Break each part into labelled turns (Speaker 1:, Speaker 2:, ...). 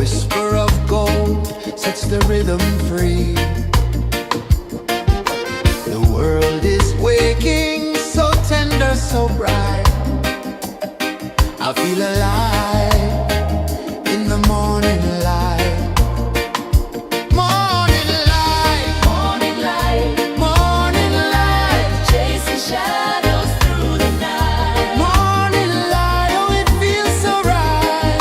Speaker 1: whisper of gold sets the rhythm free. The world is waking, so tender, so bright. I feel alive in the morning light. Morning light, morning light, morning light, chasing shadows through the night. Morning light, oh it feels so right.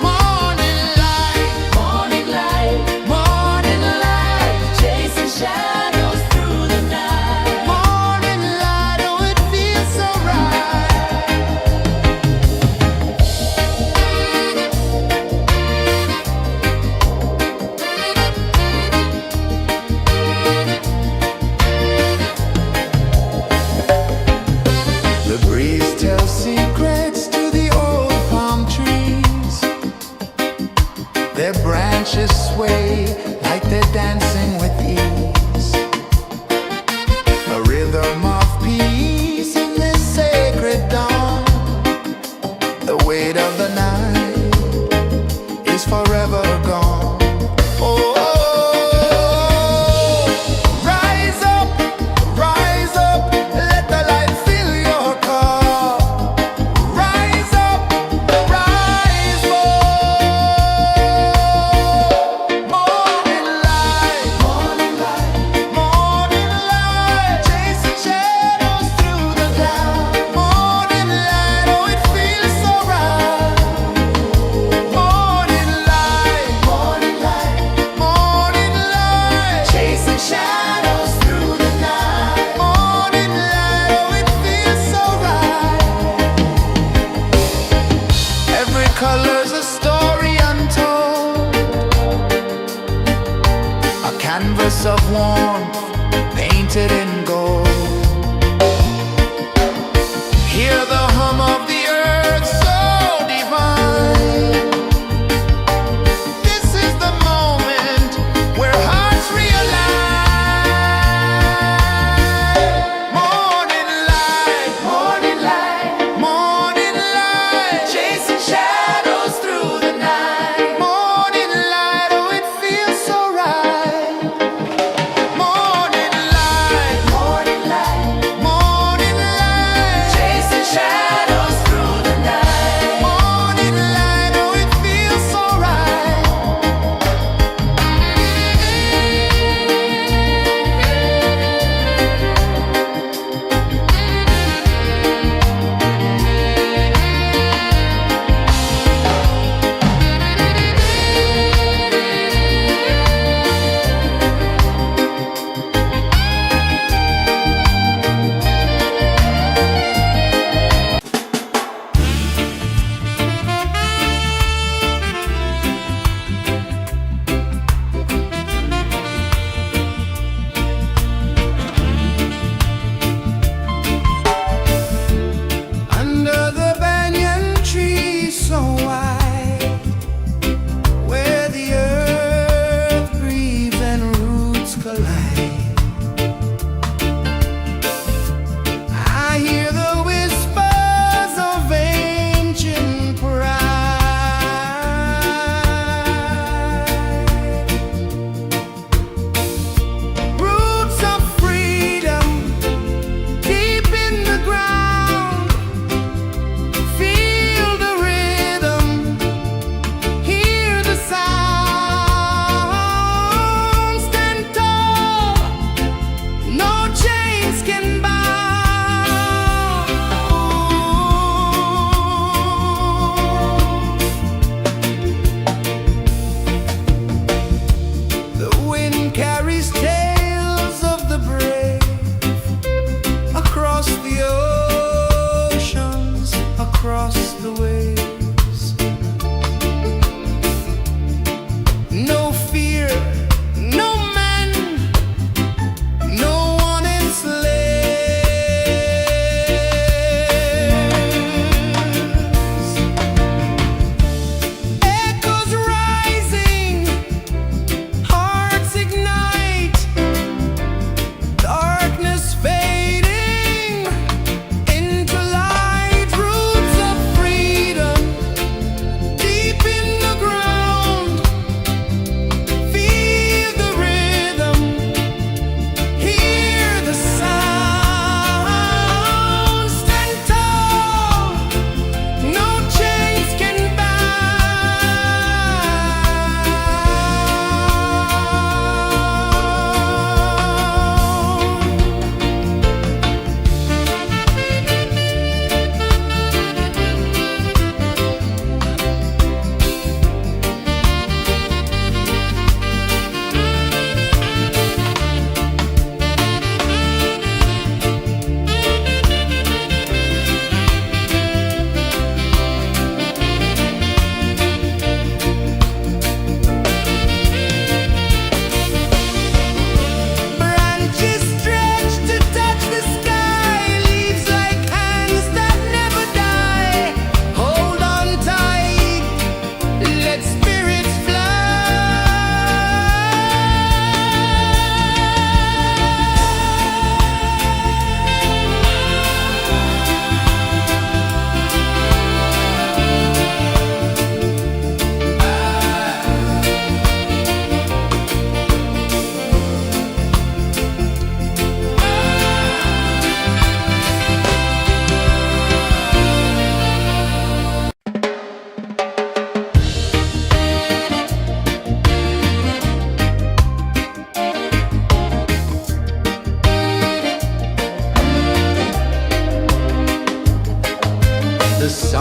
Speaker 1: Morning light, morning light, morning light, chasing shadows through the night. Morning light, oh it feels so right. The breeze tells secrets to the old palm trees. Their branches sway like they're dancing with ease. A rhythm of peace in this sacred dawn. The weight of the night is forever gone. Oh, rise up, let the light fill your cup. Rise up, rise up. Morning light, morning light, morning light, chasing shadows through the cloud. Morning light, oh it feels so right. Morning light, morning light, morning light, chasing shadows through the night. Morning light, oh it feels so right. Every color's a story untold, a canvas of warmth painted in gold. Hear the hum of the earth so divine. This is the moment where hearts realign. Morning light, morning light, morning light, chasing shadows through the night. Morning light, oh it feels so right. Morning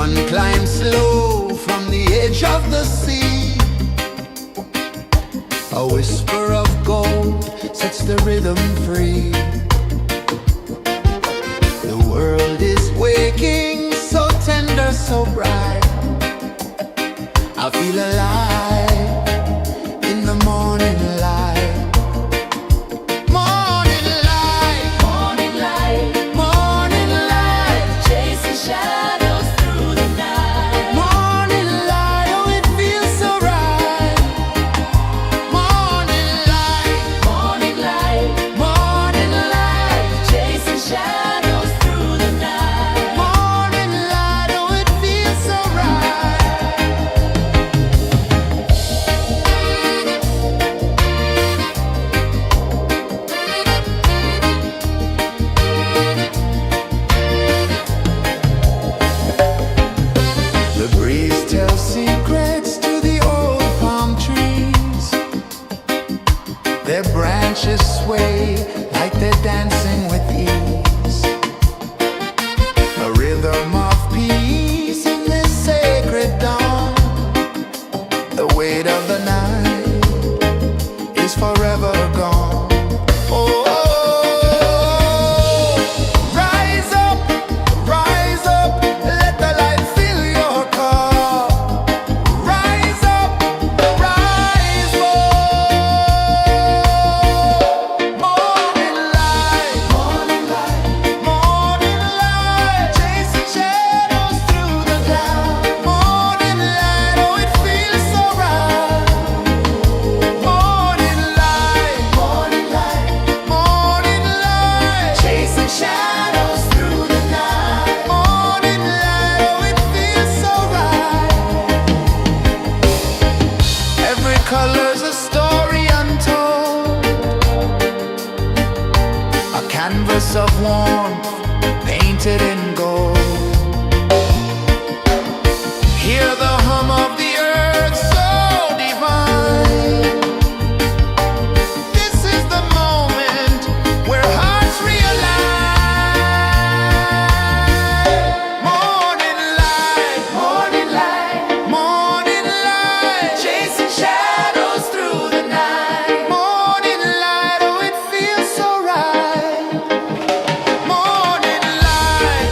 Speaker 1: sun climbs slow from the edge of the sea. A whisper of gold sets the rhythm free. The world is waking, so tender, so bright. I feel alive in the morning light. Morning light,
Speaker 2: Morning light,
Speaker 1: morning light,
Speaker 2: chasing shadows through the night.
Speaker 1: morning light, oh it feels so right. Morning light,
Speaker 2: Morning light,
Speaker 1: morning light,
Speaker 2: chasing shadows through the night.
Speaker 1: morning light, oh it feels so right. The breeze tells secrets to the old palm trees. Their branches sway like they're dancing with ease. A rhythm of peace in this sacred dawn. The weight of the night is forever gone. Oh, rise up, let the light fill your cup. Rise up, rise more. Morning light,
Speaker 2: Morning light,
Speaker 1: morning light, chasing shadows through the cloud. Morning light, oh it feels so right. Morning light,
Speaker 2: morning light,
Speaker 1: morning light,
Speaker 2: chasing shadows through the night.
Speaker 1: morning light, oh it feels so right. Every color's a story untold, a canvas of warmth painted in gold. Hear the hum of the earth so divine. This is the moment where hearts realign. Morning light,
Speaker 2: Morning light,
Speaker 1: morning light,
Speaker 2: chasing shadows through the night.
Speaker 1: morning light, oh it feels so right. Morning light,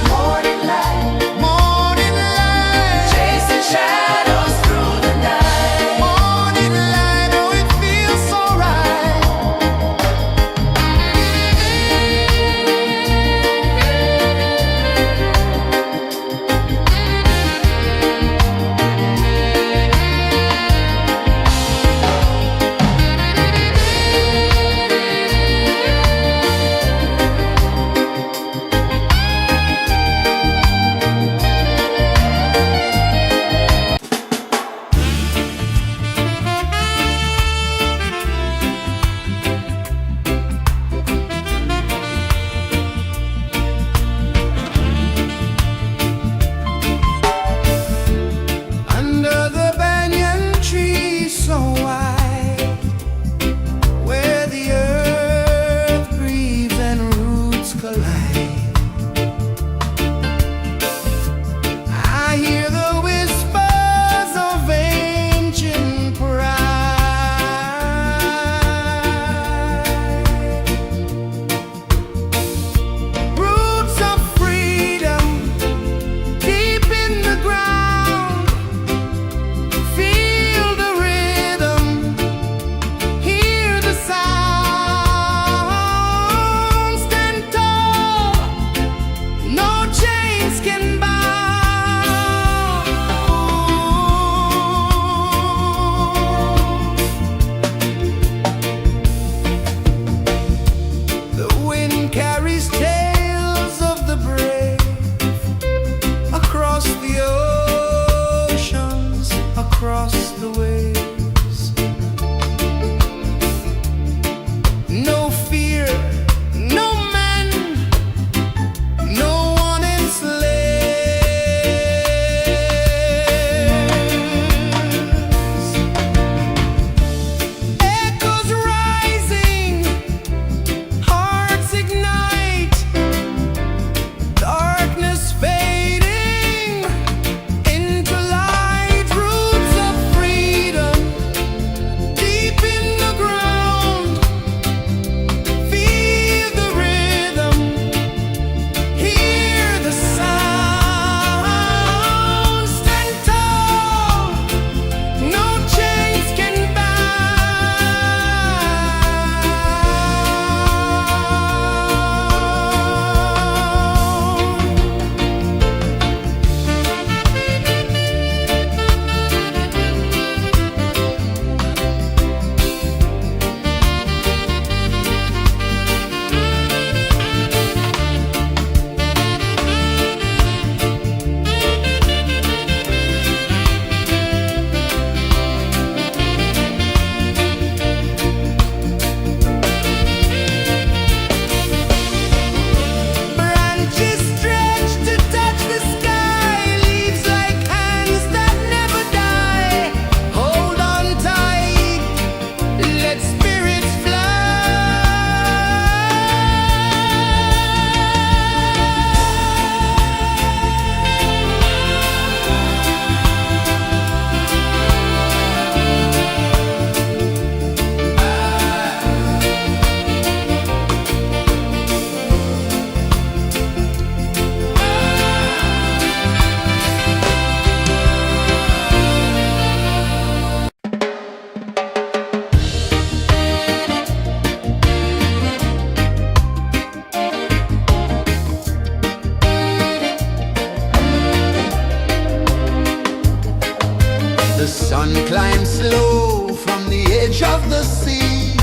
Speaker 1: edge of the sea.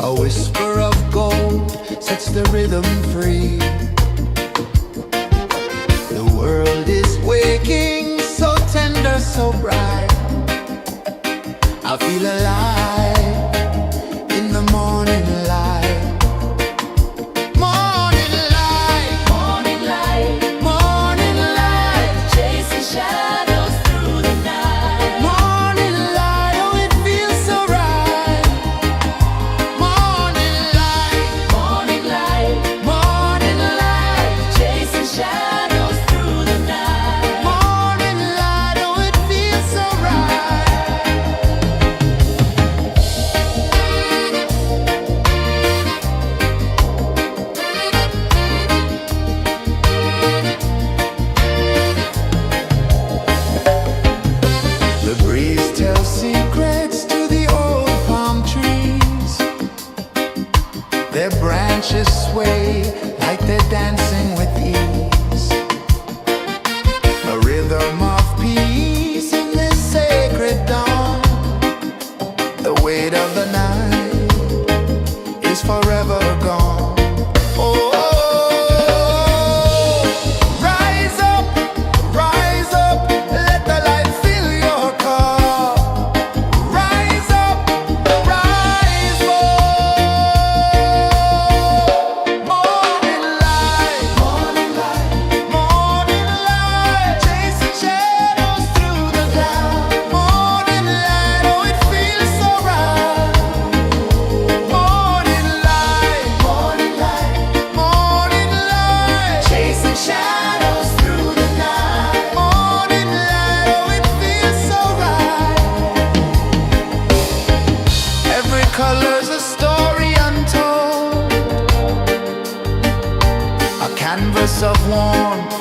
Speaker 1: A whisper of gold sets the rhythm free. The world is waking, so tender, so bright. I feel alive in the morning light. Morning light,
Speaker 2: Morning light,
Speaker 1: morning light,
Speaker 2: chasing shadows through the night.
Speaker 1: morning light, oh it feels so right. Morning light,
Speaker 2: Morning light,
Speaker 1: morning light,
Speaker 2: chasing shadows through the night.
Speaker 1: morning light, oh it feels so right. The breeze tells secrets to the old palm trees. Their branches sway like they're dancing with ease. A rhythm of peace in this sacred dawn. The weight of the night is forever gone. Oh, rise up, let the light fill your cup. Rise up, rise more. Morning light, morning light, chasing shadows through the cloud. Morning light, oh it feels so right. Morning light, morning light, chasing shadows through the night. Morning light, oh it feels so right. Every color's a story untold, a canvas of warmth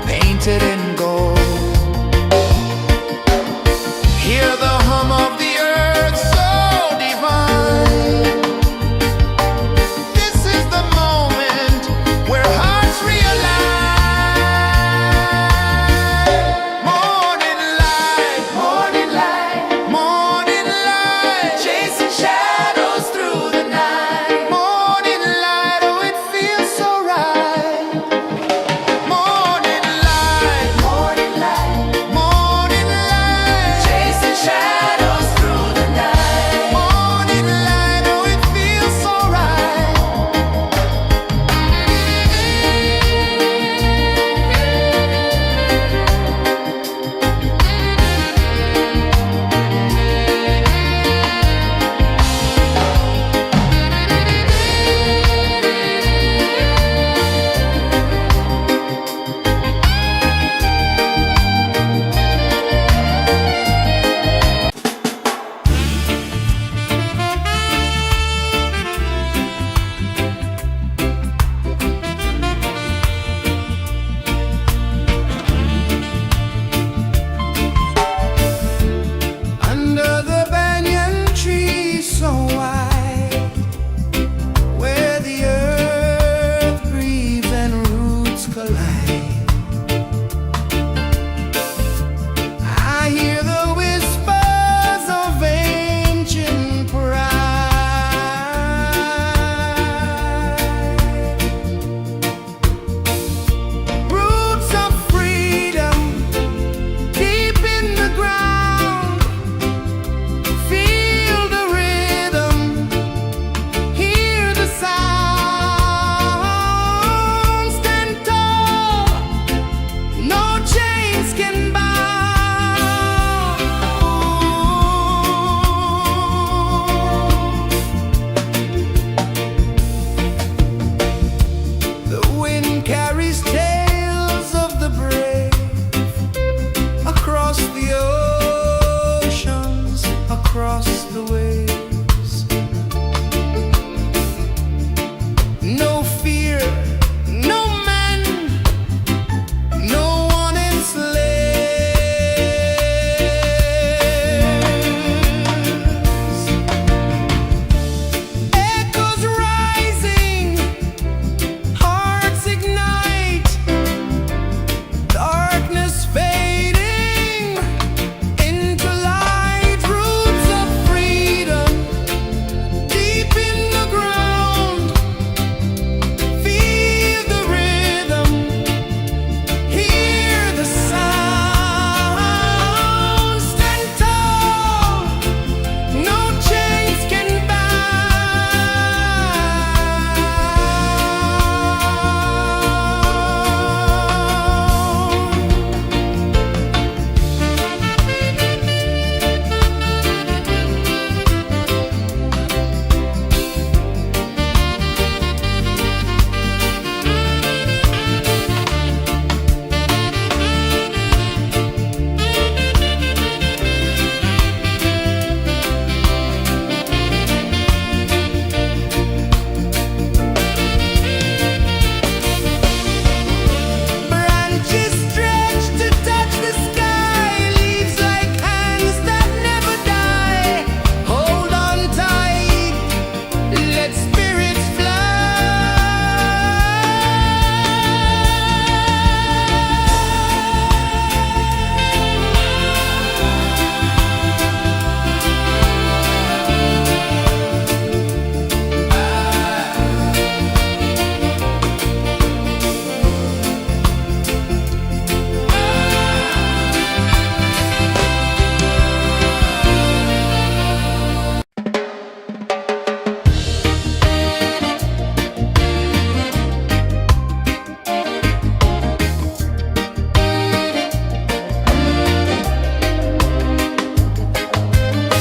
Speaker 1: painted in gold. Hear the hum of the earth so divine. This is the moment where hearts realign. Morning light, morning light, chasing shadows through the night. Morning light, oh it feels so right. Morning light,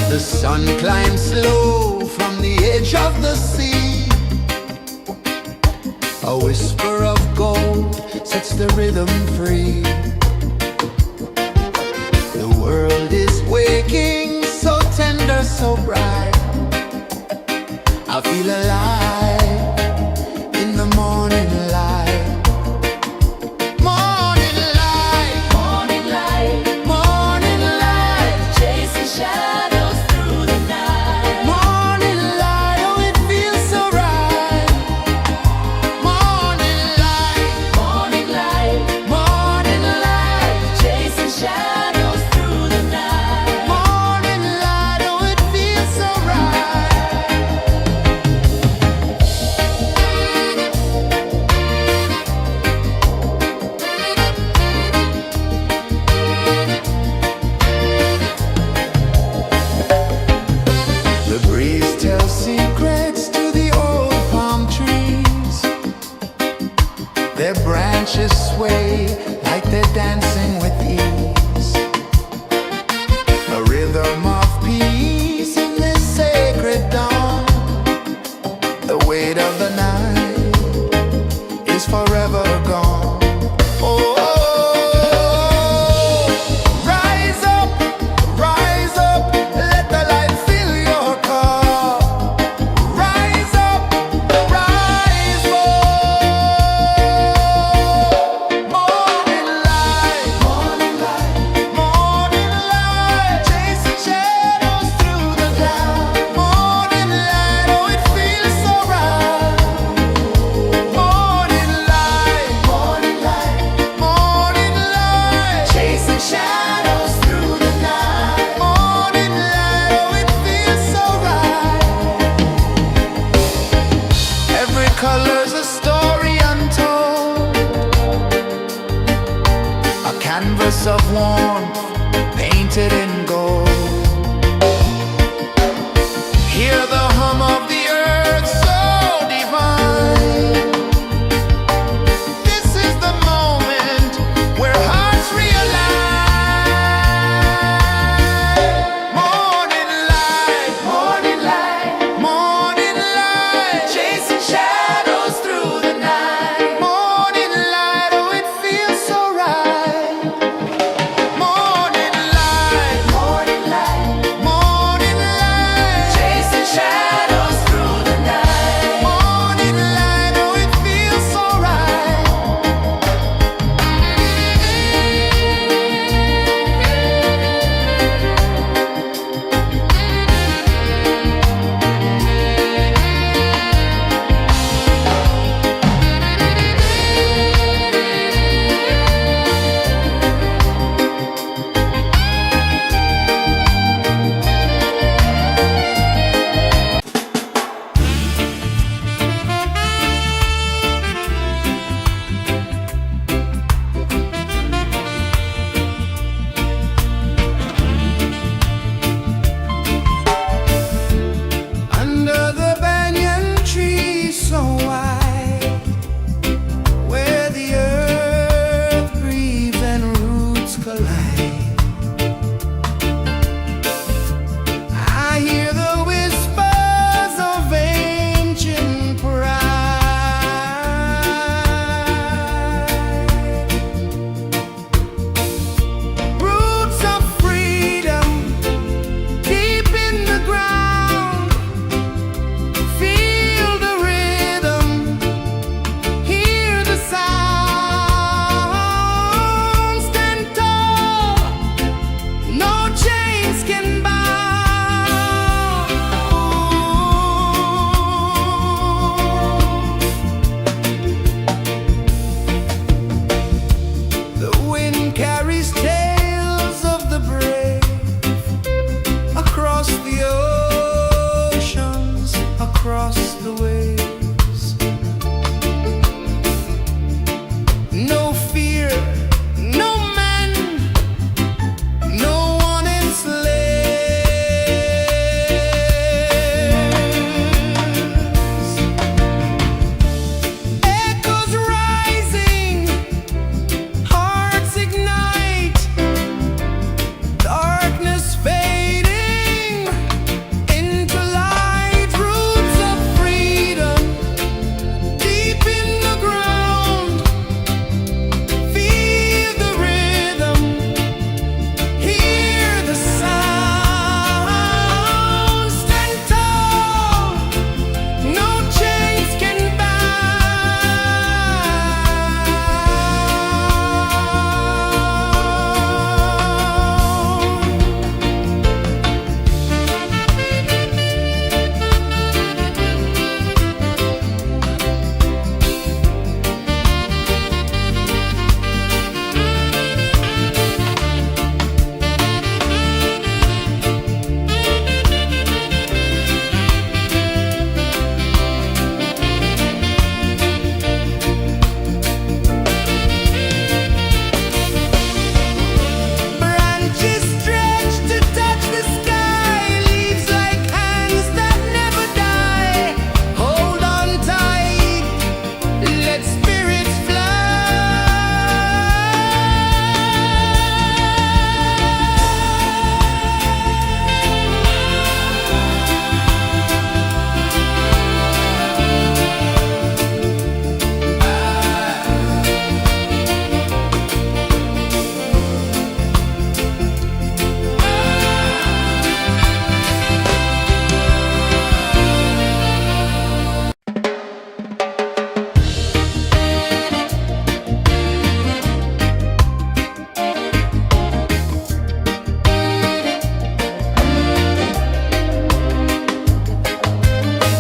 Speaker 1: The sun climbs slow from the edge of the sea. A whisper of gold sets the rhythm free. The world is waking, so tender, so bright. I feel alive in the morning light. Morning light,
Speaker 2: Morning light,
Speaker 1: morning light,
Speaker 2: chasing shadows through the night.
Speaker 1: morning light, oh it feels so right. Morning light,
Speaker 2: Morning light,
Speaker 1: morning light,
Speaker 2: chasing shadows through the night.
Speaker 1: morning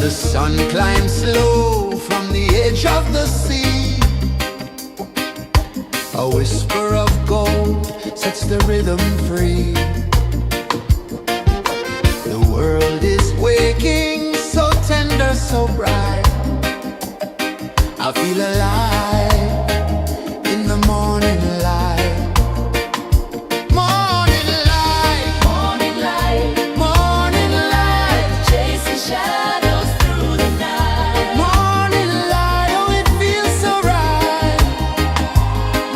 Speaker 1: The sun climbs slow from the edge of the sea. A whisper of gold sets the rhythm free. The world is waking, so tender, so bright. I feel alive in the morning light. Morning light,
Speaker 2: Morning light,
Speaker 1: morning light,
Speaker 2: chasing shadows through the night.
Speaker 1: morning light, oh it feels so right.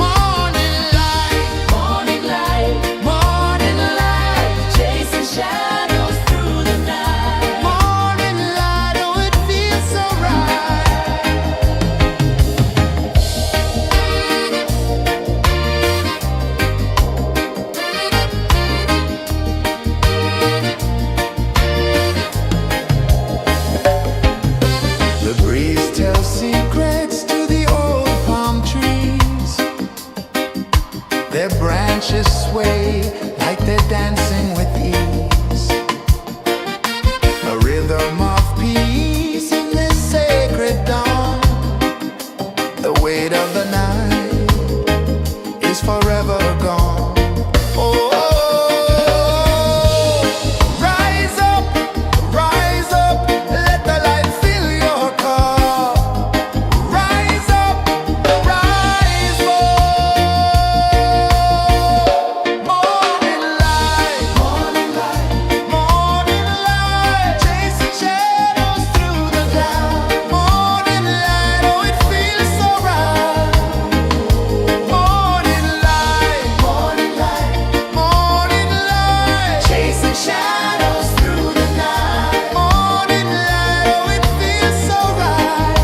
Speaker 1: Morning light,
Speaker 2: Morning light,
Speaker 1: morning light,
Speaker 2: chasing shadows through the night.
Speaker 1: morning light, oh it feels so right. The breeze tells secrets to the old palm trees. Their branches sway like they're dancing with ease. A rhythm of peace in this sacred dawn. The weight of the night is forever gone. Oh, rise up, let the light fill your cup. Rise up, rise more. Morning light, morning light, chasing shadows through the cloud. Morning light, oh it feels so right. Morning light, morning light, chasing shadows through the night. Morning light, oh it feels so right.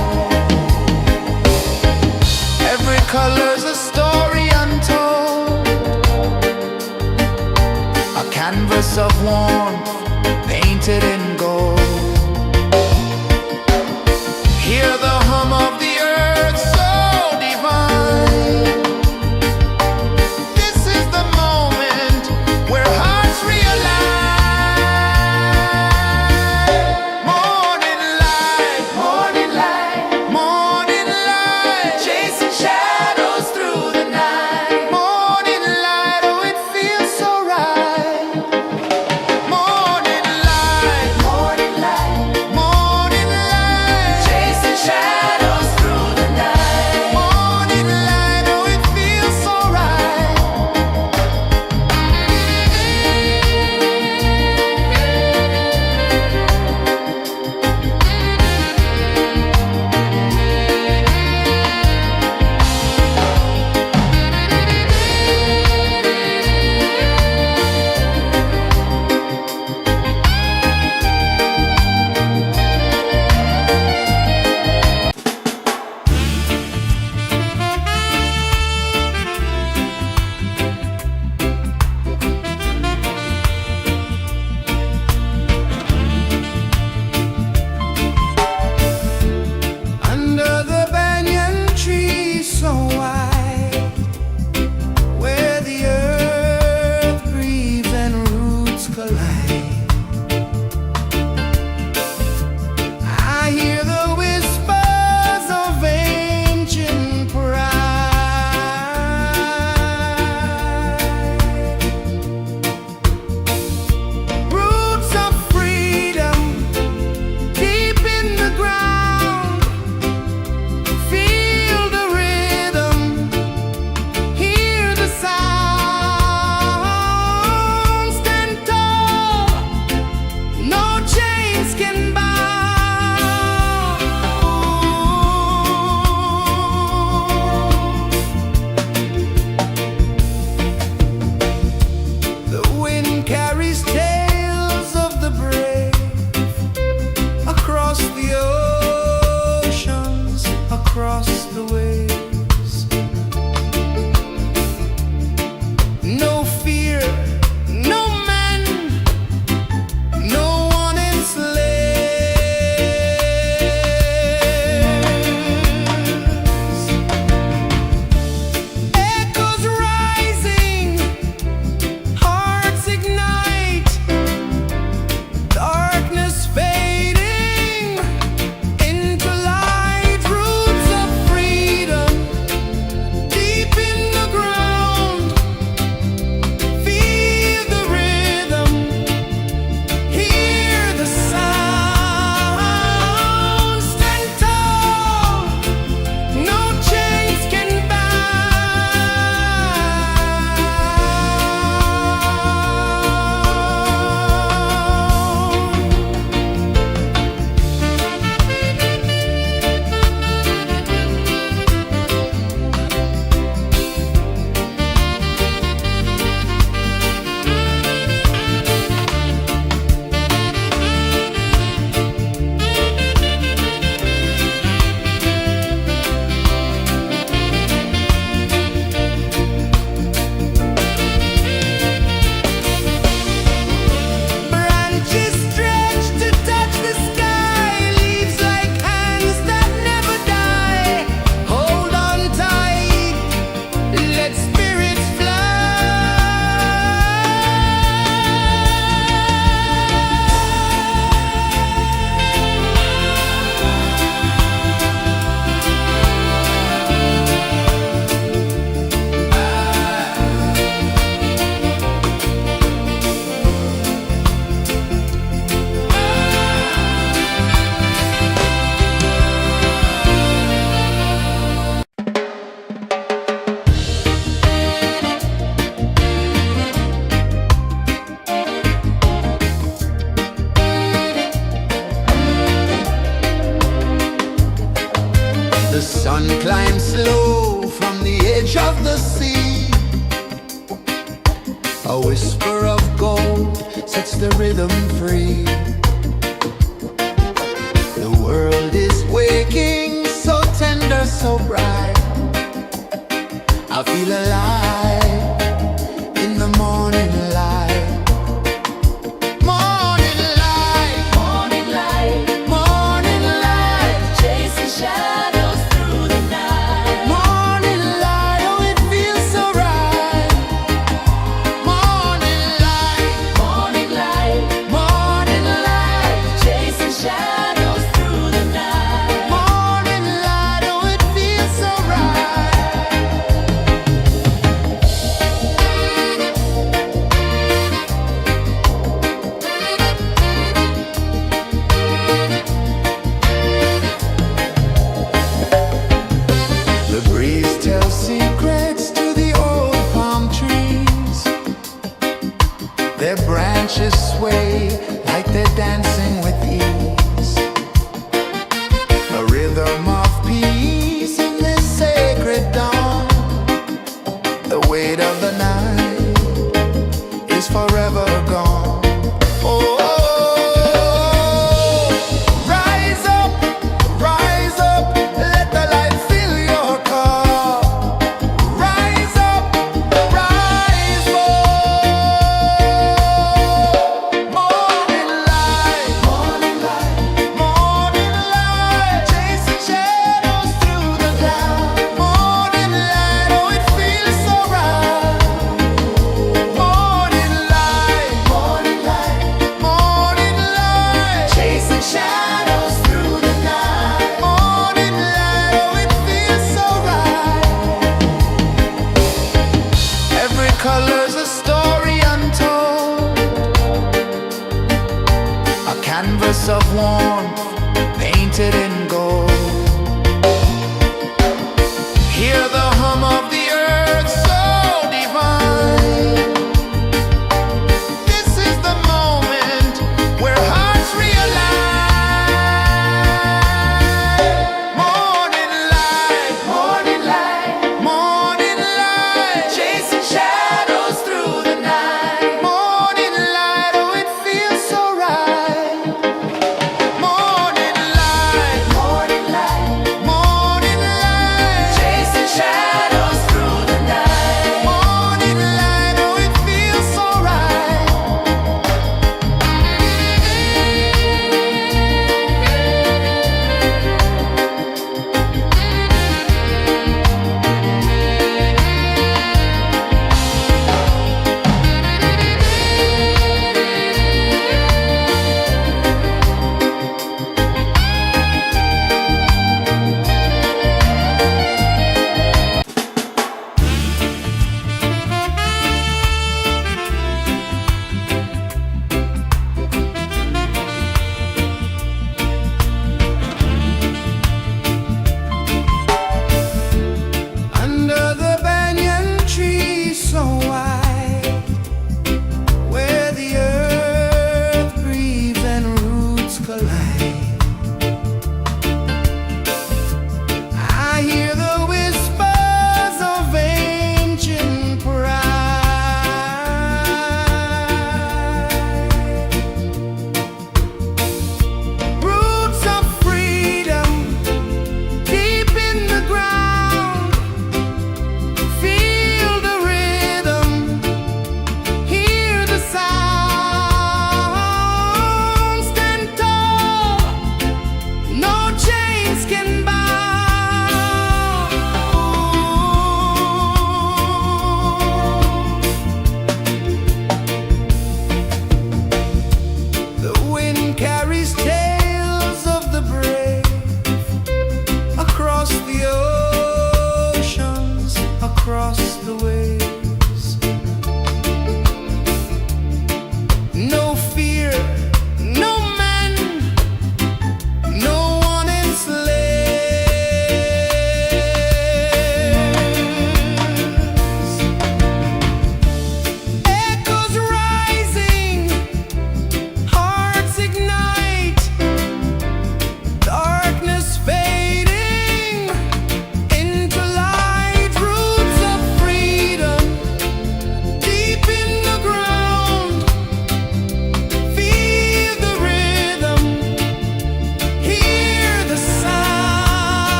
Speaker 1: Every color's a story untold, a canvas of warmth painted in gold. Hear the hum of the earth so divine. This is the moment where hearts realign. Morning light, morning light, chasing shadows through the night. Morning light, oh it feels so right. Morning light, Sun climbs slow from the edge of the sea. A whisper of gold sets the rhythm free. The world is waking, so tender, so bright. I feel alive in the morning light. Morning light,
Speaker 2: Morning light,
Speaker 1: morning light,
Speaker 2: chasing shadows through the night.
Speaker 1: morning light, oh it feels so right. Morning light,
Speaker 2: Morning light,
Speaker 1: morning light,
Speaker 2: chasing shadows through the night.
Speaker 1: morning light, oh it feels so right. The breeze tells secrets to the old palm trees. Their branches sway like they're dancing with ease. A rhythm of peace in this sacred dawn. The weight of the night is forever gone. Oh, rise up, let the light fill your cup. Rise up, rise up. Morning light, morning light, chasing shadows through the cloud. Morning light, oh it feels so right. Morning light, chasing shadows through the night. Morning light, oh it feels so right. Every color's a story untold, a canvas of warmth painted in gold. Hear the hum of the earth so divine. This is the moment where hearts realign. Morning light, morning light, chasing shadows through the night. Morning light, oh it feels so right. Morning light,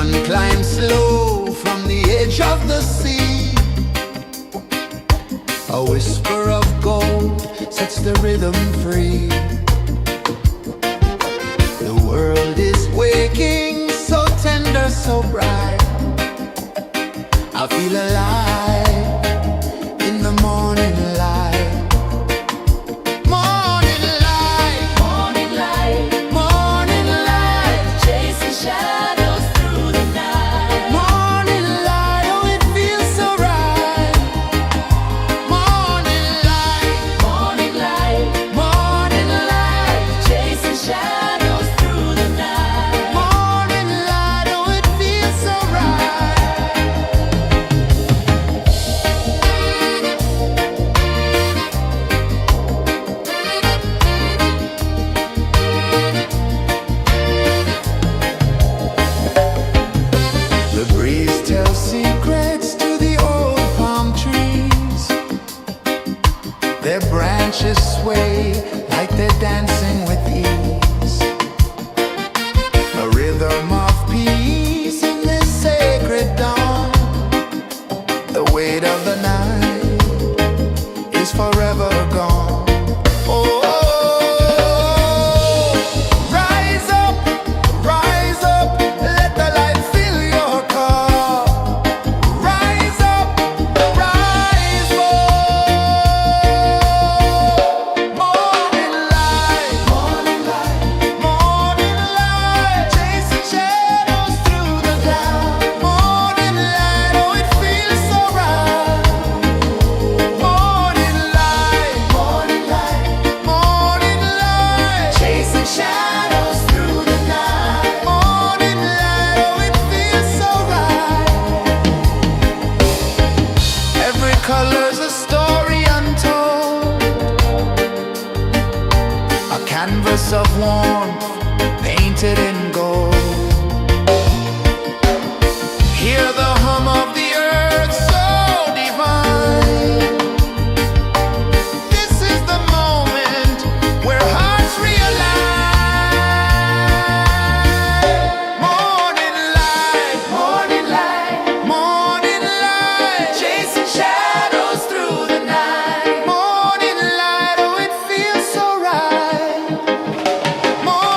Speaker 1: sun climbs slow from the edge of the sea. A whisper of gold sets the rhythm free. The world is waking, so tender, so bright. I feel alive in the morning light. Morning light,
Speaker 2: Morning light,
Speaker 1: morning light,
Speaker 2: chasing shadows through the night.
Speaker 1: morning light, oh it feels so right. Morning light,
Speaker 2: Morning light,
Speaker 1: morning light,
Speaker 2: chasing shadows through the night.
Speaker 1: morning light, oh it feels so right. The breeze tells secrets to the old palm trees. Their branches sway like they're dancing with ease. A rhythm of peace in this sacred dawn. The weight of the night is forever gone. Oh, rise up, let the light fill your cup. Rise up, rise up. Morning light, morning light, morning light, chasing shadows through the cloud. Morning light, oh it feels so right. Morning light, morning light, morning light, chasing shadows through the night. Morning light, oh it feels so right. Every color's a story untold, a canvas of warmth painted in gold. Hear the hum of the earth so divine. This is the moment where hearts realign. Morning light, morning light, morning light, chasing shadows through the night. Morning light, oh it feels so right. Morning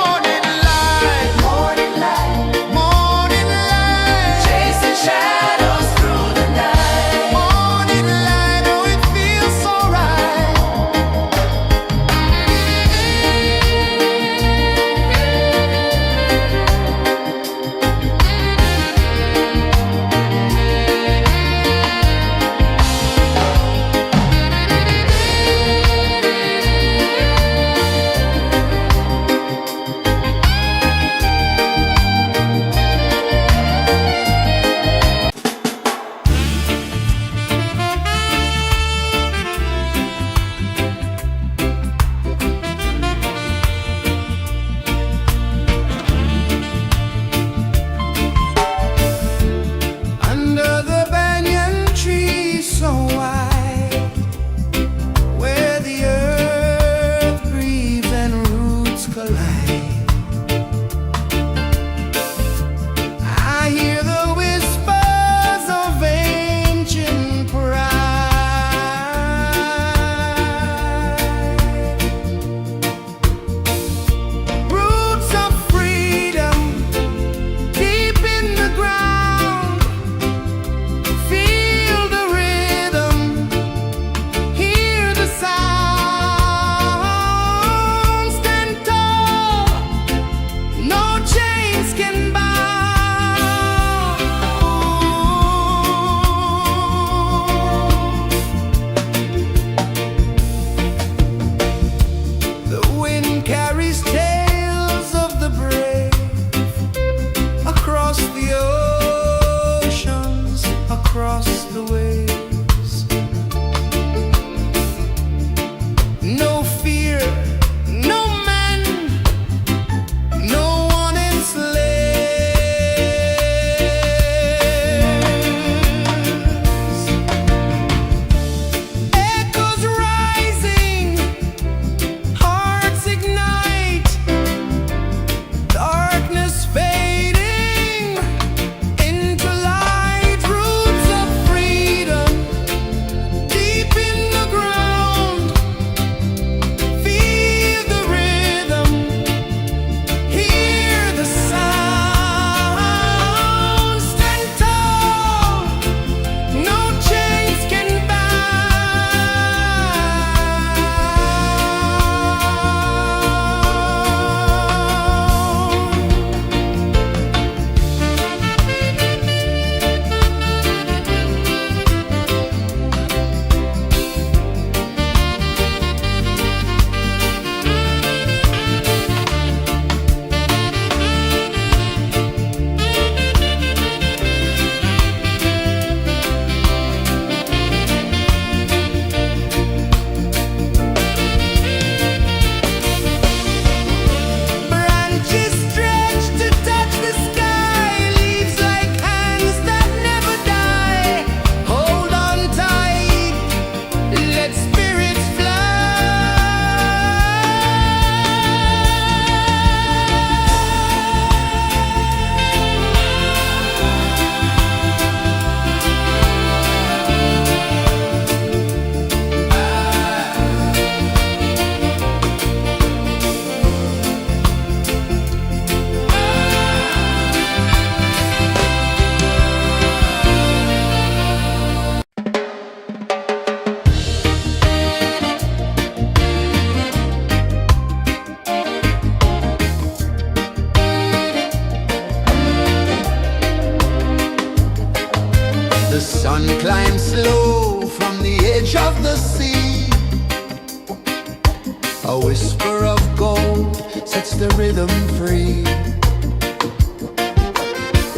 Speaker 1: A whisper of gold sets the rhythm free.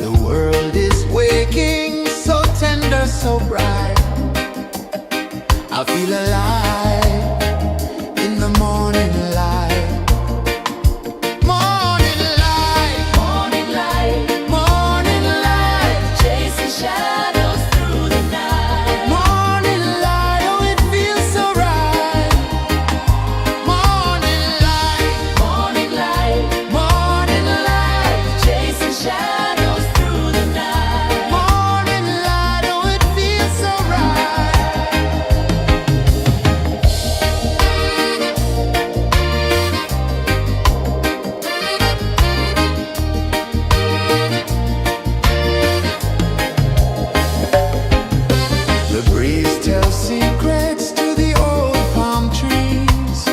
Speaker 1: The world is waking, so tender, so bright. I feel alive in the morning light. Morning light,
Speaker 2: Morning light,
Speaker 1: morning light,
Speaker 2: chasing shadows through the night.
Speaker 1: morning light, oh it feels so right. Morning light,
Speaker 2: Morning light,
Speaker 1: morning light,
Speaker 2: chasing shadows through the night.
Speaker 1: morning light, oh it feels so right. The breeze tells secrets to the old palm trees.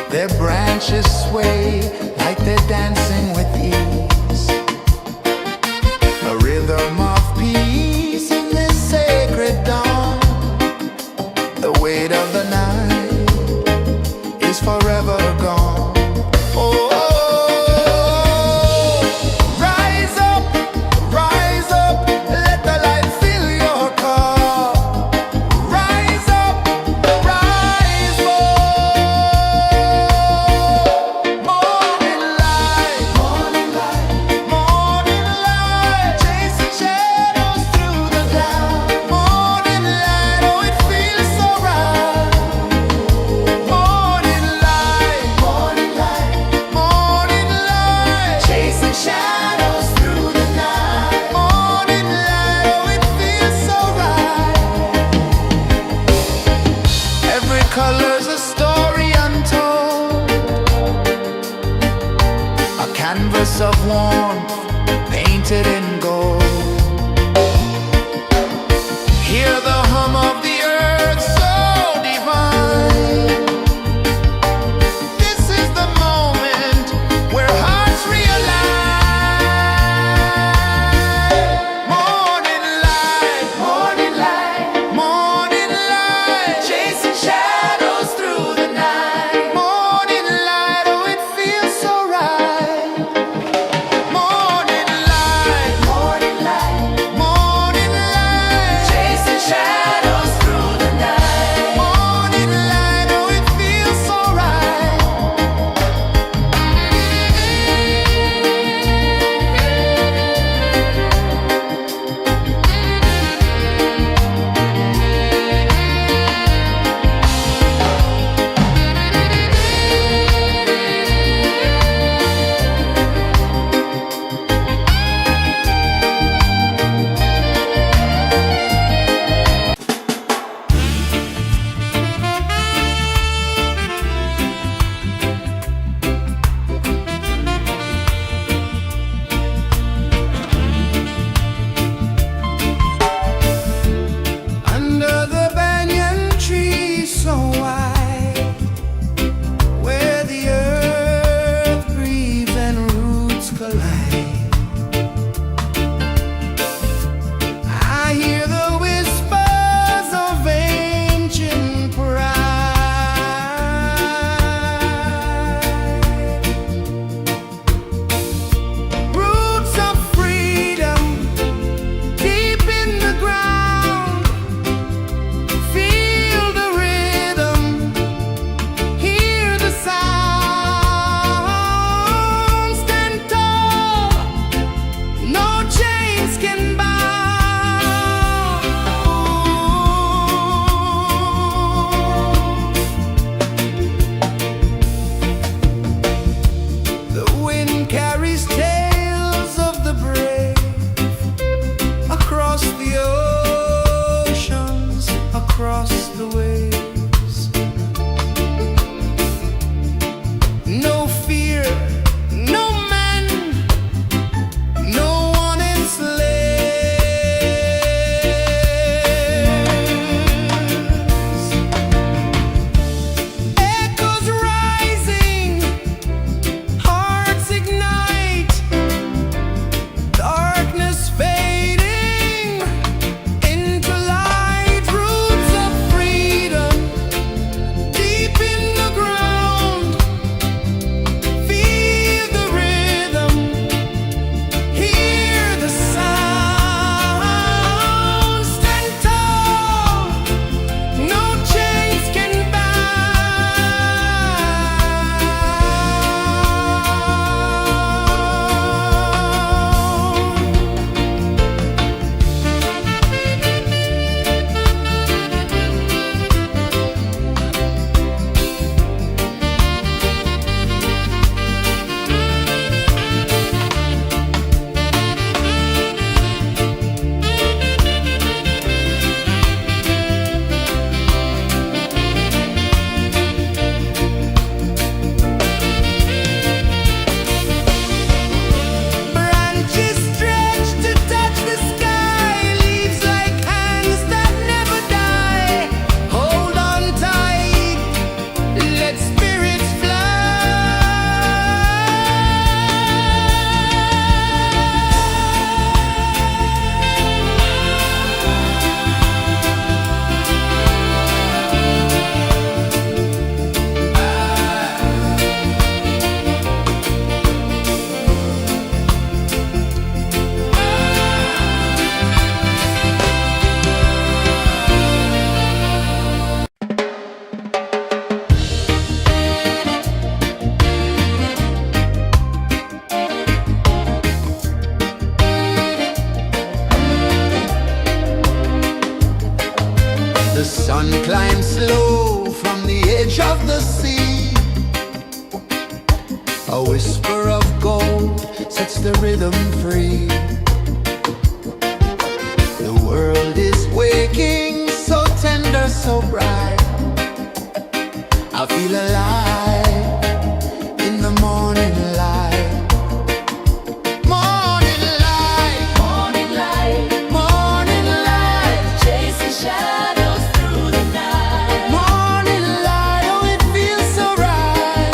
Speaker 1: Their branches sway like they're dancing with ease. A rhythm of peace in this sacred dawn. The weight of the night is forever gone. Oh, rise up, let the light fill your car. Rise up, rise more. Morning light, morning light, morning light, chasing shadows through the cloud. Morning light, oh it feels so right. Morning light, morning light, morning light, chasing shadows through the night. Morning light, oh it feels so right. Every color's a story untold, a canvas of warmth painted in gold. Hear the hum of the earth so divine. This is the moment where hearts realign. Morning light, morning light, morning light, chasing shadows through the night. Morning light, oh it feels so right. Morning light, beach of the sea. A whisper of gold sets the rhythm free. The world is waking, so tender, so bright. I feel alive in the morning light. Morning light,
Speaker 2: Morning light,
Speaker 1: morning light,
Speaker 2: chasing shadows through the night.
Speaker 1: morning light, oh it feels so right.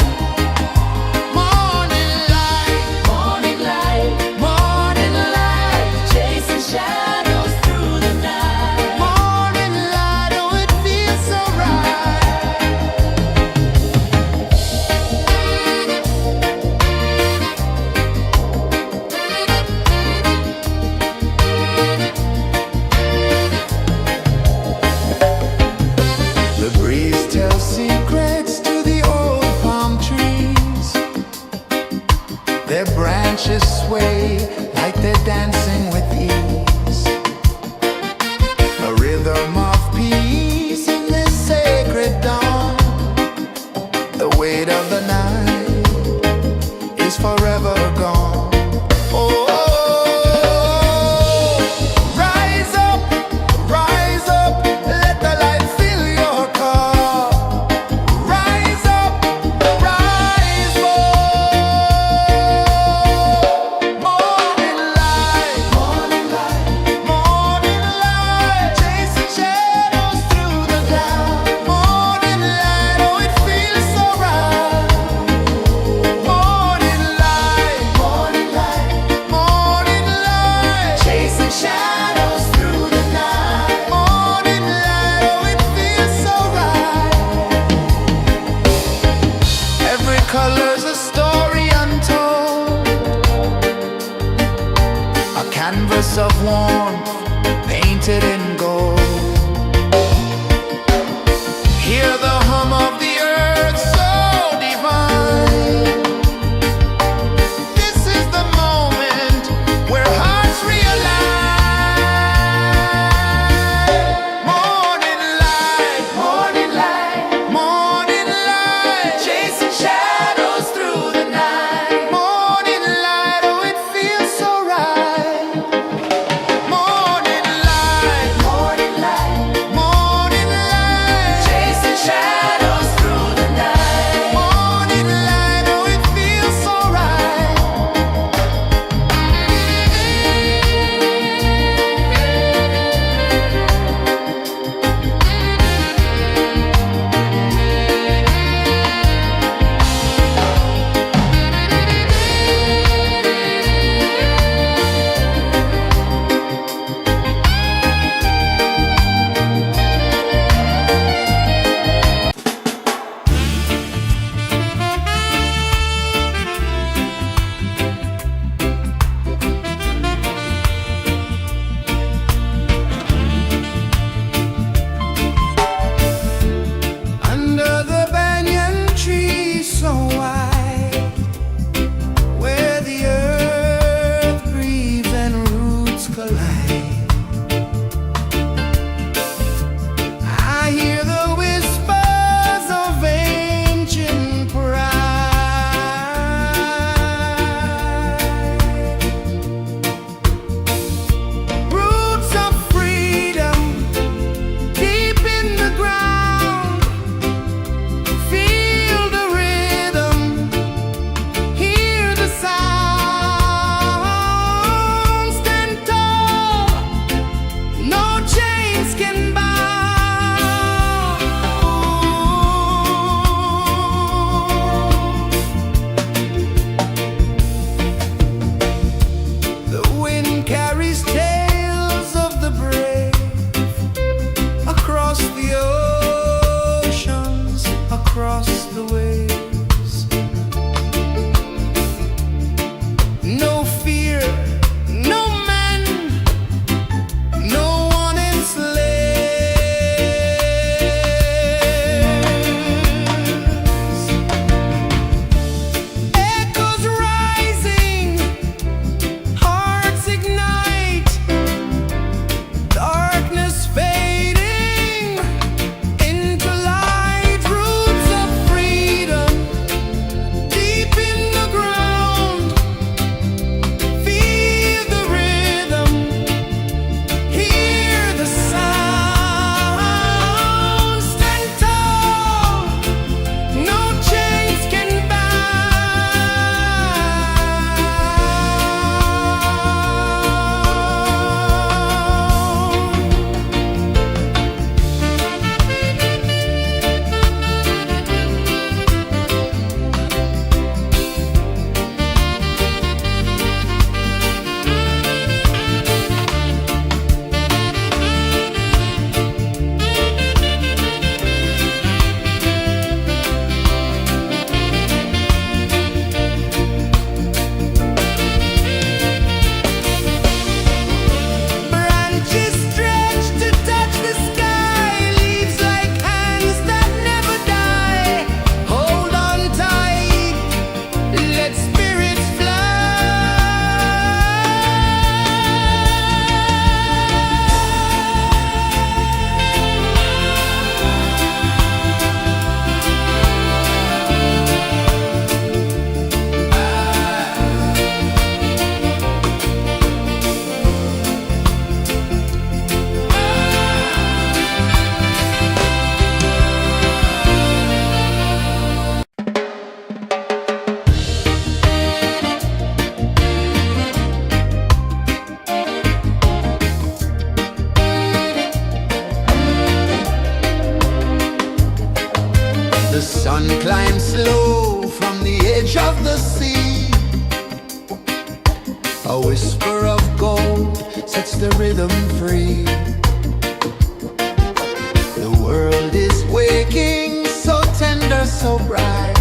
Speaker 1: Morning light,
Speaker 2: Morning light,
Speaker 1: morning light,
Speaker 2: chasing shadows through the night.
Speaker 1: morning light, oh it feels so right. The breeze tells secrets to the old palm trees. Their branches sway like they're dancing with ease. A rhythm of peace in this sacred dawn. The weight of the night is forever gone. Oh, rise up, let the light fill your car. Rise up, rise more. Morning light, morning light, morning light, chasing shadows through the cloud. Morning light, oh it feels so right. Morning light, morning light, morning light, chasing shadows through the night. Morning light, oh it feels so right. Every color's a story untold, a canvas of warmth painted in gold. Hear the hum of the earth so divine. This is the moment where hearts realign. Morning light, morning light, morning light, chasing shadows through the night. Morning light, oh it feels so right. Morning light, morning The sun climbs slow from the edge of the sea. A whisper of gold sets the rhythm free. The world is waking, so tender, so bright.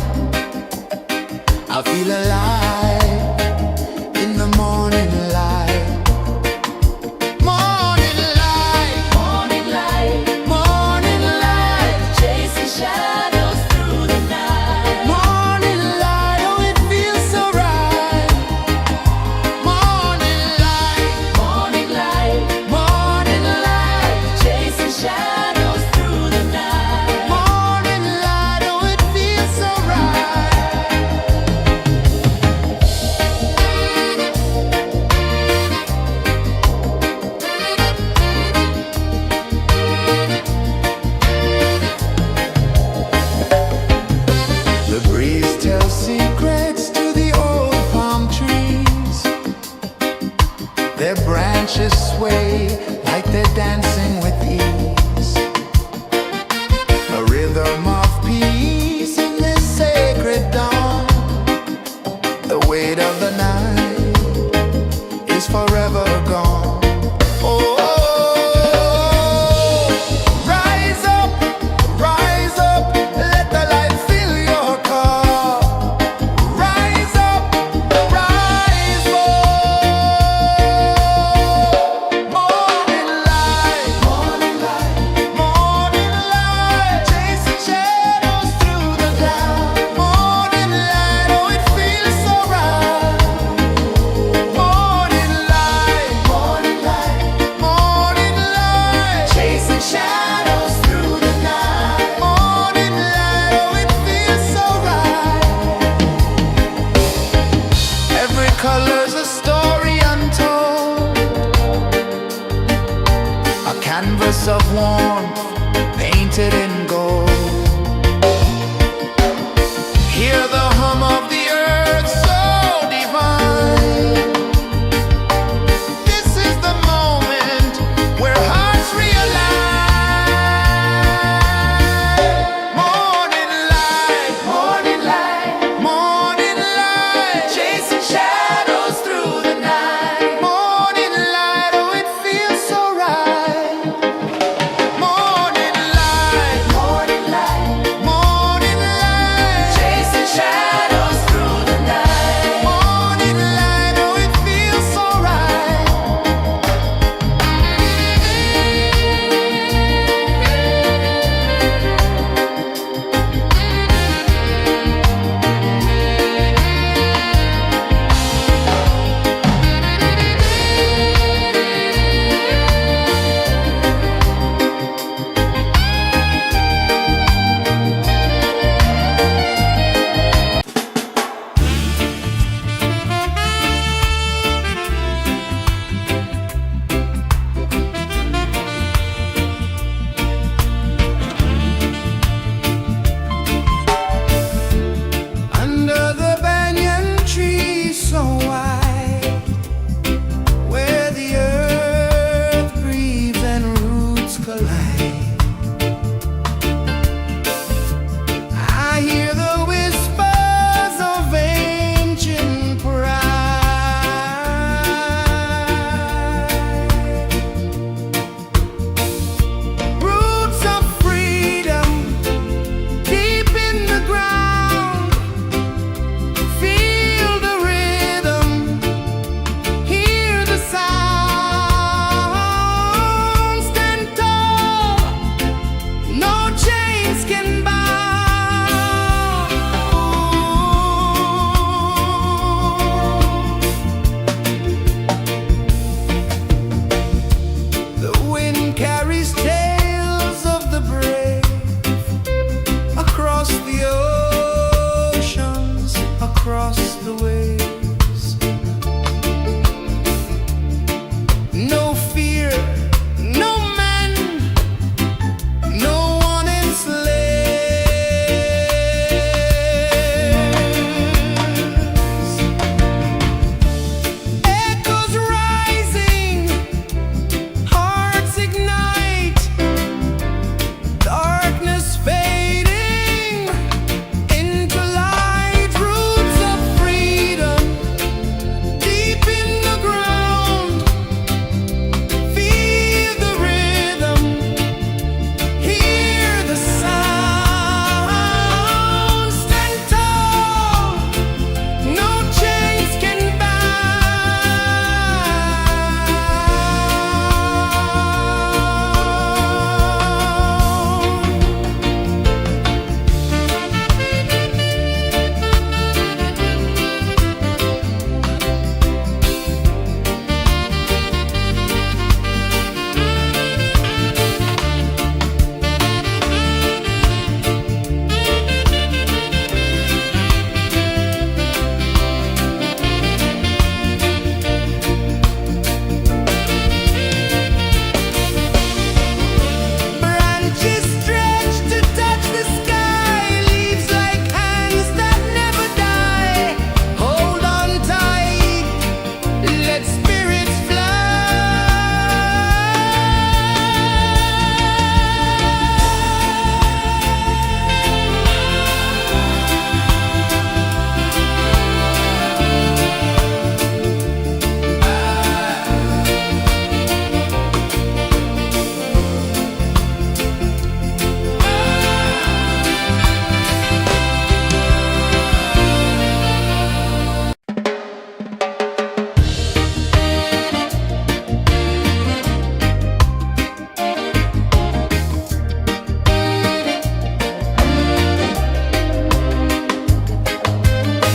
Speaker 1: I feel alive in the morning light. Morning light,
Speaker 2: Morning light,
Speaker 1: morning light,
Speaker 2: chasing shadows through the night.
Speaker 1: morning light, oh it feels so right. Morning light,
Speaker 2: Morning light,
Speaker 1: morning light,
Speaker 2: chasing shadows through the night.
Speaker 1: morning light, oh it feels so right.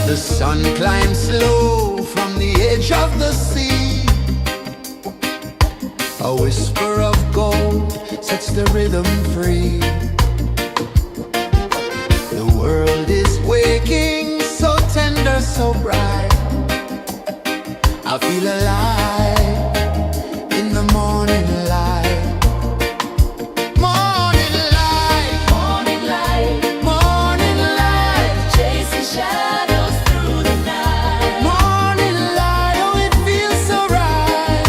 Speaker 1: The sun climbs slow from the edge of the sea. A whisper of gold sets the rhythm free. The world is waking, so tender, so bright. I feel alive in the morning light. Morning light,
Speaker 2: Morning light,
Speaker 1: morning light,
Speaker 2: chasing shadows through the night.
Speaker 1: morning light, oh it feels so right.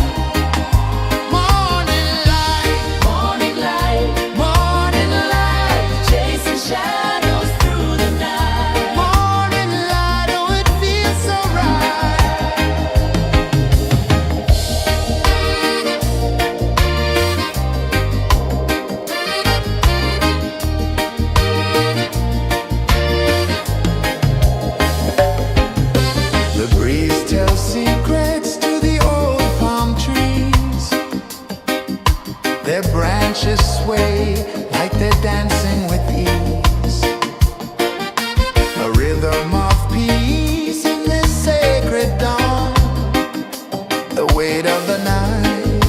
Speaker 1: Morning light,
Speaker 2: Morning light,
Speaker 1: morning light,
Speaker 2: chasing shadows through the night.
Speaker 1: morning light, oh it feels so right. The breeze tells secrets to the old palm trees. Their branches sway like they're dancing with ease. A rhythm of peace in this sacred dawn. The weight of the night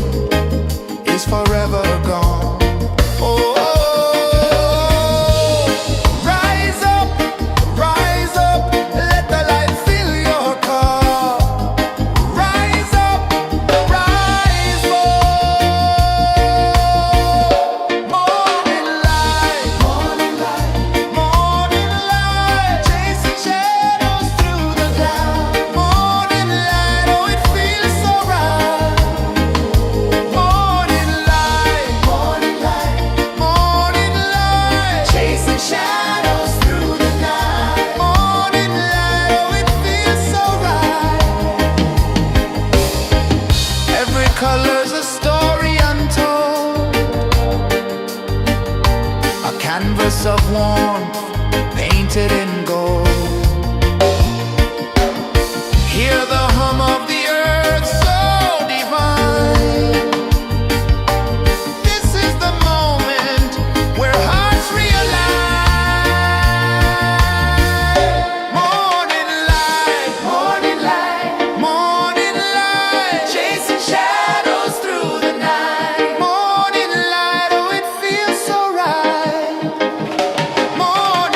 Speaker 1: is forever gone. Oh, rise up, let the light fill your cup. Rise up, rise more. Morning light, morning light, morning light, chasing shadows through the cloud. Morning light, oh it feels so right. Morning light, morning light, morning light, chasing shadows through the night. Morning light, oh it feels so right. Every color's a story untold, a canvas of warmth painted in gold. Hear the hum of the earth so divine. This is the moment where hearts realign. Morning light, morning light, morning light, chasing shadows through the night. Morning light, oh it feels so right. Morning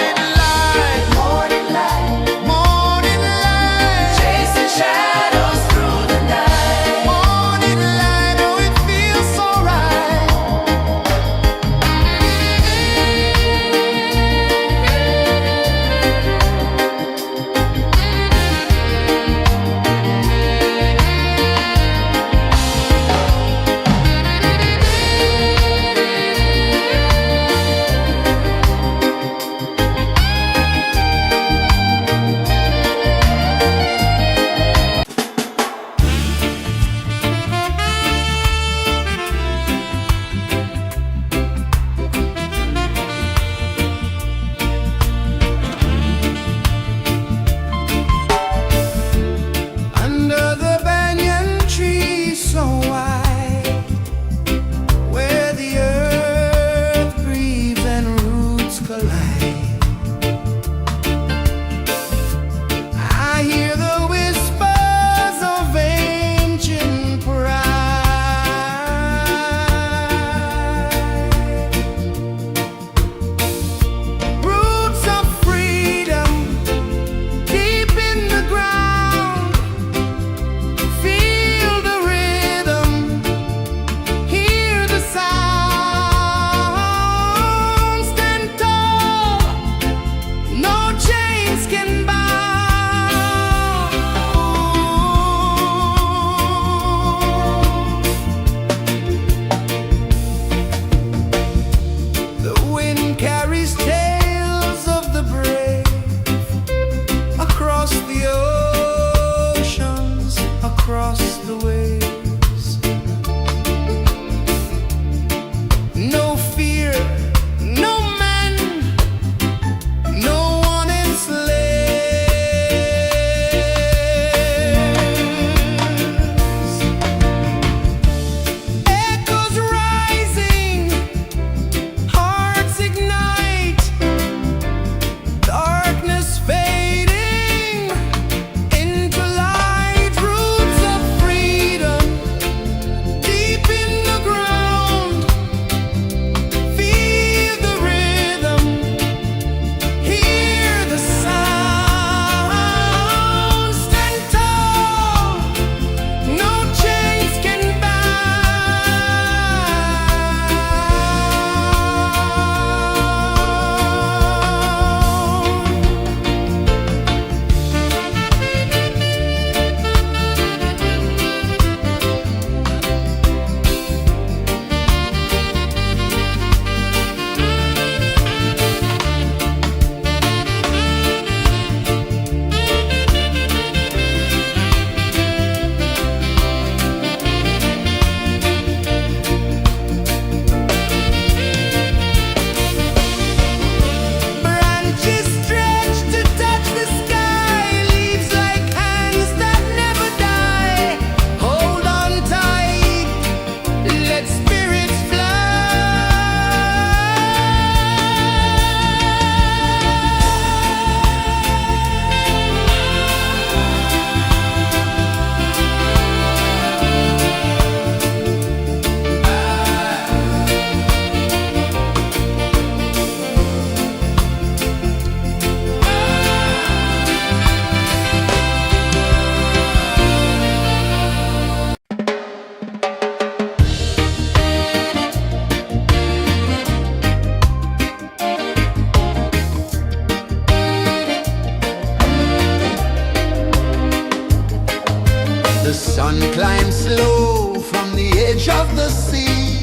Speaker 1: Sun climbs slow from the edge of the sea.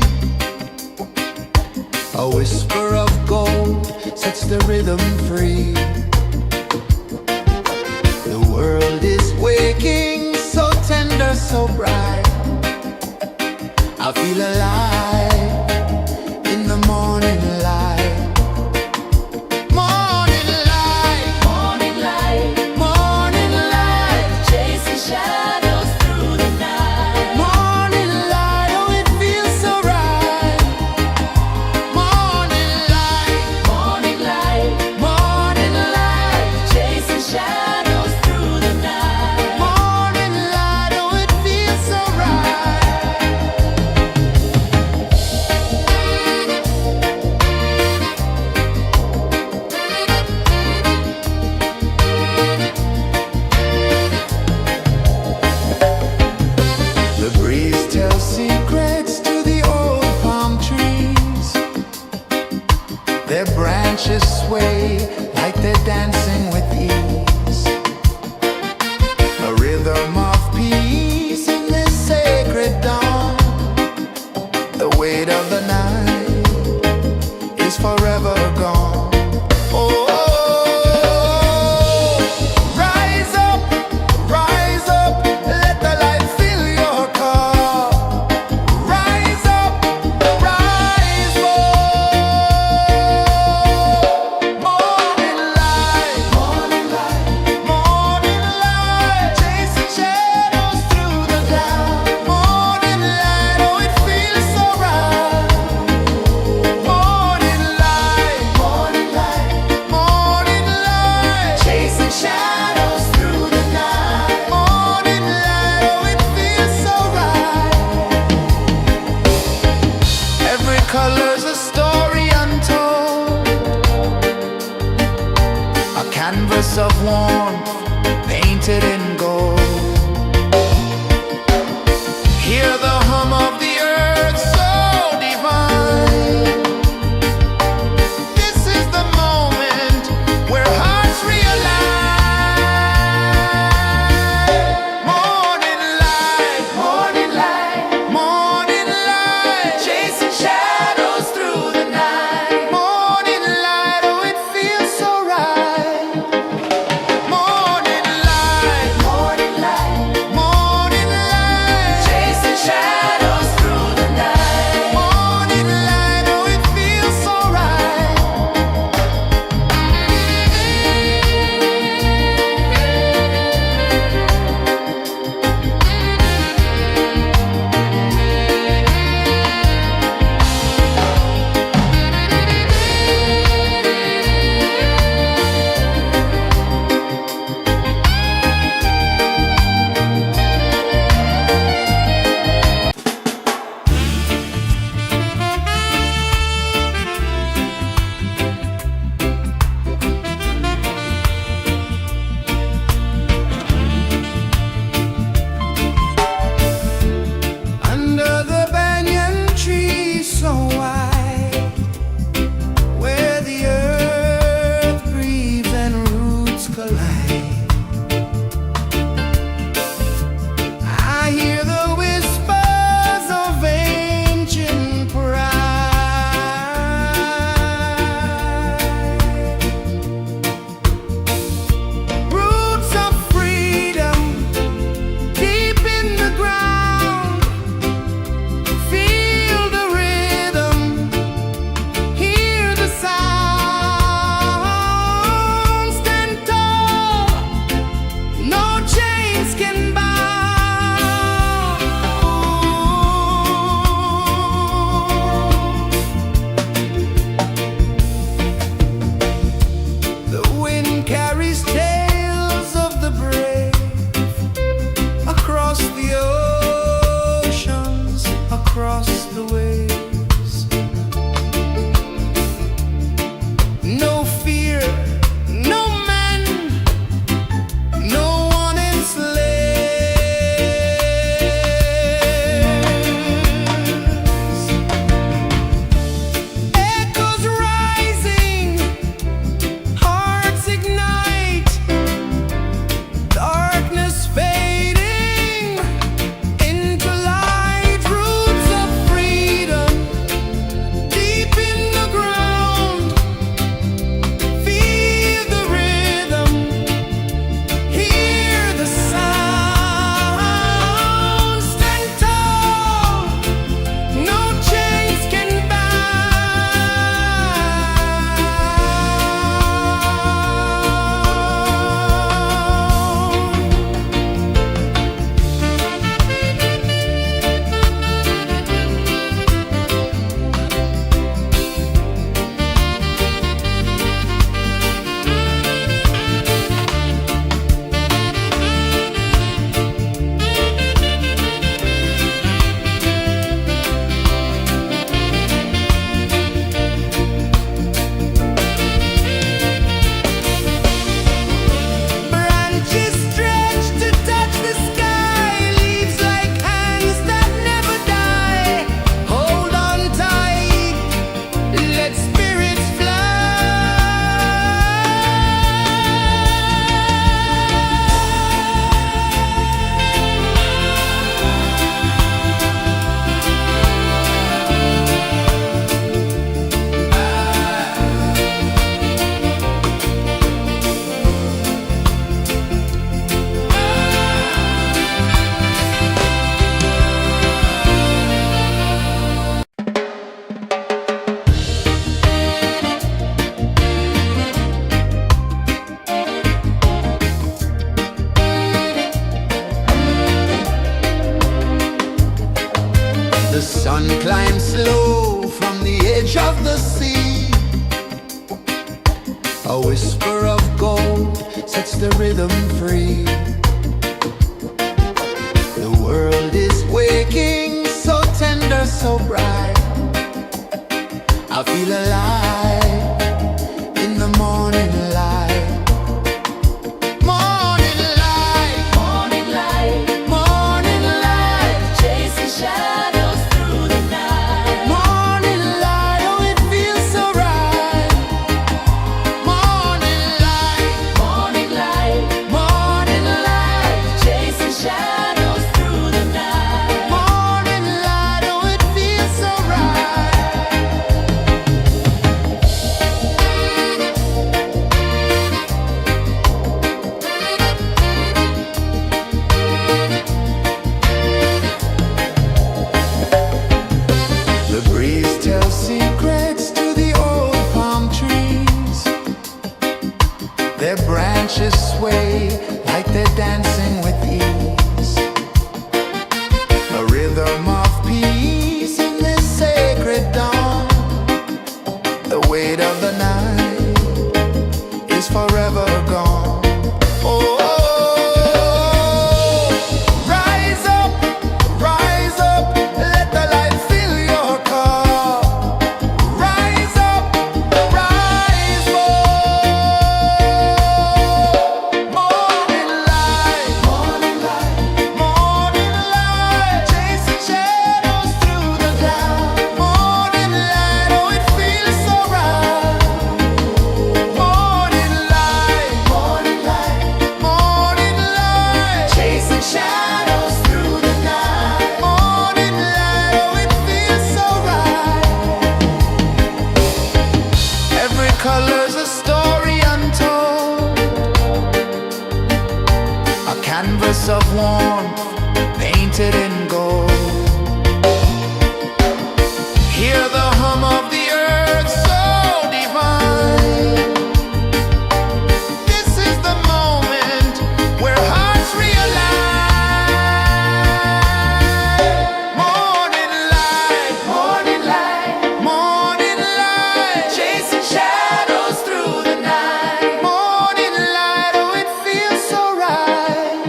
Speaker 1: A whisper of gold sets the rhythm free. The world is waking, so tender, so bright. I feel alive in the morning light. Morning light,
Speaker 2: Morning light,
Speaker 1: morning light,
Speaker 2: chasing shadows through the night.
Speaker 1: morning light, oh it feels so right. Morning light,
Speaker 2: Morning light,
Speaker 1: morning light,
Speaker 2: chasing shadows through the night.
Speaker 1: morning light, oh it feels so right. The breeze tells secrets to the old palm trees. Their branches sway like they're dancing with ease. A rhythm of peace in this sacred dawn. The weight of the night is forever gone. Oh, rise up, let the light fill your cup. Rise up, rise more. Morning light, morning light, morning light, chasing shadows through the cloud. Morning light, oh it feels so right. Morning light, morning light, morning light, chasing shadows through the night. Morning light, oh it feels so right. Every color's a story untold, a canvas of warmth painted in gold. Hear the hum of the earth so divine. This is the moment where hearts realign. Morning light, morning light, morning light, chasing shadows through the night. Morning light, oh it feels so right. Morning light, morning figure of gold sets the rhythm free. The world is waking, so tender, so bright. I feel alive in the morning light. Morning light,
Speaker 2: Morning light,
Speaker 1: morning light,
Speaker 2: chasing shadows through the night.
Speaker 1: morning light, oh it feels so right. Morning light,
Speaker 2: Morning light,
Speaker 1: morning light,
Speaker 2: chasing shadows through the night.
Speaker 1: morning light, oh it feels so right. The breeze tells secrets to the old palm trees. Their branches sway like they're dancing with ease. A rhythm of peace in this sacred dawn. The weight of the night is forever gone. Oh, rise up, let the light fill your cup. Rise up, rise more. Morning light, morning light, morning light, chasing shadows through the cloud. Morning light, oh it feels so right. Morning light, morning light, morning light, chasing shadows through the night. Morning light, oh it feels so right. Every color's a story untold, a canvas of warmth painted in gold. Hear the hum of the earth so divine. This is the moment where hearts realign. Morning light, morning light, morning light, chasing shadows through the night. Morning light, oh it feels so right.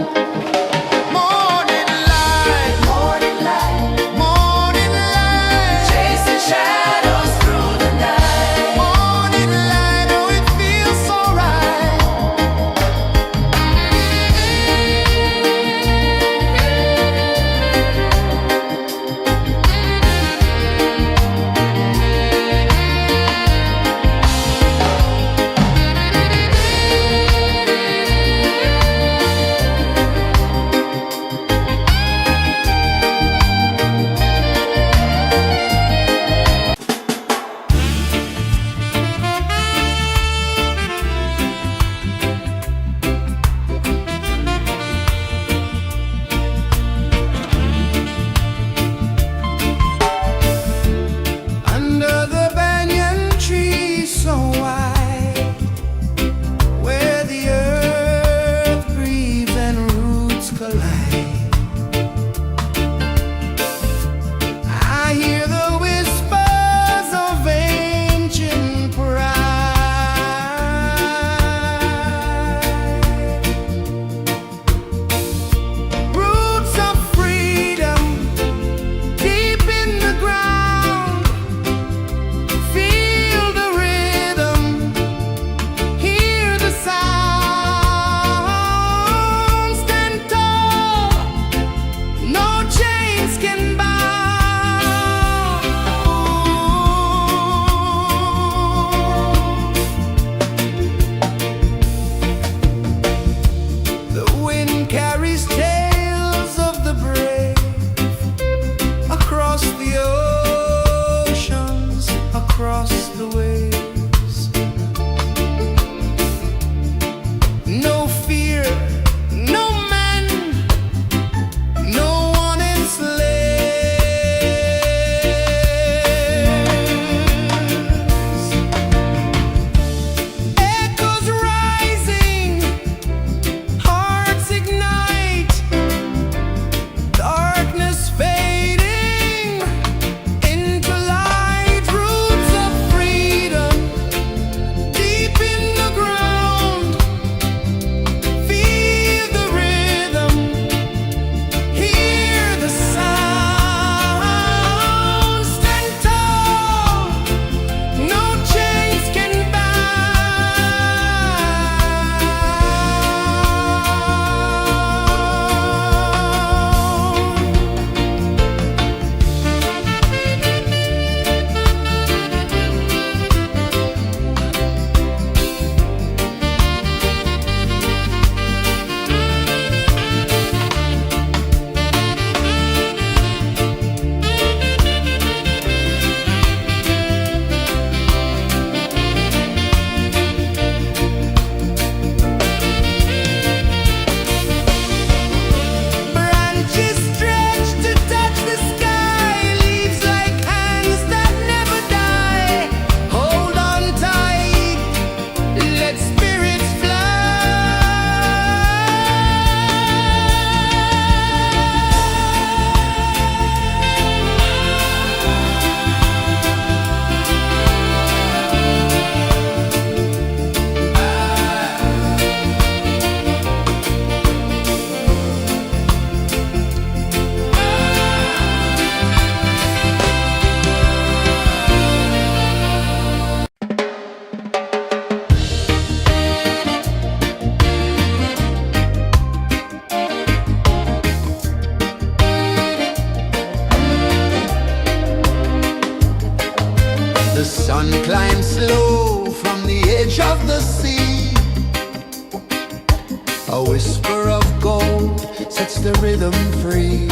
Speaker 1: whisper of gold sets the rhythm free.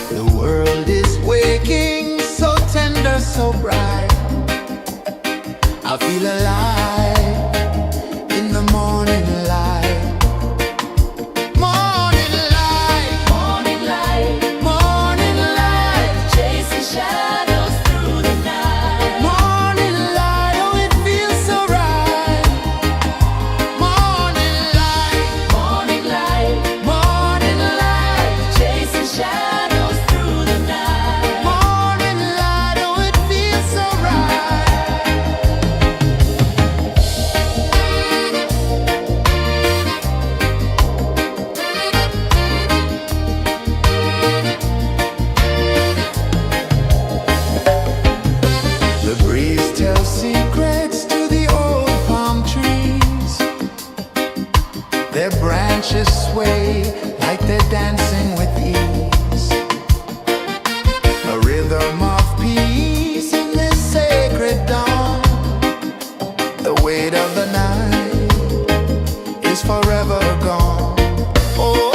Speaker 1: The world is waking, so tender, so bright. I feel alive in the morning light. Morning light,
Speaker 2: Morning light,
Speaker 1: morning light,
Speaker 2: chasing shadows through the night.
Speaker 1: morning light, oh it feels so right. Morning light,
Speaker 2: Morning light,
Speaker 1: morning light,
Speaker 2: chasing shadows through the night.
Speaker 1: morning light, oh it feels so right. The breeze tells secrets to the old palm trees. Their branches sway like they're dancing with ease. A rhythm of peace in this sacred dawn. The weight of the night is forever gone. Oh,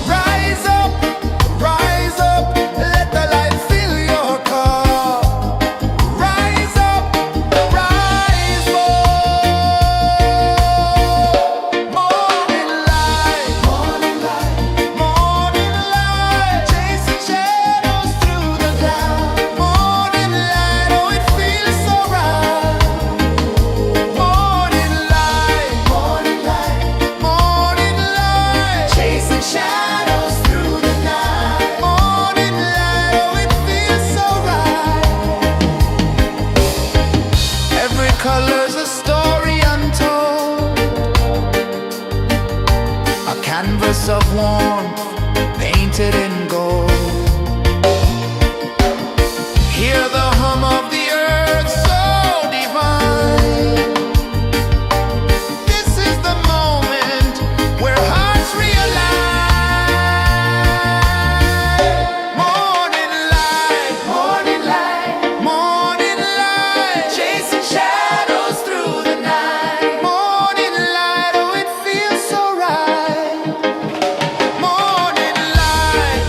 Speaker 1: rise up, let the light fill your cup. Rise up, rise up. Morning light, morning light, morning light, chasing shadows through the cloud. Morning light, oh it feels so right. Morning light, morning light, morning light, chasing shadows through the night. Morning light, oh it feels so right. Every color's a story untold, a canvas of warmth painted in gold. Hear the hum of the earth so divine. This is the moment where hearts realign. Morning light, morning light, morning light, chasing shadows through the night. Morning light, oh it feels so right. Morning light,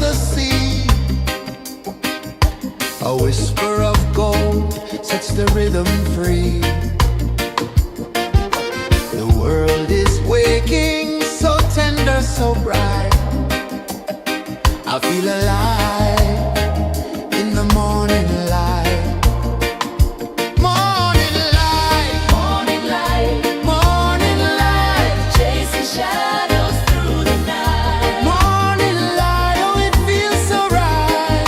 Speaker 1: the sea. A whisper of gold sets the rhythm free. The world is waking, so tender, so bright. I feel alive in the morning light. Morning light,
Speaker 2: Morning light,
Speaker 1: morning light,
Speaker 2: chasing shadows through the night.
Speaker 1: morning light, oh it feels so right.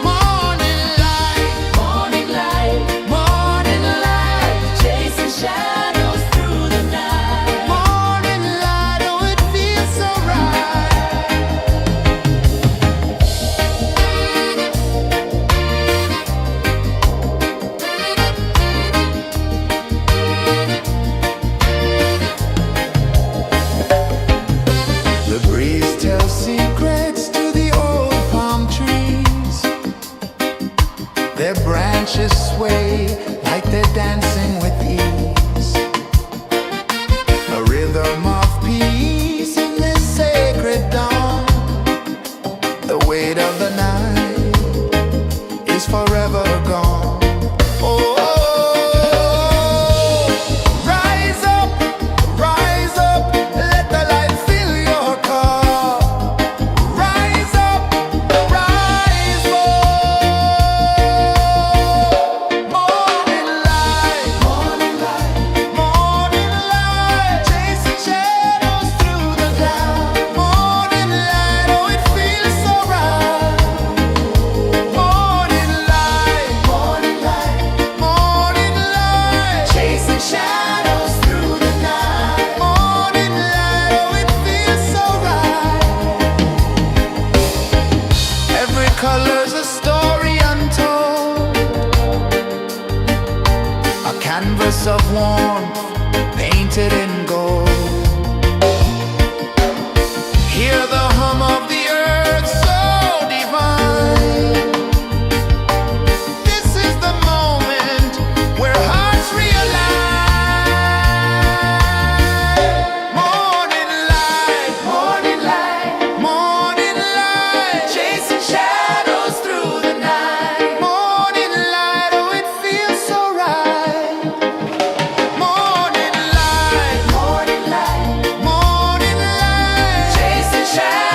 Speaker 1: Morning light,
Speaker 2: Morning light,
Speaker 1: morning light,
Speaker 2: chasing shadows through the night.
Speaker 1: morning light, oh it feels so right. The breeze tells secrets to the old palm trees. Their branches sway like they're dancing with ease. A rhythm of peace in this sacred dawn. The weight of the night is forever gone. Oh, rise up, let the light fill your cup. Rise up, rise more. Morning light, morning light, chasing shadows through the cloud. Morning light, oh it feels so right. Morning light, morning light, chasing shadows through the night. Morning light, oh it feels so right. Every color's a story untold, a canvas of warmth painted in gold. Hear the hum of the earth so divine. This is the moment where hearts realign. Morning light, morning light, chasing shadows through the night. Morning light, oh it feels so right. Morning light, chasing shadows.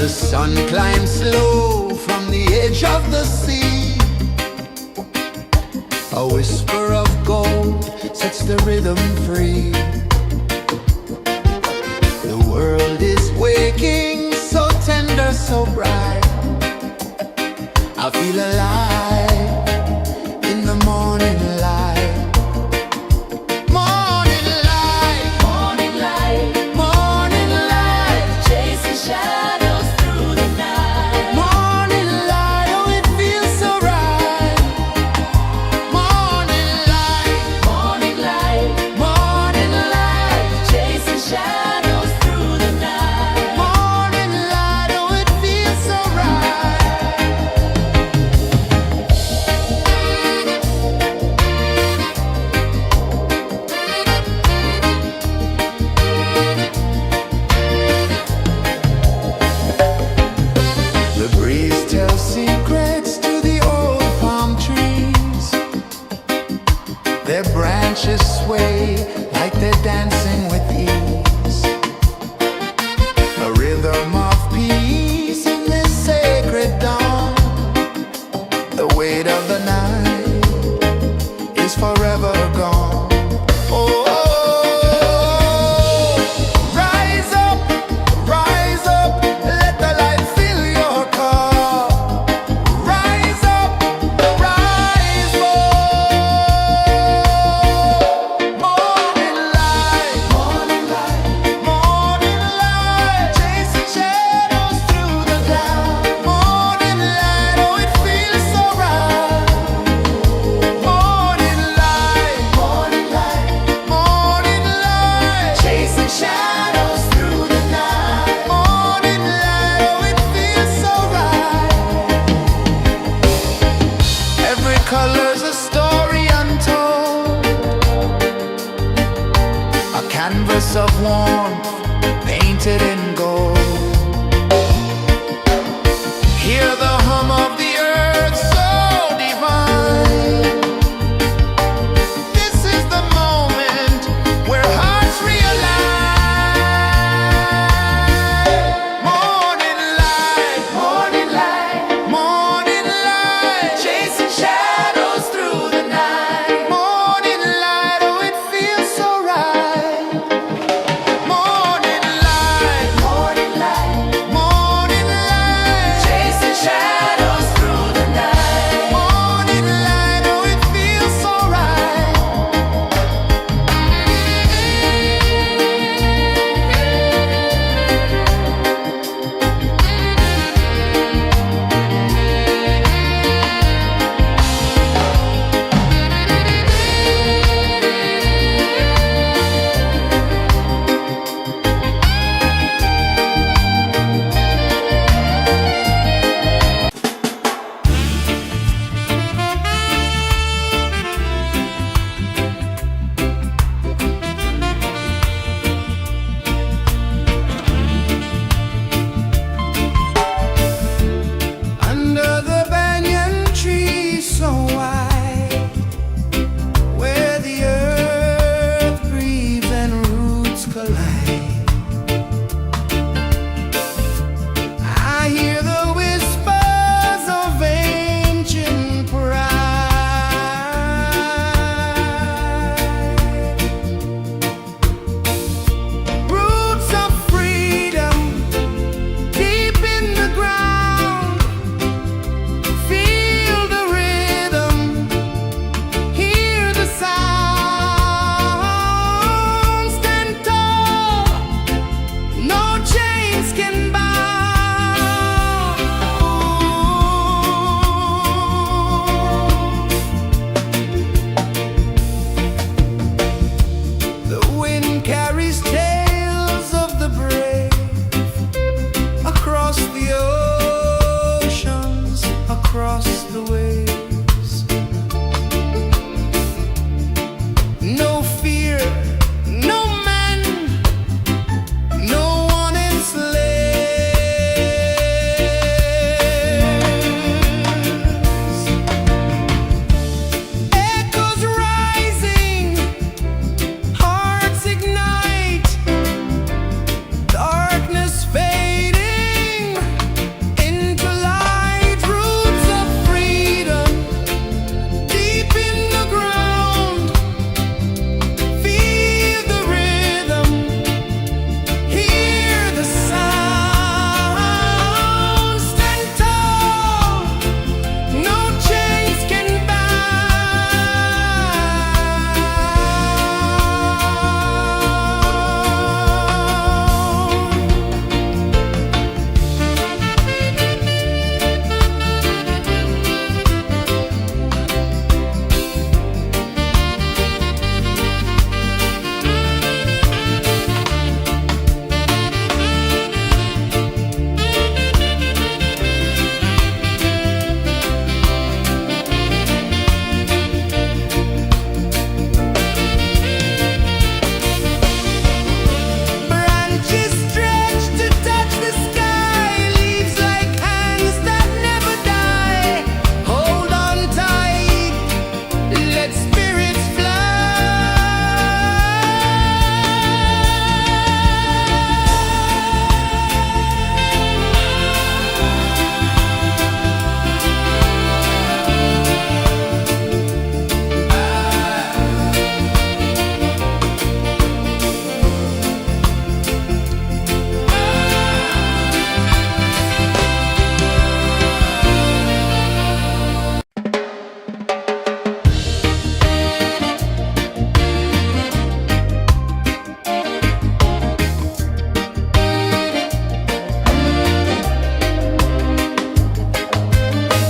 Speaker 1: The sun climbs slow from the edge of the sea. A whisper of gold sets the rhythm free. The world is waking, so tender, so bright. I feel alive in the morning light. Morning light,
Speaker 2: Morning light,
Speaker 1: morning light,
Speaker 2: chasing shadows through the night.
Speaker 1: morning light, oh it feels so right. Morning light,
Speaker 2: Morning light,
Speaker 1: morning light.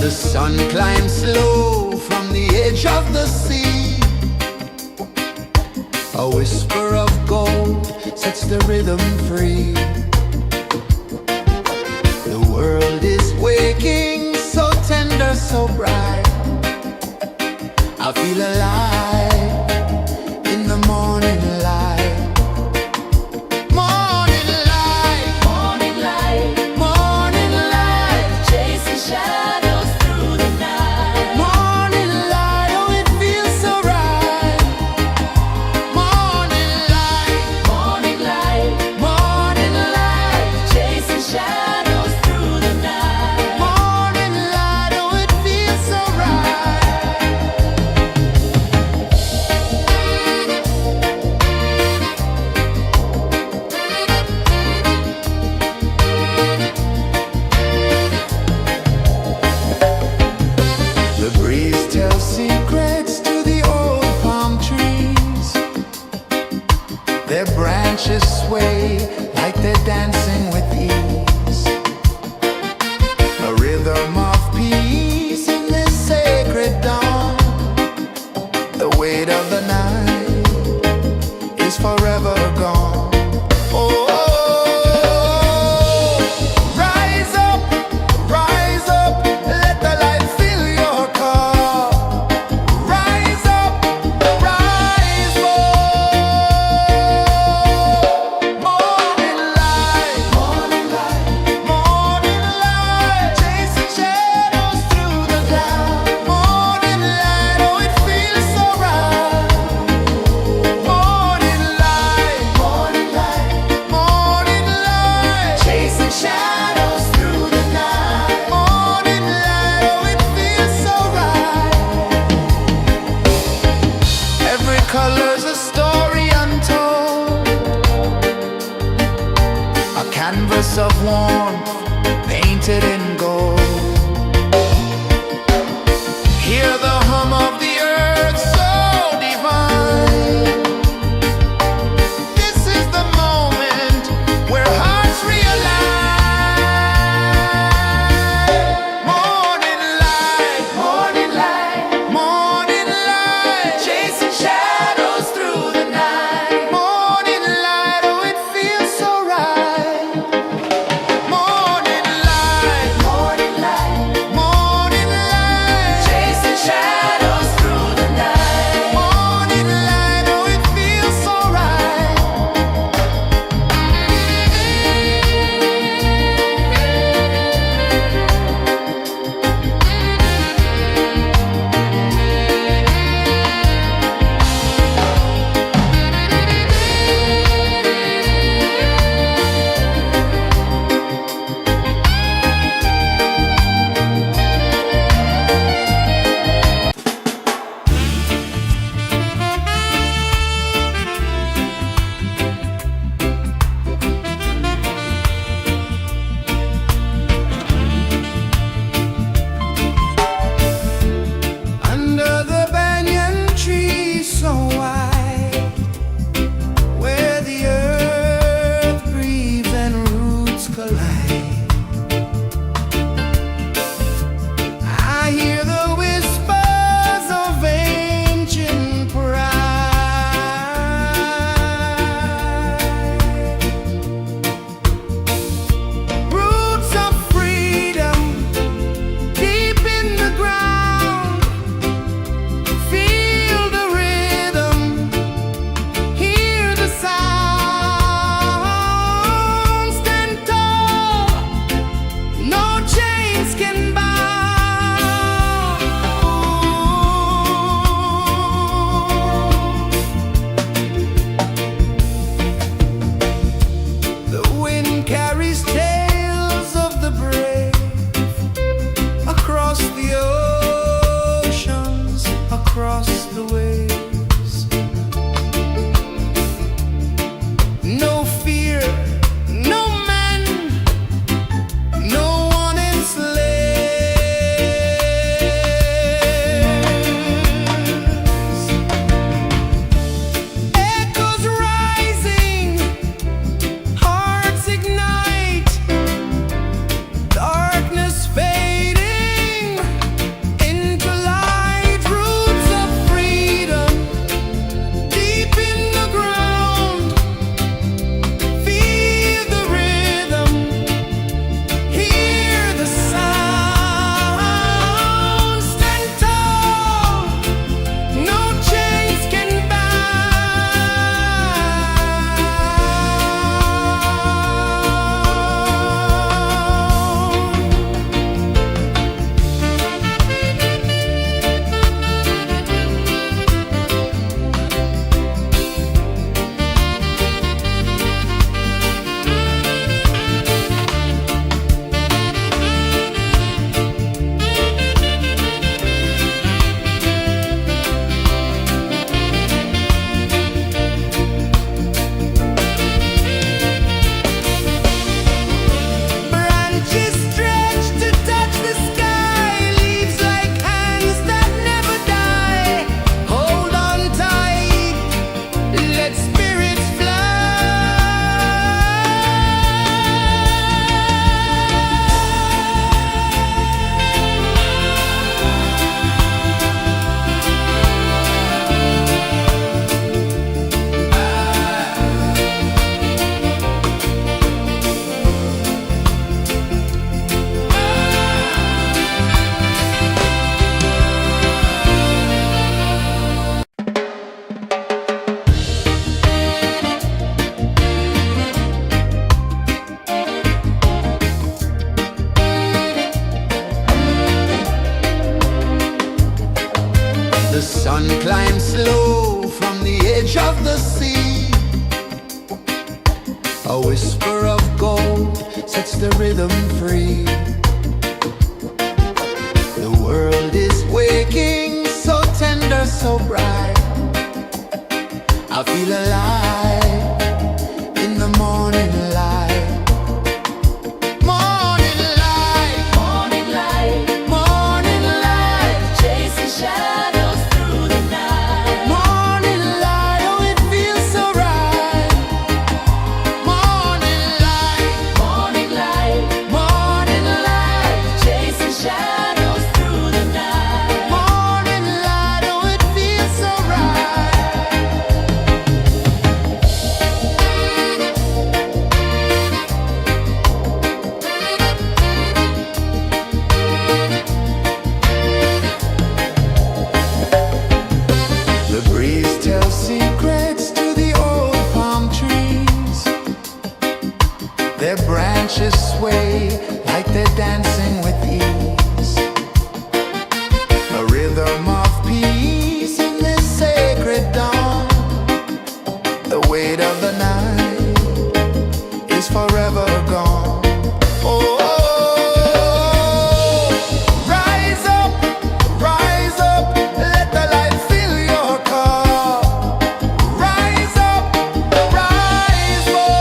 Speaker 1: The sun climbs slow from the edge of the sea. A whisper of gold sets the rhythm free. The world is waking, so tender, so bright. I feel alive in the morning light. Morning light,
Speaker 2: Morning light,
Speaker 1: morning light,
Speaker 2: chasing shadows through the night.
Speaker 1: morning light, oh it feels so right. Morning light,
Speaker 2: Morning light,
Speaker 1: morning light,
Speaker 2: chasing shadows through the night.
Speaker 1: morning light, oh it feels so right. sun climbs slow from the edge of the sea. A whisper of gold sets the rhythm free. The world is waking, so tender, so bright. I feel alive in the morning light. Morning light,
Speaker 2: Morning light,
Speaker 1: morning light,
Speaker 2: chasing shadows through the night.
Speaker 1: morning light, oh it feels so right. Morning light,
Speaker 2: Morning light,
Speaker 1: morning light,
Speaker 2: chasing shadows through the night.
Speaker 1: morning light, oh it feels so right. The breeze tells secrets to the old palm trees. Their branches sway like they're dancing with ease. A rhythm of peace in this sacred dawn. The weight of the night is forever gone. Oh, rise up, let the light fill your car. Rise up, rise up.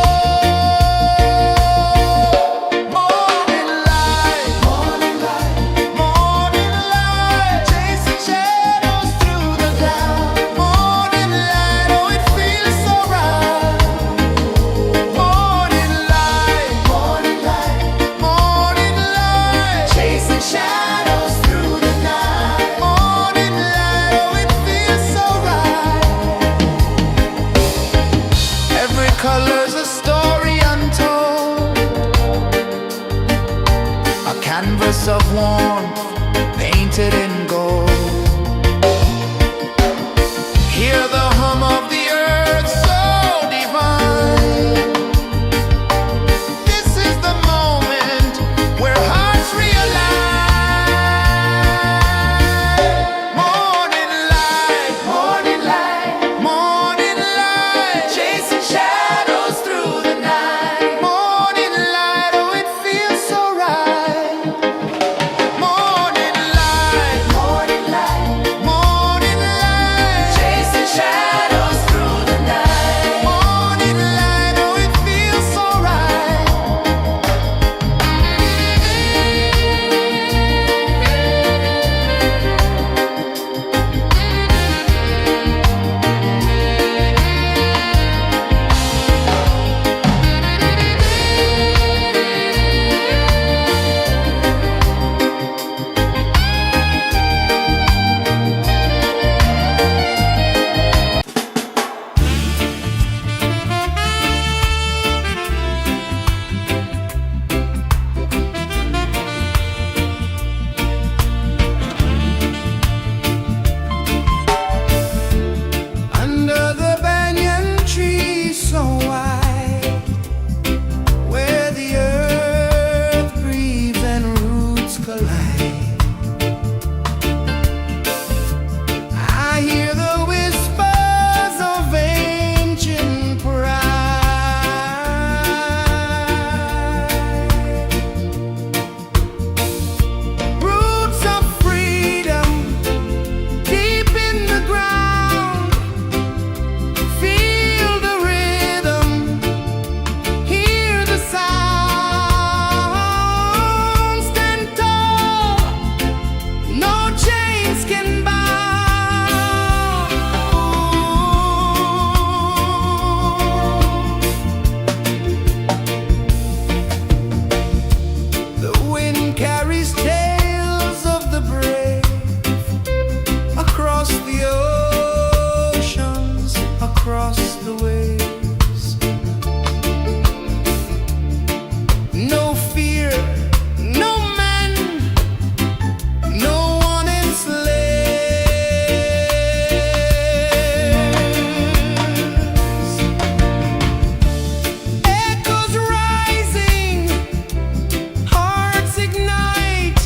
Speaker 1: Morning light, morning light, morning light, chasing shadows through the cloud. Morning light, oh it feels so right. Morning light, morning light, morning light, chasing shadows through the night. Morning light, oh it feels so right. Every color's a story untold, a canvas of warmth painted in gold. Hear the hum of the earth so divine. This is the moment where hearts realign. Morning light, morning light, morning light, chasing shadows through the night. Morning light, oh it feels so right. Morning light, morning light, morning light, chasing shadows through the night. Morning light, oh it feels so right. Under the banyan tree so wide, where the earth breathes and roots collide, I hear the whispers of ancient pride. Roots of freedom deep in the ground. Feel the rhythm, hear the sound. Stand tall, no chains can bound. The wind carries tales of the brave across the oceans, across the waves. No fear, no man, no one enslaves. Echoes rising, hearts ignite.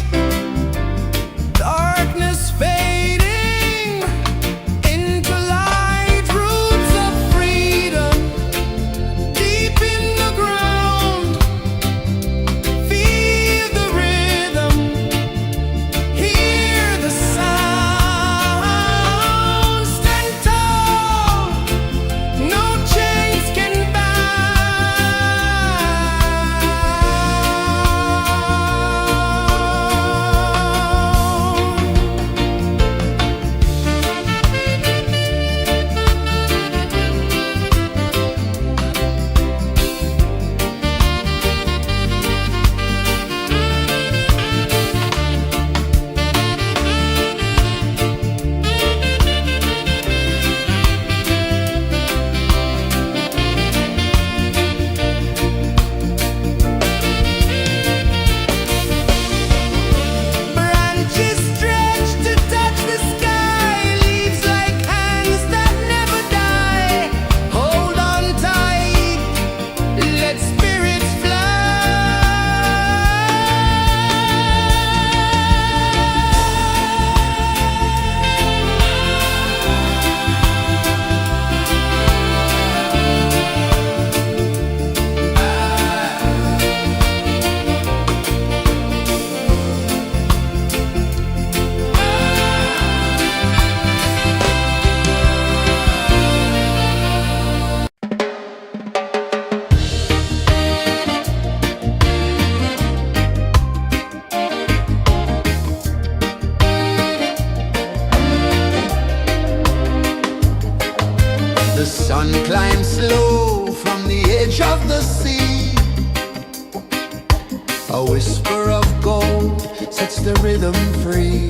Speaker 1: whisper of gold sets the rhythm free.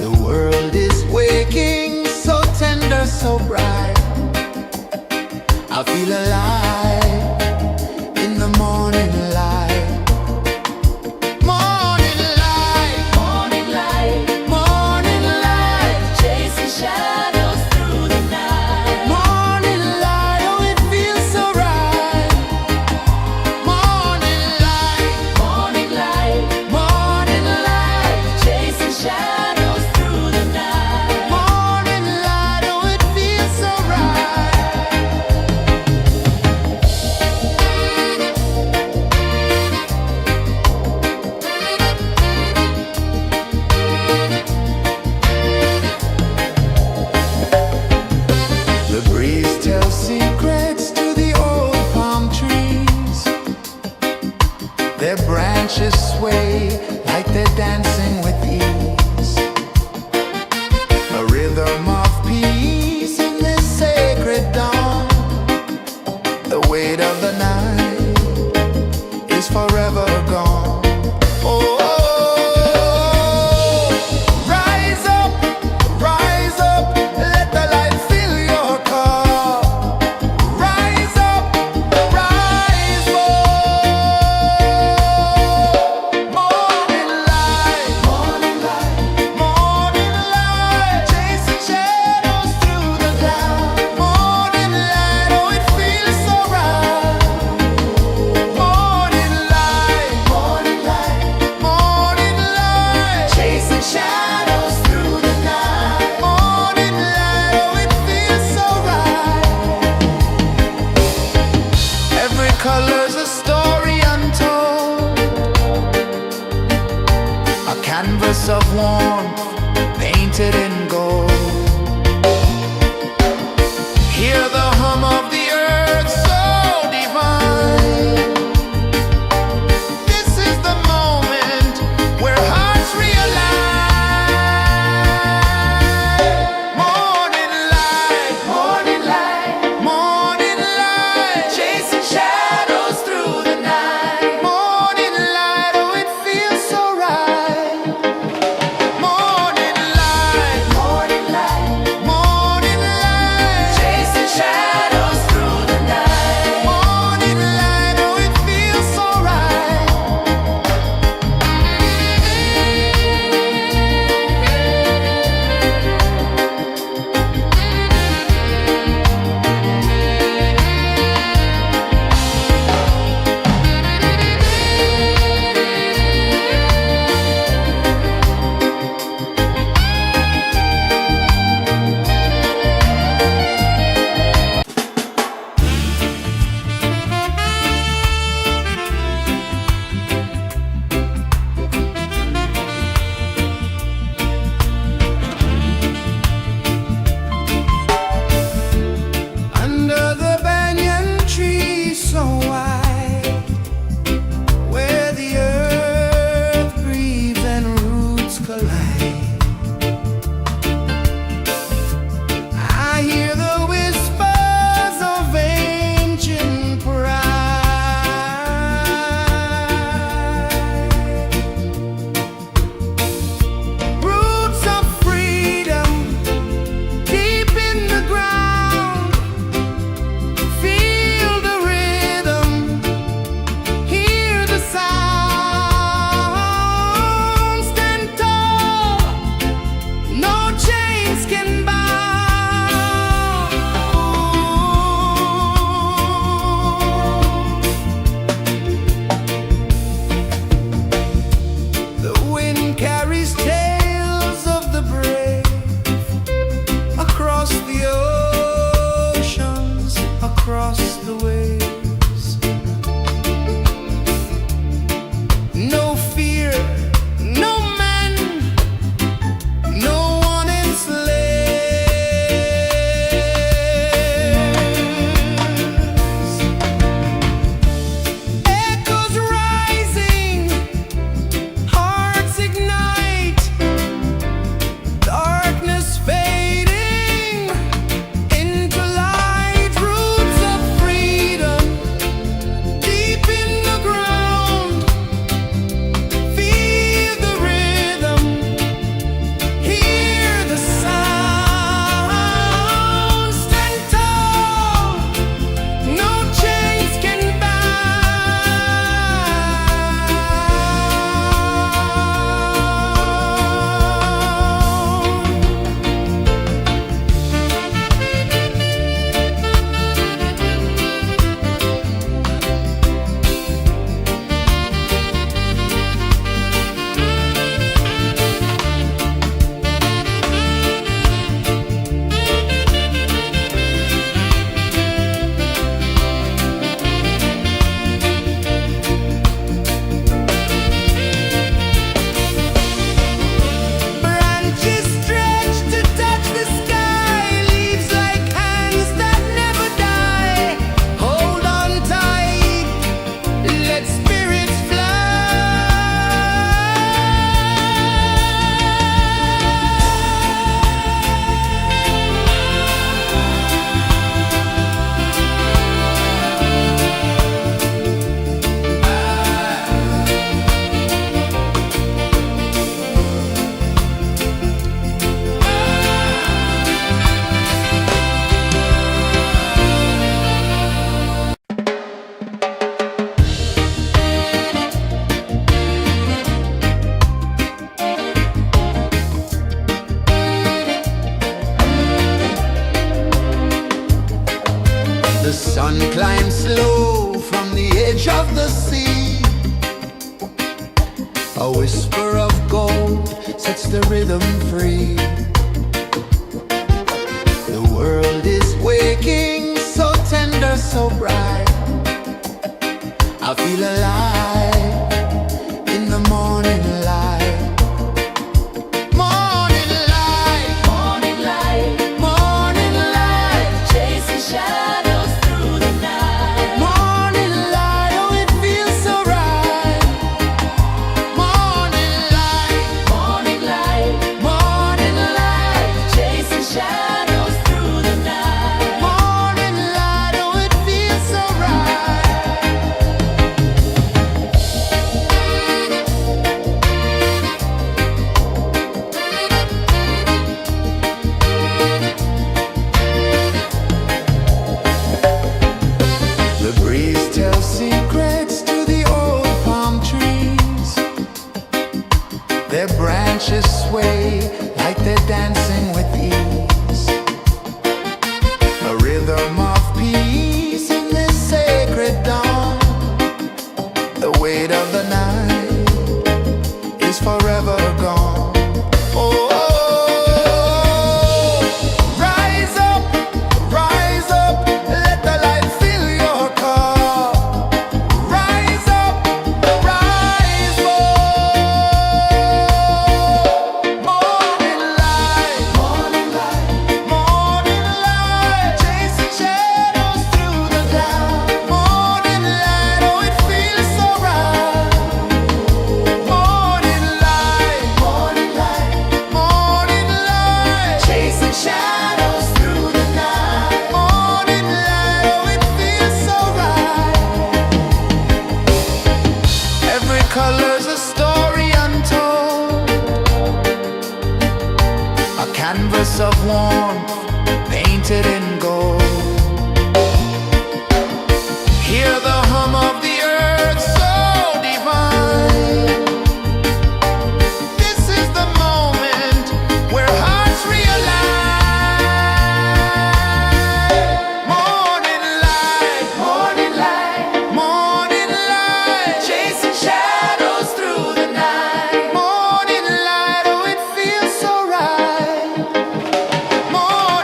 Speaker 1: The world is waking, so tender, so bright. I feel alive in the morning light. Morning light,
Speaker 2: Morning light,
Speaker 1: morning light,
Speaker 2: chasing shadows through the night.
Speaker 1: morning light, oh it feels so right. Morning light,
Speaker 2: Morning light,
Speaker 1: morning light,
Speaker 2: chasing shadows through the night.
Speaker 1: morning light, oh it feels so right. The breeze tells secrets to the old palm trees. Their branches sway like they're dancing with ease. A rhythm of peace in this sacred dawn. The weight of the night is forever gone. Oh, rise up, let the light fill your cup. Rise up, rise up. Morning light, morning light, morning light, chasing shadows through the cloud. Morning light, oh it feels so right. Morning light, morning light, morning light, chasing shadows through the night. Morning light, oh it feels so right. Every color's a story untold, a canvas of warmth painted in gold. Hear the hum of the earth so divine. This is the moment where hearts realign. Morning light, morning light, morning light, chasing shadows through the night. Morning light, oh it feels so right. Morning light, whisper of gold sets the rhythm free. The world is waking, so tender, so bright. I feel alive in the morning light. Morning light,
Speaker 2: Morning light,
Speaker 1: morning light,
Speaker 2: chasing shadows through the night.
Speaker 1: morning light, oh it feels so right. Morning light,
Speaker 2: Morning light,
Speaker 1: morning light,
Speaker 2: chasing shadows through the night.
Speaker 1: morning light, oh it feels so right. The breeze tells secrets to the old palm trees. Their branches sway like they're dancing with ease. A rhythm of peace in this sacred dawn. The weight of the night is forever gone. Oh, rise up, let the light fill your cup. Rise up, rise more. Morning light, morning light, morning light, chasing shadows through the cloud. Morning light, oh it feels so right. Morning light, morning light, morning light, chasing shadows through the night. Morning light, oh it feels so right. Every color's a story untold, a canvas of warmth painted in gold. Hear the hum of the earth so divine. This is the moment where hearts realign. Morning light, morning light, morning light, chasing shadows through the night. Morning light, oh it feels so right. Morning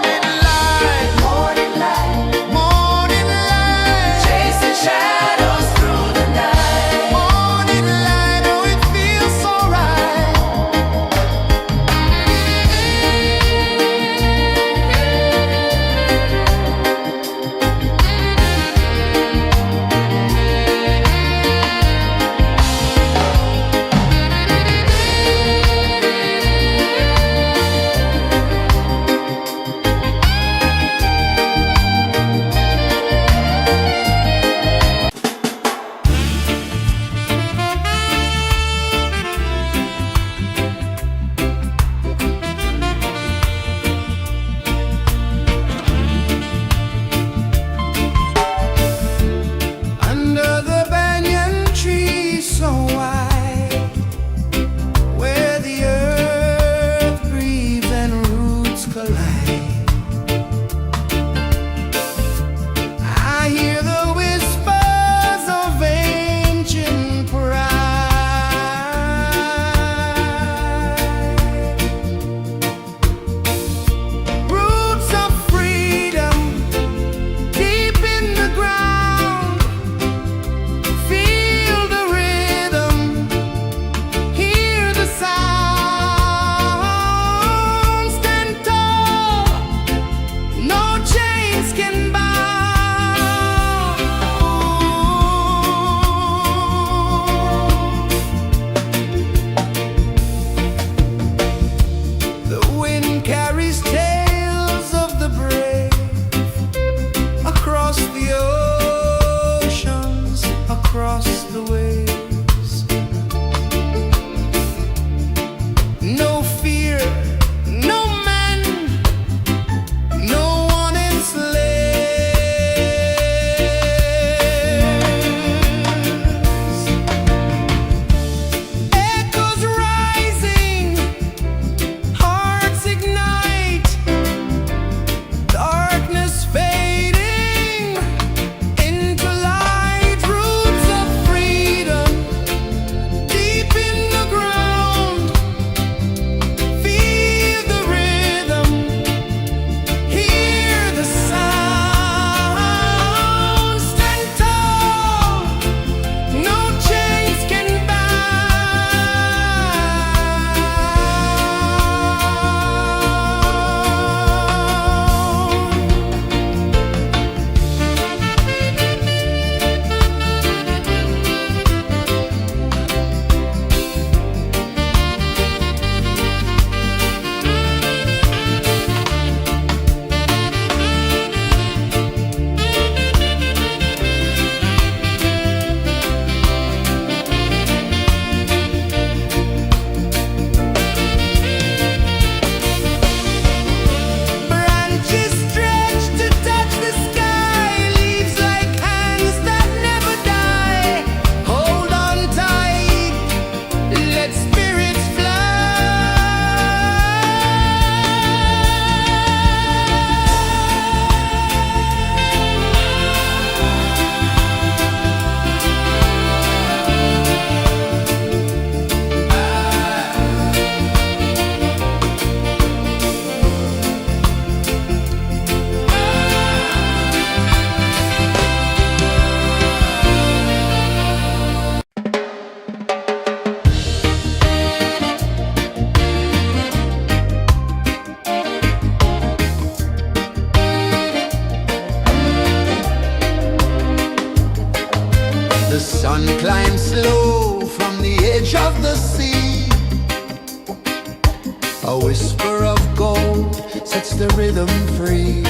Speaker 1: rhythm free.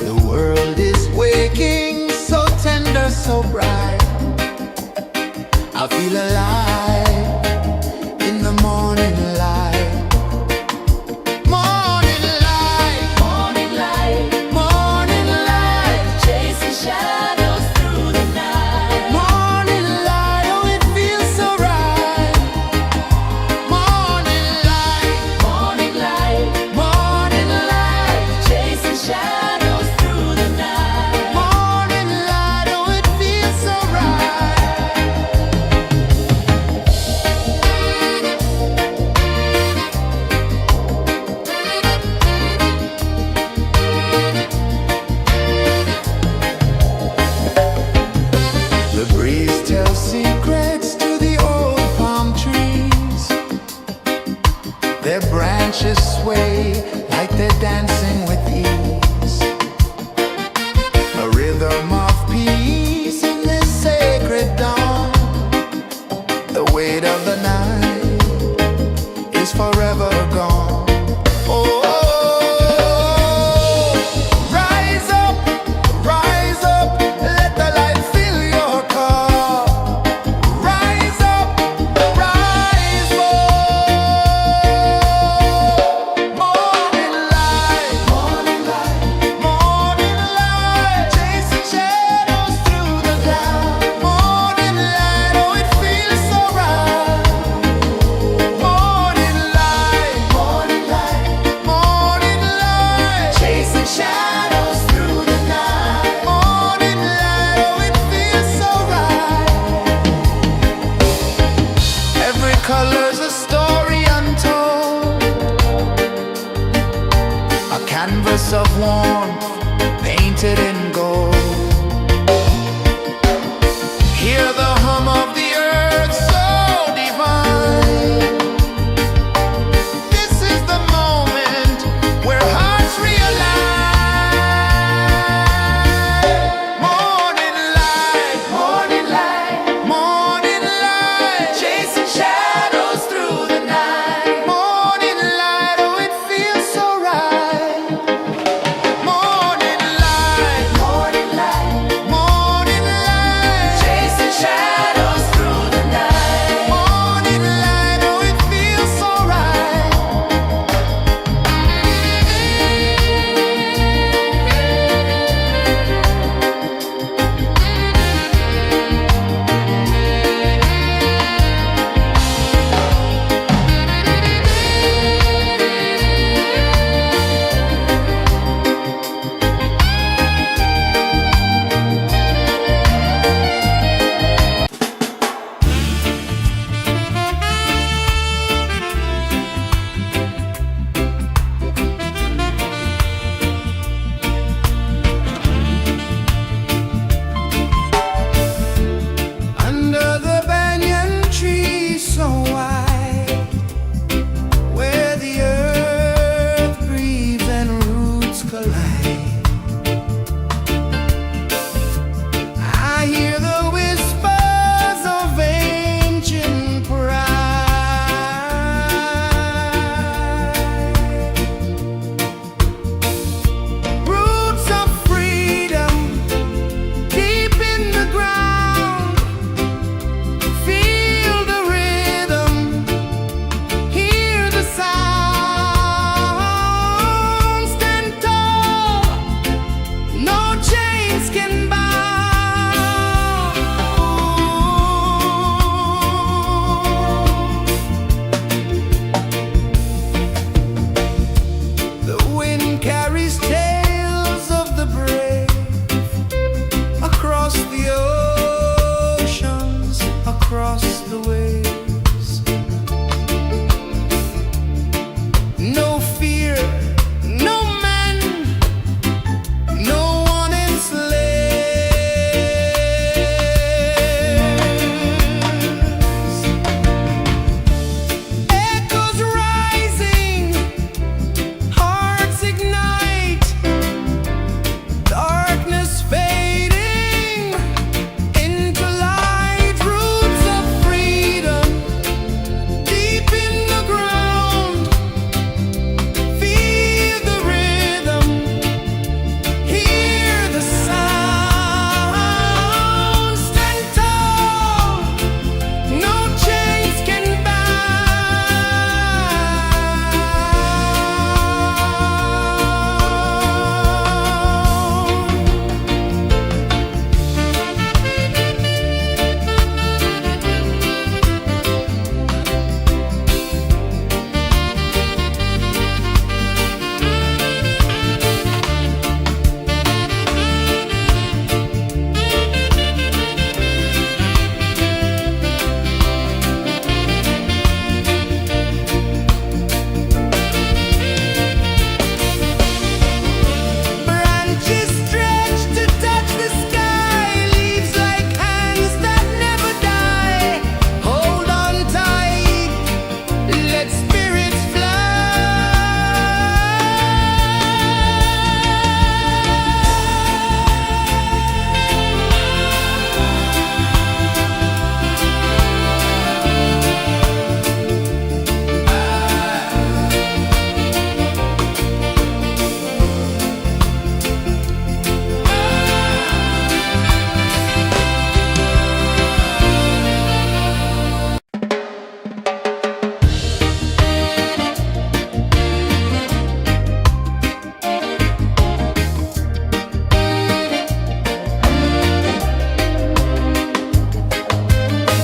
Speaker 1: The world is waking, so tender, so bright. I feel alive in the morning light. Morning light,
Speaker 2: Morning light,
Speaker 1: morning light,
Speaker 2: chasing shadows through the night.
Speaker 1: morning light, oh it feels so right. Morning light,
Speaker 2: Morning light,
Speaker 1: morning light,
Speaker 2: chasing shadows through the night.
Speaker 1: morning light, oh it feels so right. The breeze tells secrets to the old palm trees. Their branches sway like they're dancing with ease. A rhythm of peace in this sacred dawn. The weight of the night is forever gone. Oh, rise up, let the light fill your cup. Rise up, rise more. Morning light, morning light, morning light, chasing shadows through the cloud. Morning light, oh it feels so right. Morning light, morning light, morning light, chasing shadows through the night. Morning light, oh it feels so right. Every color's a story untold, a canvas of warmth painted in gold. Hear the hum of the earth so divine. This is the moment where hearts realign. Morning light, morning light, morning light, chasing shadows through the night. Morning light, oh it feels so right. Morning light, morning light, morning light, chasing shadows.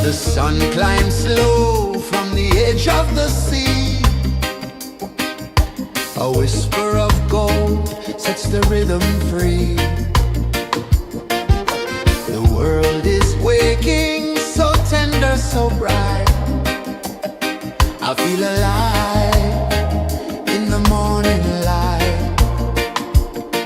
Speaker 1: The sun climbs slow from the edge of the sea. A whisper of gold sets the rhythm free. The world is waking, so tender, so bright. I feel alive in the morning light.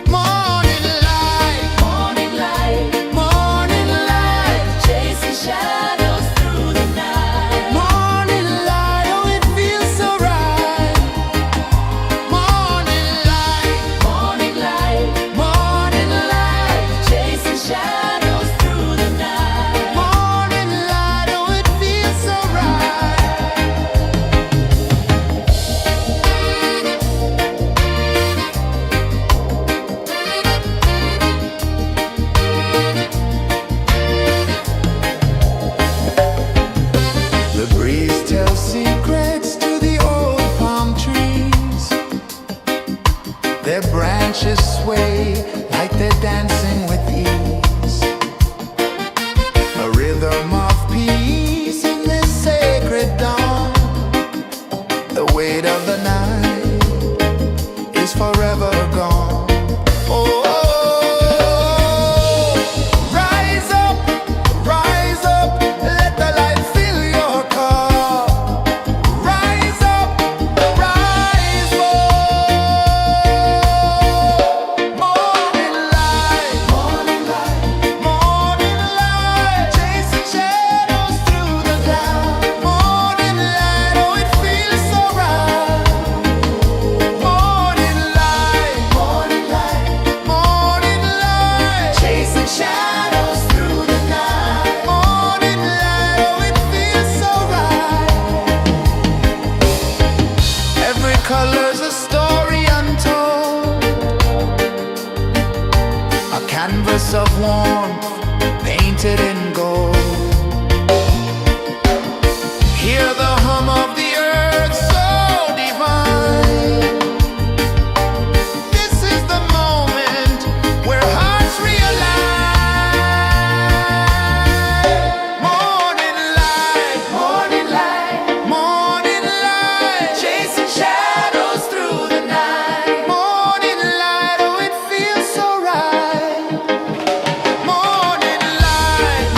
Speaker 1: Morning light,
Speaker 2: Morning light,
Speaker 1: morning light,
Speaker 2: chasing shadows through the night.
Speaker 1: morning light, oh it feels so right. Morning light,
Speaker 2: Morning light,
Speaker 1: morning light,
Speaker 2: chasing shadows through the night.
Speaker 1: morning light, oh it feels so right. The breeze tells secrets to the old palm trees. Their branches sway like they're dancing with ease. A rhythm of peace in this sacred dawn. The weight of the night is forever gone. Oh, rise up, let the light fill your cup. Rise up, rise up. Morning light, morning light, morning light, chasing shadows through the cloud. Morning light, oh it feels so right. Morning light, morning light, morning light, chasing shadows through the night. Morning light, oh it feels so right. Every color's a story untold, a canvas of warmth painted in gold. Hear the hum of the earth so divine. This is the moment where hearts realign. Morning light, morning light, morning light, chasing shadows through the night. Morning light, oh it feels so right. Morning light,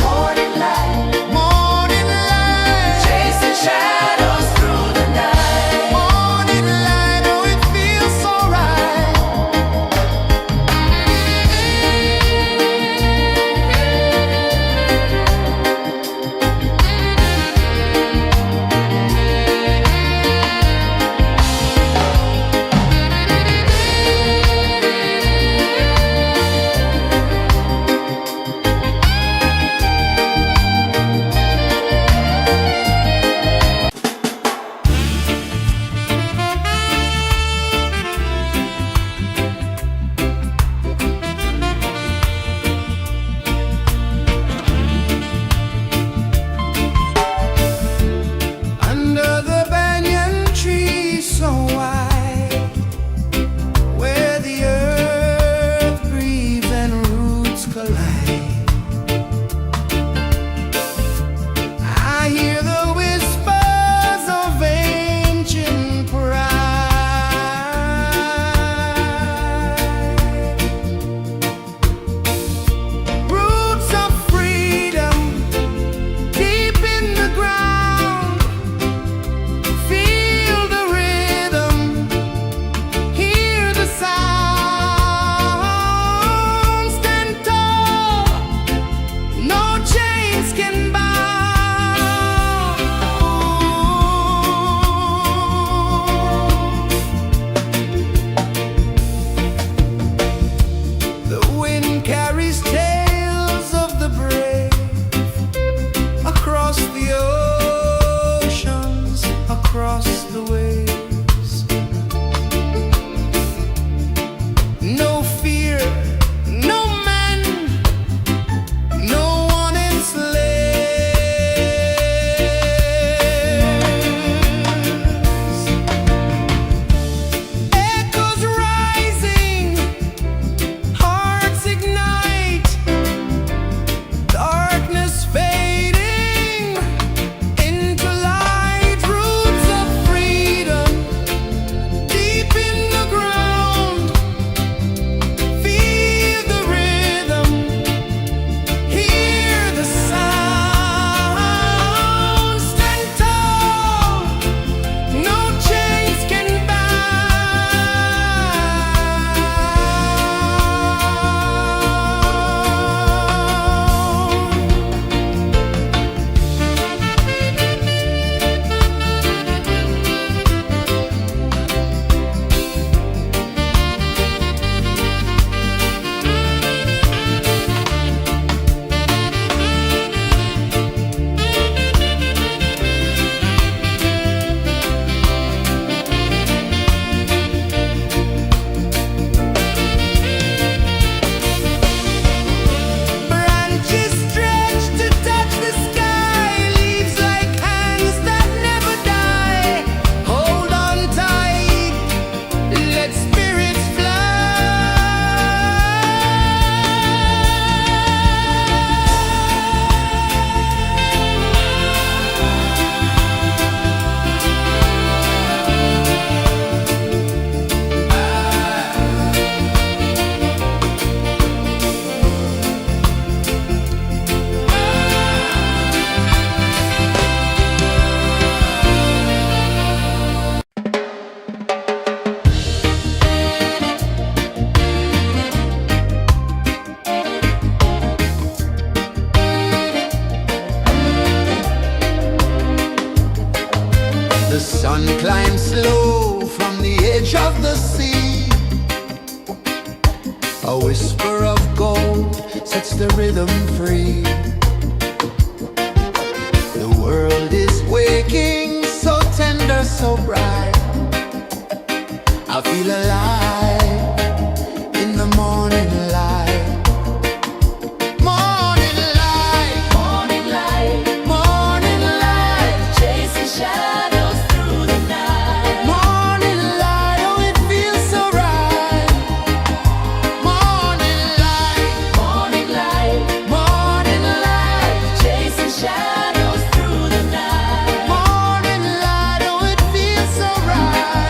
Speaker 1: The sun climbs slow from the edge of the sea. A whisper of gold sets the rhythm free. The world is waking, so tender, so bright. I feel alive in the morning light. Morning light,
Speaker 2: Morning light,
Speaker 1: morning light,
Speaker 2: chasing shadows through the night.
Speaker 1: morning light, oh it feels so right. Morning light,
Speaker 2: Morning light,
Speaker 1: morning light,
Speaker 2: chasing shadows through the night.
Speaker 1: morning light, oh it feels so right.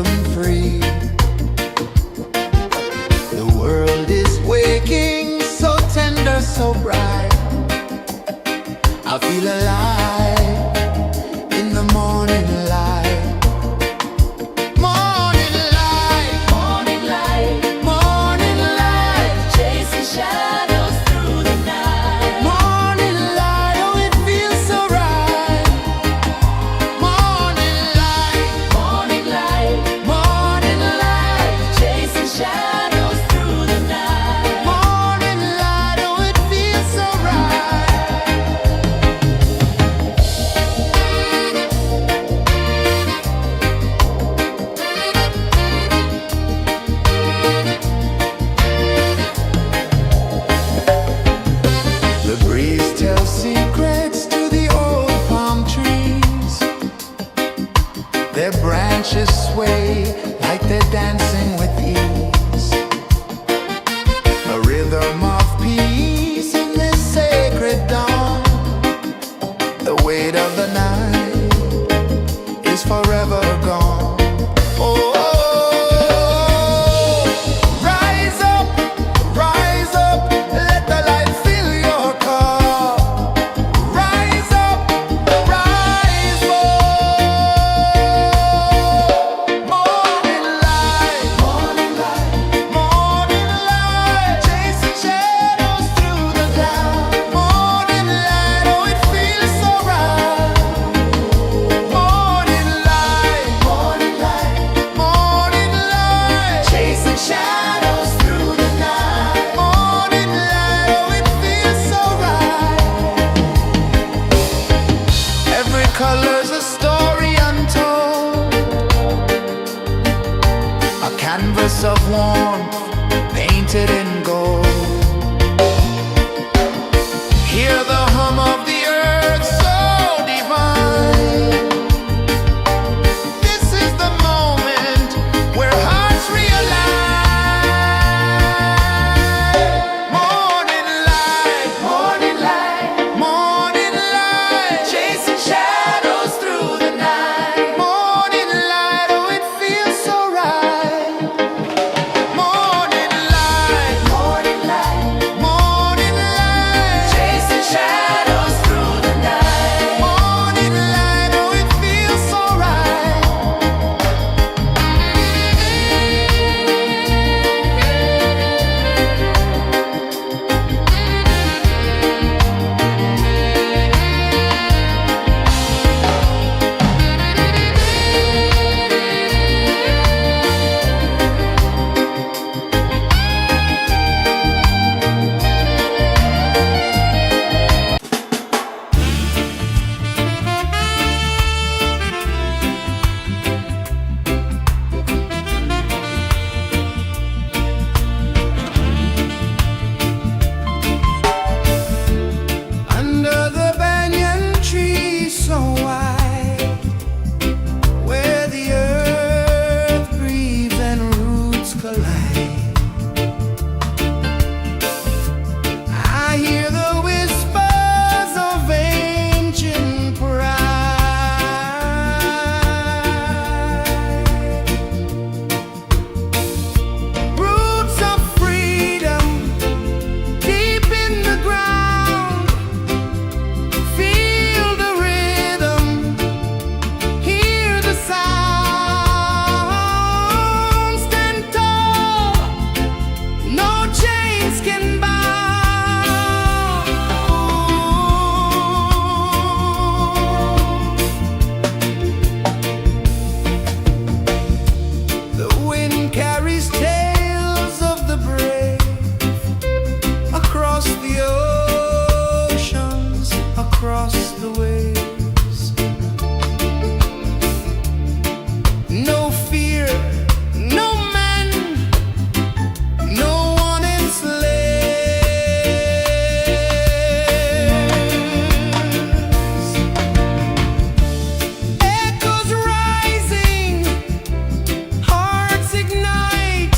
Speaker 1: them free. The world is waking, so tender, so bright. I feel alive in the morning light. Morning light,
Speaker 2: Morning light,
Speaker 1: morning light,
Speaker 2: chasing shadows through the night.
Speaker 1: morning light. Oh, it feels so right. Morning light,
Speaker 2: Morning light,
Speaker 1: morning light,
Speaker 2: chasing shadows through the night.
Speaker 1: morning light. Oh, it feels so right. The breeze tells secrets to the old palm trees. Their branches sway like they're dancing with ease. A rhythm of peace in this sacred dawn. The weight of the night is forever gone. Oh, rise up, let the light fill your cup. Rise up, rise up. Morning light, morning light, morning light, chasing shadows through the cloud. Morning light, oh, it feels so right. Morning light, morning light, morning light, chasing shadows through the night. Morning light, oh, it feels so right. Every color's a story untold, a canvas of warmth painted in gold. Hear the hum of the earth so divine. This is the moment where hearts realign. Morning light, morning light, morning light, chasing shadows through the night. Morning light, oh, it feels so right. Morning light, morning light, morning light, chasing shadows through the night. Morning light, oh, it feels so right. Under the banyan tree so wide, where the earth breathes and roots collide, I hear the whispers of ancient pride. Roots of freedom deep in the ground. Feel the rhythm, hear the sound. Stand tall, no chains can bind. The wind carries tales of the brave across the oceans, across the waves. No fear, no man, no one enslaves. Echoes rising, hearts ignite.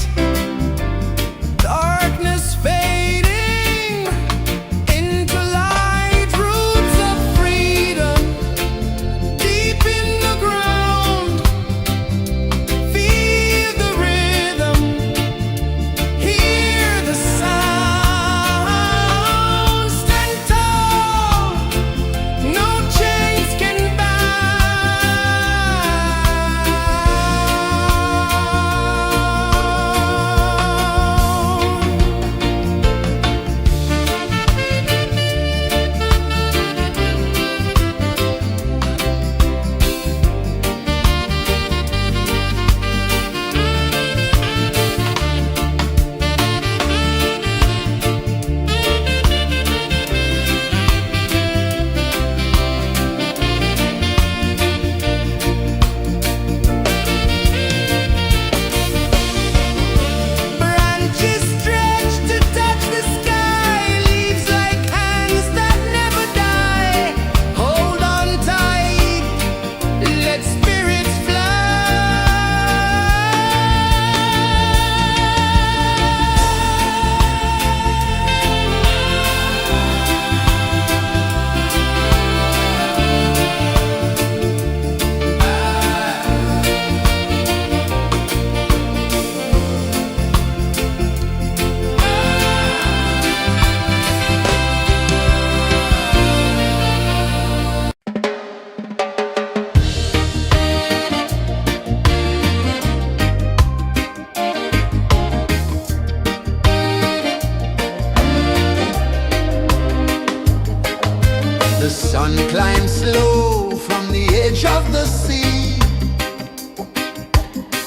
Speaker 1: One climbs slow from the edge of the sea.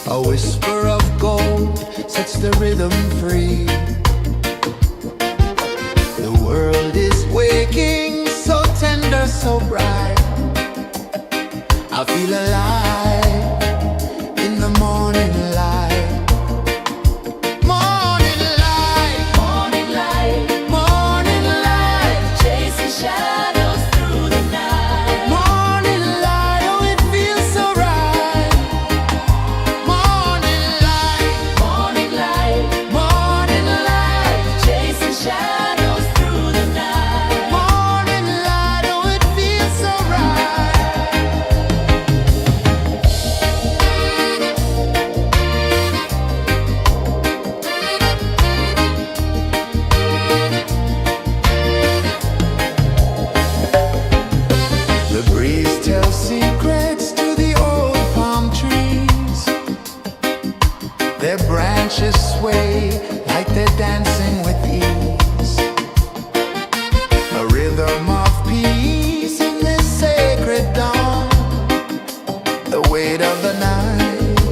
Speaker 1: A whisper of gold sets the rhythm free. The world is waking, so tender, so bright. I feel alive in the morning light. Morning light,
Speaker 2: Morning light,
Speaker 1: morning light,
Speaker 2: chasing shadows through the night.
Speaker 1: morning light, oh it feels so right. Morning light,
Speaker 2: Morning light,
Speaker 1: morning light,
Speaker 2: chasing shadows through the night.
Speaker 1: morning light, oh it feels so right. The breeze tells secrets to the old palm trees. Their branches sway like they're dancing with ease. A rhythm of peace in this sacred dawn. The weight of the night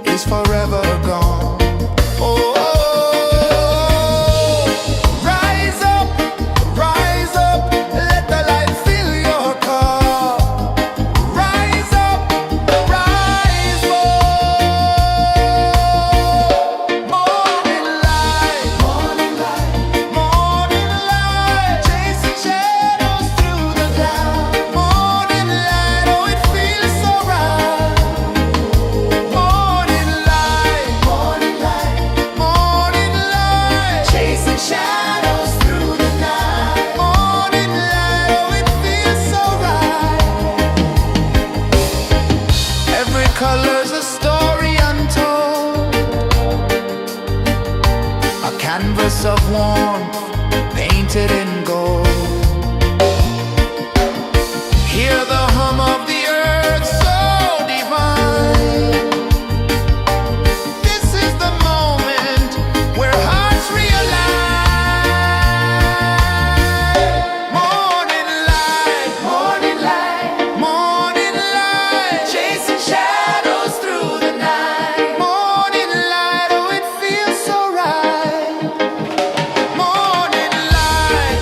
Speaker 1: is forever gone. Oh, rise up, let the light fill your cup. Rise up, rise more. Morning light, morning light, chasing shadows through the cloud. Morning light, oh it feels so right. Morning light, morning light, chasing shadows through the night. Morning light, oh it feels so right. Every color's a story untold, a canvas of warmth painted in gold. Hear the hum of the earth so divine. This is the moment where hearts realign. Morning light, morning light, chasing shadows through the night. Morning light, oh it feels so right. Morning light,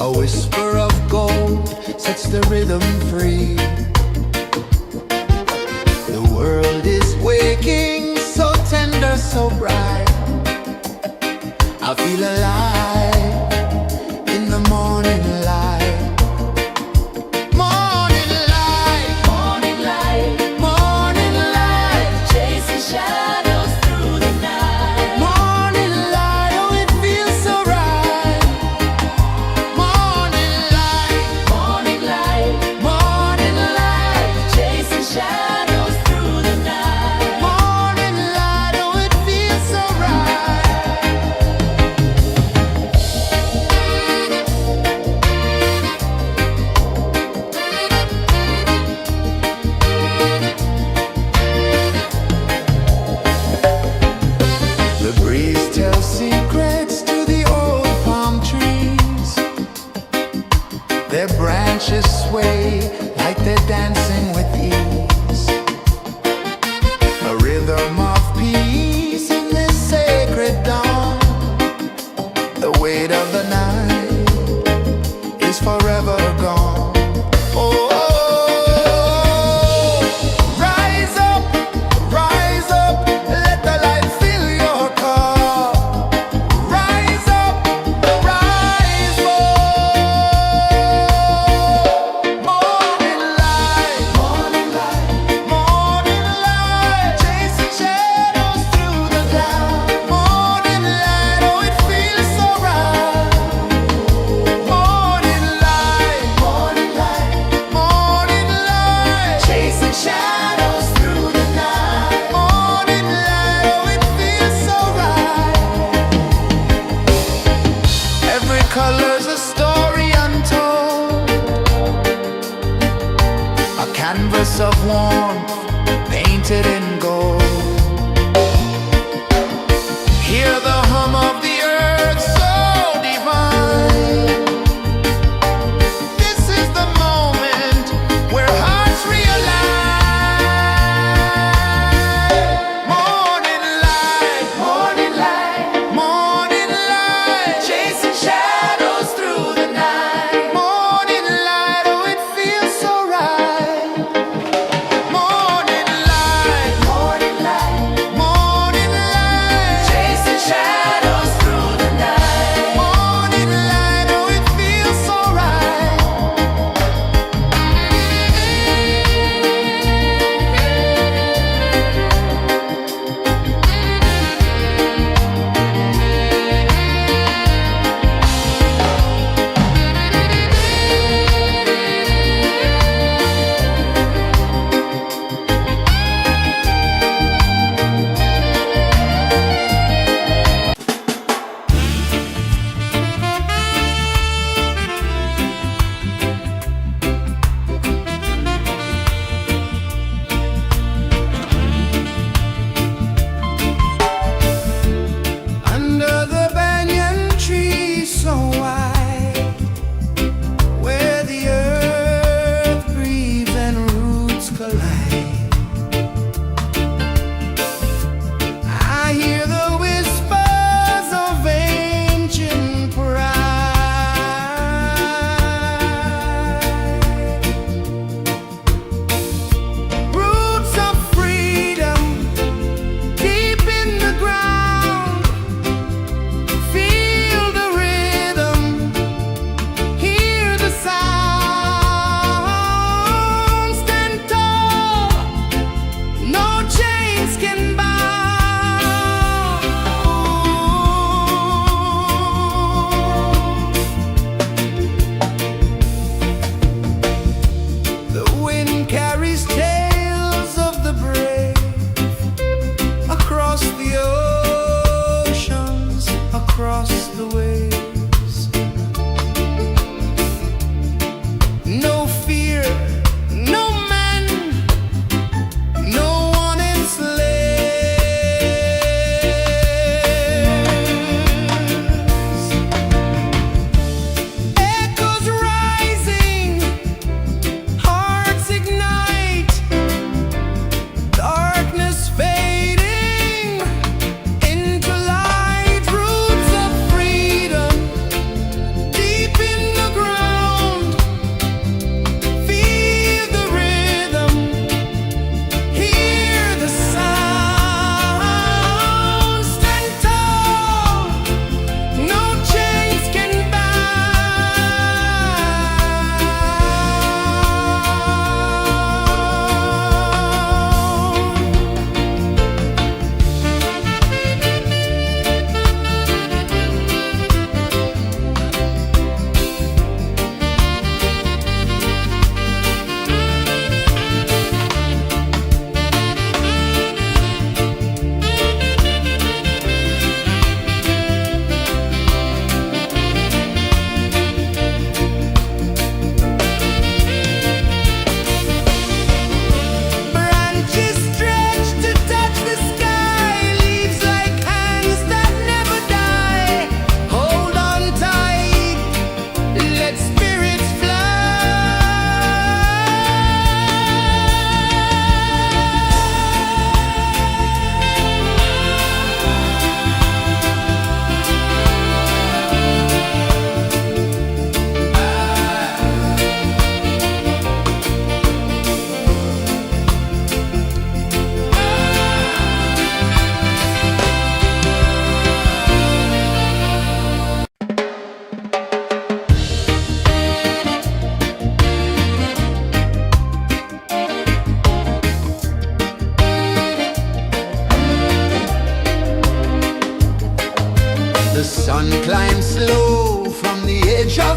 Speaker 1: A whisper of gold sets the rhythm free. The world is waking, so tender, so bright. I feel alive in the morning light. Morning light,
Speaker 2: Morning light,
Speaker 1: morning light,
Speaker 2: chasing shadows through the night.
Speaker 1: morning light. Oh, it feels so right. Morning light,
Speaker 2: Morning light,
Speaker 1: morning light,
Speaker 2: chasing shadows through the night.
Speaker 1: morning light. Oh, it feels so right. The breeze tells secrets to the old palm trees. Their branches sway like they're dancing with ease. A rhythm of peace in this sacred dawn. The weight of the night is forever gone. Oh, rise up, let the light fill your cup. Rise up, rise more. Morning light, morning light, morning light, chasing shadows through the cloud. Morning light, oh, it feels so right. Morning light, morning light, morning light, chasing shadows through the night. Morning light, oh, it feels so right. Every color's a story untold, a canvas of warmth painted in gold. Hear the hum of the earth so divine. This is the moment where hearts realign. Morning light, morning light, morning light, chasing shadows through the night. Morning light, oh, it feels so right. Morning light, morning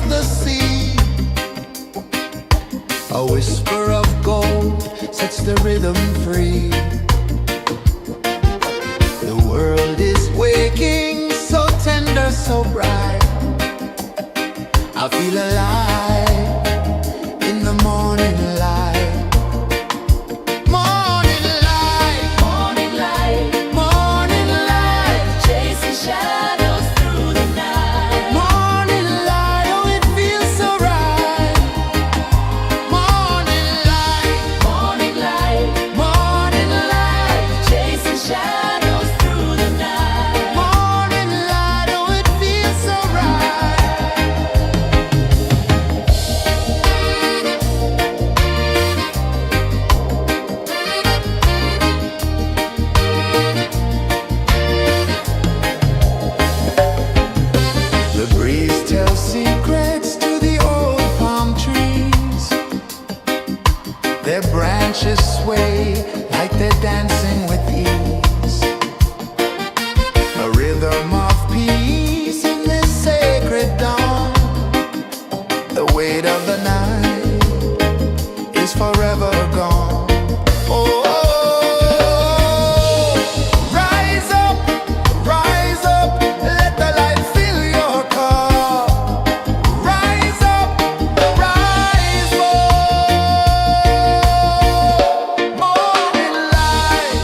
Speaker 1: of the sea. A whisper of gold sets the rhythm free. The world is waking, so tender, so bright. I feel alive in the morning light. Morning light,
Speaker 2: Morning light,
Speaker 1: morning light,
Speaker 2: chasing shadows through the night.
Speaker 1: morning light, oh it feels so right. Morning light,
Speaker 2: Morning light,
Speaker 1: morning light,
Speaker 2: chasing shadows through the night.
Speaker 1: morning light, oh it feels so right. The breeze tells secrets to the old palm trees. Their branches sway like they're dancing with ease. A rhythm of peace in this sacred dawn. The weight of the night is forever gone. Oh, rise up, let the light fill your cup. Rise up, rise up. Morning light,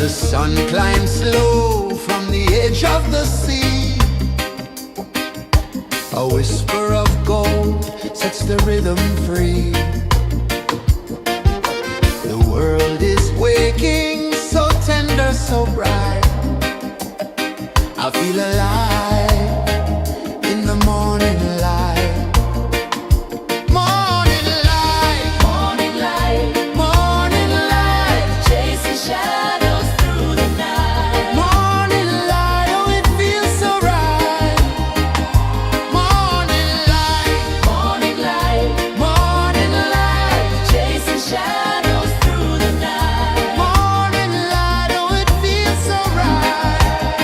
Speaker 1: The sun climbs slow from the edge of the sea. A whisper of gold sets the rhythm free. The world is waking, so tender, so bright. I feel alive in the morning light. Morning light,
Speaker 2: Morning light,
Speaker 1: morning light,
Speaker 2: chasing shadows through the night.
Speaker 1: morning light, oh it feels so right. Morning light,
Speaker 2: Morning light,
Speaker 1: morning light,
Speaker 2: chasing shadows through the night.
Speaker 1: morning light, oh it feels so right.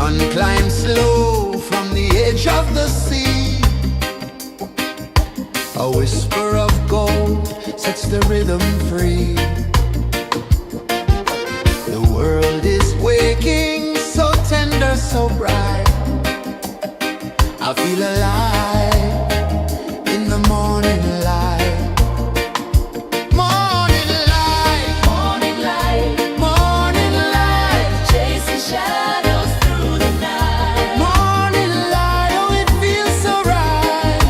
Speaker 1: sun climbs slow from the edge of the sea. A whisper of gold sets the rhythm free. The world is waking, so tender, so bright. I feel alive in the morning light. Morning light,
Speaker 2: Morning light,
Speaker 1: morning light,
Speaker 2: chasing shadows through the night.
Speaker 1: morning light, oh it feels so right.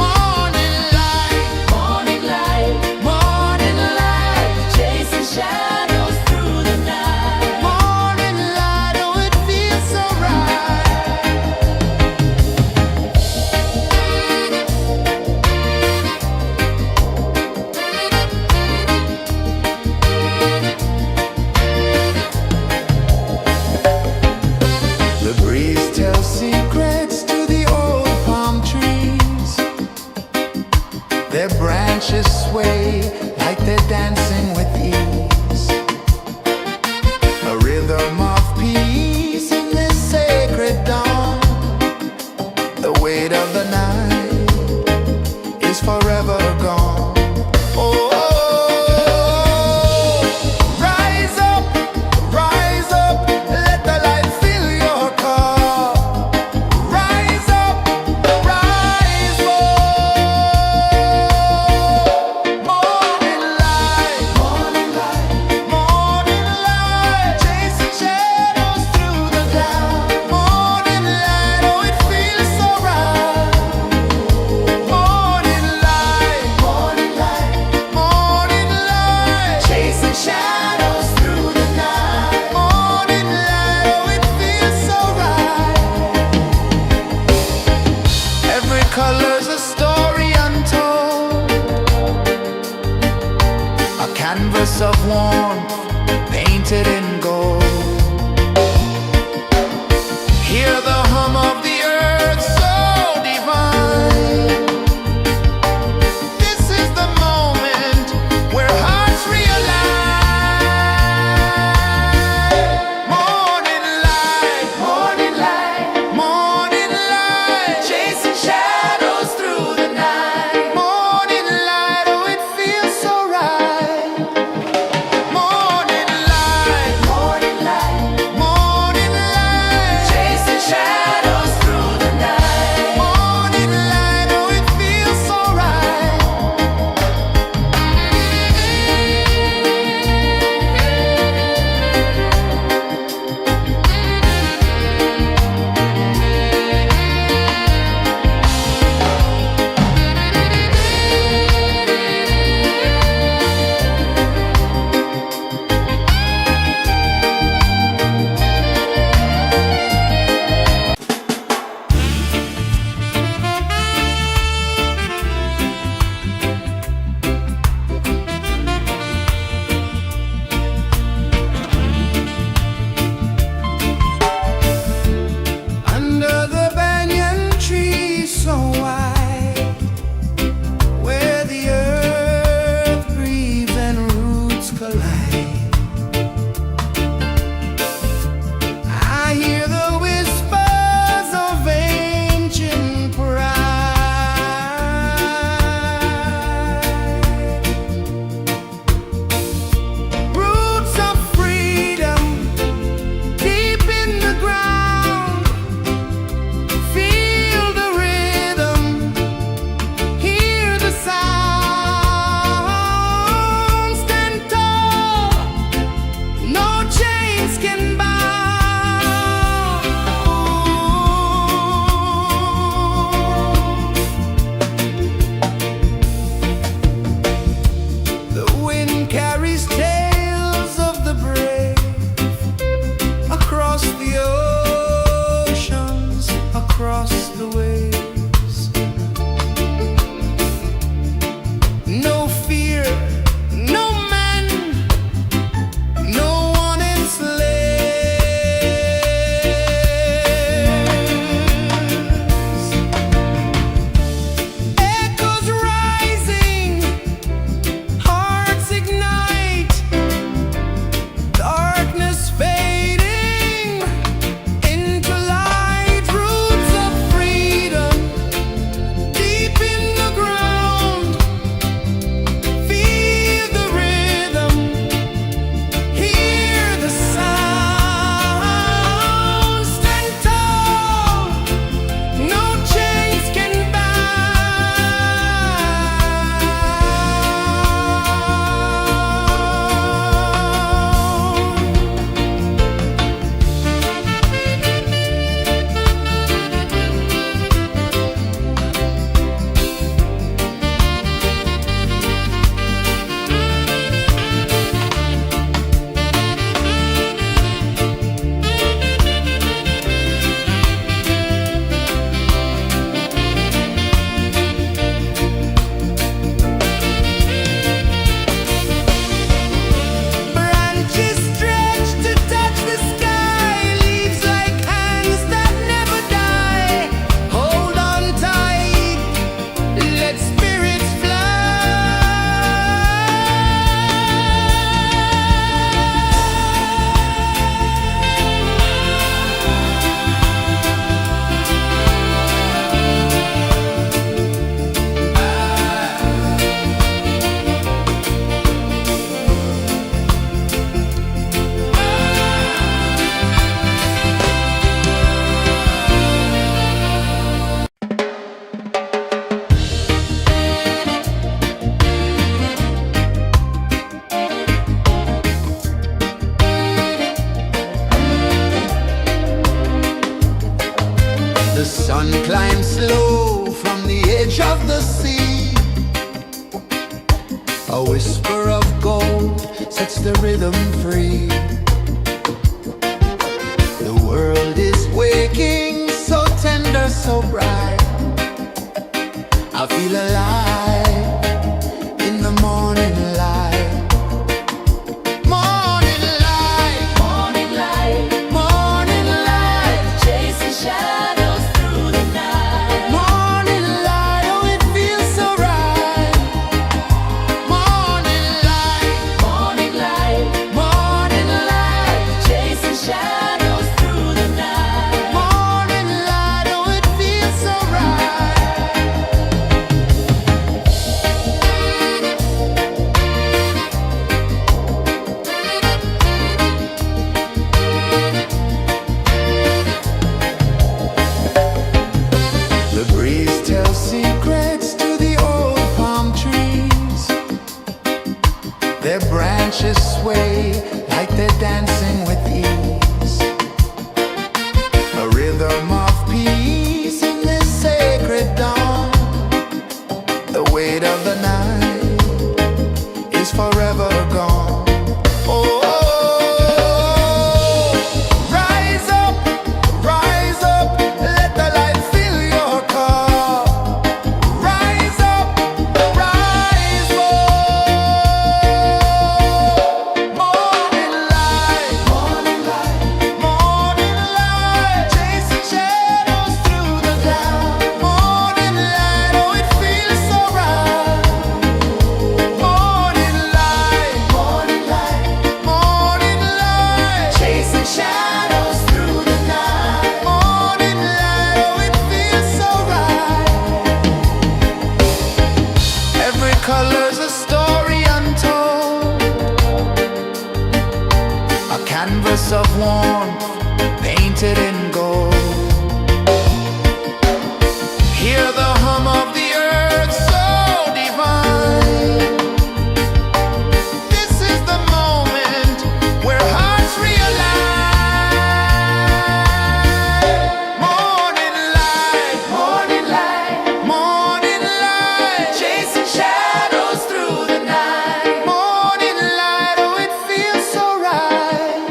Speaker 1: Morning light,
Speaker 2: Morning light,
Speaker 1: morning light,
Speaker 2: chasing shadows through the night.
Speaker 1: morning light, oh it feels so right. The breeze tells secrets to the old palm trees. Their branches sway like they're dancing with ease. A rhythm of peace in this sacred dawn. The weight of the night is forever gone. Oh, rise up, let the light fill your cup. Rise up, rise up. Morning light, morning light, morning light, chasing shadows through the cloud. Morning light, oh it feels so right. Morning light, morning light, morning light, chasing shadows through the night. Morning light, oh it feels so right. Every color's a story untold, a canvas of warmth painted in gold. Hear the hum of the earth so divine. This is the moment where hearts realign. Morning light, morning light, morning light, chasing shadows through the night. Morning light, oh it feels so right. Morning light, morning sun climbs slow from the edge of the sea. A whisper of gold sets the rhythm free. The world is waking, so tender, so bright. I feel alive in the morning light. Morning light,
Speaker 2: Morning light,
Speaker 1: morning light,
Speaker 2: chasing shadows through the night.
Speaker 1: morning light, oh it feels so right. Morning light,
Speaker 2: Morning light,
Speaker 1: morning light,
Speaker 2: chasing shadows through the night.
Speaker 1: morning light, oh it feels so right. The breeze tells secrets to the old palm trees. Their branches sway like they're dancing with ease. A rhythm of peace in this sacred dawn. The weight of the night is forever gone. Oh, rise up, let the light fill your cup. Rise up, rise up. Morning light, morning light, morning light, chasing shadows through the cloud. Morning light, oh it feels so right. Morning light, morning light, morning light, chasing shadows through the night. Morning light, oh it feels so right. Every color's a story untold, a canvas of warmth painted in gold. Hear the hum of the earth so divine. This is the moment where hearts realign. Morning light, morning light, morning light, chasing shadows through the night. Morning light, oh it feels so right.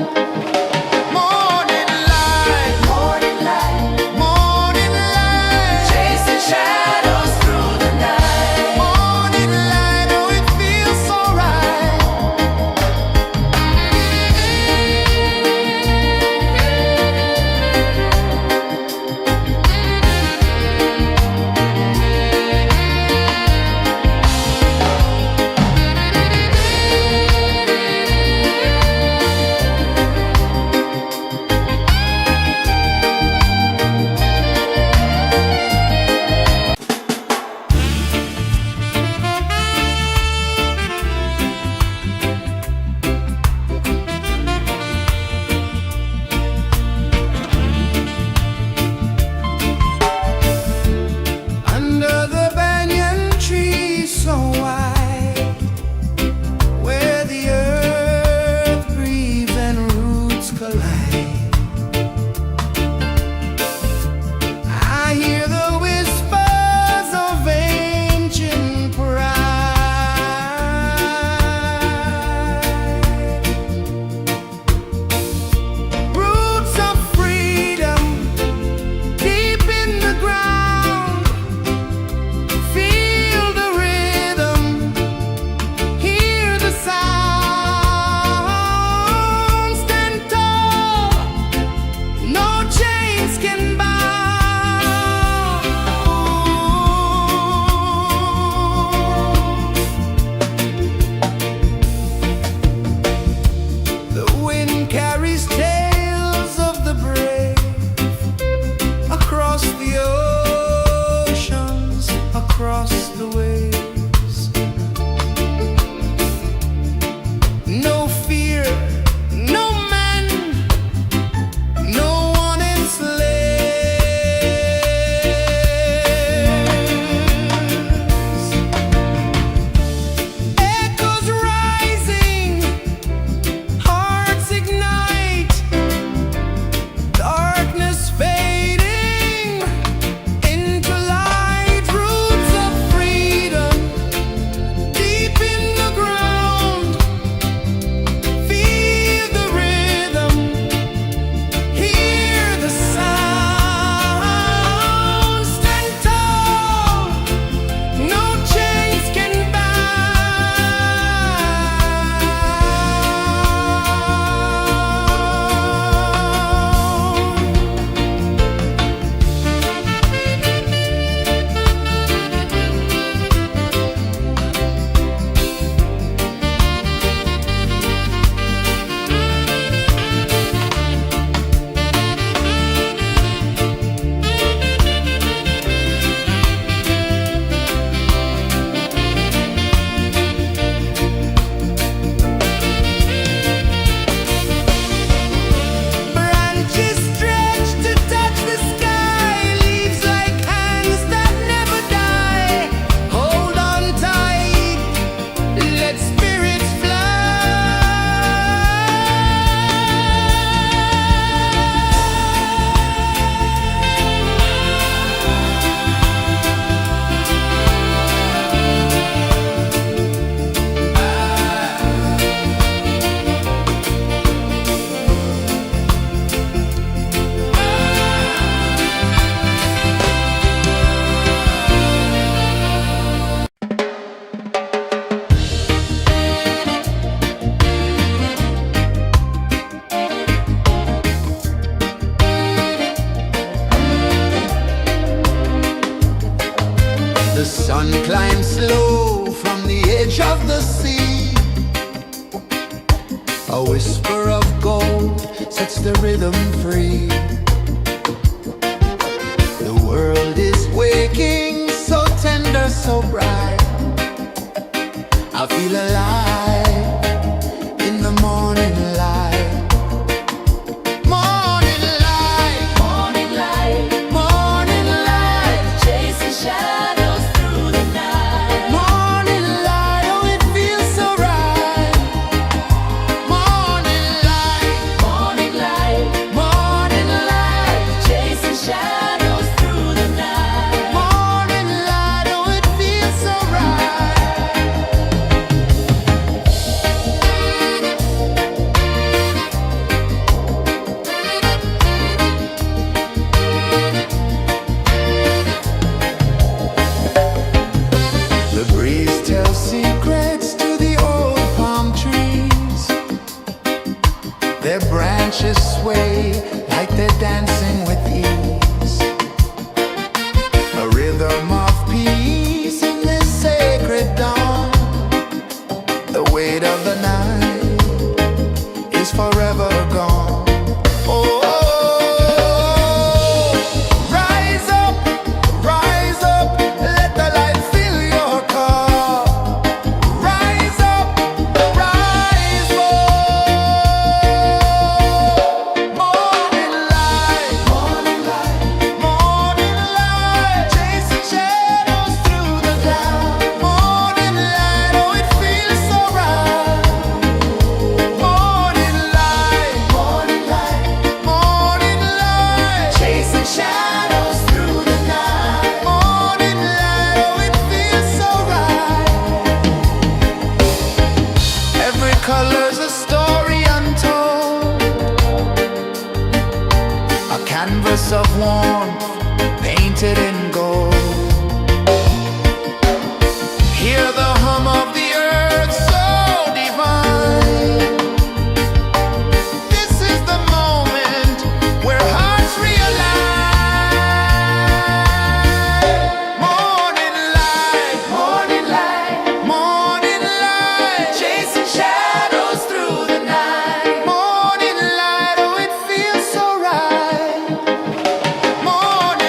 Speaker 1: Morning light, morning light, morning light, chasing shadows through the night. Morning light, oh it feels so right. Under the banyan tree so wide, where the earth breathes and roots collide, I hear the whispers of ancient pride. Roots of freedom deep in the ground. Feel the rhythm, hear the sound. Stand tall, no chains can bound. The wind carries tales of the brave across the oceans, across the waves. No fear, no man, no one enslaves. Echoes rising, hearts ignite, darkness fading, flavor of gold sets the rhythm free. The world is waking, so tender, so bright. I feel alive in the morning light. Morning light,
Speaker 2: Morning light,
Speaker 1: morning light,
Speaker 2: chasing shadows through the night.
Speaker 1: morning light, oh it feels so right. Morning light,
Speaker 2: Morning light,
Speaker 1: morning light,
Speaker 2: chasing shadows through the night.
Speaker 1: morning light, oh it feels so right. The breeze tells secrets to the old palm trees. Their branches sway like they're dancing with ease. A rhythm of peace in this sacred dawn. The weight of the night is forever gone. Oh, rise up, let the light fill your cup. Rise up, rise up. Morning light, morning light, morning light, chasing shadows through the cloud. Morning light, oh it feels so right. Morning light, morning light, morning light, chasing shadows through the night. Morning light, oh it feels so right. Every color's a story untold, a canvas of warmth painted in gold. Hear the hum of the earth so divine. This is the moment where hearts realign. Morning light, morning light, morning light, chasing shadows through the night. Morning light, oh it feels so right. Morning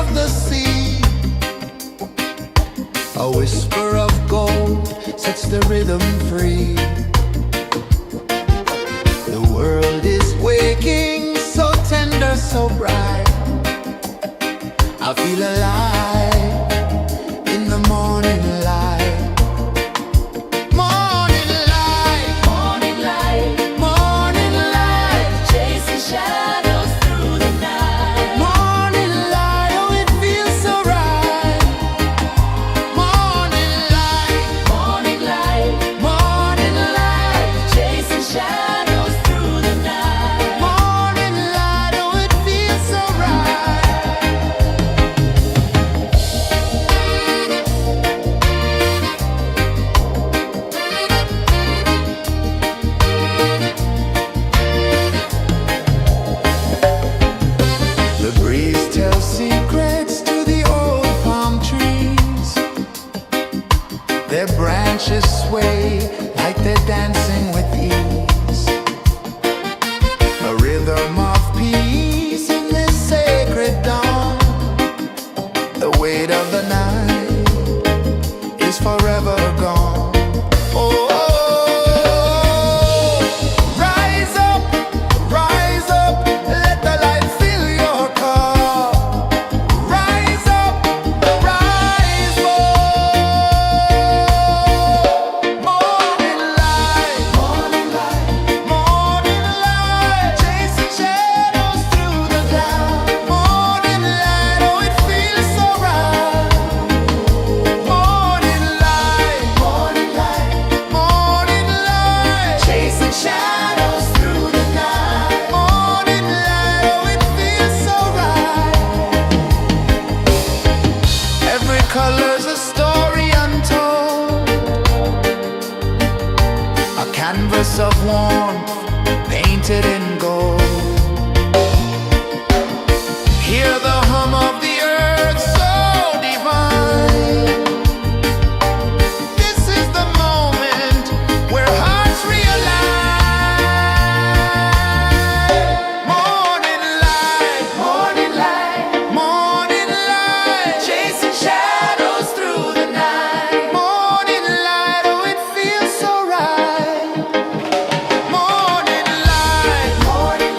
Speaker 1: of the sea. A whisper of gold sets the rhythm free. The world is waking, so tender, so bright. I feel alive in the morning light. Morning light,
Speaker 2: Morning light,
Speaker 1: morning light,
Speaker 2: chasing shadows through the night.
Speaker 1: morning light, oh it feels so right. Morning light,
Speaker 2: Morning light,
Speaker 1: morning light,
Speaker 2: chasing shadows through the night.
Speaker 1: morning light, oh it feels so right. The breeze tells secrets to the old palm trees. Their branches sway like they're dancing with ease. A rhythm of peace in this sacred dawn. The weight of the night is forever gone. Oh, rise up, let the light fill your cup. Rise up, rise more. Morning light, morning light, morning light, chasing shadows through the cloud. Morning light, oh it feels so right. Morning light, morning light, morning light, chasing shadows through the night. Morning light, oh it feels so right. Every color's a story untold, a canvas of warmth painted in gold. Hear the hum of the earth so divine. This is the moment where hearts realign. Morning light, morning light, morning light, chasing shadows through the night. Morning light, oh it feels so right. Morning light, morning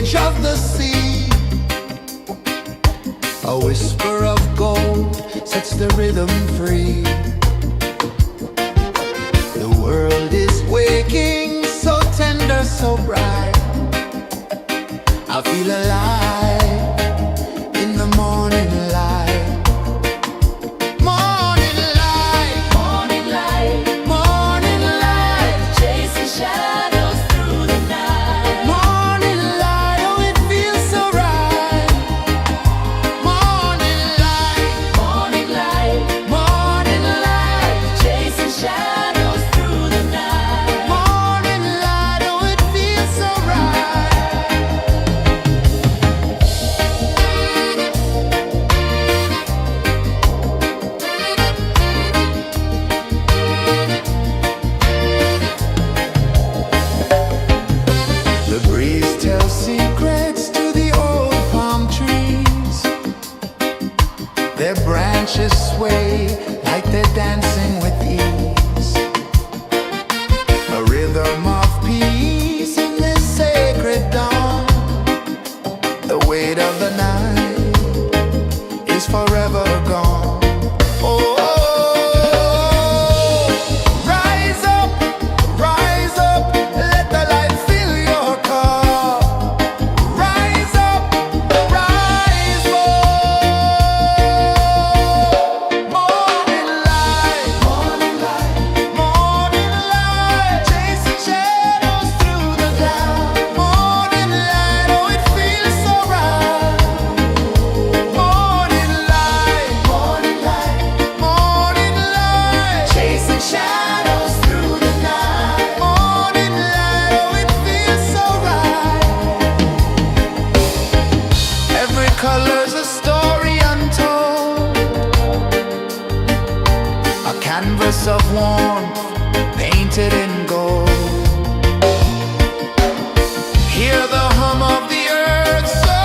Speaker 1: edge of the sea. A whisper of gold sets the rhythm free. The world is waking, so tender, so bright. I feel alive in the morning light. Morning light,
Speaker 2: Morning light,
Speaker 1: morning light,
Speaker 2: chasing shadows through the night.
Speaker 1: morning light, oh it feels so right. Morning light,
Speaker 2: Morning light,
Speaker 1: morning light,
Speaker 2: chasing shadows through the night.
Speaker 1: morning light, oh it feels so right. The breeze tells secrets to the old palm trees. Their branches sway like they're dancing with ease. A rhythm of peace in this sacred dawn. The weight of the night is forever gone. Oh, rise up, let the light fill your cup. Rise up, rise up. Morning light, morning light, morning light, chasing shadows through the cloud. Morning light, oh it feels so right. Morning light, morning light, morning light, chasing shadows through the night. Morning light, oh it feels so right. Every color's a story untold, a canvas of warmth painted in gold. Hear the hum of the earth so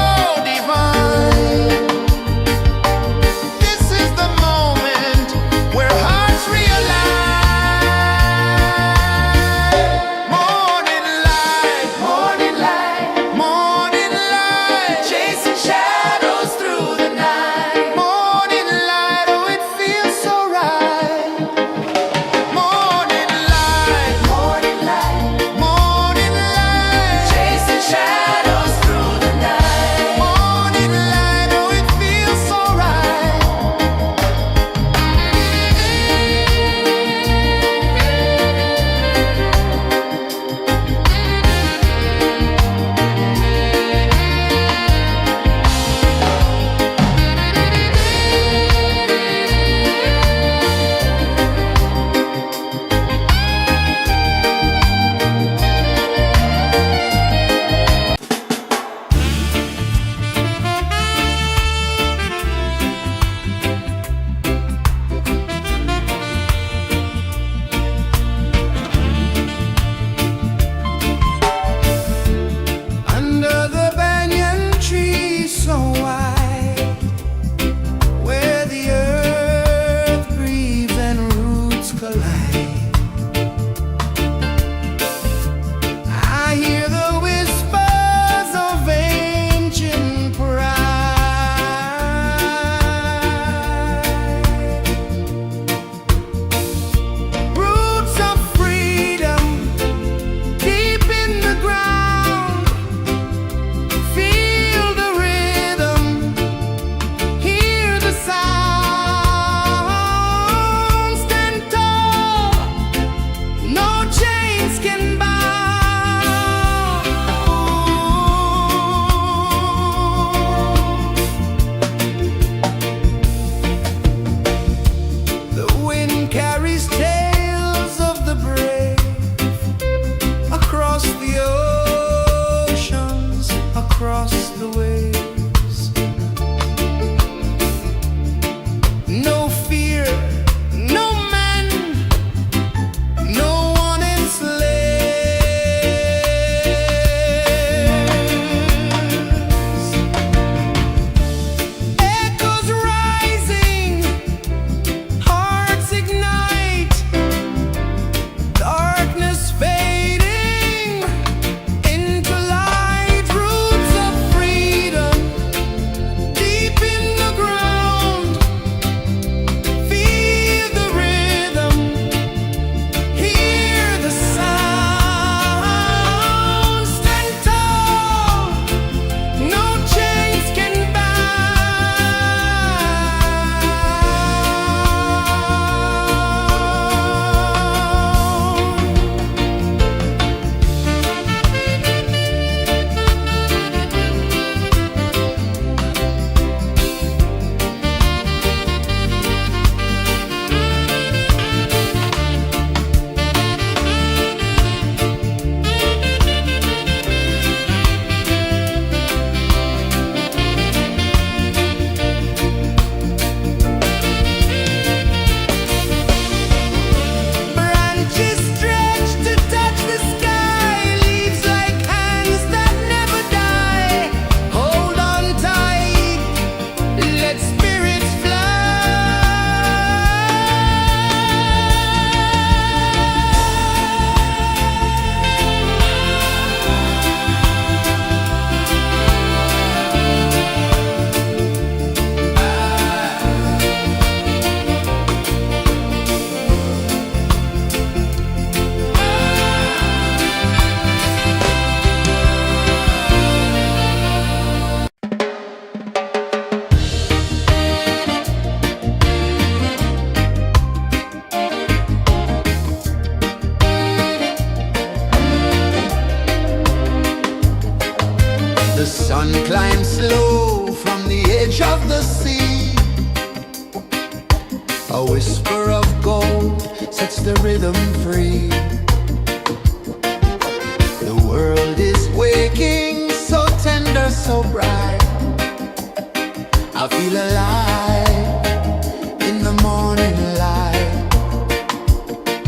Speaker 1: divine. This is the moment where hearts realign. Morning light, morning light, morning light, chasing shadows through the night. Morning light, oh it feels so right. Morning light, morning light, morning light, chasing shadows through the night. Morning light, oh it feels so right. Under the banyan tree so wide, where the earth breathes and roots collide, I hear the whispers of ancient pride. Roots of freedom deep in the ground. Feel the rhythm, hear the sound. Stand tall, no chains can bound. The wind carries tales of the brave across the oceans, across the waves. No fear, no man, no one enslaves. Echoes rising, hearts ignite, darkness fading into light. Roots The sun climbs slow from the edge of the sea. A whisper of gold sets the rhythm free. The world is waking, so tender, so bright. I feel alive in the morning light.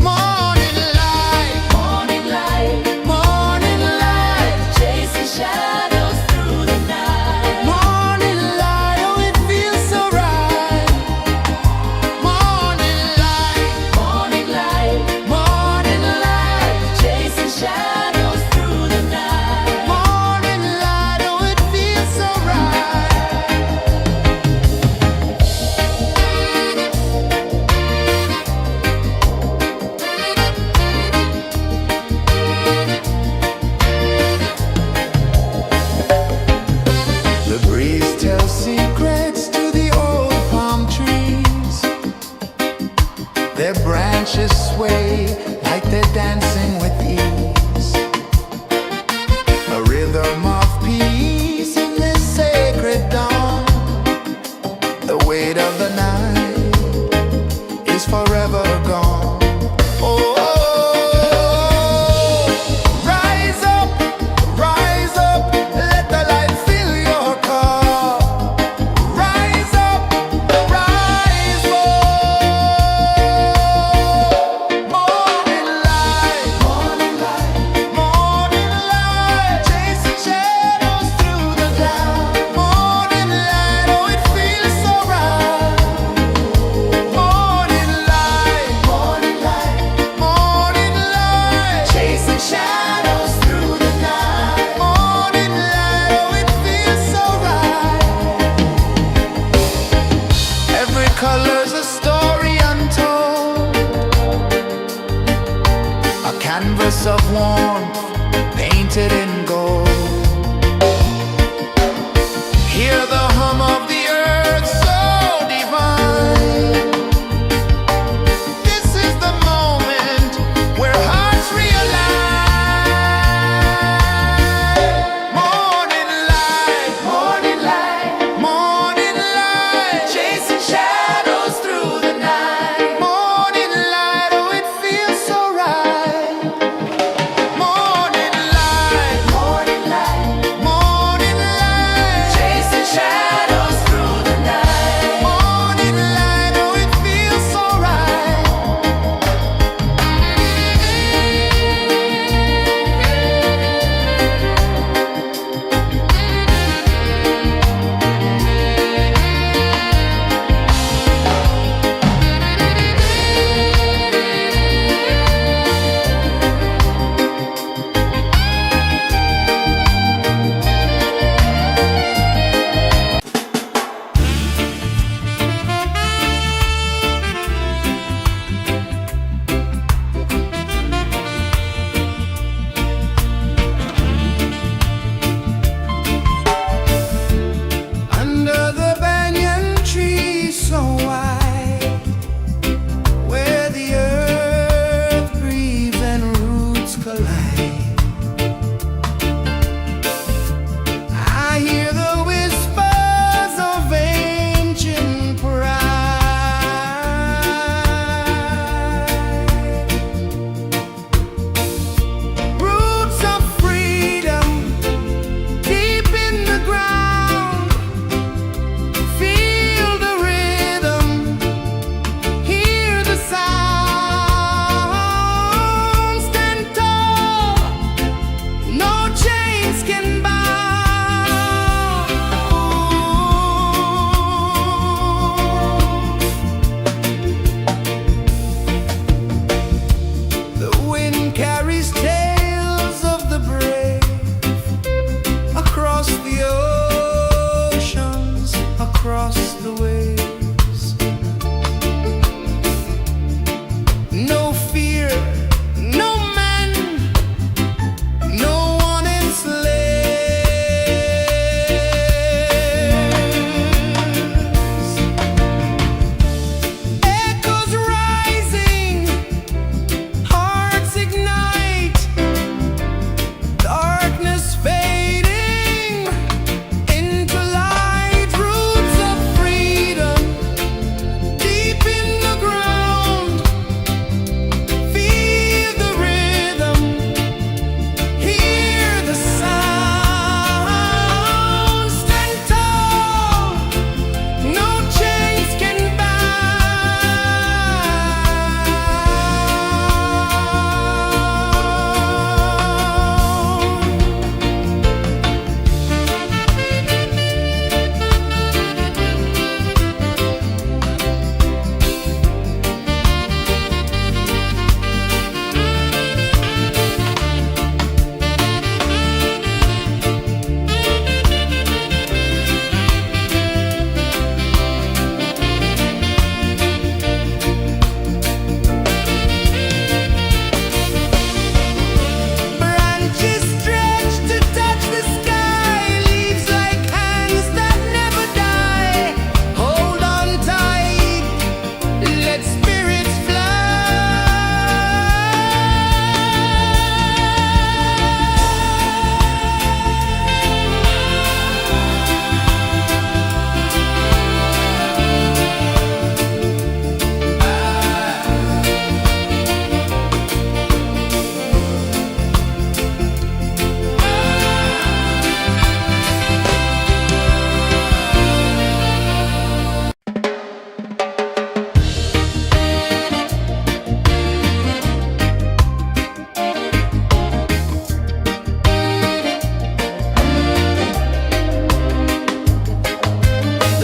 Speaker 1: Morning light,
Speaker 2: Morning light,
Speaker 1: morning light,
Speaker 2: chasing shadows through the night.
Speaker 1: morning light, oh it feels so right. Morning light,
Speaker 2: Morning light,
Speaker 1: morning light,
Speaker 2: chasing shadows through the night.
Speaker 1: morning light, oh it feels so right.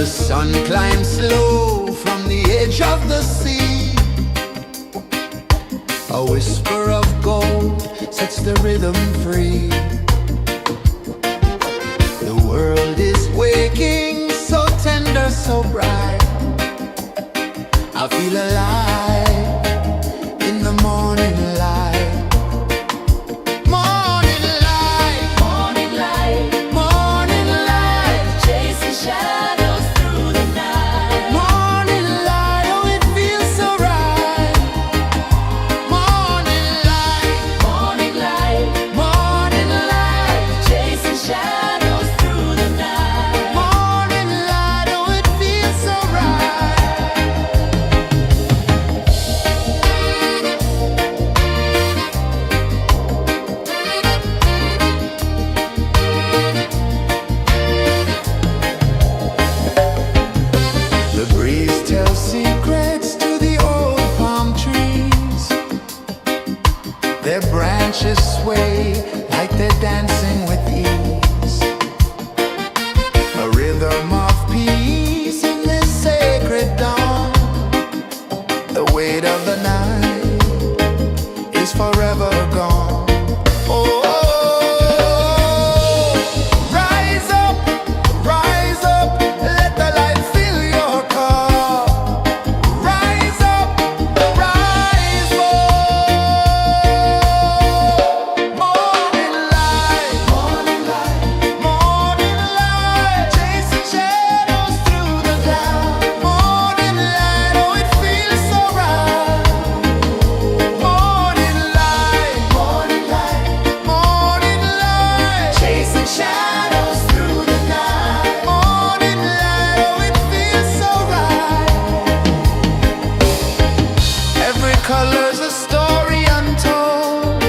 Speaker 1: The sun climbs slow from the edge of the sea. A whisper of gold sets the rhythm free. The world is waking, so tender, so bright. I feel alive in the morning light. Morning light,
Speaker 2: Morning light,
Speaker 1: morning light,
Speaker 2: chasing shadows through the night.
Speaker 1: morning light, oh it feels so right. Morning light,
Speaker 2: Morning light,
Speaker 1: morning light,
Speaker 2: chasing shadows through the night.
Speaker 1: morning light, oh it feels so right. The breeze tells secrets to the old palm trees. Their branches sway like they're dancing with ease. A rhythm of peace in this sacred dawn. The weight of the night is forever gone. Oh, rise up, let the light fill your cup. Rise up, rise up. Morning light, morning light, chasing shadows through the cloud. Morning light, oh it feels so right. Morning light, morning light, chasing shadows through the night. Morning light, oh it feels so right. Every color's a story untold,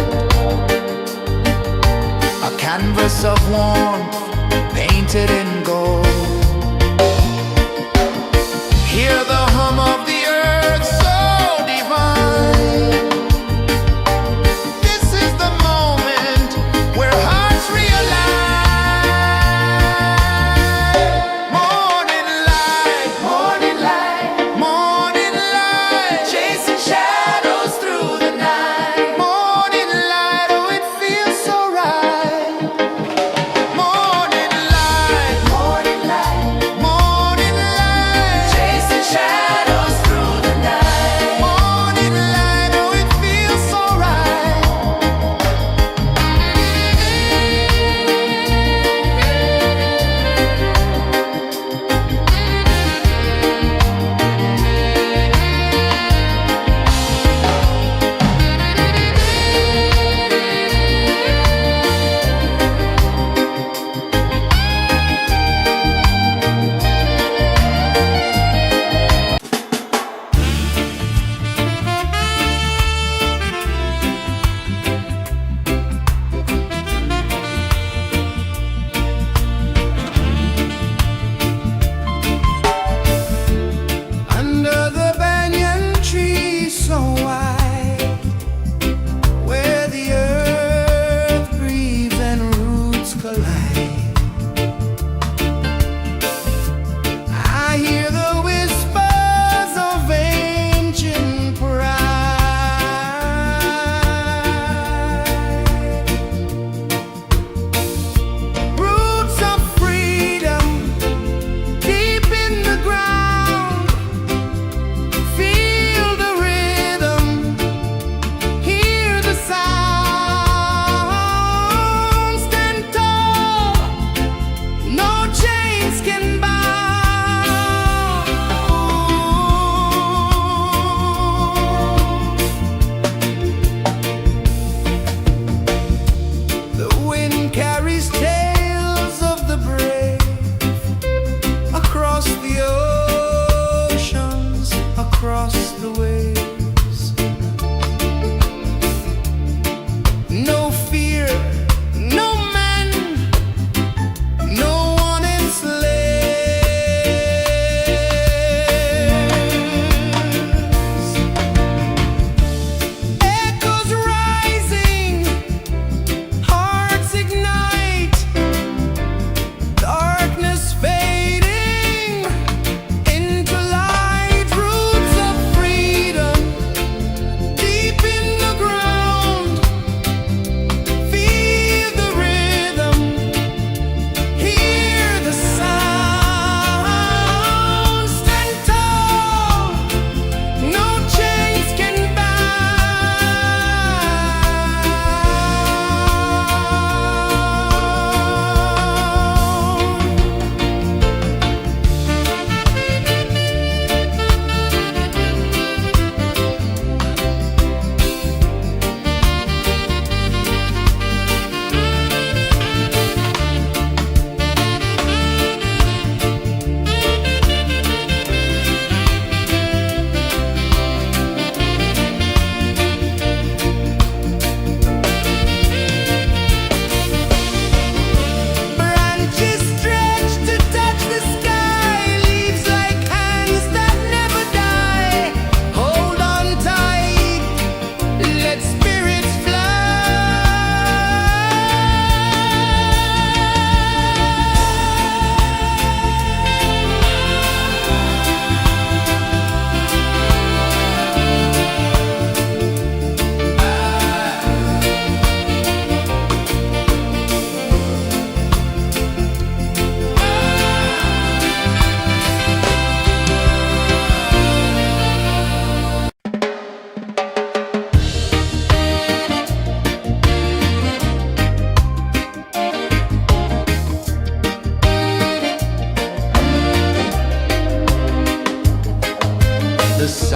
Speaker 1: a canvas of warmth painted in gold. Hear the hum of the earth so divine. This is the moment where hearts realign. Morning light, morning light, chasing shadows through the night. Morning light, oh it feels so right. Morning light, chasing shadows.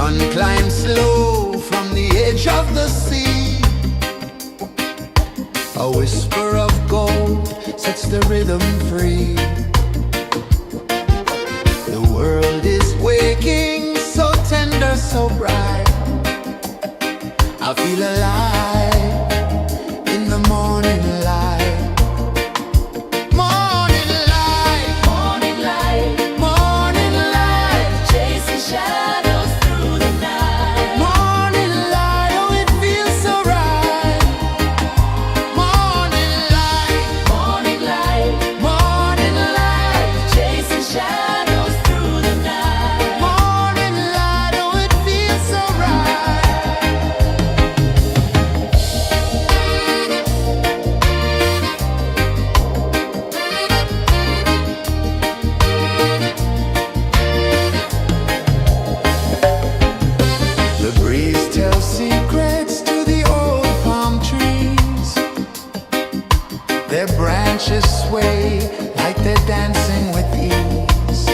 Speaker 1: sun climbs slow from the edge of the sea. A whisper of gold sets the rhythm free. The world is waking, so tender, so bright. I feel alive in the morning light. Morning light,
Speaker 2: Morning light,
Speaker 1: morning light,
Speaker 2: chasing shadows through the night.
Speaker 1: morning light, oh it feels so right. Morning light,
Speaker 2: Morning light,
Speaker 1: morning light,
Speaker 2: chasing shadows through the night.
Speaker 1: morning light, oh it feels so right. The breeze tells secrets to the old palm trees. Their branches sway like they're dancing with ease.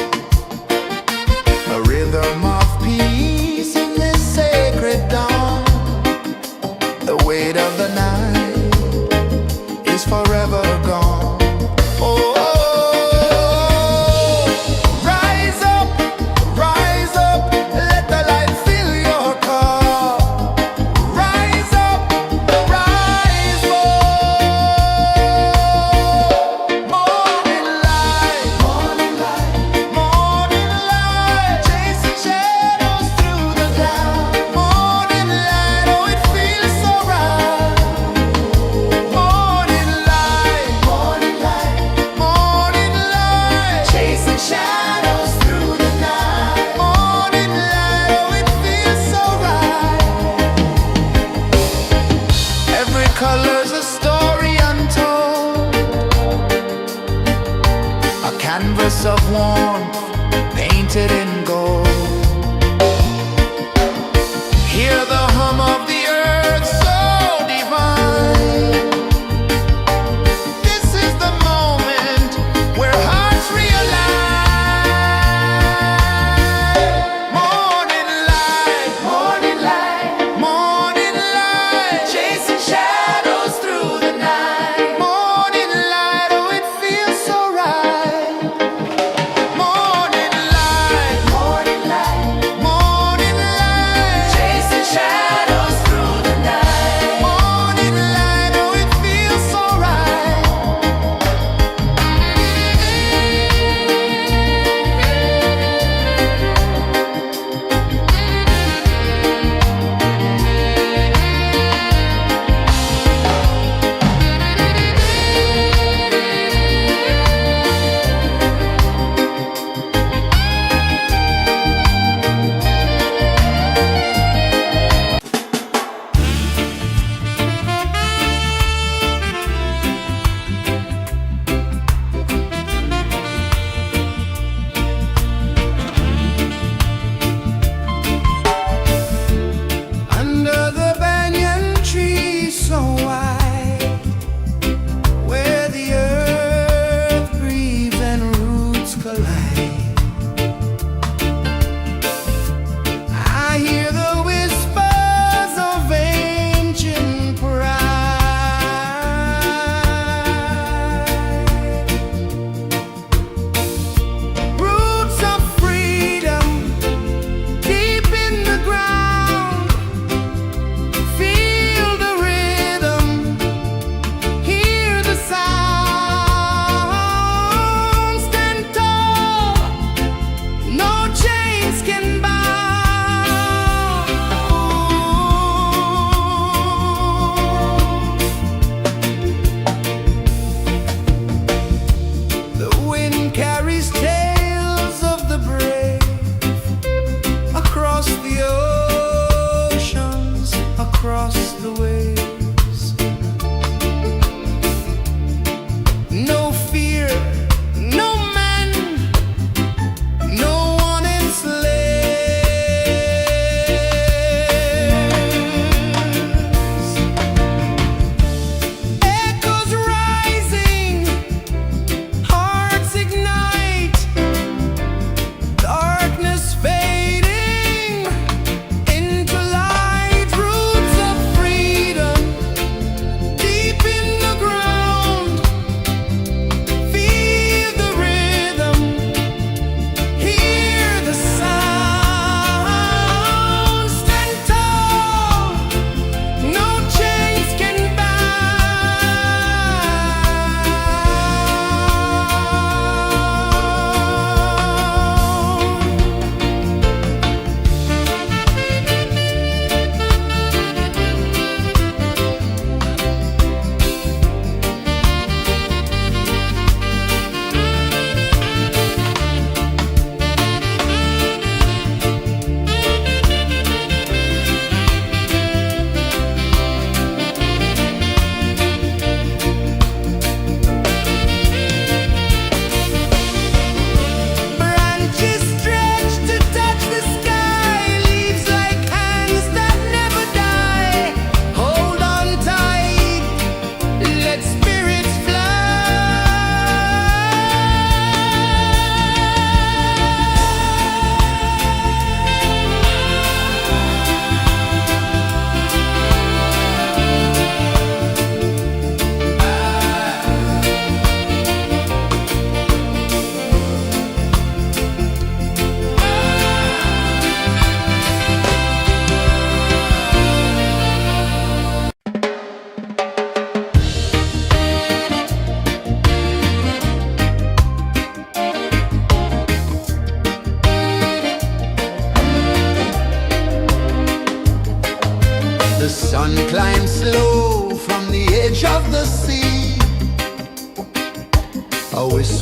Speaker 1: A rhythm of peace in this sacred dawn. The weight of the night is forever gone. Oh, rise up, let the light fill your cup. Rise up, rise up. Morning light, morning light, morning light, chasing shadows through the cloud. Morning light, oh it feels so right. Morning light, morning light, morning light, chasing shadows through the night. Morning light, oh it feels so right. Every color's a story untold, a canvas of warmth painted in gold. Hear the hum of the earth so divine. This is the moment where hearts realign. Morning light, morning light, morning light, chasing shadows through the night. Morning light, oh it feels so right. Morning light, morning light,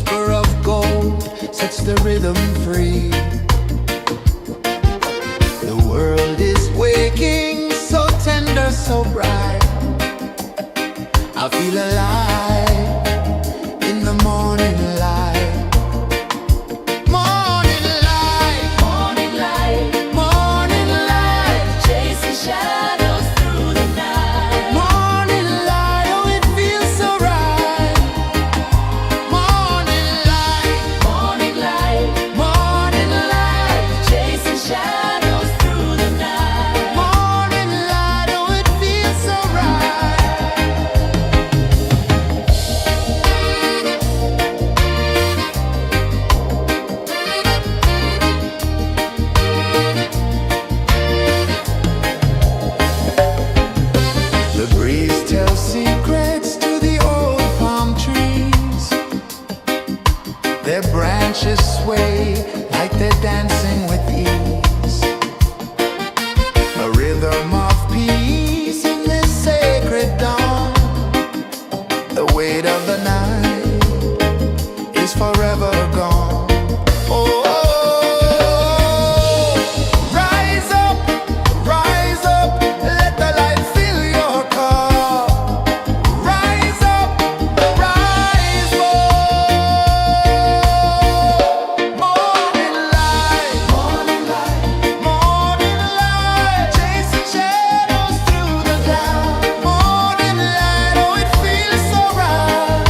Speaker 1: whisper of gold sets the rhythm free. The world is waking, so tender, so bright. I feel alive in the morning light. Morning light,
Speaker 2: Morning light,
Speaker 1: morning light,
Speaker 2: chasing shadows through the night.
Speaker 1: morning light, oh it feels so right. Morning light,
Speaker 2: Morning light,
Speaker 1: morning light,
Speaker 2: chasing shadows through the night.
Speaker 1: morning light, oh it feels so right. The breeze tells secrets to the old palm trees. Their branches sway like they're dancing with ease. A rhythm of peace in this sacred dawn. The weight of the night is forever gone. Oh, rise up, let the light fill your cup. Rise up, rise up. Morning light, morning light, morning light, chasing shadows through the cloud. Morning light, oh it feels so right.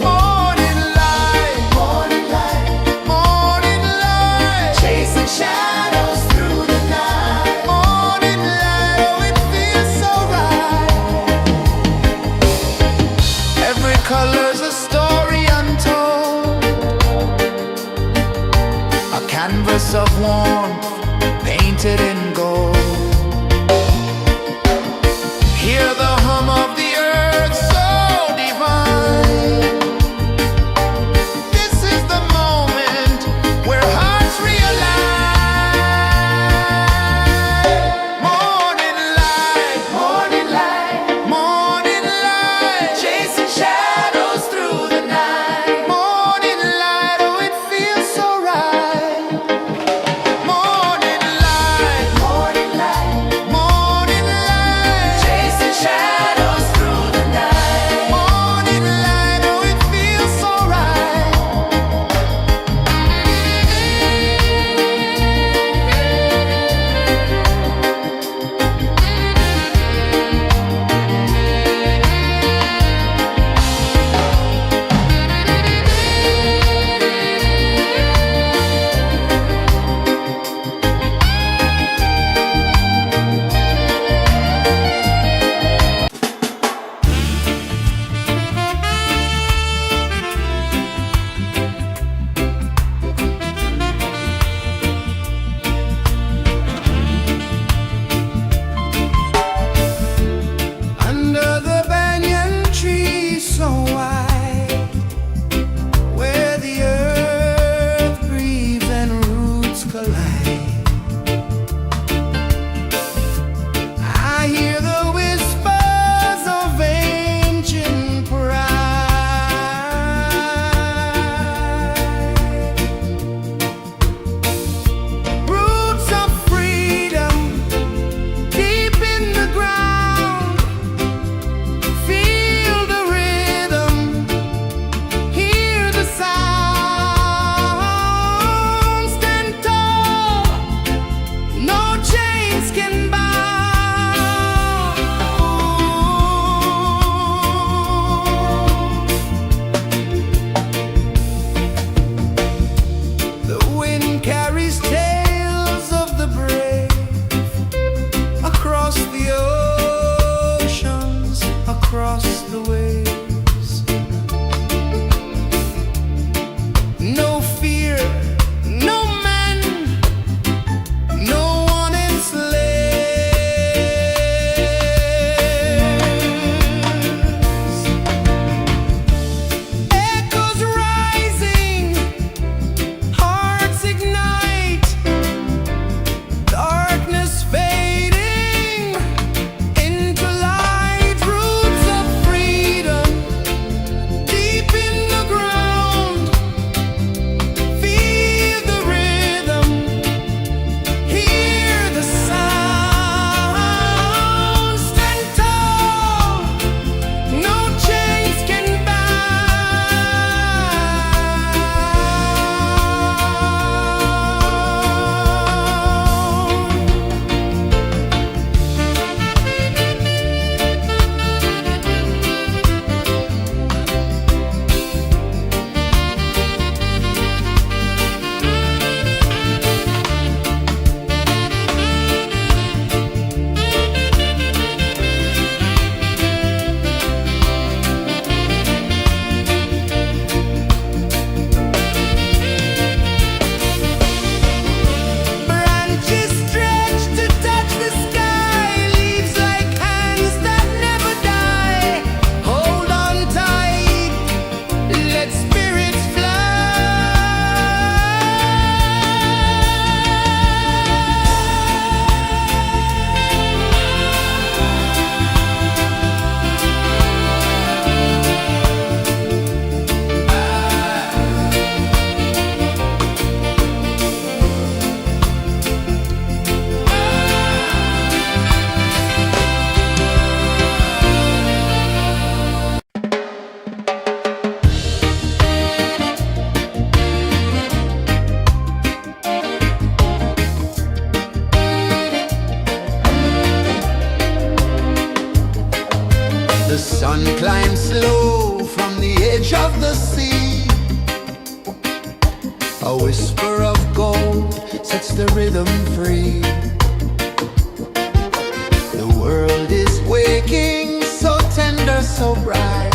Speaker 1: Morning light, morning light, morning light, chasing shadows through the night. Morning light, oh it feels so right. Every color's a story untold, a canvas of warmth painted in gold. Hear the hum of the earth so divine. This is the moment where hearts realign. Morning light, morning light, morning light, chasing shadows through the night. Morning light, oh it feels so right. A whisper of gold sets the rhythm free. The world is waking, so tender, so bright.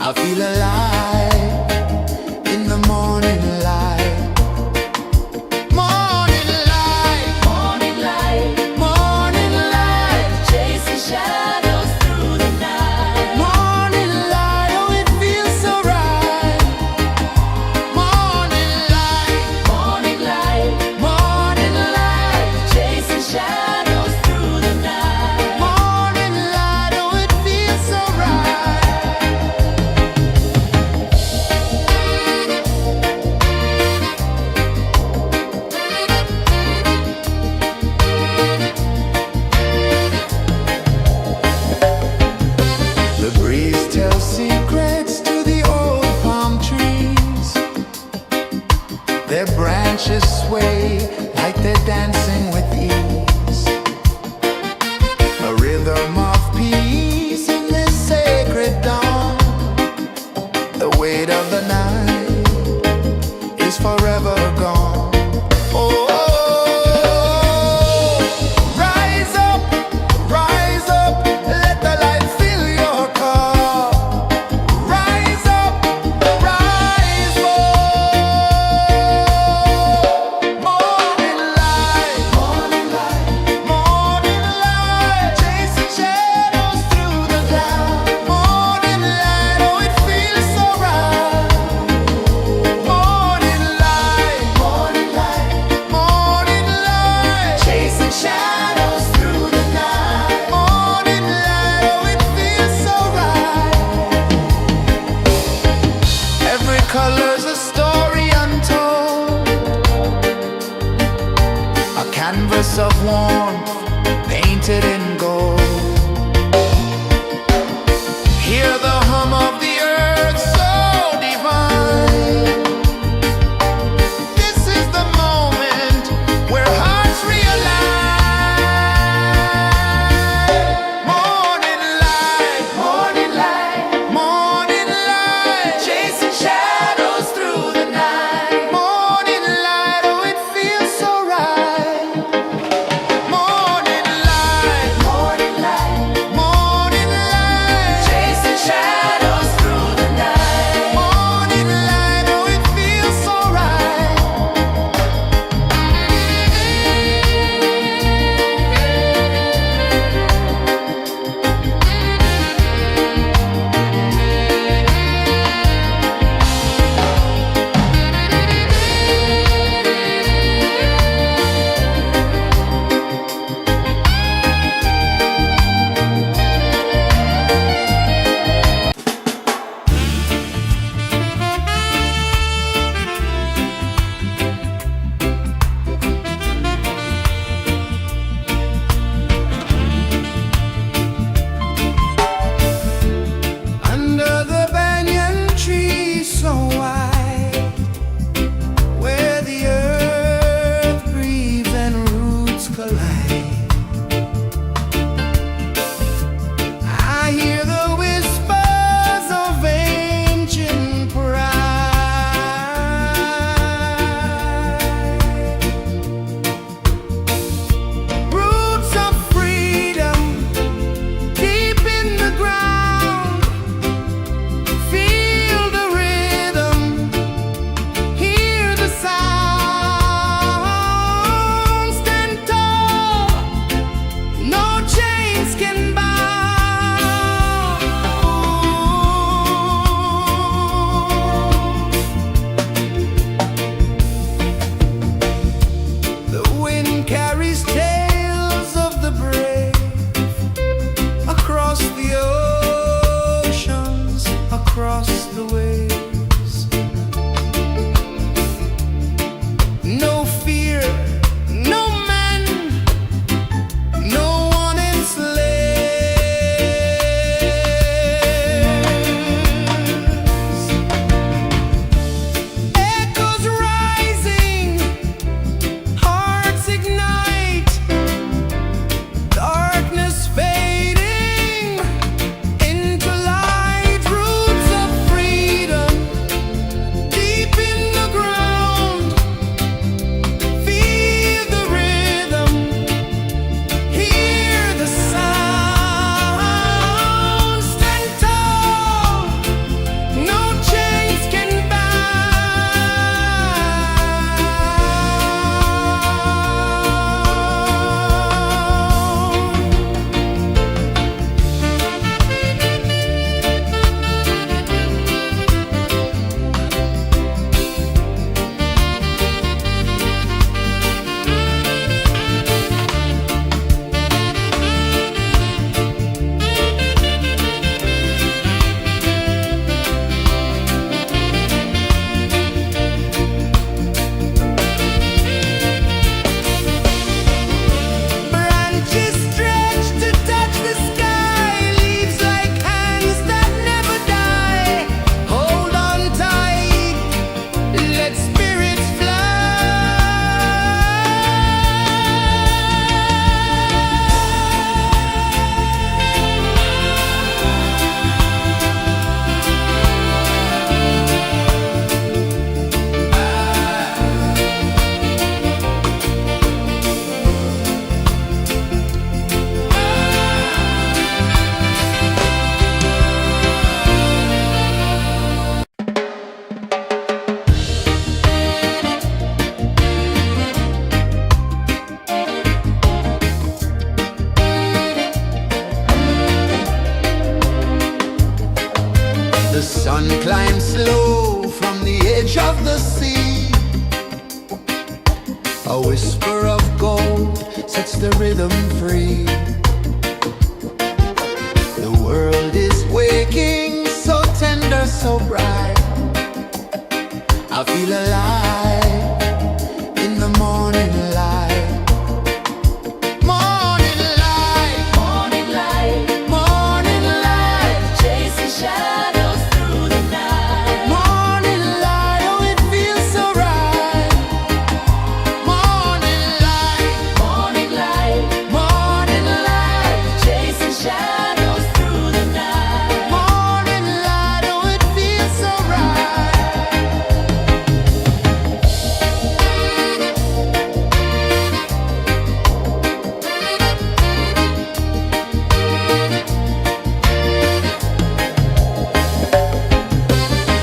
Speaker 1: I feel alive in the morning light. Morning light,
Speaker 2: Morning light,
Speaker 1: morning light,
Speaker 2: chasing shadows through the night.
Speaker 1: morning light, oh it feels so right. Morning light,
Speaker 2: Morning light,
Speaker 1: morning light,
Speaker 2: chasing shadows through the night.
Speaker 1: morning light, oh it feels so right. The breeze tells secrets to the old palm trees. Their branches sway like they're dancing with ease. A rhythm of peace in this sacred dawn. The weight of the night is forever gone. Oh, rise up, let the light fill your cup. Rise up, rise up. Morning light, morning light, morning light, chasing shadows through the cloud. Morning light, oh it feels so right. Morning light, morning light, morning light, chasing shadows through the night. Morning light, oh it feels so right. Every color's a story untold, a canvas of warmth painted in gold. Hear the hum of the earth so divine. This is the moment where hearts realign. Morning light, morning light, morning light, chasing shadows through the night. Morning light, oh it feels so right. Morning light, and slow from the edge of the sea. A whisper of gold sets the rhythm free. The world is waking, so tender, so bright. I feel alive in the morning light. Morning light,
Speaker 2: Morning light,
Speaker 1: morning light,
Speaker 2: chasing shadows through the night.
Speaker 1: morning light, oh it feels so right. Morning light,
Speaker 2: Morning light,
Speaker 1: morning light,
Speaker 2: chasing shadows through the night.
Speaker 1: morning light, oh it feels so right.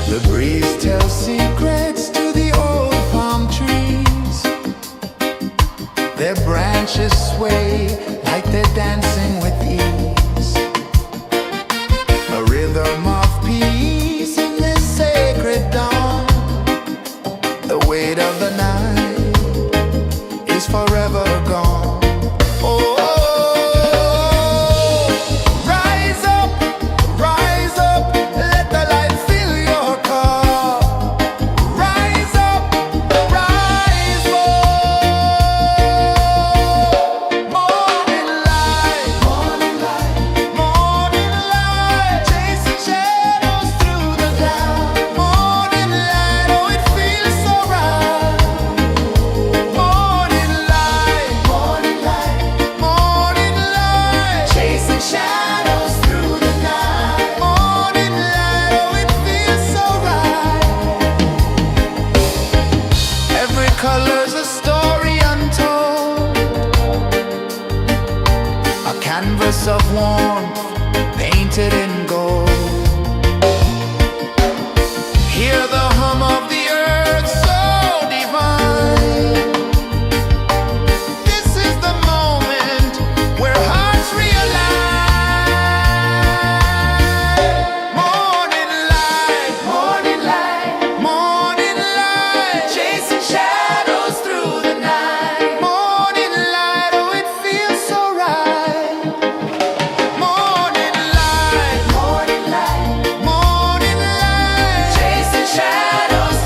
Speaker 1: The breeze tells secrets to the old palm trees. Their branches sway like they're dancing with ease. A rhythm of peace in this sacred dawn. The weight of the night is forever gone. Oh, rise up, let the light fill your cup. Rise up, rise up. Morning light, morning light, morning light, chasing shadows through the cloud. Morning light, oh it feels so right. Morning light, morning light, morning light, chasing shadows through the night. Morning light, oh it feels so right. Every color's a story untold, a canvas of warmth painted in gold. Hear the hum of the earth so divine. This is the moment where hearts realign. Morning light, morning light, morning light, chasing shadows through the night. Morning light, oh it feels so right. Morning light, morning light, morning light, chasing shadows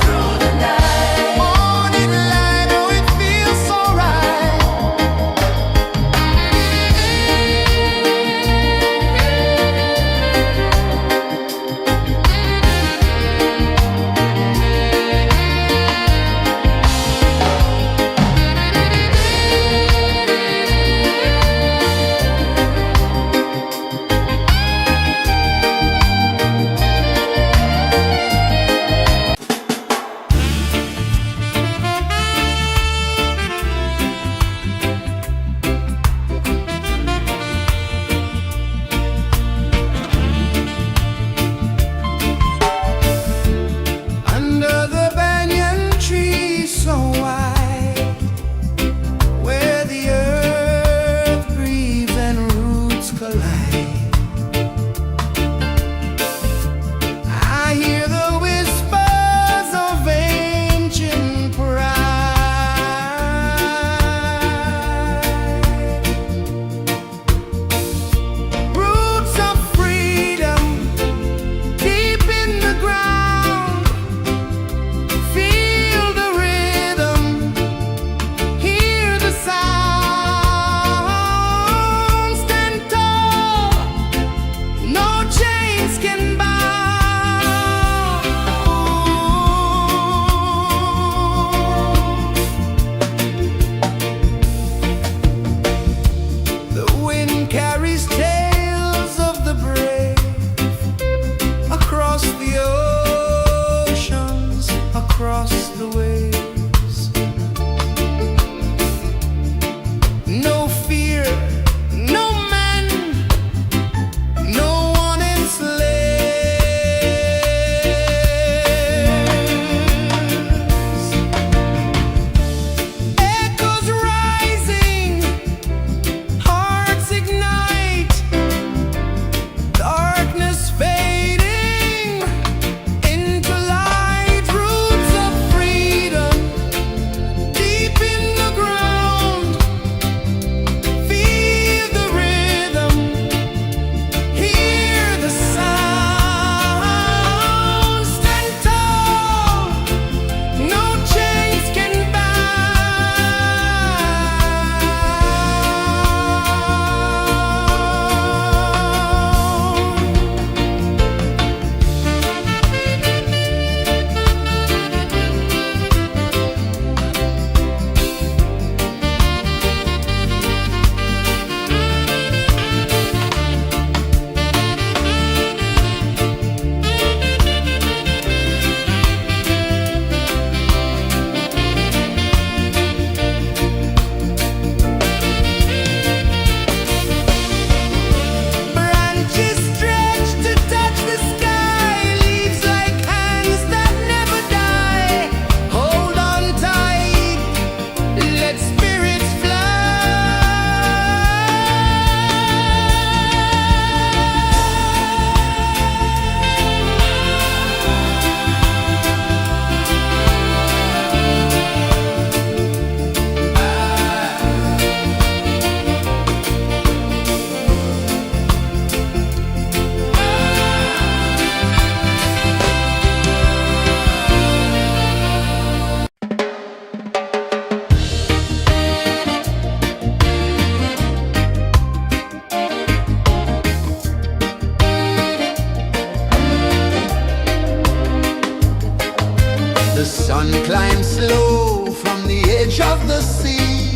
Speaker 1: The sun climbs slow from the edge of the sea.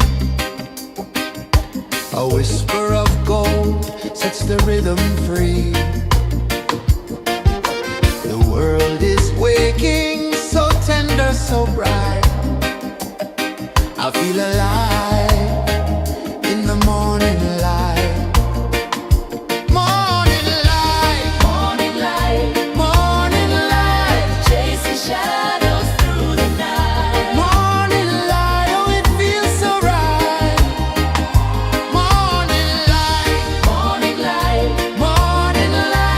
Speaker 1: A whisper of gold sets the rhythm free. The world is waking, so tender, so bright. I feel alive in the morning light. Morning light,
Speaker 2: Morning light,
Speaker 1: morning light,
Speaker 2: chasing shadows through the night.
Speaker 1: morning light, oh it feels so right. Morning light,
Speaker 2: Morning light,
Speaker 1: morning light.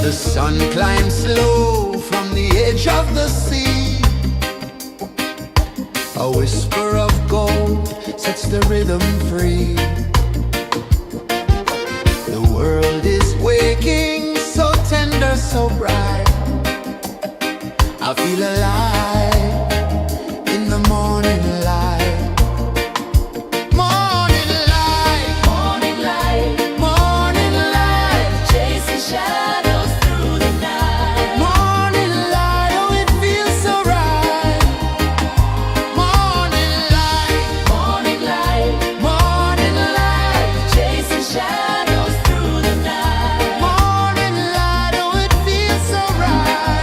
Speaker 1: The sun climbs slow from the edge of the sea. A whisper of gold sets the rhythm free. The world is waking, so tender, so bright. I feel alive in the morning light. Morning light,
Speaker 2: Morning light,
Speaker 1: morning light,
Speaker 2: chasing shadows through the night.
Speaker 1: morning light, oh it feels so right. Morning light,
Speaker 2: Morning light,
Speaker 1: morning light,
Speaker 2: chasing shadows through the night.
Speaker 1: morning light, oh it feels so right.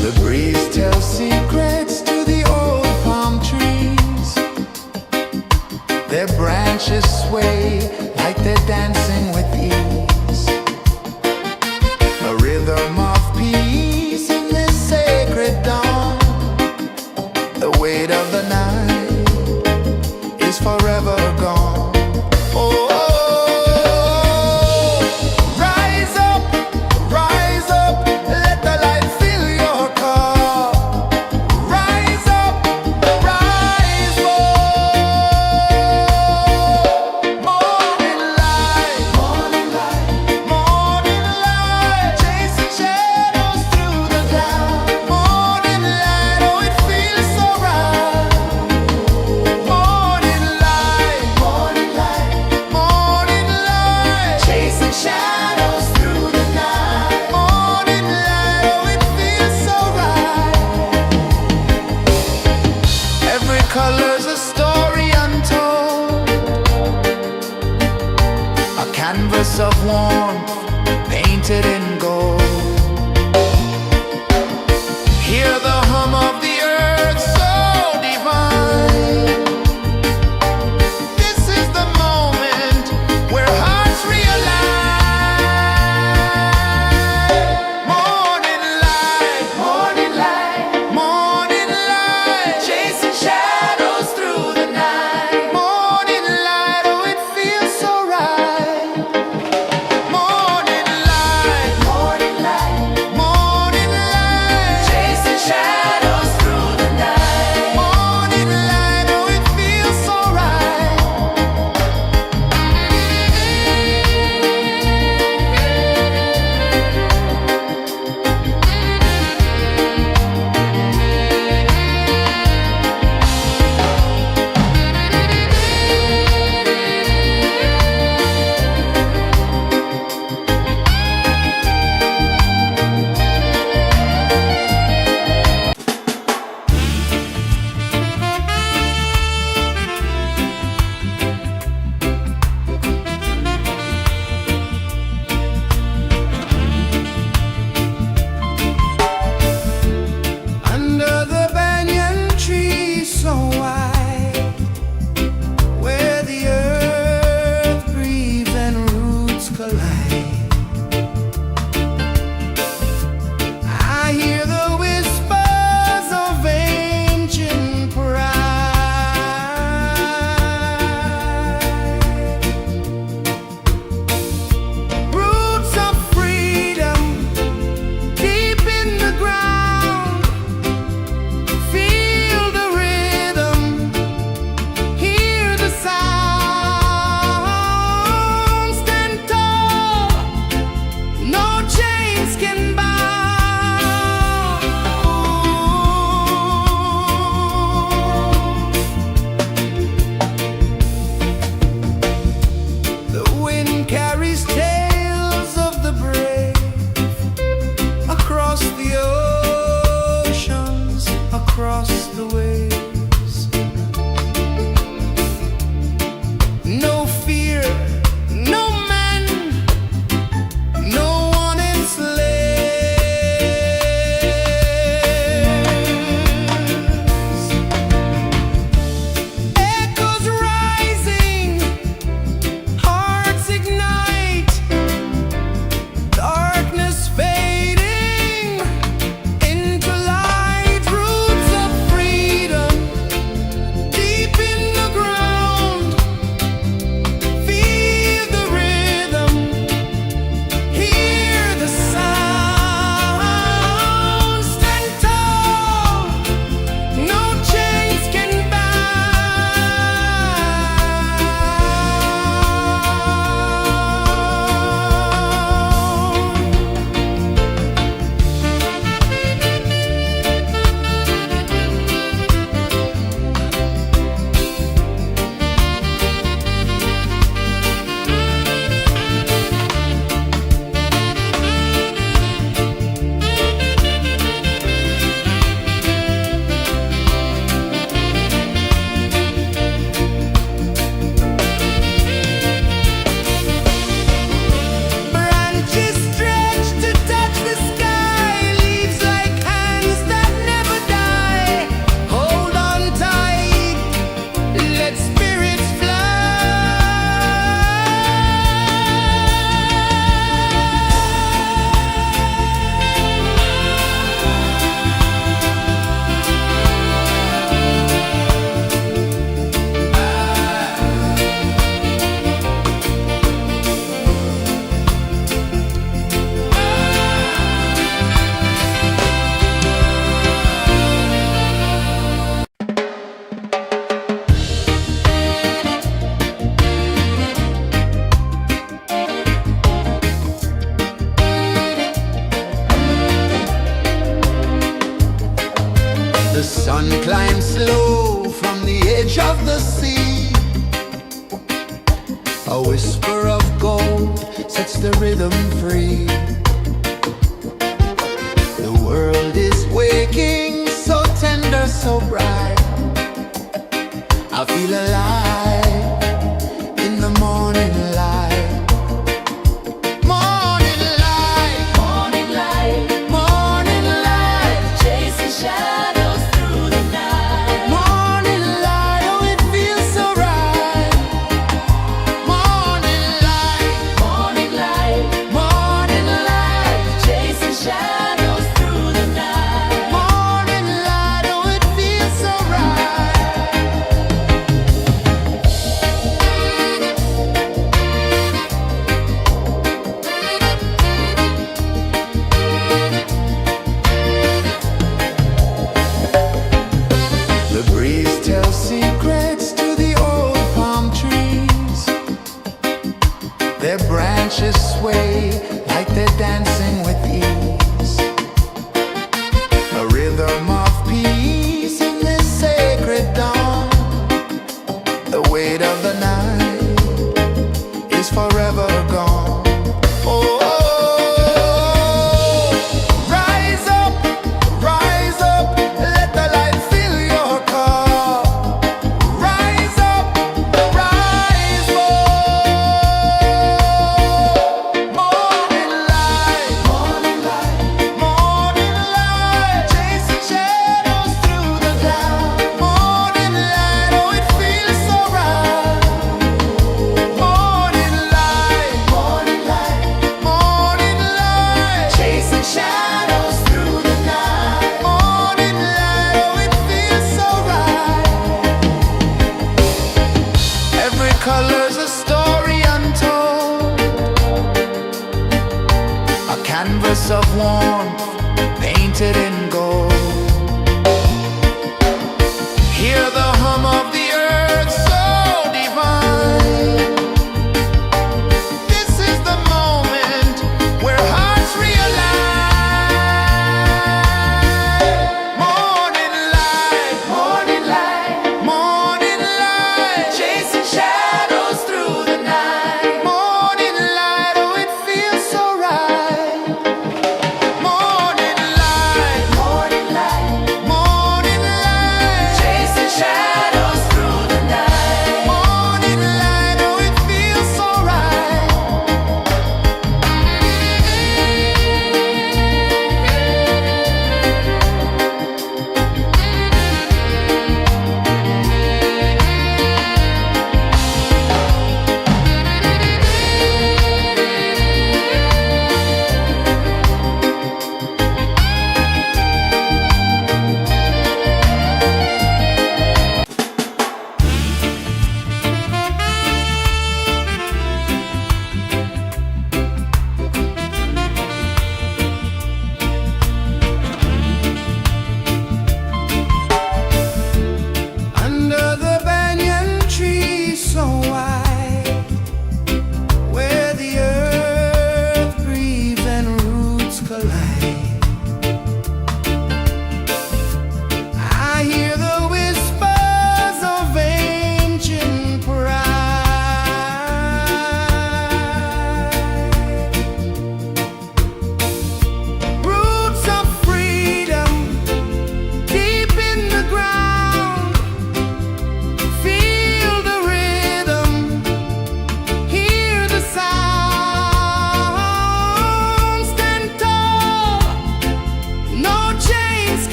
Speaker 1: The breeze tells secrets to the old palm trees. Their branches sway like they're dancing with ease. A rhythm of peace in this sacred dawn. The weight of the night is forever gone. Oh, rise up, let the light fill your cup. Rise up, rise up. Morning light, morning light, morning light, chasing shadows through the cloud. Morning light, oh it feels so right. Morning light, morning light, morning light, chasing shadows through the night. Morning light, oh it feels so right. Every color's a story untold, a canvas of warmth painted in gold. Hear the hum of the earth so divine. This is the moment where hearts realign. Morning light, morning light, morning light, chasing shadows through the night. Morning light, oh it feels so right. Morning light, morning light, morning light, chasing shadows through the night. Morning light, oh it feels so right. Under the banyan tree so wide, where the earth breathes and roots collide, I hear the whispers of ancient pride. Roots of freedom deep in the ground. Feel the rhythm, hear the sound. Stand tall, the rhythm free. The world is waking, so tender, so bright. I feel alive in the morning light. Morning light,
Speaker 2: Morning light,
Speaker 1: morning light,
Speaker 2: chasing shadows through the night.
Speaker 1: morning light, oh it feels so right. Morning light,
Speaker 2: Morning light,
Speaker 1: morning light,
Speaker 2: chasing shadows through the night.
Speaker 1: morning light, oh it feels so right. The breeze tells secrets to the old palm trees. Their branches sway like they're dancing with ease. A rhythm of peace in this sacred dawn. The weight of the night is forever gone. Oh, rise up, let the light fill your cup. Rise up, rise up. Morning light, morning light, chasing shadows through the cloud. Morning light, oh it feels so right. Morning light, morning light, chasing shadows through the night. Morning light, oh it feels so right. Every color's a story untold, a canvas of warmth painted in gold. Hear the hum of the earth so divine. This is the moment where hearts realign. Morning light, morning light, chasing shadows through the night. Morning light, oh it feels so right. Morning light,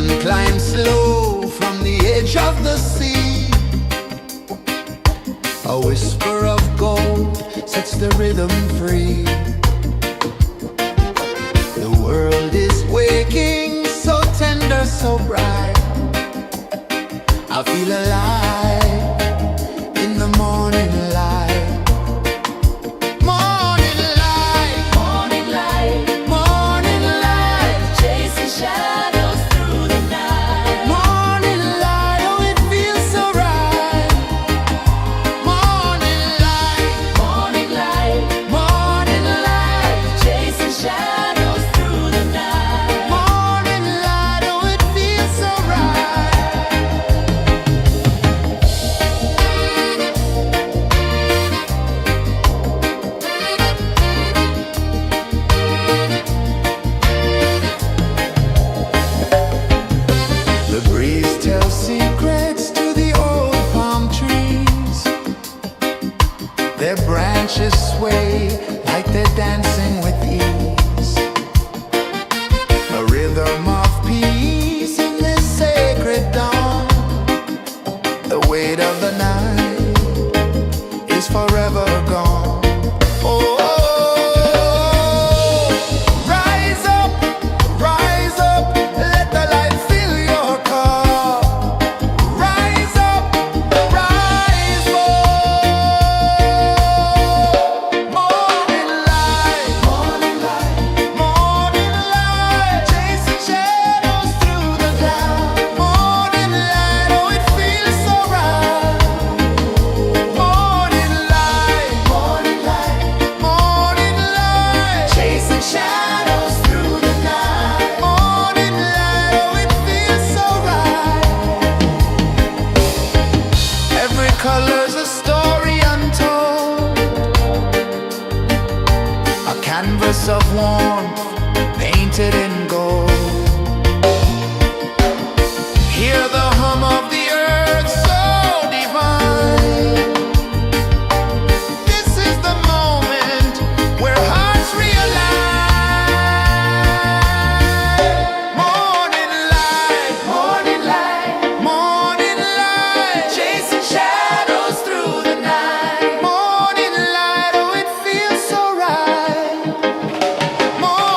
Speaker 1: sun climbs slow from the edge of the sea. A whisper of gold sets the rhythm free. The world is waking, so tender, so bright. I feel alive in the morning light. Morning light,
Speaker 2: Morning light,
Speaker 1: morning light,
Speaker 2: chasing shadows through the night.
Speaker 1: morning light, oh it feels so right. Morning light,
Speaker 2: Morning light,
Speaker 1: morning light,
Speaker 2: chasing shadows through the night.
Speaker 1: morning light, oh it feels so right. The breeze tells secrets to the old palm trees. Their branches sway like they're dancing with ease. A rhythm of peace in this sacred dawn. The weight of the night is forever gone. Oh, rise up, let the light fill your cup. Rise up, rise up. Morning light, morning light, morning light, chasing shadows through the cloud. Morning light, oh it feels so right. Morning light, morning light, morning light, chasing shadows through the night. Morning light, oh it feels so right. Every color's a story untold, a canvas of warmth painted in gold. Hear the hum of the earth so divine. This is the moment where hearts realign. Morning light, morning light, morning light, chasing shadows through the night. Morning light, oh it feels so right. Morning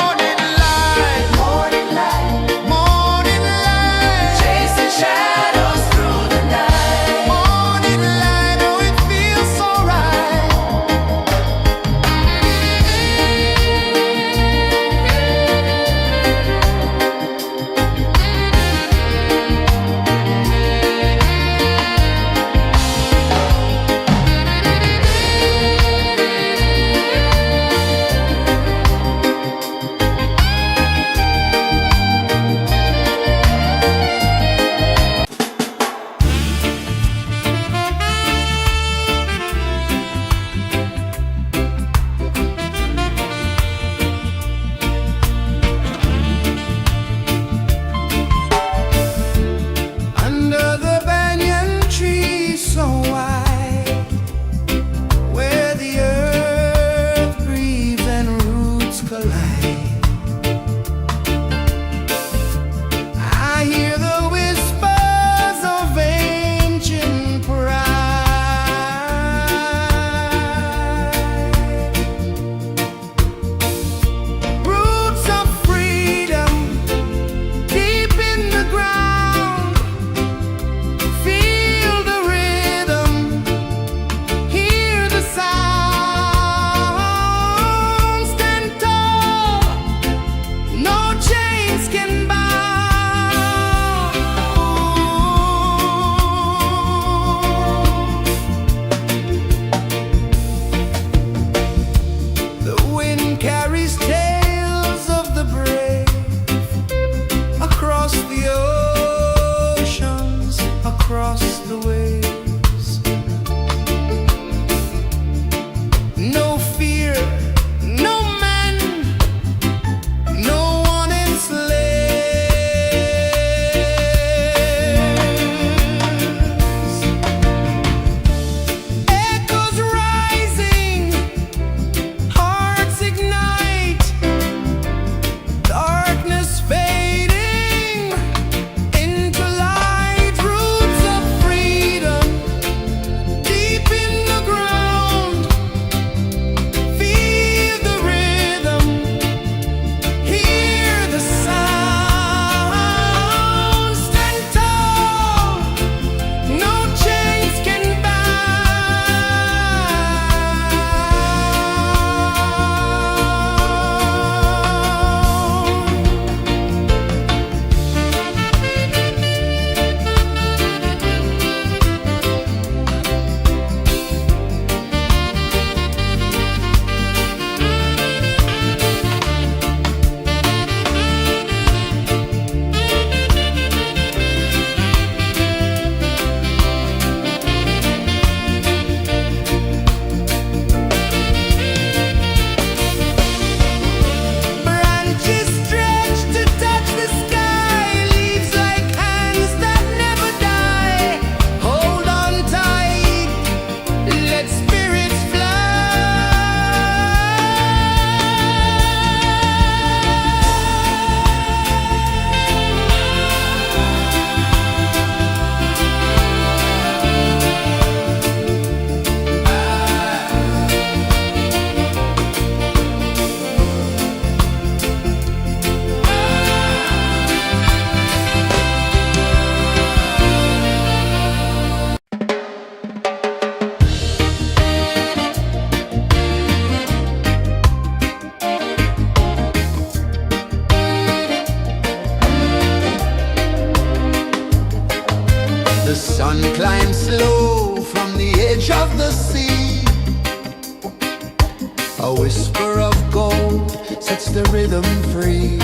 Speaker 1: whisper of gold sets the rhythm free.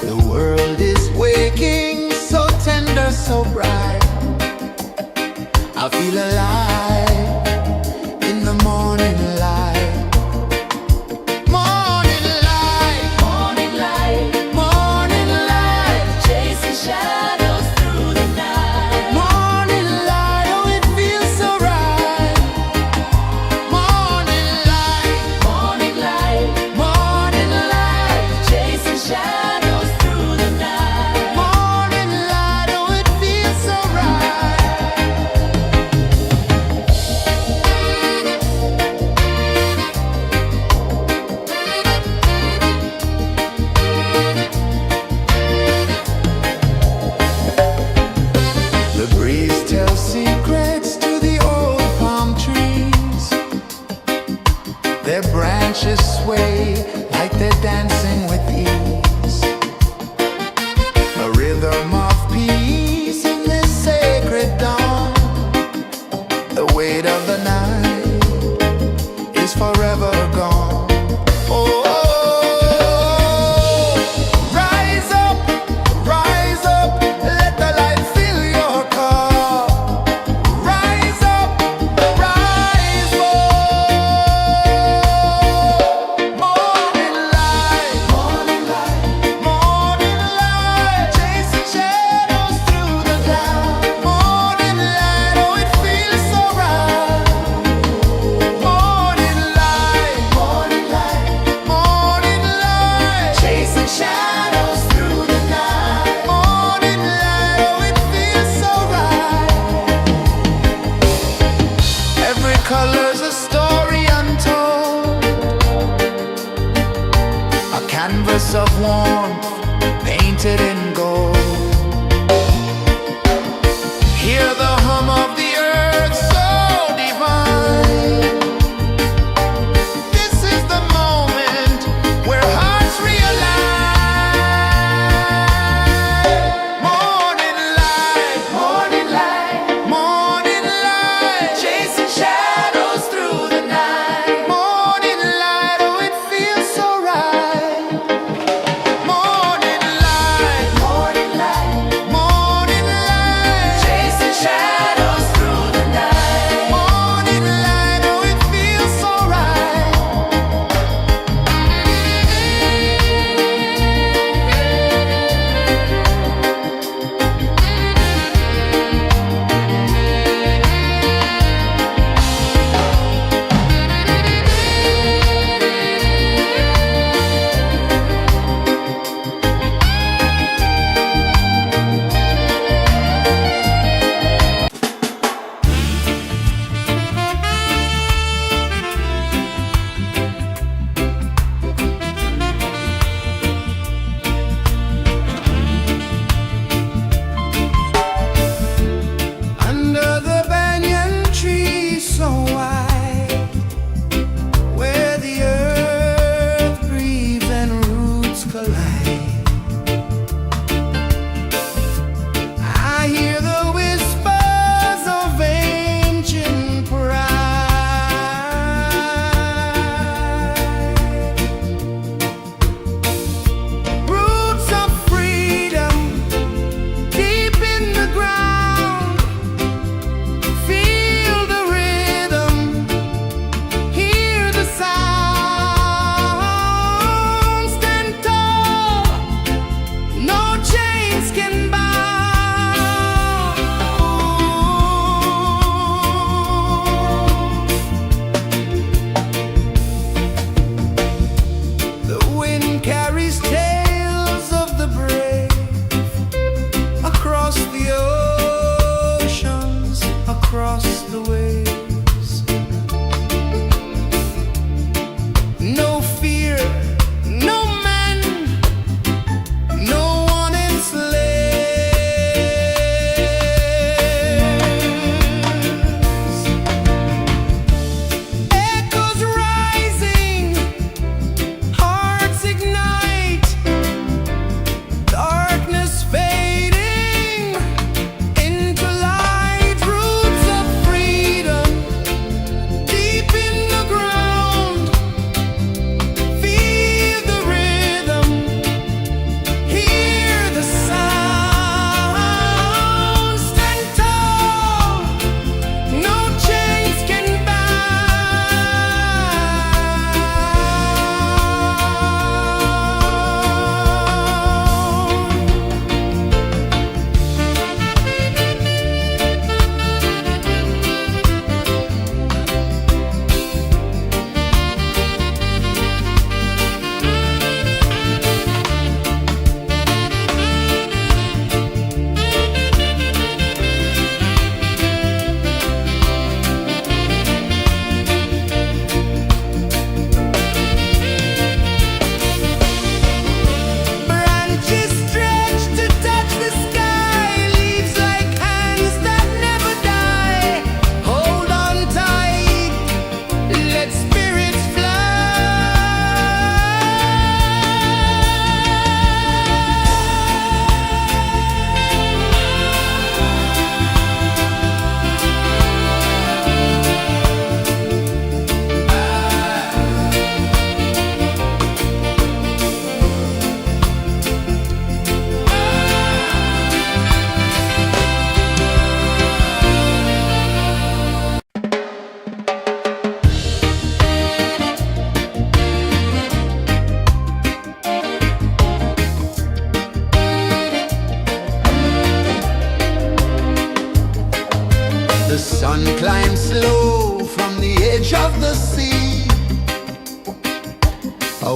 Speaker 1: The world is waking, so tender, so bright. I feel alive in the morning light. Morning light,
Speaker 2: Morning light,
Speaker 1: morning light,
Speaker 2: chasing shadows through the night.
Speaker 1: morning light, oh it feels so right. Morning light,
Speaker 2: Morning light,
Speaker 1: morning light,
Speaker 2: chasing shadows through the night.
Speaker 1: morning light, oh it feels so right. The breeze tells secrets to the old palm trees. Their branches sway like they're dancing with ease. A rhythm of peace in this sacred dawn. The weight of the night is forever gone. Oh, rise up, let the light fill your cup. Rise up, rise up. Morning light, morning light, chasing shadows through the cloud. Morning light, oh it feels so right. Morning light, morning light, chasing shadows through the night. Morning light, oh it feels so right. Every color's a story untold, a canvas of warmth painted in gold. Hear the hum of the earth so divine. This is the moment where hearts realign. Morning light, morning light, chasing shadows through the night. Morning light, oh it feels so right. Morning light,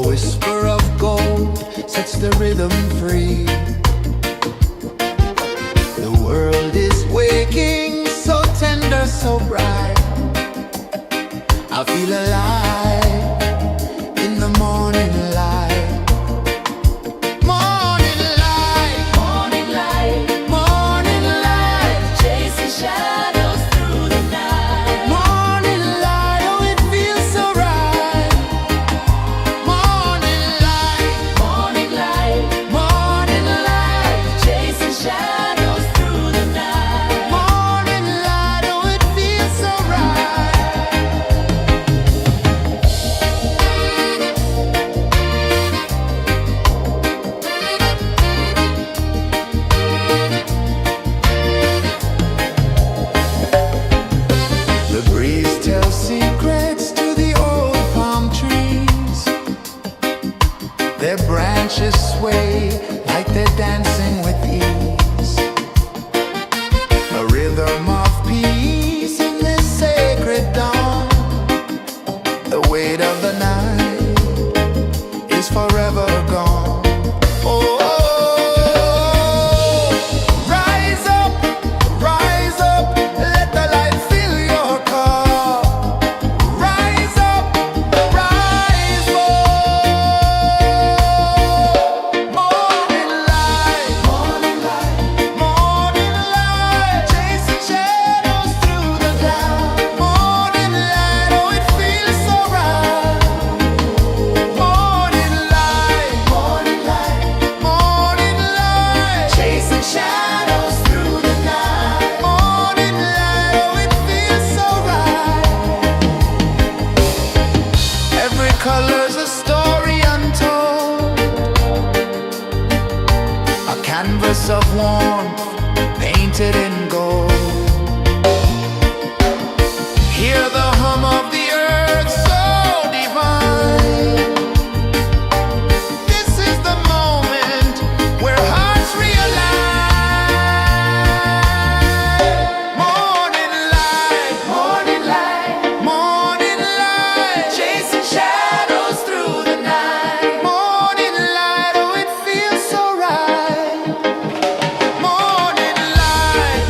Speaker 1: A whisper of gold sets the rhythm free. The world is waking, so tender, so bright. I feel alive in the morning light. Morning light,
Speaker 2: Morning light,
Speaker 1: morning light,
Speaker 2: chasing shadows through the night.
Speaker 1: morning light, oh it feels so right. Morning light,
Speaker 2: Morning light,
Speaker 1: morning light,
Speaker 2: chasing shadows through the night.
Speaker 1: morning light, oh it feels so right. The breeze tells secrets to the old palm trees. Their branches sway like they're dancing with ease. A rhythm of peace in this sacred dawn. The weight of the night is forever gone. Oh, rise up, let the light fill your cup. Rise up, rise up. Morning light, morning light, chasing shadows through the cloud. Morning light, oh it feels so right. Morning light, morning light, chasing shadows through the night. Morning light, oh it feels so right. Every color's a story untold, a canvas of warmth painted in gold. Hear the hum of the earth so divine. This is the moment where hearts realign. Morning light, morning light, chasing shadows through the night. Morning light, oh it feels so right. Morning light,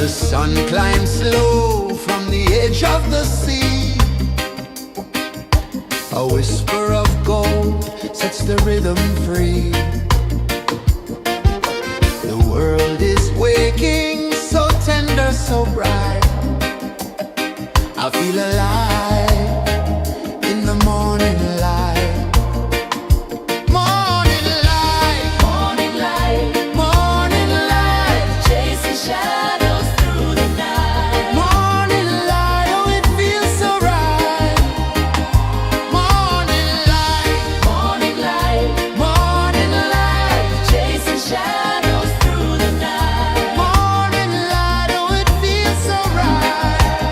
Speaker 1: The sun climbs slow from the edge of the sea. A whisper of gold sets the rhythm free. The world is waking, so tender, so bright. I feel alive in the morning light. Morning light,
Speaker 2: Morning light,
Speaker 1: morning light,
Speaker 2: chasing shadows through the night.
Speaker 1: morning light, oh it feels so right. Morning light,
Speaker 2: Morning light,
Speaker 1: morning light,
Speaker 2: chasing shadows through the night.
Speaker 1: morning light, oh it feels so right.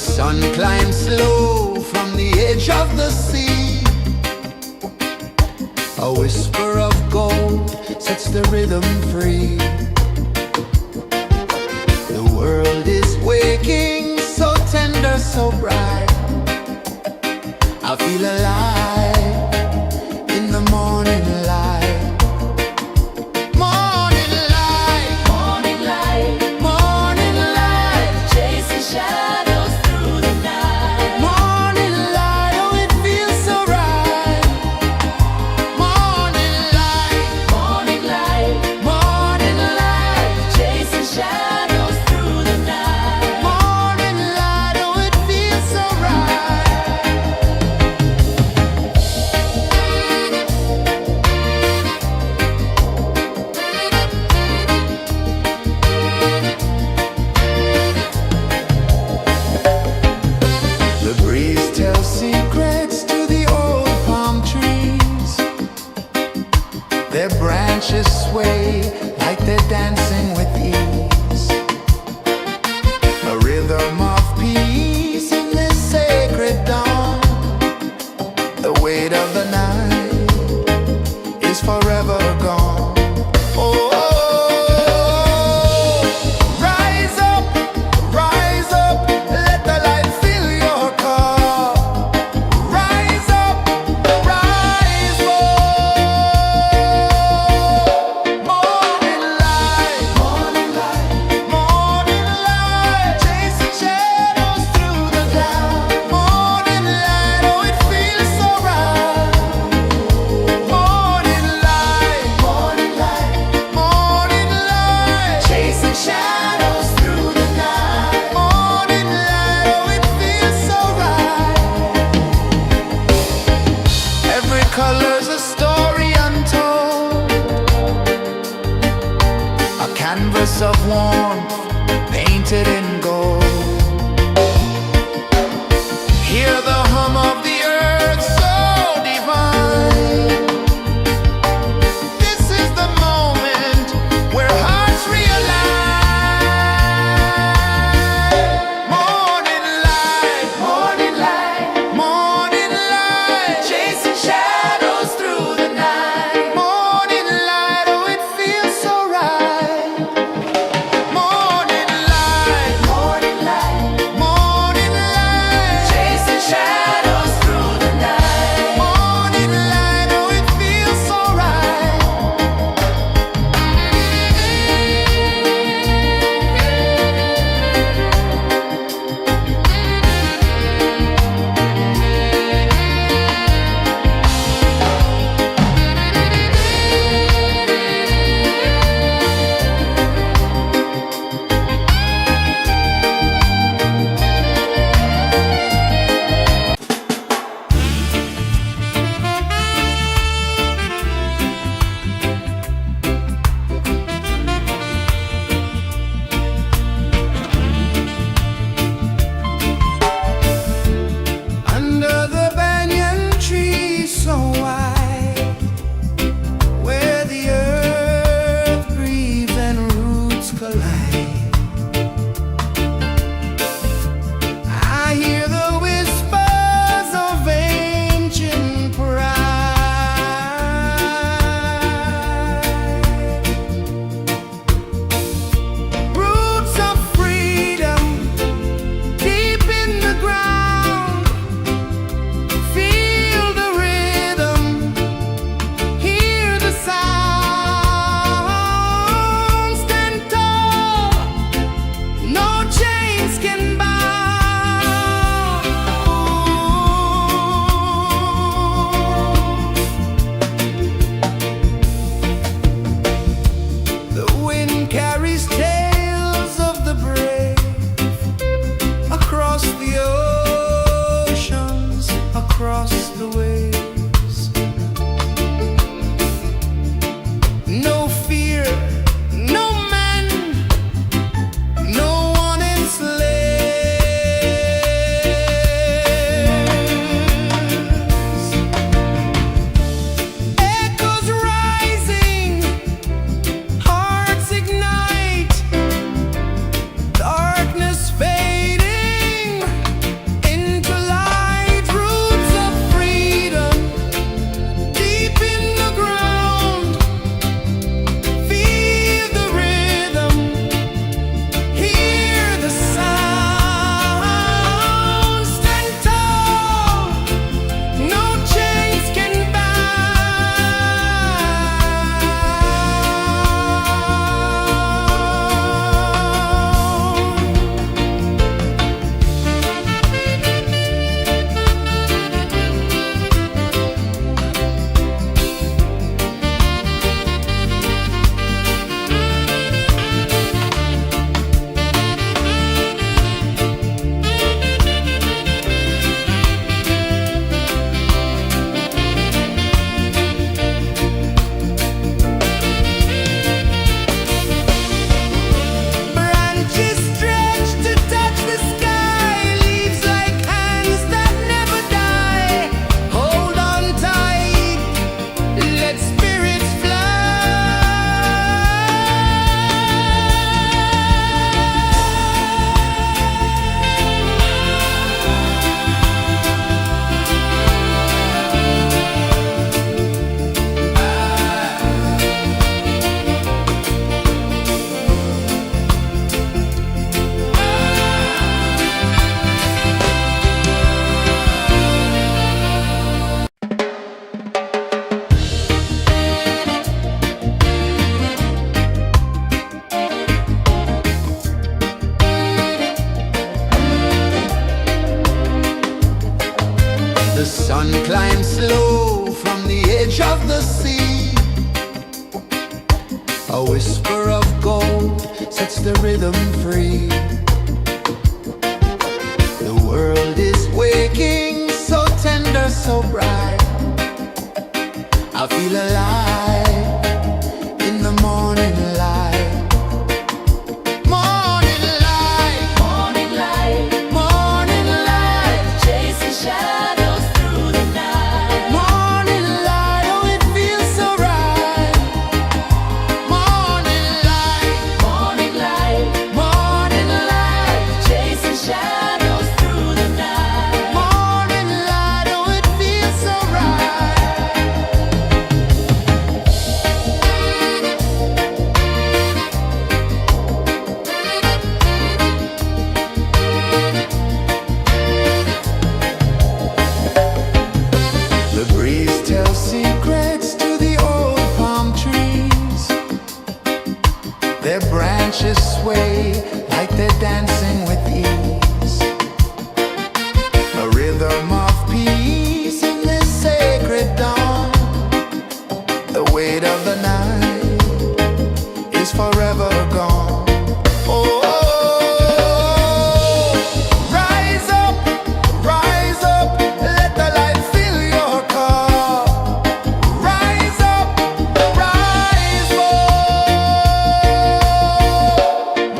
Speaker 1: sun climbs slow from the edge of the sea. A whisper of gold sets the rhythm free. The world is waking, so tender, so bright. I feel alive in the morning light. Morning light,
Speaker 2: Morning light,
Speaker 1: morning light,
Speaker 2: chasing shadows through the night.
Speaker 1: morning light, oh it feels so right. Morning light,
Speaker 2: Morning light,
Speaker 1: morning light,
Speaker 2: chasing shadows through the night.
Speaker 1: morning light, oh it feels so right. The breeze tells secrets to the old palm trees. Their branches sway like they're dancing with ease. A rhythm of peace in this sacred dawn. The weight of the night is forever gone. Oh, rise up, let the light fill your cup. Rise up, rise up. Morning light, morning light, morning light, chasing shadows through the cloud. Morning light, oh it feels so right. Morning light, morning light, morning light, chasing shadows through the night. Morning light, oh it feels so right. Every color's a story untold, a canvas of warmth painted in gold. Hear the hum of the earth so divine. This is the moment where hearts realign. Morning light, morning light, morning light, chasing shadows through the night. Morning light, oh it feels so right. Morning The sun climbs slow from the edge of the sea. A whisper of gold sets the rhythm free. The world is waking, so tender, so bright. I feel alive in the morning light. Morning light,
Speaker 2: Morning light,
Speaker 1: morning light,
Speaker 2: chasing shadows through the night.
Speaker 1: morning light, oh it feels so right. Morning light,
Speaker 2: Morning light,
Speaker 1: morning light,
Speaker 2: chasing shadows through the night.
Speaker 1: morning light, oh it feels so right. The breeze tells secrets to the old palm trees. Their branches sway like they're dancing with ease. A rhythm of peace in this sacred dawn. The weight of the night is forever gone. Oh, rise up, let the light fill your cup. Rise up, rise up.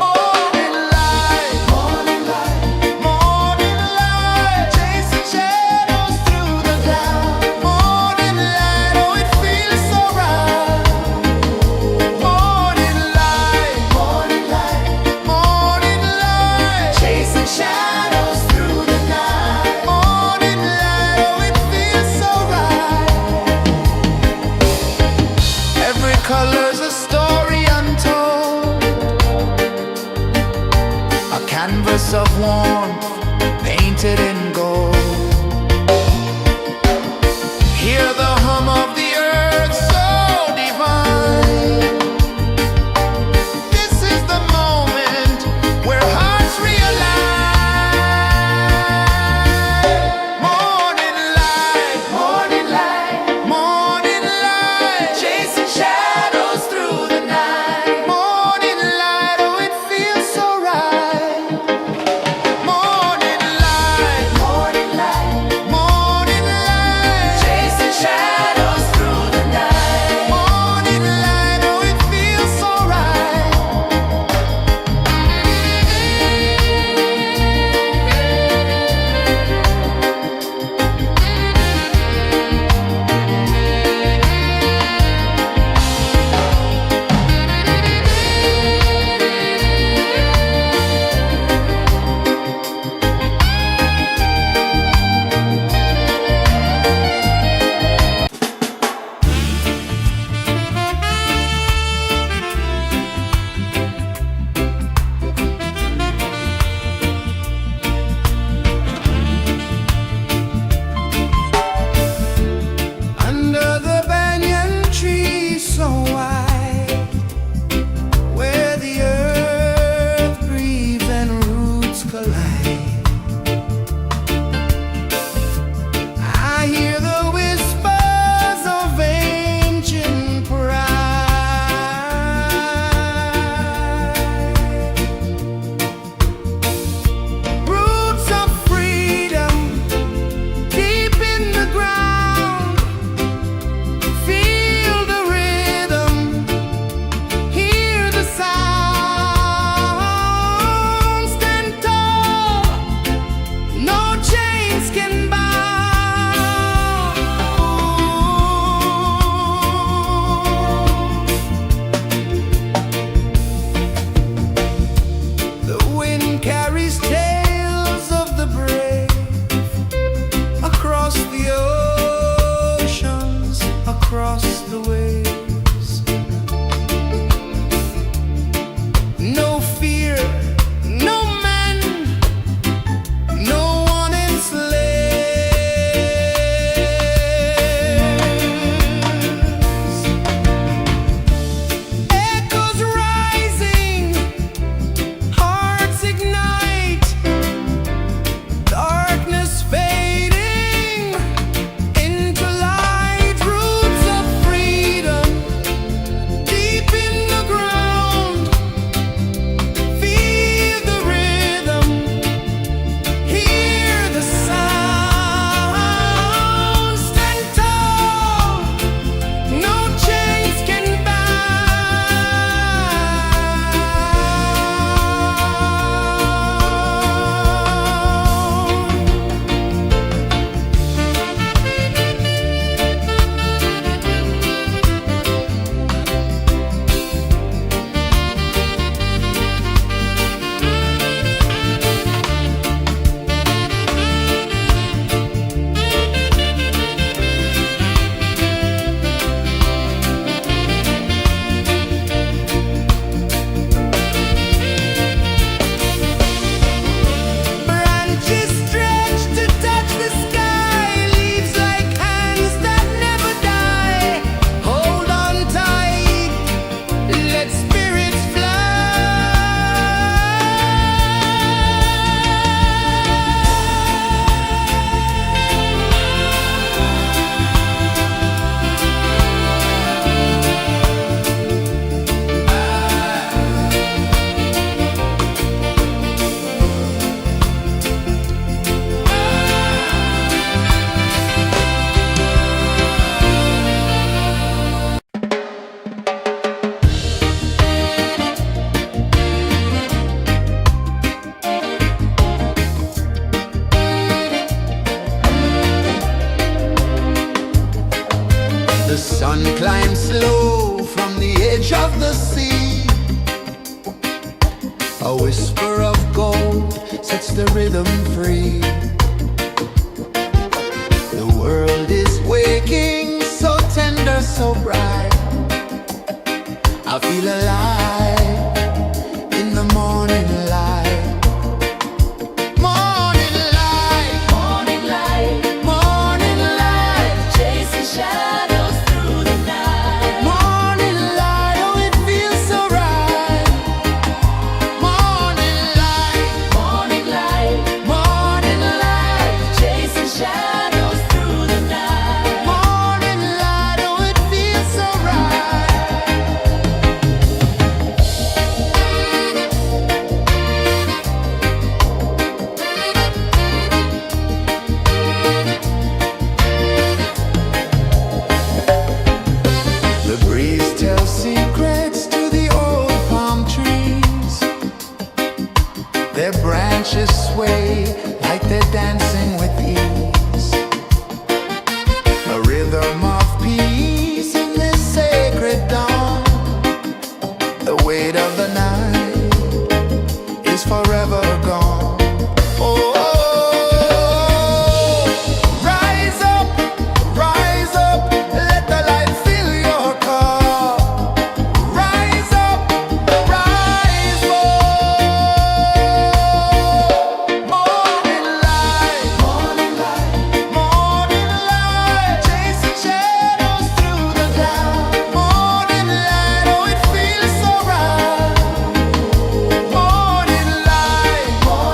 Speaker 1: Morning light, morning light, morning light, chasing shadows through the cloud. Morning light, oh it feels so right. Morning light, morning light, morning light, chasing shadows through the night. Morning light, oh it feels so right. Every color's a story untold, a canvas of warmth painted in gold. Hear the hum of the earth so divine. This is the moment where hearts realign. Morning light, morning light, morning light, chasing shadows through the night. Morning light, oh it feels so right. Morning light, morning A whisper of gold sets the rhythm free. The world is waking, so tender, so bright. I feel alive in the morning light. Morning light,
Speaker 2: Morning light,
Speaker 1: morning light,
Speaker 2: chasing shadows through the night.
Speaker 1: morning light. Oh, it feels so right. Morning light,
Speaker 2: Morning light,
Speaker 1: morning light,
Speaker 2: chasing shadows through the night.
Speaker 1: morning light. Oh, it feels so right. The breeze tells secrets to the old palm trees. Their branches sway like they're dancing with ease. A rhythm of peace in this sacred dawn. The weight of the night is forever gone. Oh, rise up, let the light fill your cup. Rise up, rise more. Morning light, morning light, morning light, chasing shadows through the cloud. Morning light, oh, it feels so right. Morning light, morning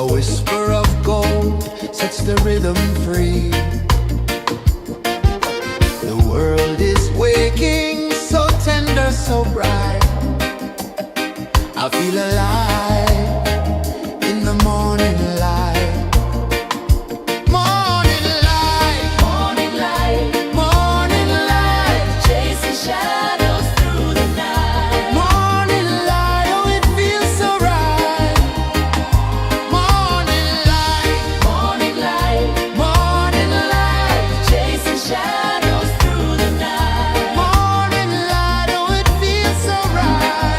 Speaker 1: A whisper of gold sets the rhythm free. The world is waking, so tender, so bright. I feel alive in the morning light. Morning light,
Speaker 2: Morning light,
Speaker 1: morning light,
Speaker 2: chasing shadows through the night.
Speaker 1: morning light, oh it feels so right. Morning light,
Speaker 2: Morning light,
Speaker 1: morning light,
Speaker 2: chasing shadows through the night.
Speaker 1: morning light, oh it feels so right.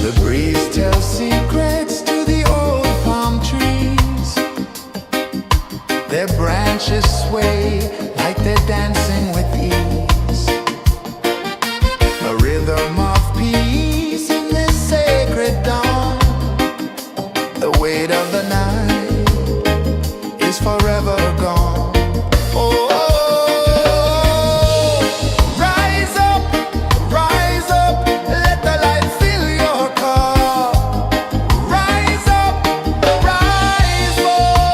Speaker 1: The breeze tells secrets to the old palm trees. Their branches sway like they're dancing with ease. A rhythm of peace in this sacred dawn. The weight of the night is forever gone. Oh, rise up, let the light fill your cup. Rise up, rise up.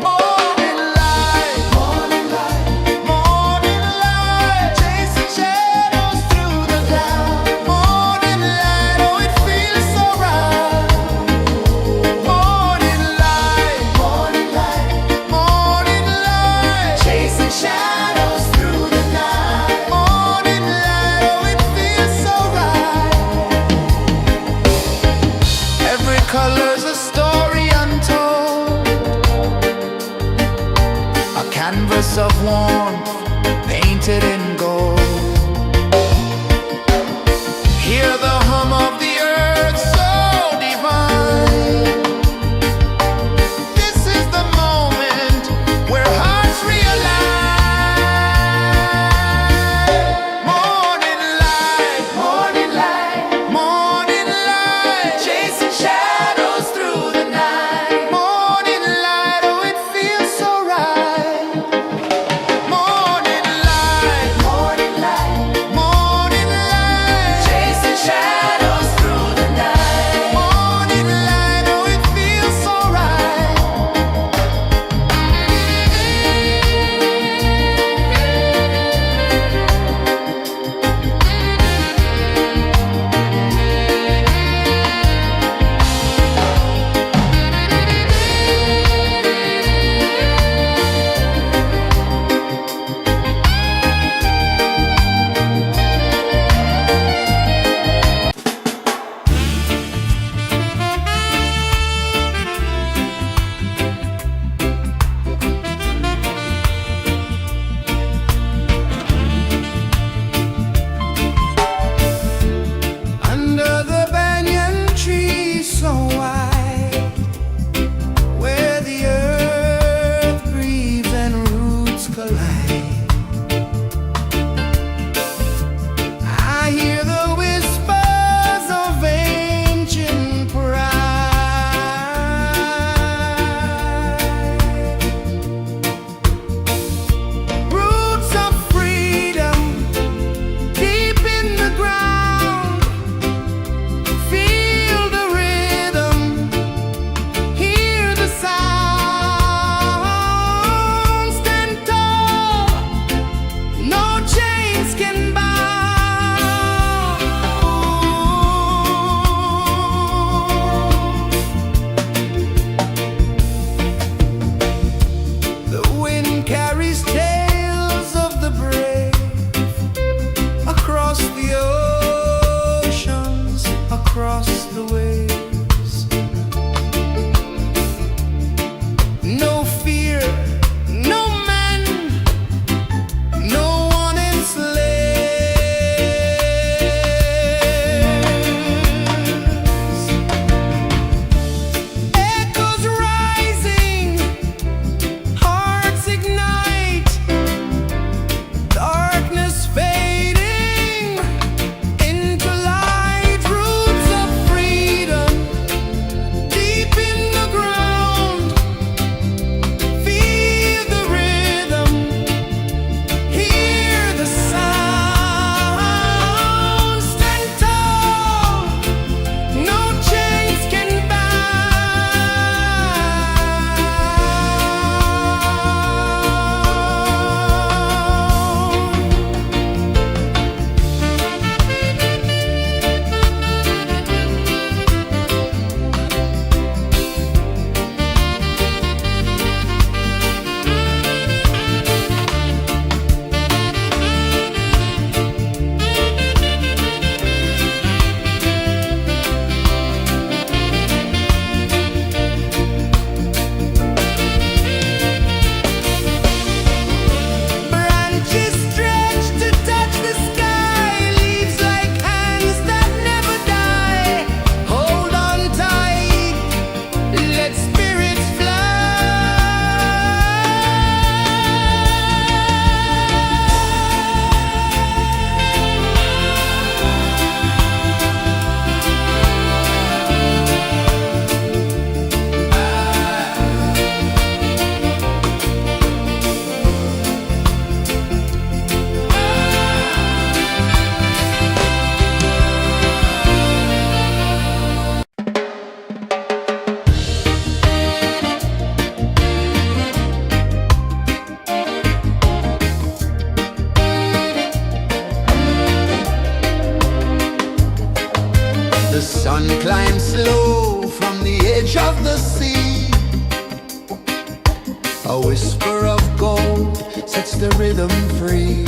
Speaker 1: Morning light, morning light, morning light, chasing shadows through the cloud. Morning light, oh it feels so right. Morning light, morning light, morning light, chasing shadows through the night. Morning light, oh it feels so right. Every color's a story untold, a canvas of warmth painted in gold. Hear the hum of the earth so divine. This is the moment where hearts realign. Morning light, morning light, morning light, chasing shadows through the night. Morning light, oh it feels so right. Morning the sea. A whisper of gold sets the rhythm free.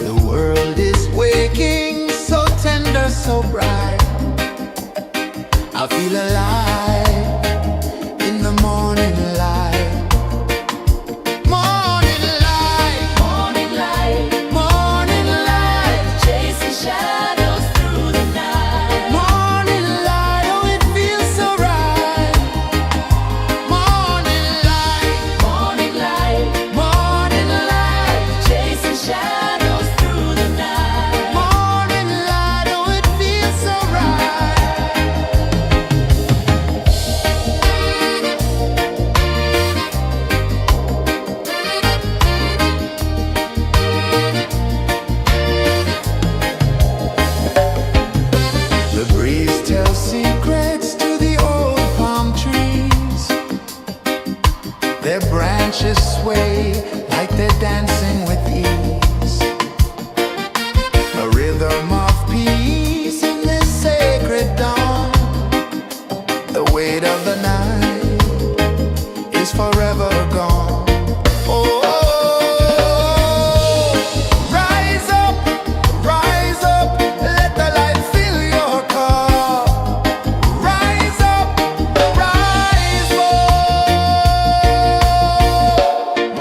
Speaker 1: The world is waking, so tender, so bright. I feel alive in the morning light. Morning light,
Speaker 2: Morning light,
Speaker 1: morning light,
Speaker 2: chasing shadows through the night.
Speaker 1: morning light, oh it feels so right. Morning light,
Speaker 2: Morning light,
Speaker 1: morning light,
Speaker 2: chasing shadows through the night.
Speaker 1: morning light, oh it feels so right. The breeze tells secrets to the old palm trees. Their branches sway like they're dancing with ease. A rhythm of peace in this sacred dawn. The weight of the night is forever gone. Oh, rise up, let the light fill your cup. Rise up, rise up.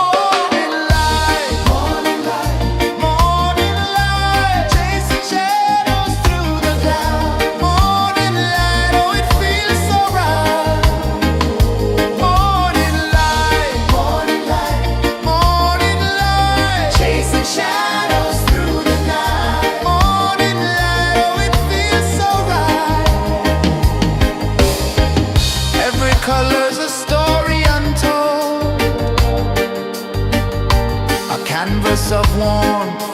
Speaker 1: Morning light, morning light, morning light, chasing shadows through the cloud. Morning light, oh it feels so right. Morning light, morning light, morning light, chasing shadows through the night. Morning light, oh it feels so right. Every color's a story untold, a canvas of warmth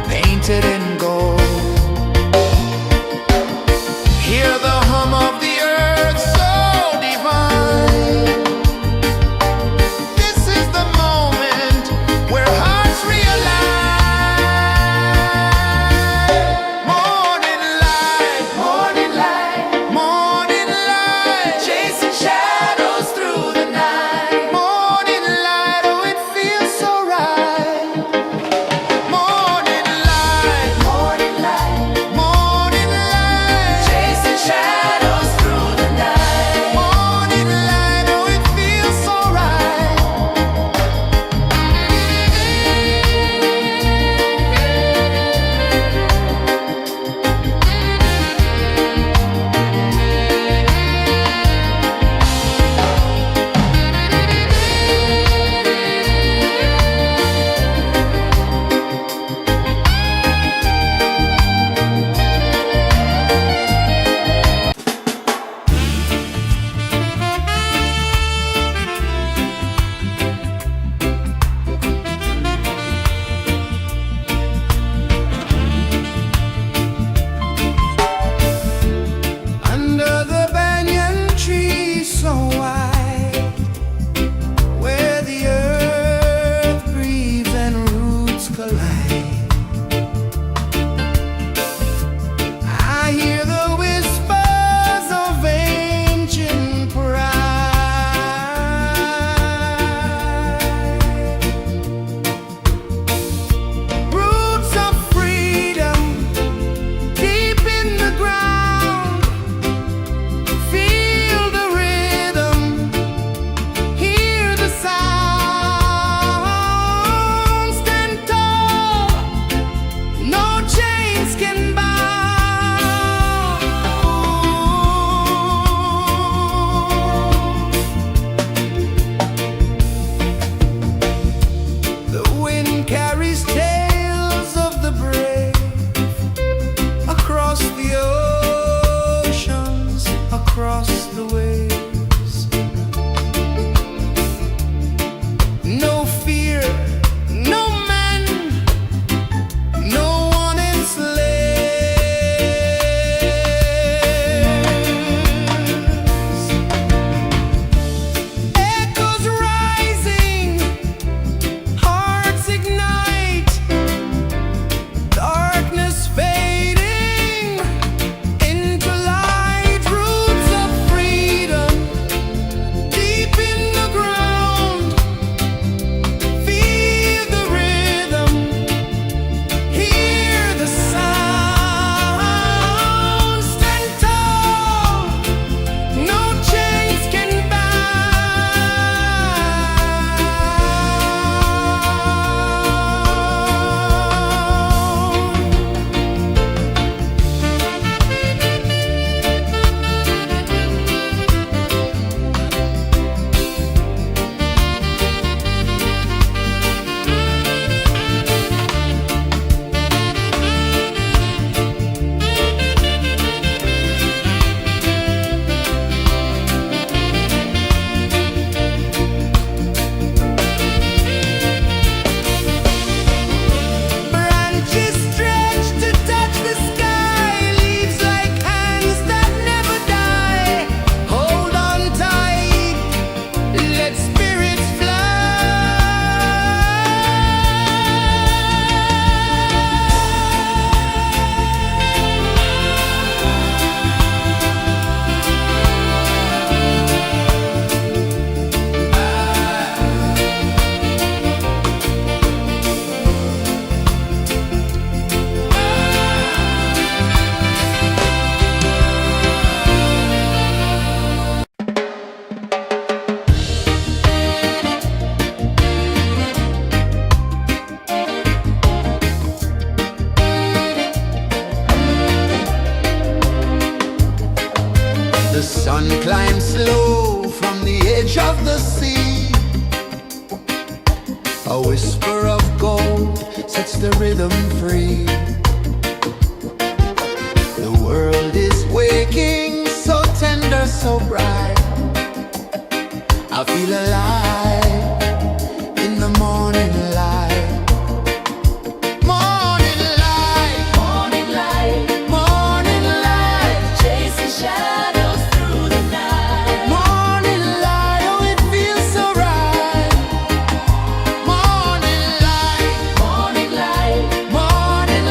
Speaker 1: painted in gold. Hear the hum of the earth so divine. This is the moment where hearts realign. Morning light, morning light, morning light, chasing shadows through the night. Morning light, oh it feels so right. Morning light, The sun climbs slow from the edge of the sea. A whisper of gold sets the rhythm free. The world is waking, so tender, so bright. I feel alive in the morning light. Morning light,
Speaker 2: Morning light,
Speaker 1: morning light,
Speaker 2: chasing shadows through the night.
Speaker 1: morning light, oh it feels so right. Morning light,
Speaker 2: Morning light,
Speaker 1: morning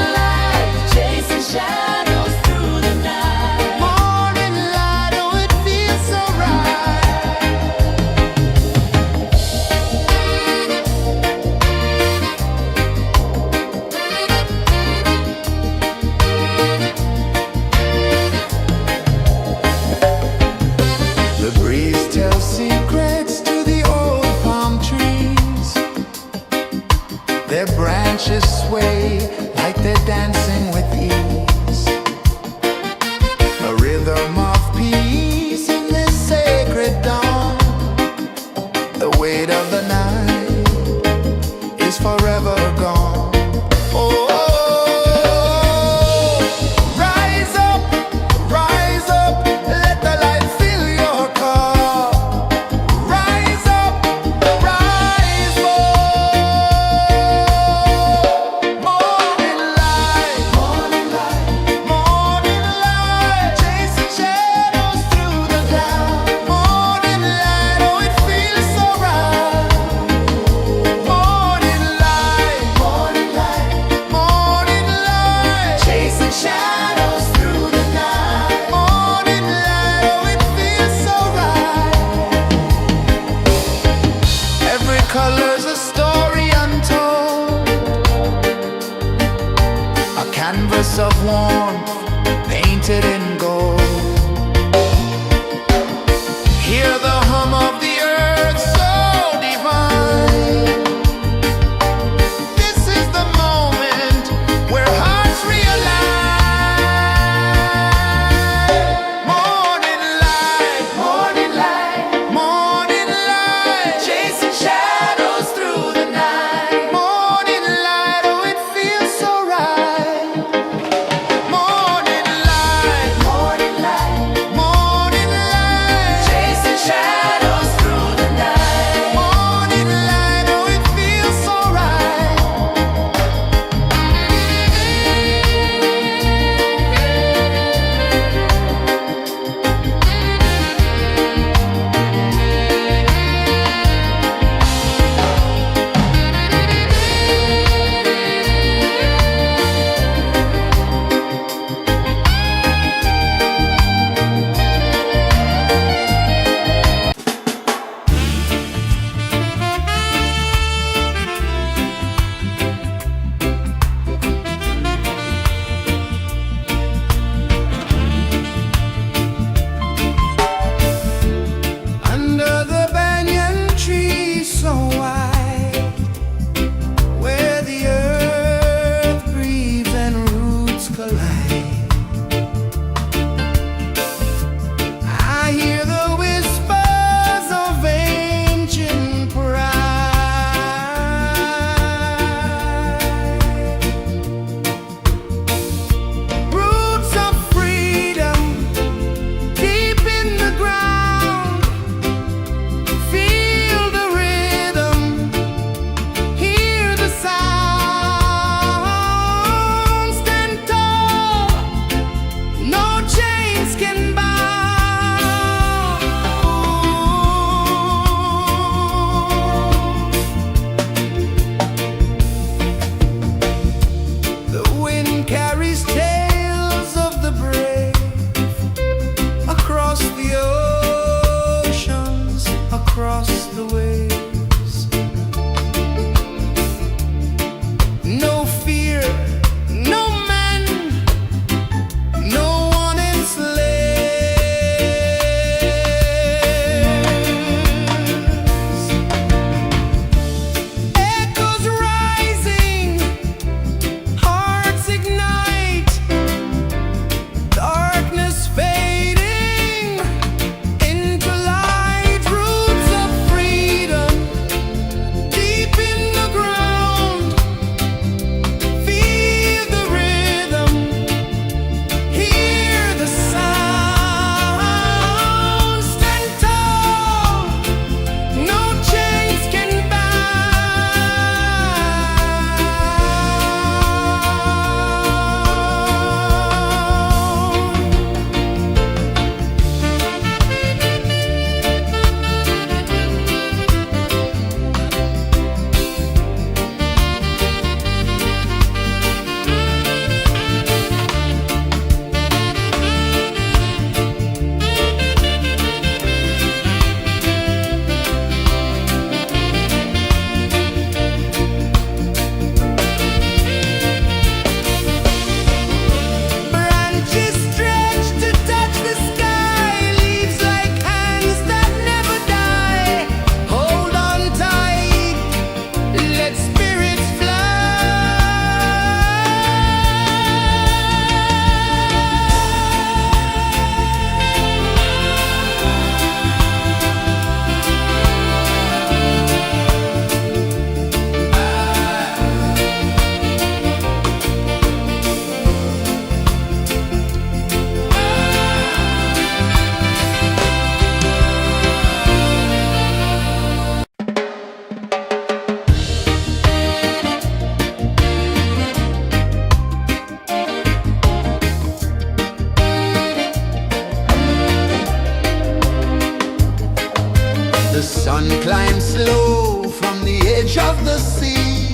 Speaker 1: sun climbs slow from the edge of the sea.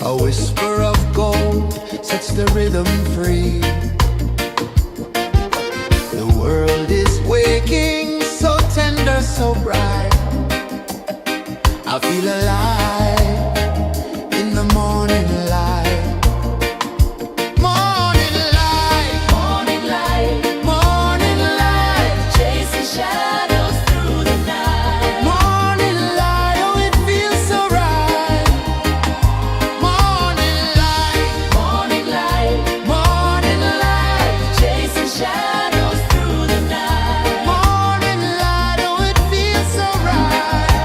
Speaker 1: A whisper of gold sets the rhythm free. The world is waking, so tender, so bright. I feel alive in the morning light. Morning light,
Speaker 2: Morning light,
Speaker 1: morning light,
Speaker 2: chasing shadows through the night.
Speaker 1: morning light, oh it feels so right. Morning light,
Speaker 2: Morning light,
Speaker 1: morning light,
Speaker 2: chasing shadows through the night.
Speaker 1: morning light, oh it feels so right.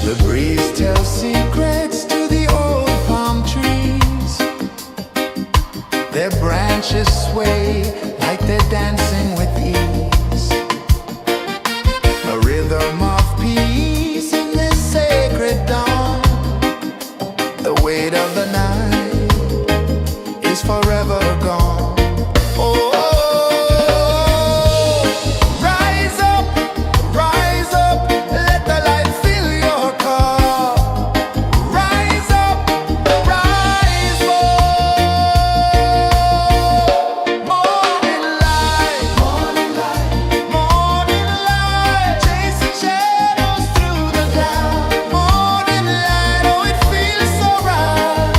Speaker 1: The breeze tells secrets to the old palm trees. Their branches sway like they're dancing with ease. A rhythm of peace in this sacred dawn. The weight of the night is forever gone. Oh, rise up, let the light fill your cup. Rise up, rise up. Morning light, morning light, chasing shadows through the cloud. Morning light, oh it feels so right.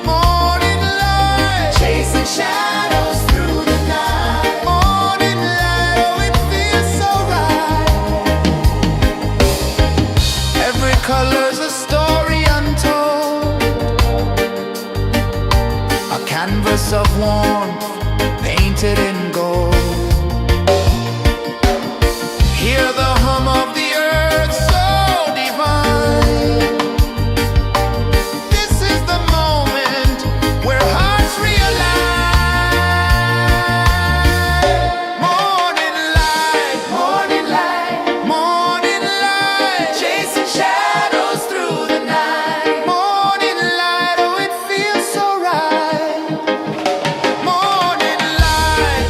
Speaker 1: Morning light, chasing shadows through the night. Morning light, oh it feels so right. Every color's a story untold, a canvas of warmth painted in gold. Hear the hum of the earth so divine. This is the moment where hearts realign. Morning light, morning light, chasing shadows through the night. Morning light, oh it feels so right. Morning light,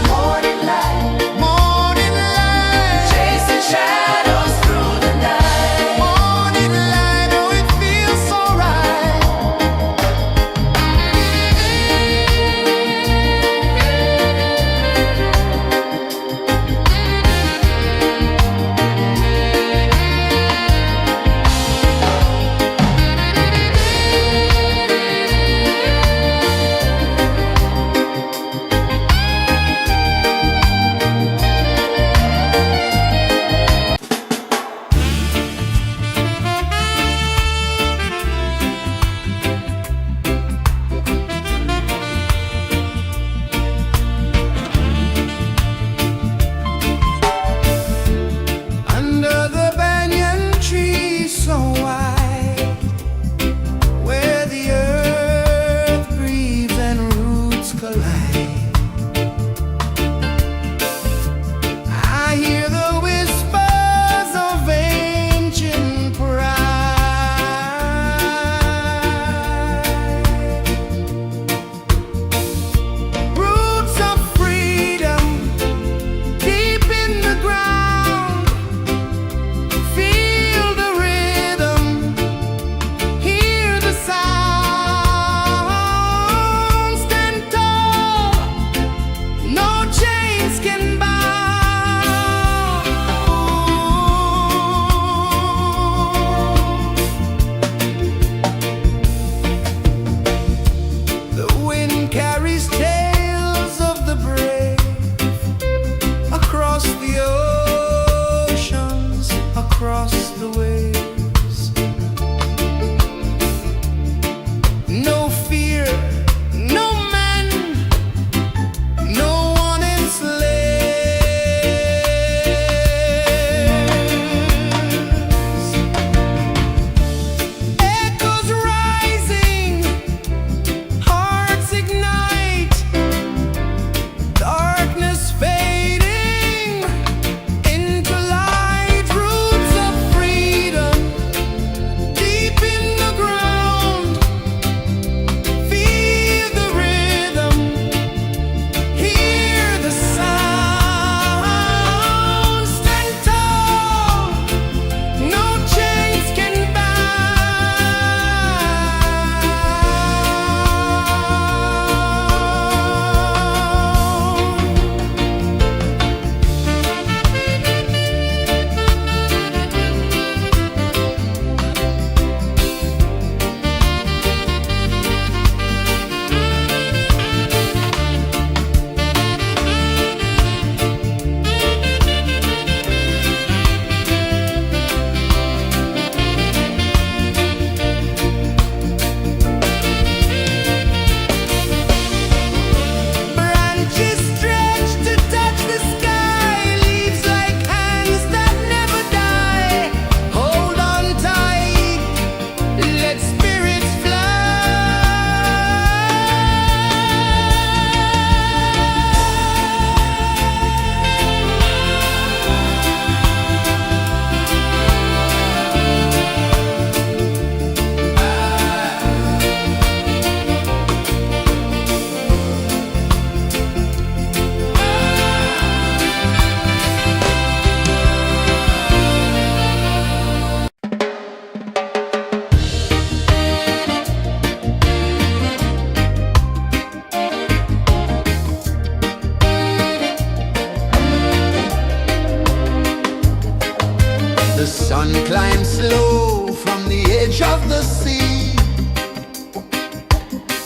Speaker 1: sun climbs slow from the edge of the sea.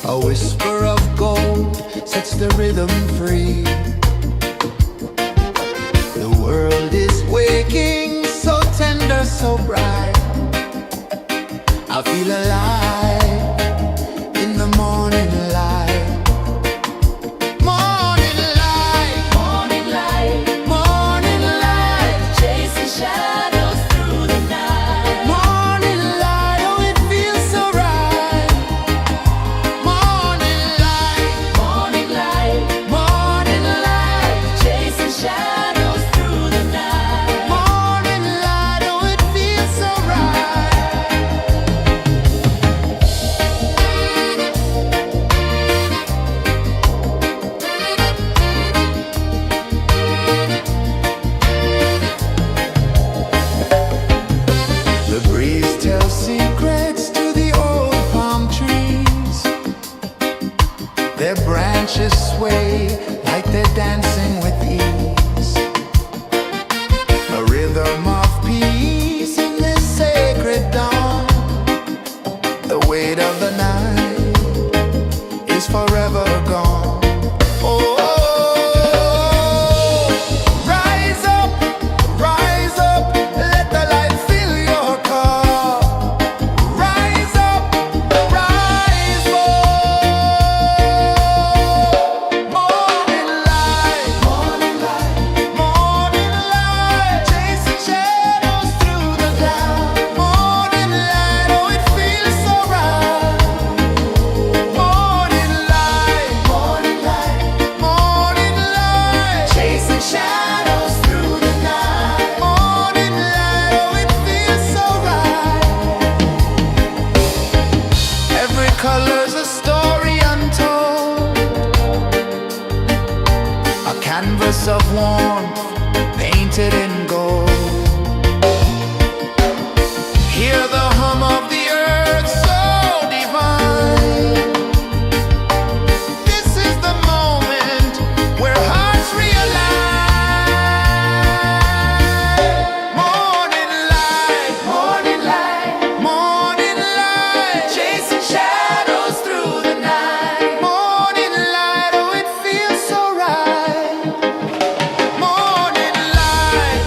Speaker 1: A whisper of gold sets the rhythm free. The world is waking, so tender, so bright. I feel alive in the morning light. Morning light,
Speaker 2: Morning light,
Speaker 1: morning light,
Speaker 2: chasing shadows through the night.
Speaker 1: morning light, oh it feels so right. Morning light,
Speaker 2: Morning light,
Speaker 1: morning light,
Speaker 2: chasing shadows through the night.
Speaker 1: morning light, oh it feels so right. The breeze tells secrets to the old palm trees. Their branches sway like they're dancing with ease. A rhythm of peace in this sacred dawn. The weight of the night is forever gone. Oh, rise up, let the light fill your cup. Rise up, rise up. Morning light, morning light, morning light, chasing shadows through the cloud. Morning light, oh it feels so right. Morning light, morning light, morning light, chasing shadows through the night. Morning light, oh it feels so right. Every color's a story untold, a canvas of warmth painted in gold. Hear the hum of the earth so divine. This is the moment where hearts realign. Morning light, morning light, morning light, chasing shadows through the night. Morning light, oh it feels so right. Morning light,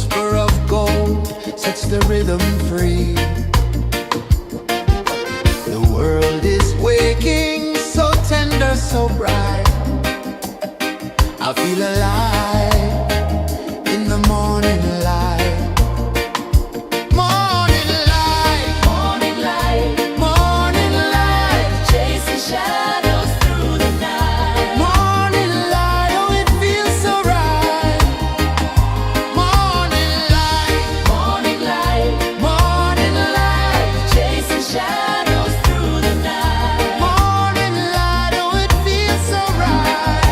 Speaker 1: whisper of gold sets the rhythm free. The world is waking, so tender, so bright. I feel alive in the morning light. Morning light,
Speaker 2: Morning light,
Speaker 1: morning light,
Speaker 2: chasing shadows through the night.
Speaker 1: morning light, oh it feels so right. Morning light,
Speaker 2: Morning light,
Speaker 1: morning light,
Speaker 2: chasing shadows through the night.
Speaker 1: morning light, oh it feels so right.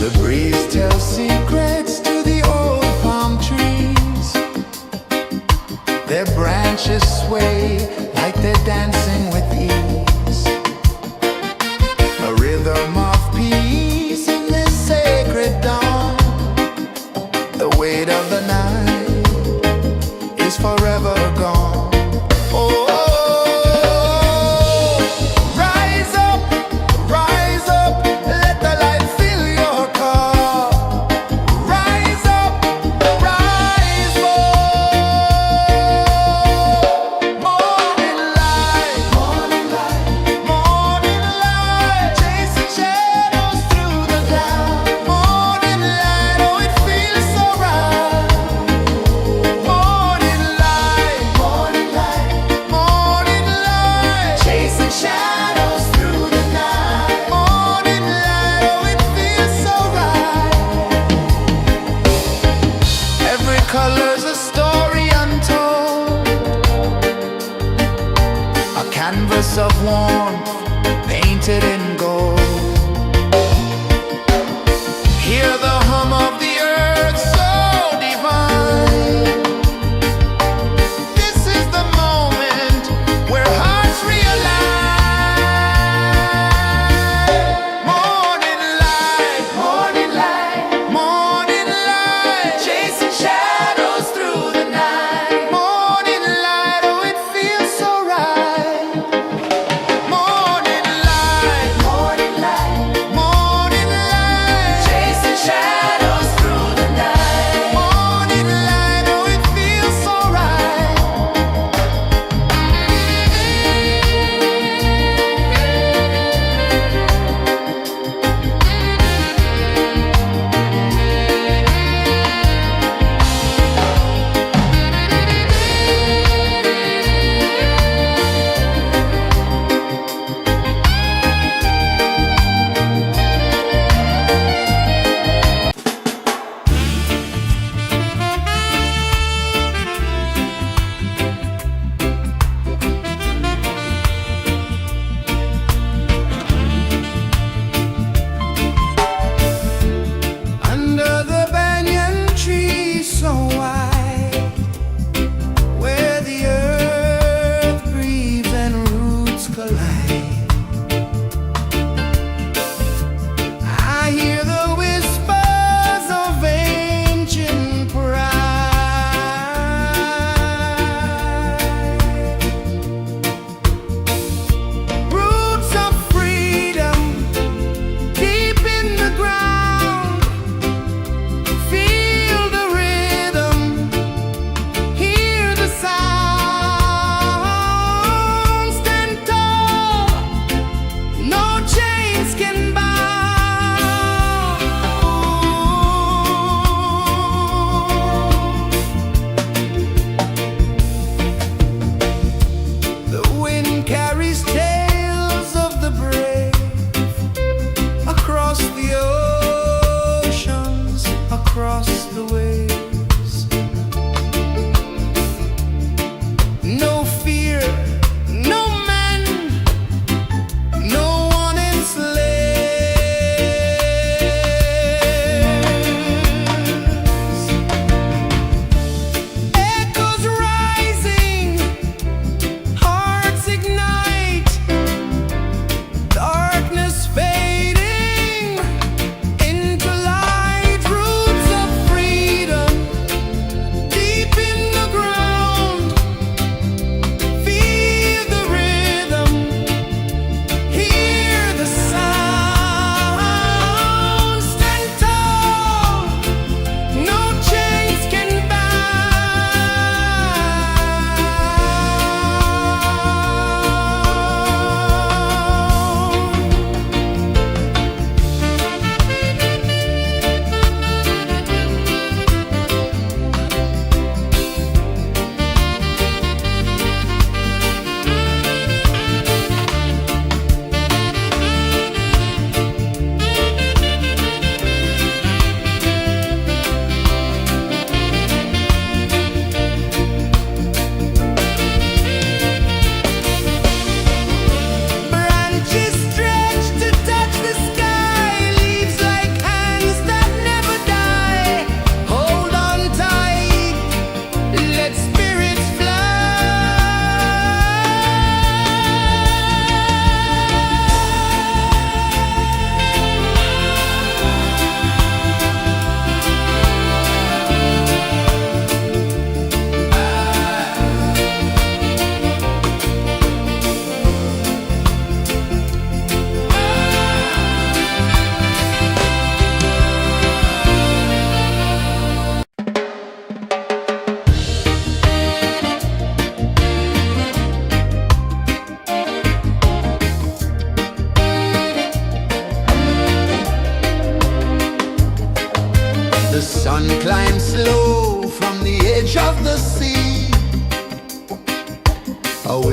Speaker 1: The breeze tells secrets to the old palm trees. Their branches sway like they're dancing with ease. A rhythm of peace in this sacred dawn. The weight of the night is forever gone. Oh, rise up, let the light fill your cup. Rise up, rise more. Morning light, morning light, chasing shadows through the cloud. Morning light, oh it feels so right. Morning light, morning light, chasing shadows through the night. Morning light, oh it feels so right. Every color's a story untold, a canvas of warmth painted in gold. Hear the hum of the earth so divine. This is the moment where hearts realign. Morning light, morning light, chasing shadows through the night. Morning light, oh it feels so right. Morning light,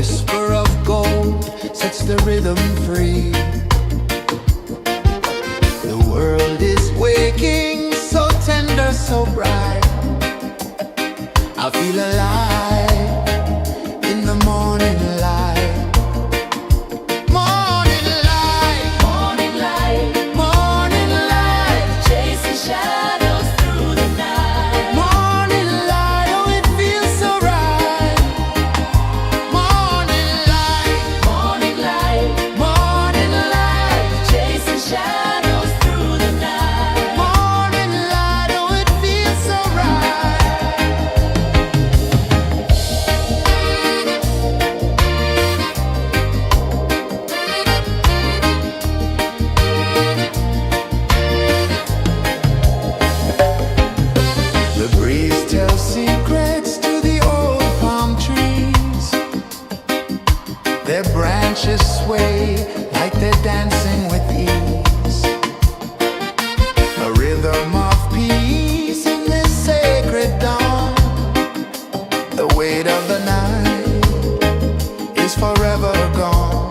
Speaker 1: whisper of gold sets the rhythm free. The world is waking, so tender, so bright. I feel alive in the morning light. Morning light,
Speaker 2: Morning light,
Speaker 1: morning light,
Speaker 2: chasing shadows through the night.
Speaker 1: morning light, oh it feels so right. Morning light,
Speaker 2: Morning light,
Speaker 1: morning light,
Speaker 2: chasing shadows through the night.
Speaker 1: morning light, oh it feels so right. The breeze tells secrets to the old palm trees. Their branches sway like they're dancing with ease. A rhythm of peace in this sacred dawn. The weight of the night is forever gone.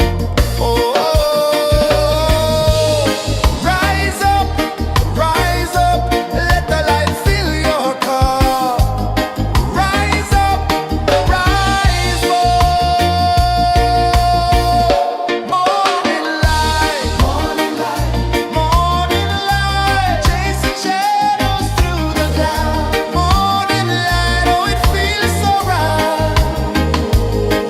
Speaker 1: Oh, rise up, let the light fill your cup. Rise up, rise up. Morning light, morning light, morning light, chasing shadows through the cloud. Morning light, oh it feels so right.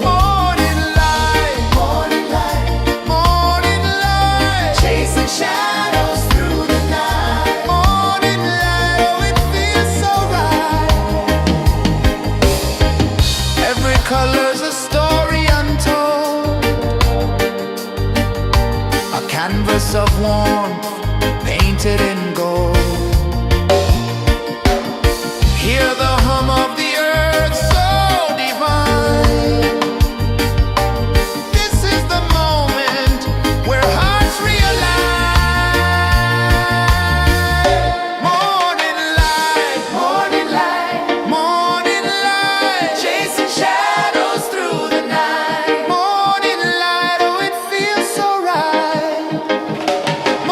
Speaker 1: Morning light, morning light, morning light, chasing shadows through the night. Morning light, oh it feels so right. Every color's a story untold, a canvas of warmth painted in gold. Hear the hum of the earth so divine. This is the moment where hearts realign. Morning light, morning light, morning light, chasing shadows through the night. Morning light, oh it feels so right.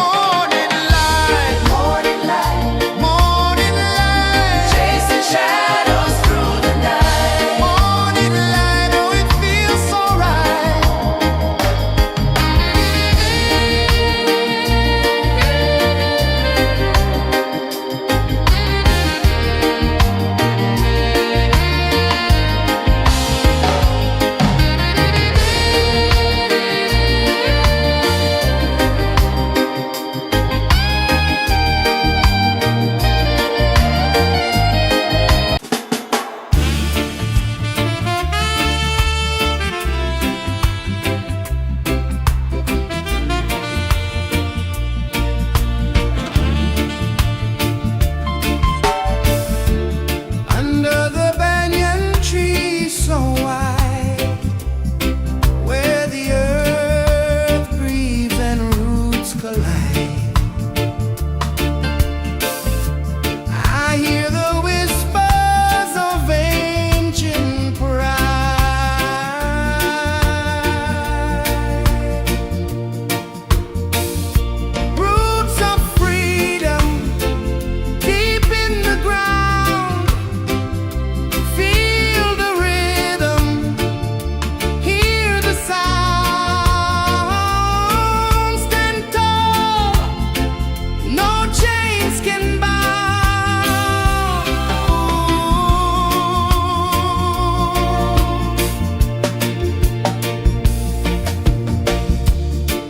Speaker 1: Morning light, morning light, morning light, chasing shadows through the night. Morning light, oh it feels so right. Under the banyan tree so wide, where the earth breathes and roots collide, I hear the whispers of ancient pride. Roots of freedom deep in the ground. Feel the rhythm, hear the sound. Stand tall, no chains can bound.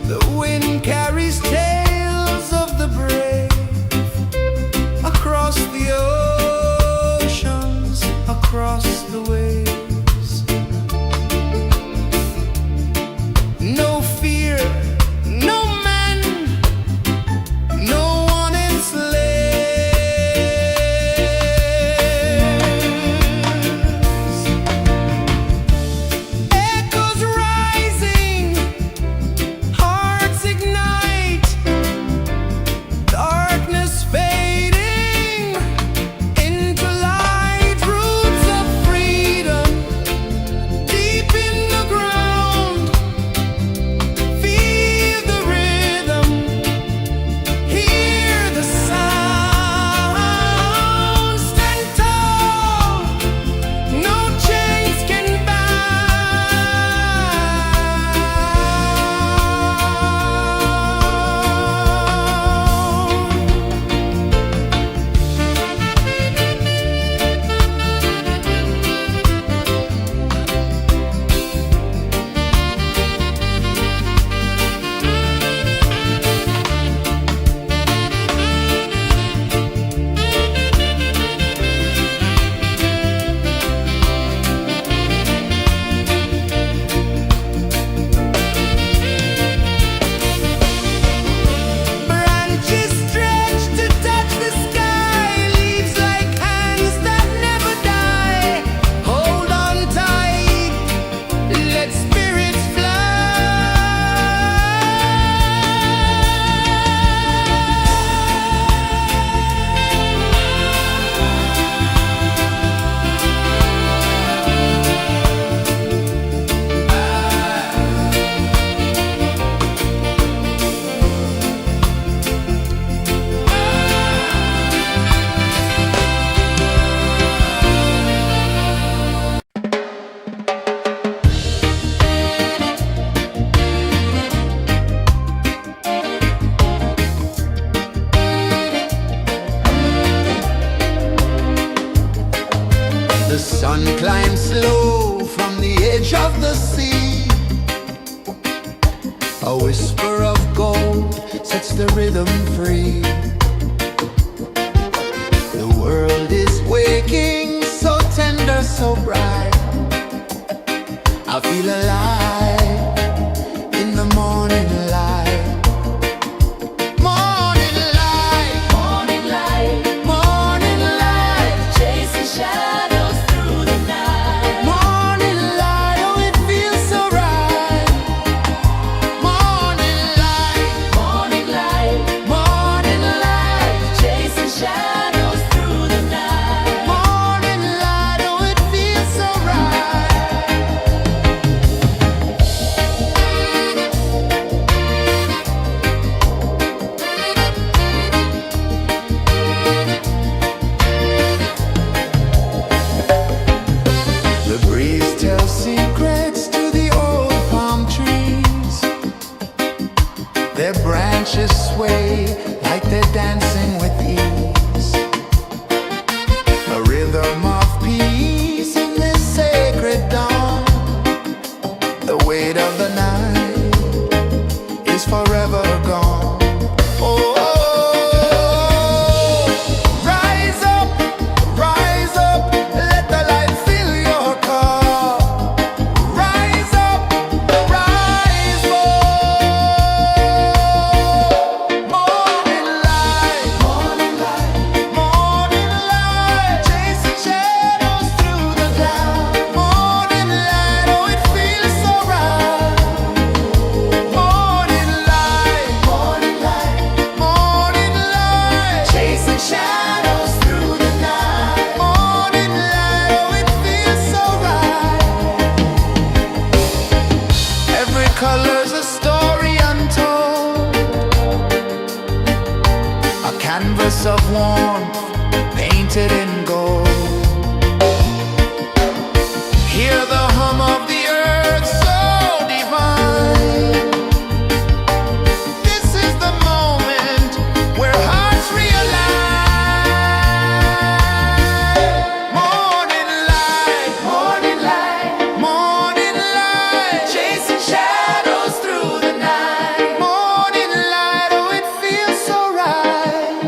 Speaker 1: The wind carries tales of the brave across the oceans, across the waves. No fear, no man, no one enslaves. Echoes rising, hearts ignite, darkness fading into light. Roots of freedom slow from the edge of the sea. A whisper of gold sets the rhythm free. The world is waking, so tender, so bright. I feel alive in the morning light. Morning light,
Speaker 2: Morning light,
Speaker 1: morning light,
Speaker 2: chasing shadows through the night.
Speaker 1: morning light, oh it feels so right. Morning light,
Speaker 2: Morning light,
Speaker 1: morning light,
Speaker 2: chasing shadows through the night.
Speaker 1: morning light, oh it feels so right. The breeze tells secrets to the old palm trees. Their branches sway like they're dancing with ease. A rhythm of peace in this sacred dawn. The weight of the night is forever gone. Oh, rise up, let the light fill your car. Rise up, rise up. Morning light, morning light, morning light, chasing shadows through the cloud. Morning light, oh it feels so right. Morning light, morning light, morning light, chasing shadows through the night. Morning light, oh it feels so right. Every color's a story untold, a canvas of warmth painted in gold. Hear the hum of the earth so divine. This is the moment where hearts realign. Morning light, morning light, morning light, chasing shadows through the night. Morning light, oh it feels so right.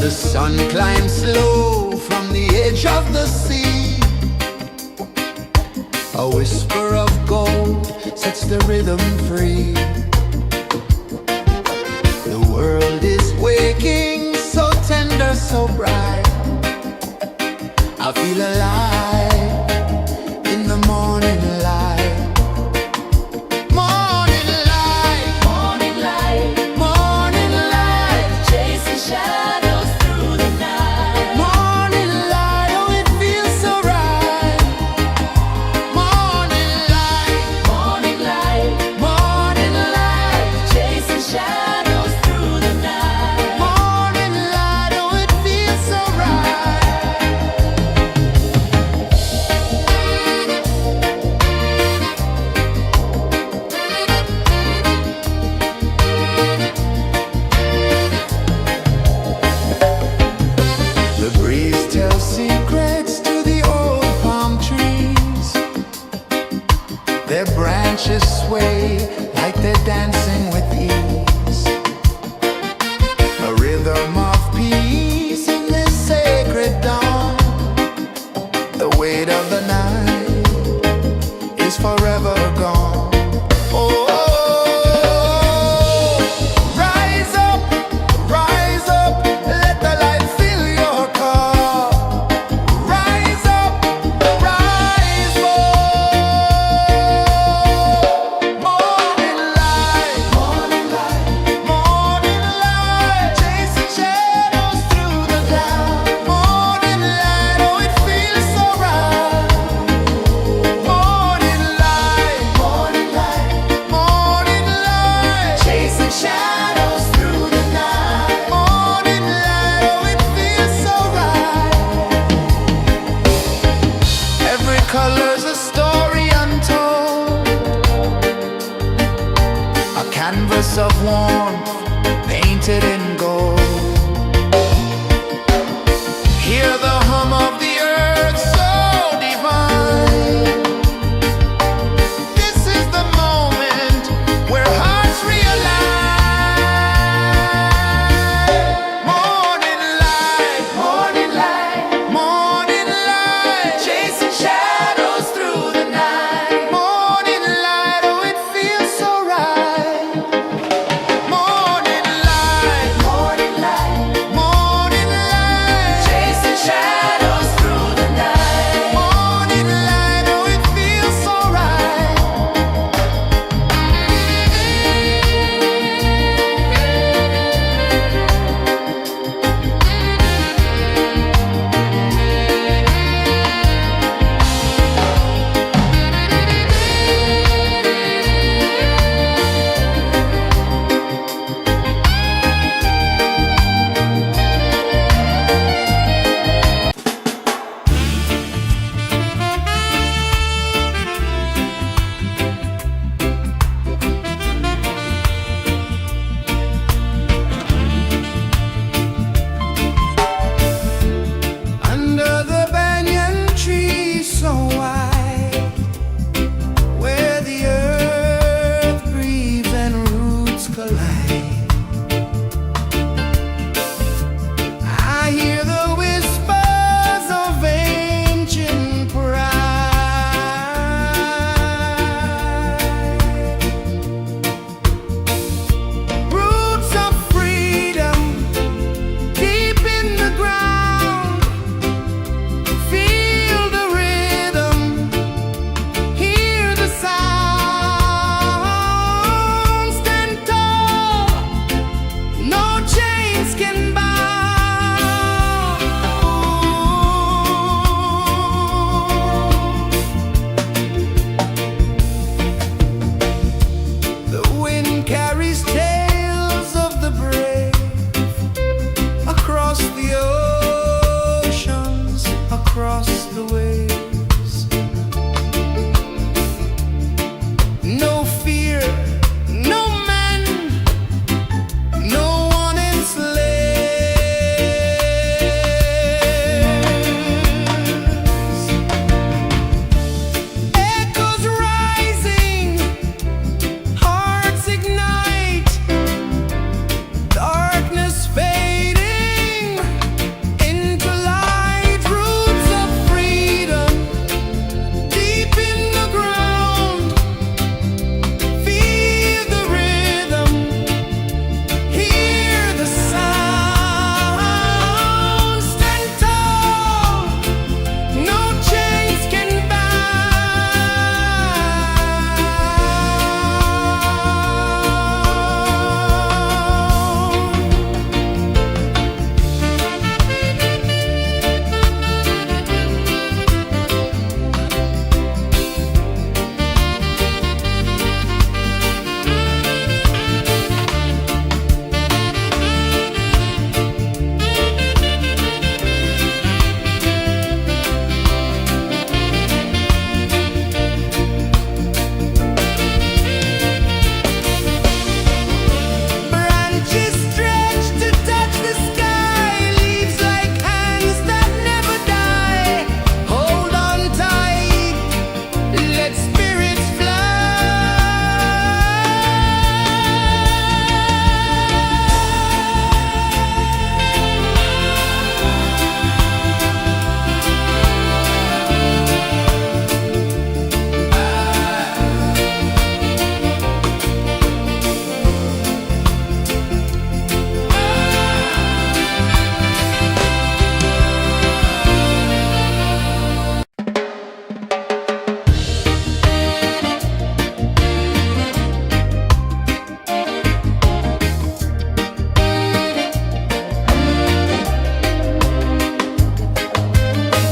Speaker 1: The sun climbs slow from the edge of the sea. A whisper of gold sets the rhythm free. The world is waking, so tender, so bright. I feel alive in the morning light. Morning light,
Speaker 2: Morning light,
Speaker 1: morning light,
Speaker 2: chasing shadows through the night.
Speaker 1: morning light, oh it feels so right. Morning light,
Speaker 2: Morning light,
Speaker 1: morning light,
Speaker 2: chasing shadows through the night.
Speaker 1: morning light, oh it feels so right. The breeze tells secrets to the old palm trees. Their branches sway like they're dancing with ease. A rhythm of peace in this sacred dawn. The weight of the night is forever gone. Oh, rise up, let the light fill your car. Rise up, rise up. Morning light, morning light, morning light, chasing shadows through the cloud. Morning light, oh it feels so right. Morning light, morning light, morning light, chasing shadows through the night. Morning light, oh it feels so right. Every color's a story untold, a canvas of warmth painted in gold. Hear the hum of the earth so divine. This is the moment where hearts realign. Morning light, morning light, morning light, chasing shadows through the night. Morning light, oh it feels so right. Morning light,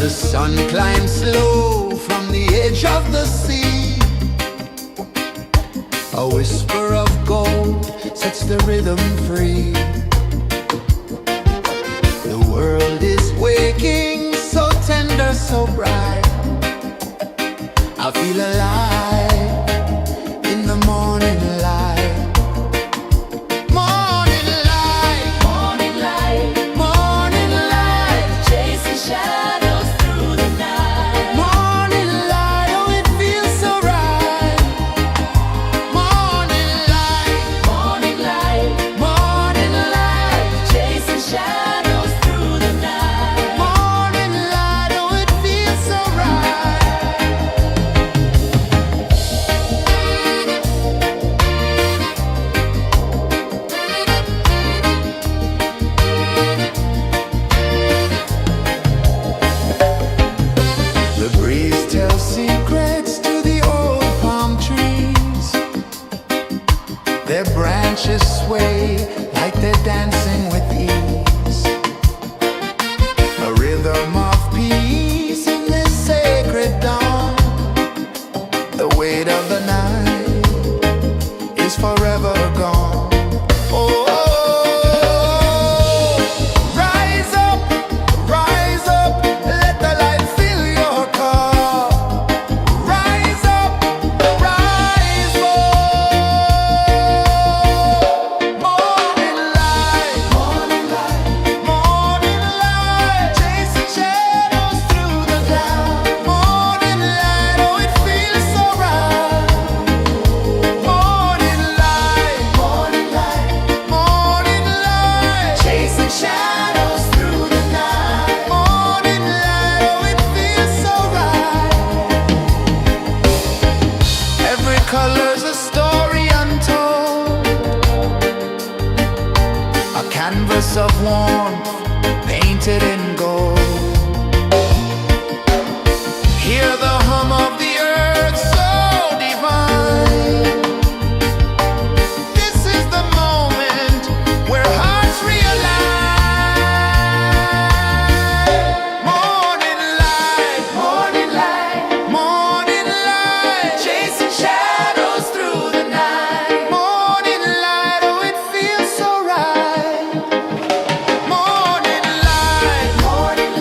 Speaker 1: The sun climbs slow from the edge of the sea. A whisper of gold sets the rhythm free. The world is waking, so tender, so bright. I feel alive in the morning light. Morning light,
Speaker 2: Morning light,
Speaker 1: morning light,
Speaker 2: chasing shadows through the night.
Speaker 1: morning light, oh it feels so right. Morning light,
Speaker 2: Morning light,
Speaker 1: morning light,
Speaker 2: chasing shadows through the night.
Speaker 1: morning light, oh it feels so right. The breeze tells secrets to the old palm trees. Their branches sway like they're dancing with ease. A rhythm of peace in this sacred dawn. The weight of the night is forever gone. Oh, rise up, let the light fill your car. Rise up, rise up. Morning light, morning light, morning light, chasing shadows through the cloud. Morning light, oh it feels so right. Morning light, morning light, morning light, chasing shadows through the night. Morning light, oh it feels so right. Every color's a story untold, a canvas of warmth painted in gold. Hear the hum of the earth so divine. This is the moment where hearts realign. Morning light, morning light, morning light, chasing shadows through the night. Morning light, oh it feels so right. Morning light, morning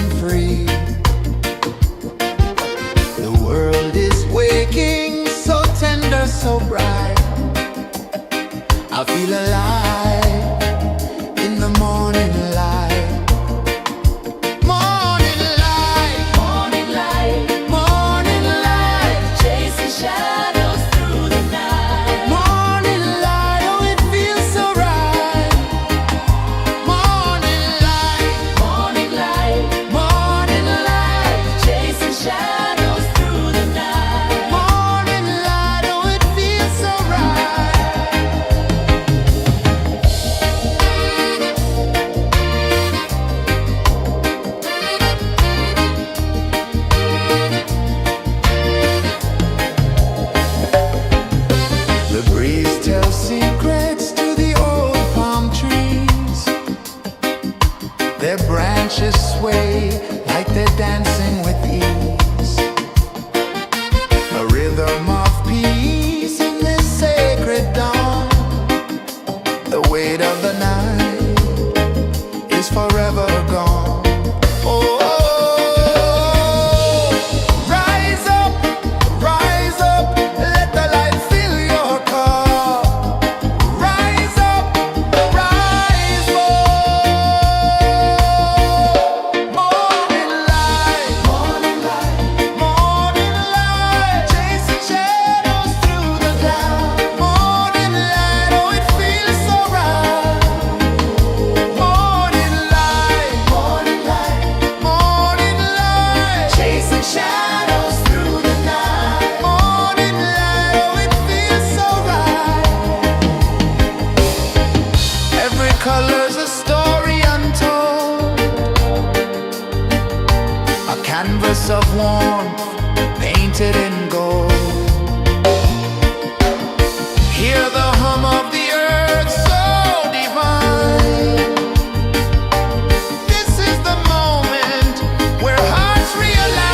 Speaker 1: and free. The world is waking, so tender, so bright. I feel alive in the morning light. Morning light,
Speaker 2: Morning light,
Speaker 1: morning light,
Speaker 2: chasing shadows through the night.
Speaker 1: morning light, oh it feels so right. Morning light,
Speaker 2: Morning light,
Speaker 1: morning light,
Speaker 2: chasing shadows through the night.
Speaker 1: morning light, oh it feels so right. The breeze tells secrets to the old palm trees. Their branches sway like they're dancing with ease. A rhythm of peace in this sacred dawn. The weight of the night is forever gone. Oh, rise up, let the light fill your cup. Rise up, rise more. Morning light, morning light, morning light, chasing shadows through the cloud. Morning light, oh it feels so right. Morning light, morning light, morning light, chasing shadows through the night. Morning light, oh it feels so right. Every color's a story untold, a canvas of warmth painted in gold. Hear the hum of the earth so divine. This is the moment where hearts realign.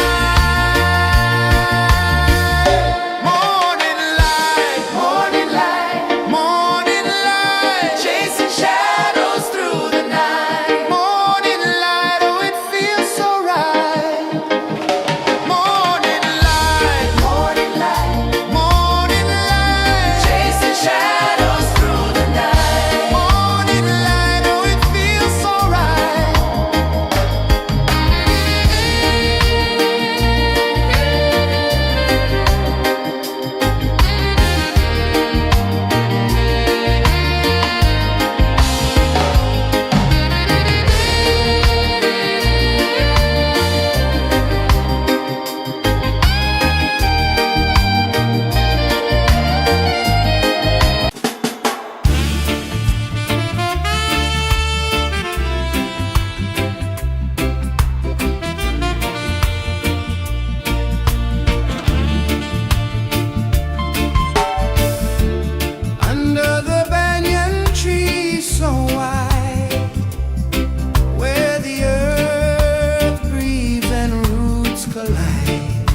Speaker 1: Morning light, morning light, morning light, chasing shadows through the night. Morning light, oh it feels so right. Morning light, morning light, morning light, chasing shadows through the night. Morning light, oh it feels so right. Under the banyan tree so wide, where the earth breathes and roots collide,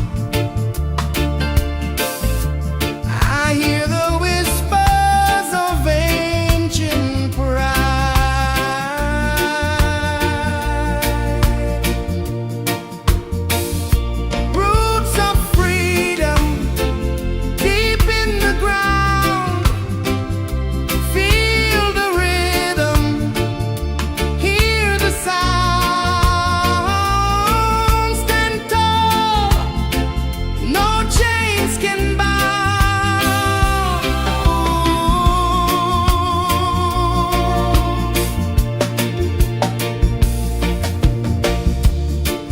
Speaker 1: I hear the whispers of ancient pride. Roots of freedom deep in the ground. Feel the rhythm, hear the sound. Stand tall, no chains can bound.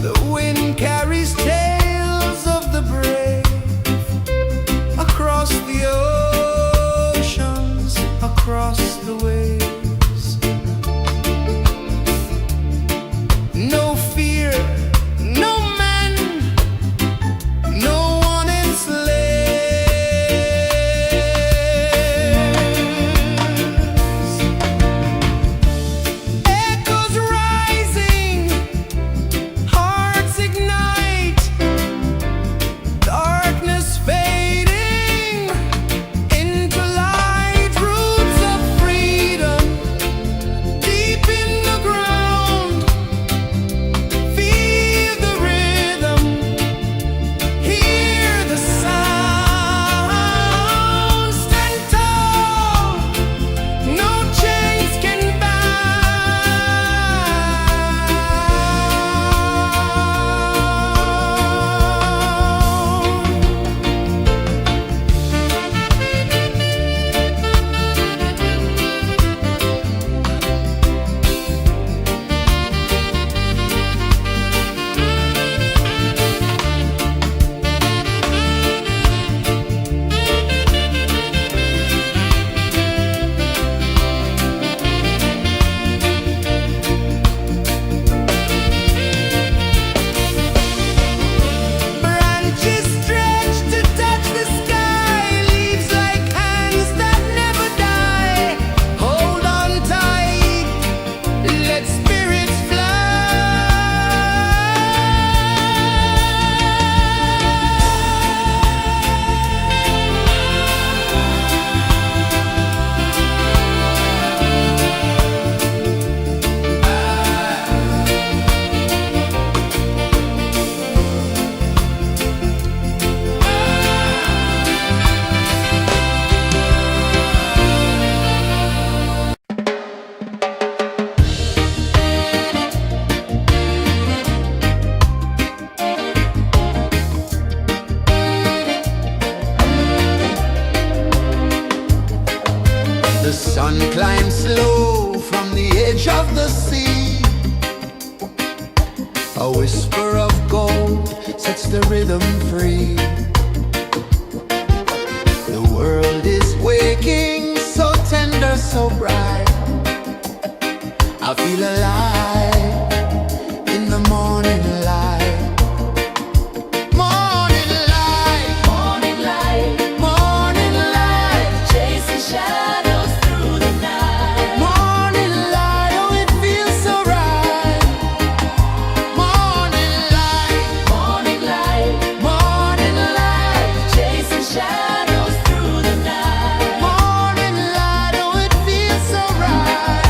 Speaker 1: The wind carries tales of the brave across the oceans, across the waves. No fear, no man, no one enslaves. Echoes rising, hearts ignite. sun climbs slow from the edge of the sea. A whisper of gold sets the rhythm free. The world is waking, so tender, so bright. I feel alive in the morning light. Morning light,
Speaker 2: Morning light,
Speaker 1: morning light,
Speaker 2: chasing shadows through the night.
Speaker 1: morning light, oh it feels so right. Morning light,
Speaker 2: Morning light,
Speaker 1: morning light,
Speaker 2: chasing shadows through the night.
Speaker 1: morning light, oh it feels so right.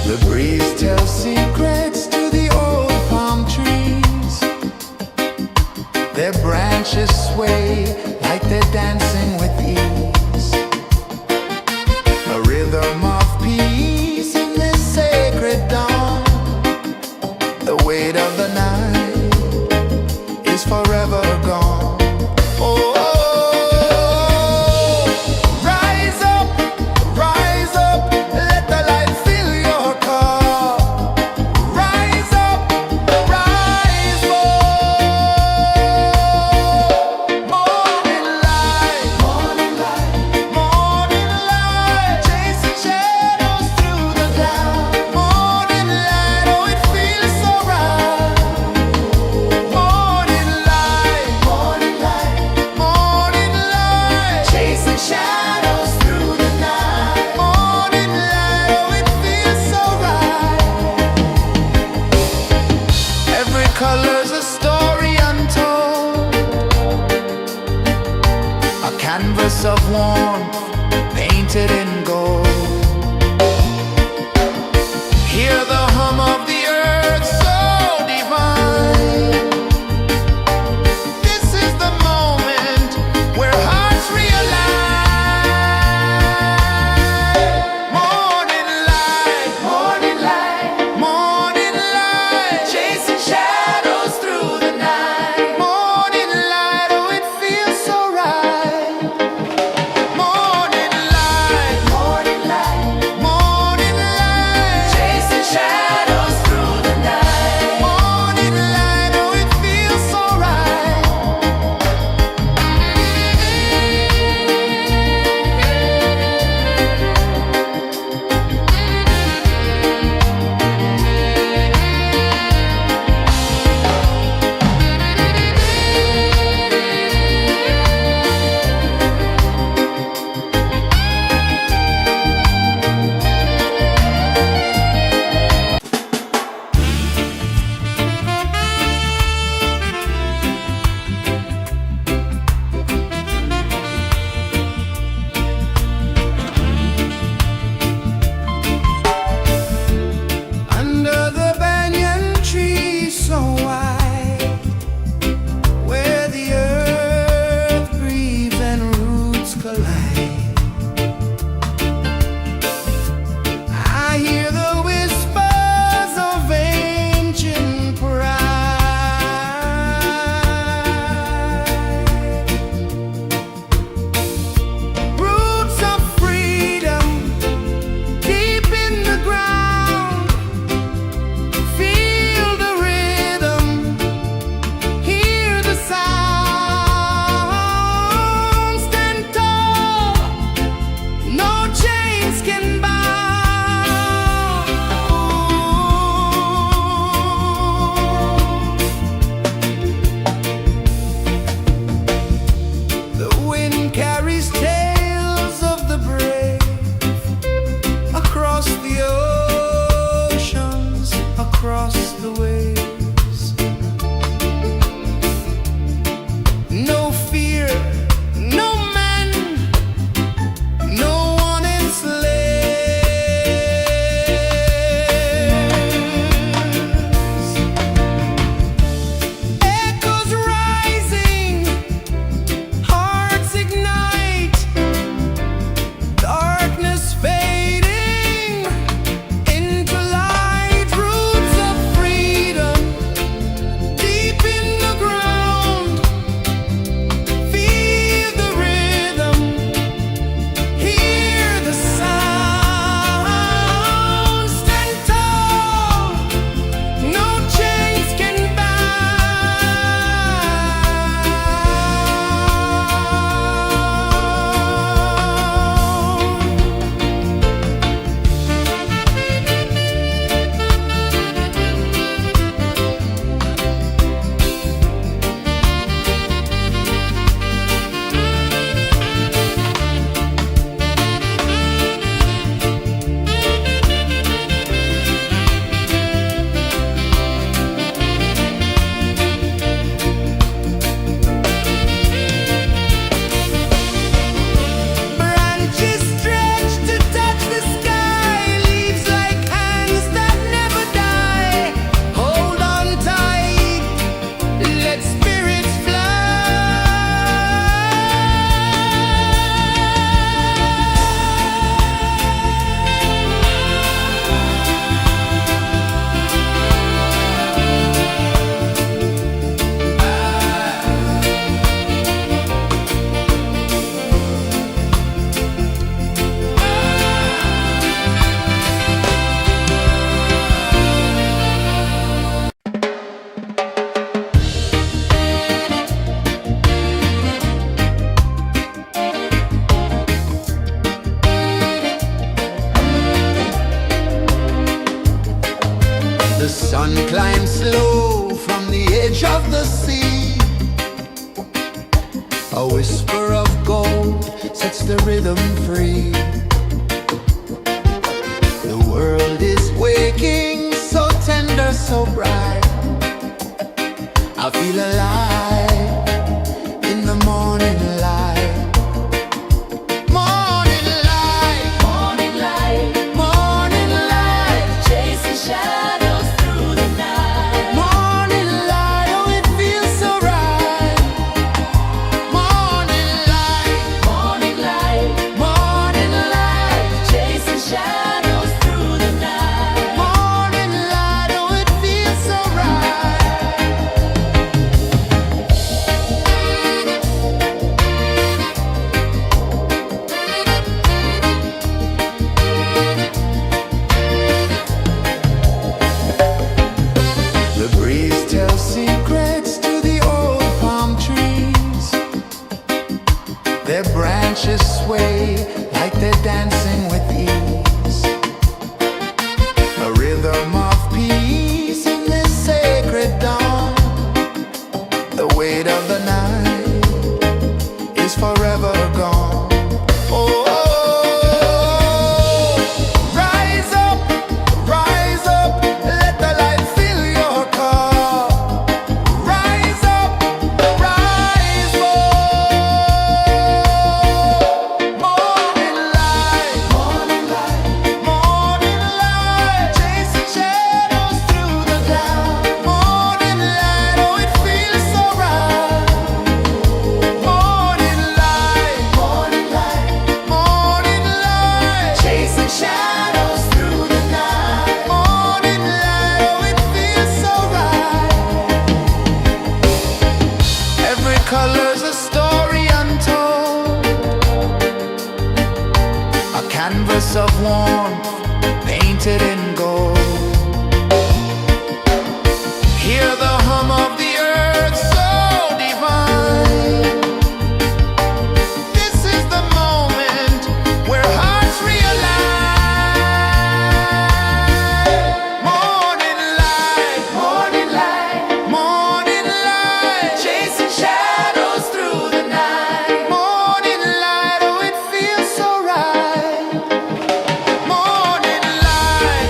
Speaker 1: The breeze tells secrets to the old palm trees. Their branches sway like they're dancing with ease. A rhythm of peace in this sacred dawn. The weight of the night is forever gone. Oh, rise up, let the light fill your cup. Rise up, rise more. Morning light, morning light, chasing shadows through the cloud. Morning light, oh it feels so right. Morning light, chasing shadows through the night. Morning light, oh it feels so right. Every color's a story untold, a canvas of warmth painted in gold. Hear the hum of the earth so divine. This is the moment where hearts realign. Morning light, morning light, chasing shadows through the night. Morning light, oh it feels so right. Morning light, A whisper of gold sets the rhythm free. The world is waking, so tender, so bright. I feel alive in the morning light. Morning light,
Speaker 2: Morning light,
Speaker 1: morning light,
Speaker 2: chasing shadows through the night.
Speaker 1: morning light, oh it feels so right. Morning light,
Speaker 2: Morning light,
Speaker 1: morning light,
Speaker 2: chasing shadows through the night.
Speaker 1: morning light, oh it feels so right. The breeze tells secrets to the old palm trees. Their branches sway like they're dancing with ease. A rhythm of peace in this sacred dawn. The weight of the night is forever gone. Oh, rise up, let the light fill your cup. Rise up, rise up. Morning light, morning light, morning light, chasing shadows through the cloud. Morning light, oh it feels so right. Morning light, morning light, morning light, chasing shadows through the night. Morning light, oh it feels so right. Every color's a story untold, a canvas of warmth painted in gold. Hear the hum of the earth so divine. This is the moment where hearts realign. Morning light, morning light, morning light, chasing shadows through the night. Morning light, oh it feels so right. Morning light,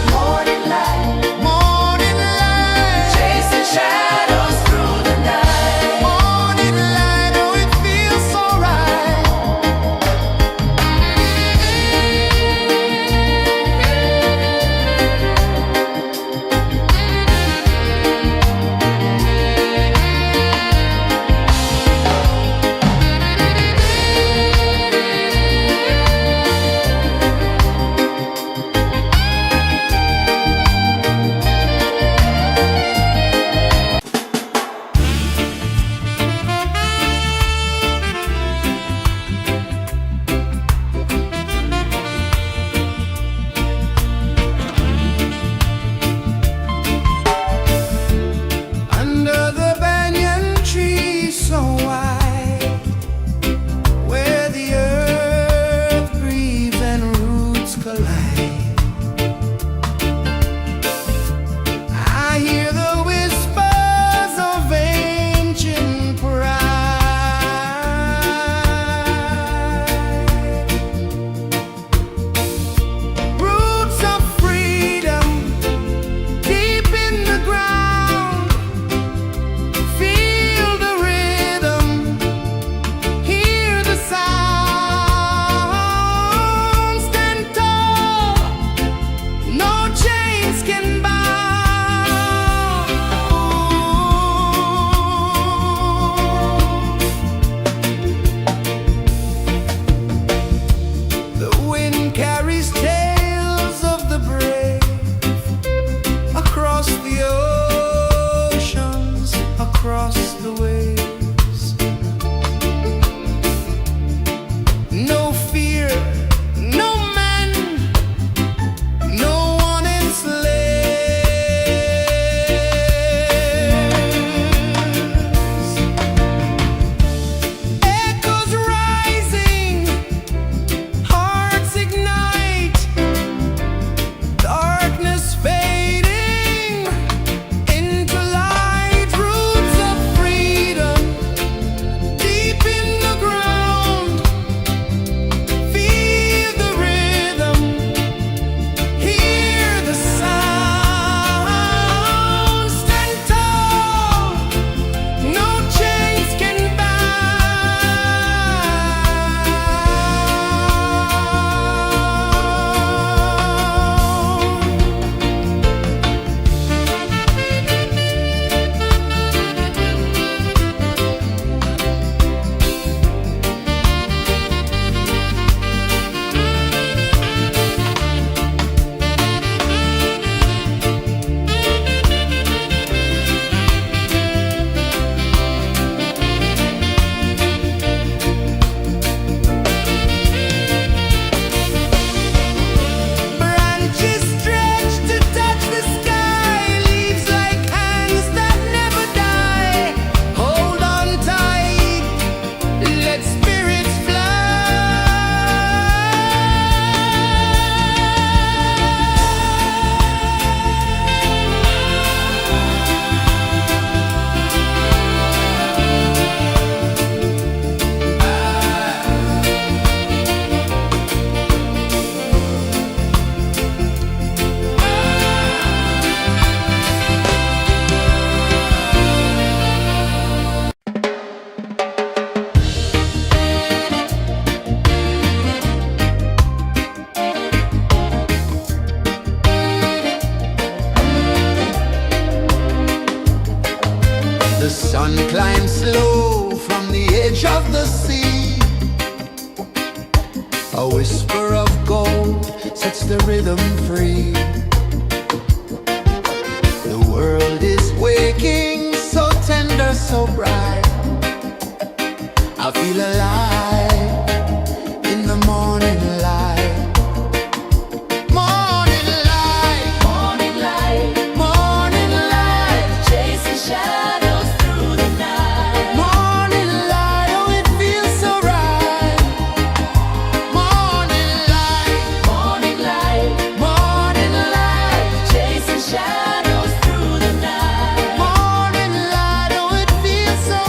Speaker 1: climb slow from the edge of the sea. A whisper of gold sets the rhythm free. The world is waking, so tender, so bright. I feel alive in the morning light. Morning light,
Speaker 2: Morning light,
Speaker 1: morning light,
Speaker 2: chasing shadows through the night.
Speaker 1: morning light, oh it feels so right. Morning light,
Speaker 2: Morning light,
Speaker 1: morning light,
Speaker 2: chasing shadows through the night.
Speaker 1: morning light, oh it feels so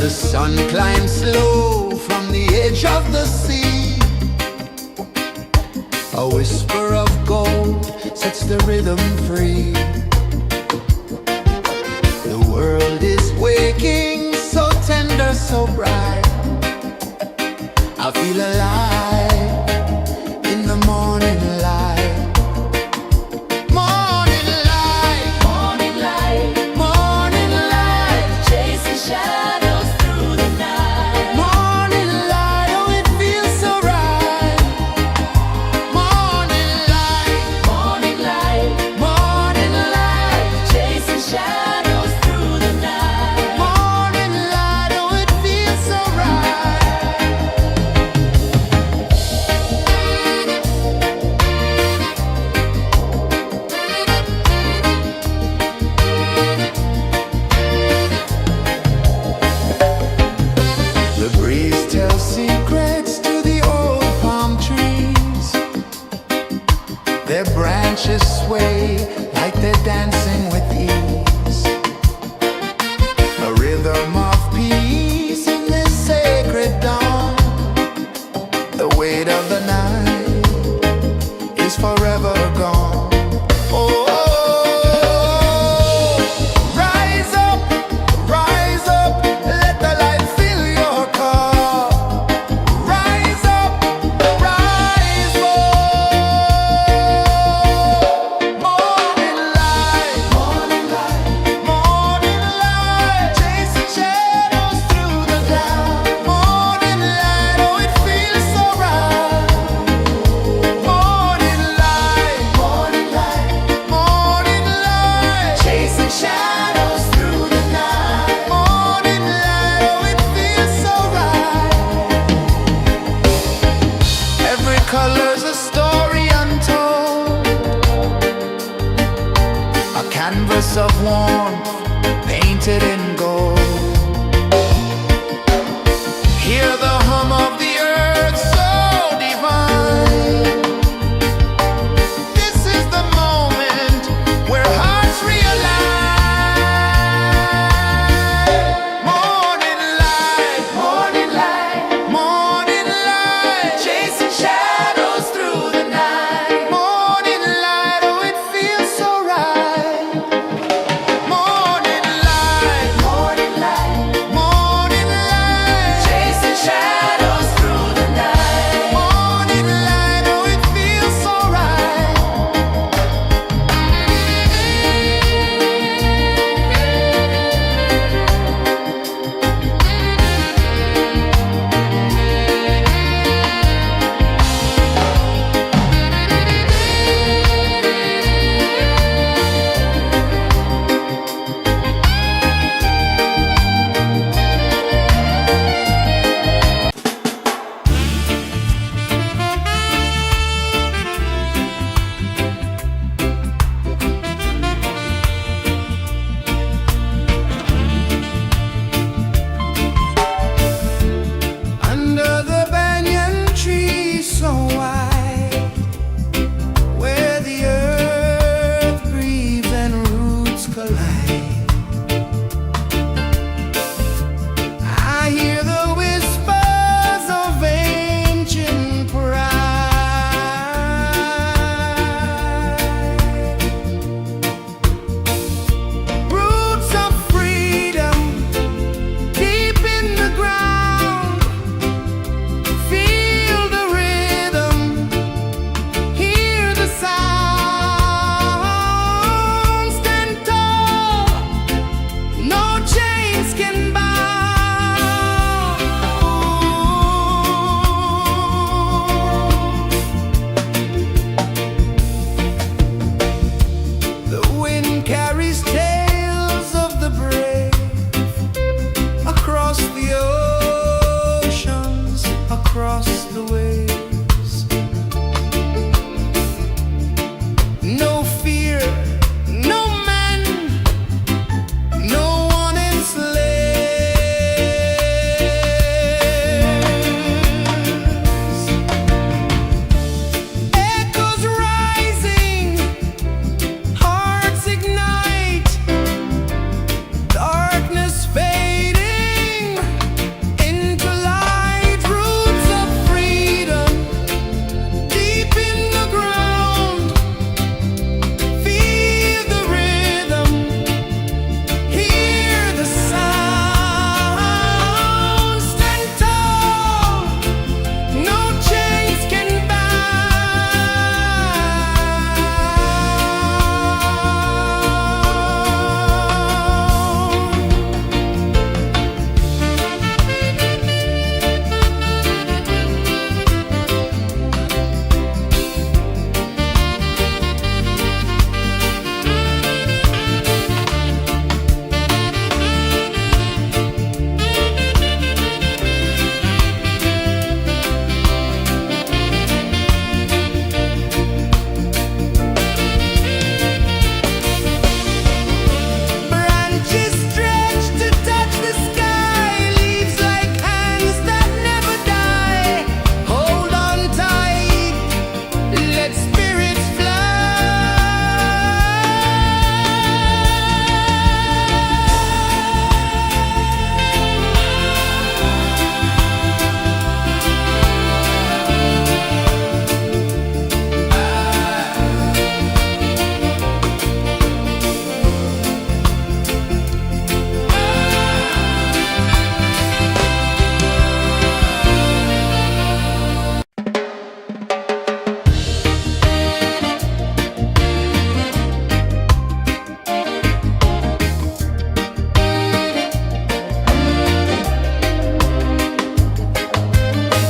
Speaker 1: The sun climbs slow from the edge of the sea. A whisper of gold sets the rhythm free. The world is waking, so tender, so bright. I feel alive in the morning light. Morning light,
Speaker 2: Morning light,
Speaker 1: morning light,
Speaker 2: chasing shadows through the night.
Speaker 1: morning light, oh it feels so right. Morning light,
Speaker 2: Morning light,
Speaker 1: morning light,
Speaker 2: chasing shadows through the night.
Speaker 1: morning light, oh it feels so right.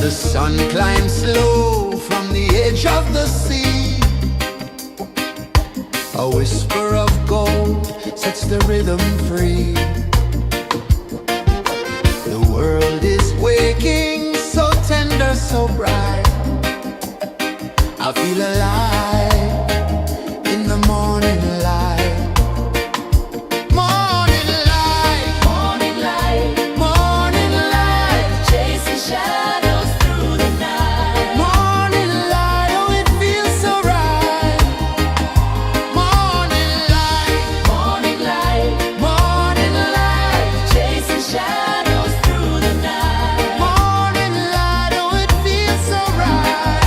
Speaker 1: The sun climbs slow from the edge of the sea. A whisper of gold sets the rhythm free. The world is waking, so tender, so bright. I feel alive in the morning light. Morning light,
Speaker 2: Morning light,
Speaker 1: morning light,
Speaker 2: chasing shadows through the night.
Speaker 1: morning light, oh it feels so right. Morning light,
Speaker 2: Morning light,
Speaker 1: morning light,
Speaker 2: chasing shadows through the night.
Speaker 1: morning light, oh it feels so right.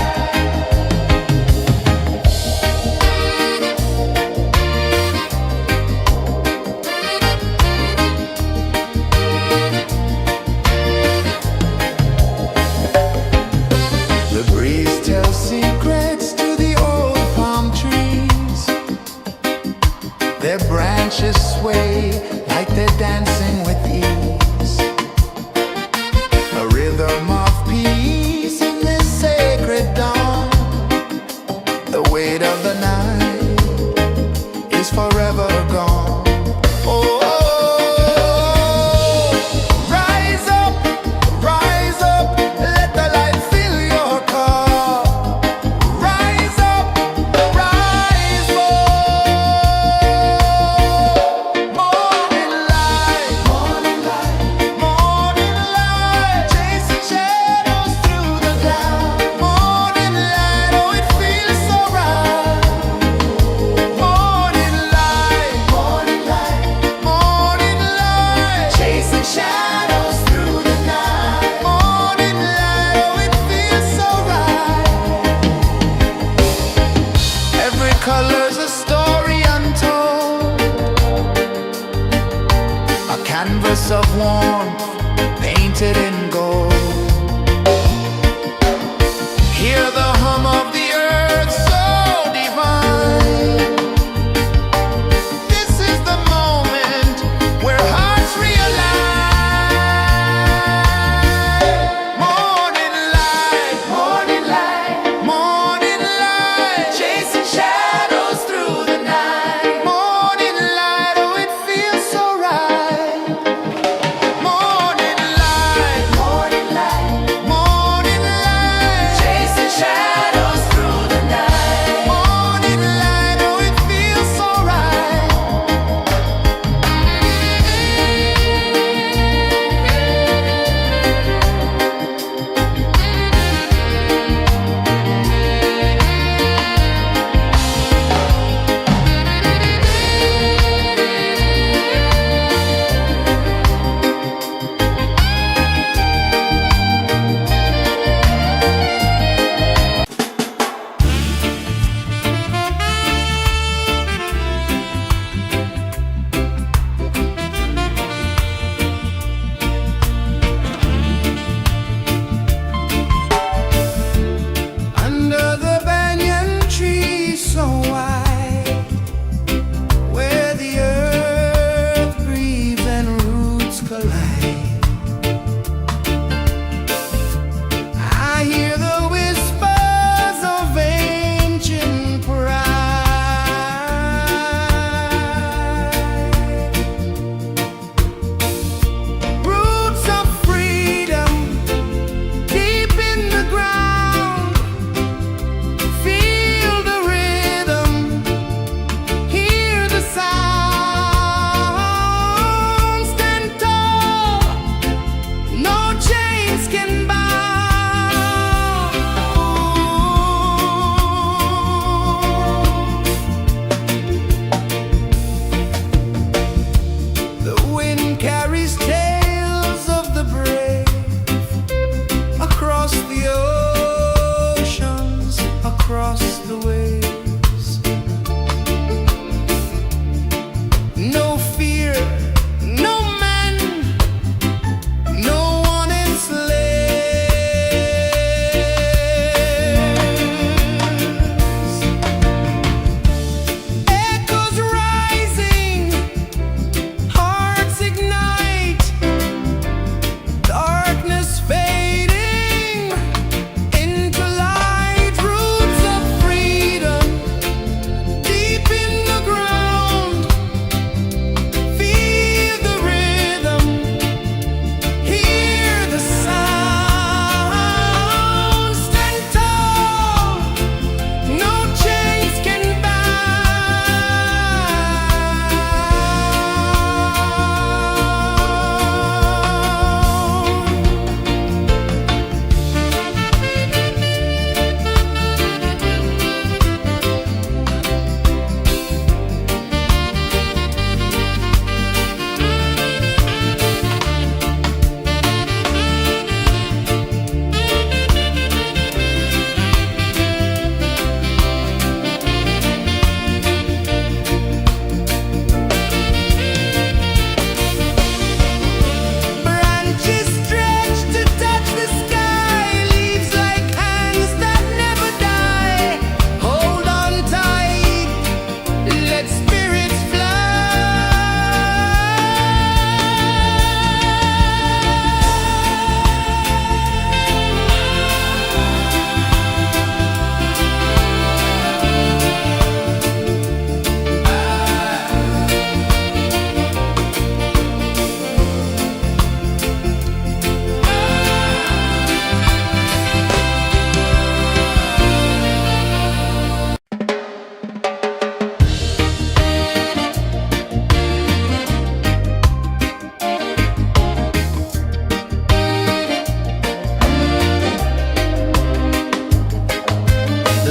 Speaker 1: The breeze tells secrets to the old palm trees. Their branches sway like they're dancing with ease. A rhythm of peace in this sacred dawn. The weight of the night is forever gone. Oh, rise up, let the light fill your cup. Rise up, rise up. Morning light, morning light, morning light, chasing shadows through the cloud. Morning light, oh it feels so right. Morning light, morning light, morning light, chasing shadows through the night. Morning light, oh it feels so right. Every color's a story untold, a canvas of warmth painted in gold. Hear the hum of the earth so divine. This is the moment where hearts realign. Morning light, morning light, morning light, chasing shadows through the night. Morning light, oh it feels so right. Morning light, morning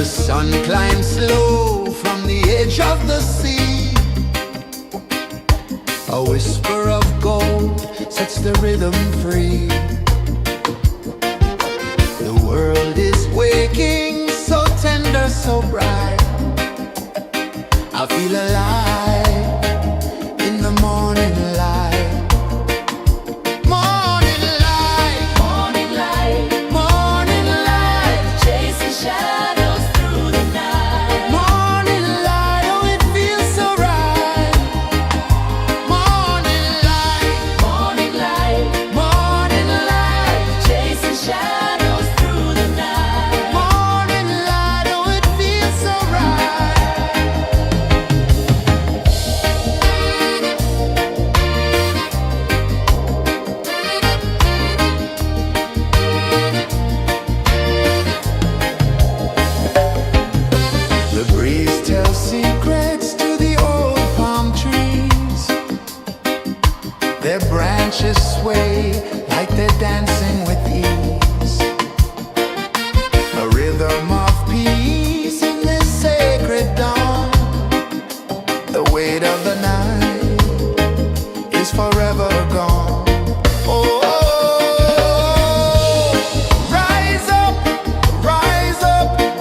Speaker 1: The sun climbs slow from the edge of the sea. A whisper of gold sets the rhythm free. The world is waking, so tender, so bright. I feel alive in the morning light. Morning light,
Speaker 2: Morning light,
Speaker 1: morning light,
Speaker 2: chasing shadows through the night.
Speaker 1: morning light, oh it feels so right. Morning light,
Speaker 2: Morning light,
Speaker 1: morning light,
Speaker 2: chasing shadows through the night.
Speaker 1: morning light, oh it feels so right. The breeze tells secrets to the old palm trees. Their branches sway like they're dancing with ease. A rhythm of peace in this sacred dawn. The weight of the night is forever gone. Oh, rise up,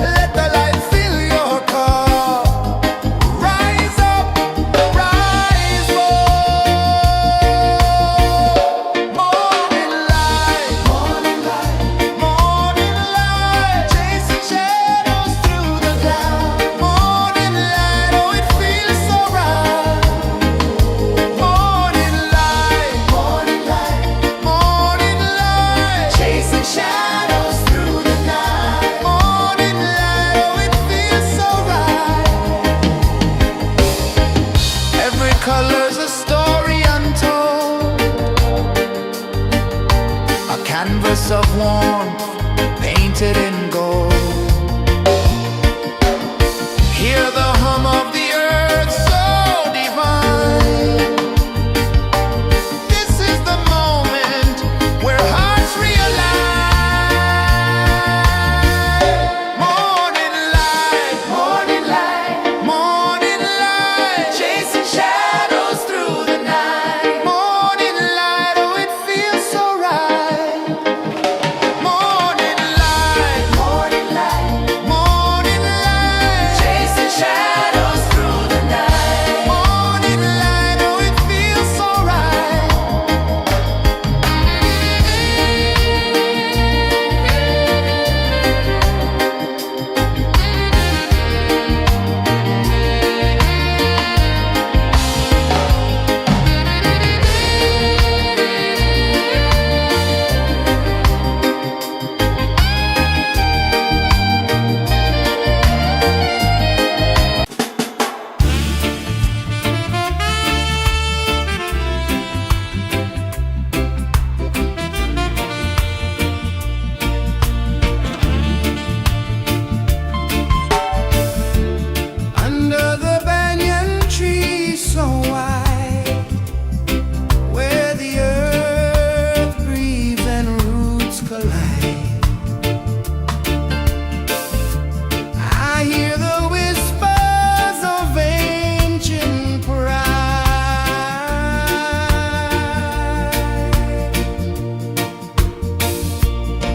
Speaker 1: let the light fill your cup. Rise up, rise up. Morning light, morning light, morning light, chasing shadows through the cloud. Morning light, oh it feels so right. Morning light, morning light, morning light, chasing shadows through the night. Morning light, oh it feels so right. Every color's a story untold, a canvas of warmth painted in gold. Hear the hum of the earth so divine. This is the moment where hearts realign. Morning light, morning light, morning light, chasing shadows through the night. Morning light, oh it feels so right. Morning light, morning light, morning light, chasing shadows through the night. Morning light, oh it feels so right. Under the banyan tree so wide, where the earth breathes and roots collide, I hear the whispers of ancient pride.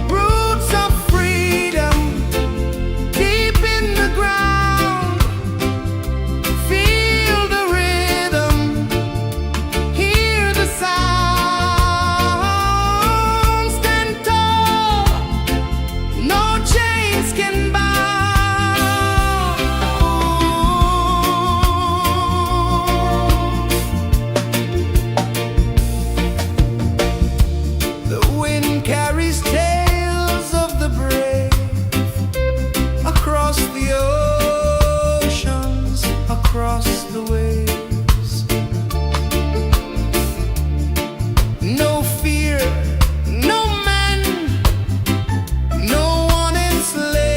Speaker 1: Roots of freedom deep in the ground. Feel the rhythm, hear the sound. Stand tall, no chains can bound. The wind carries tales of the brave across the oceans, across the waves. No fear, no man, no one enslaves.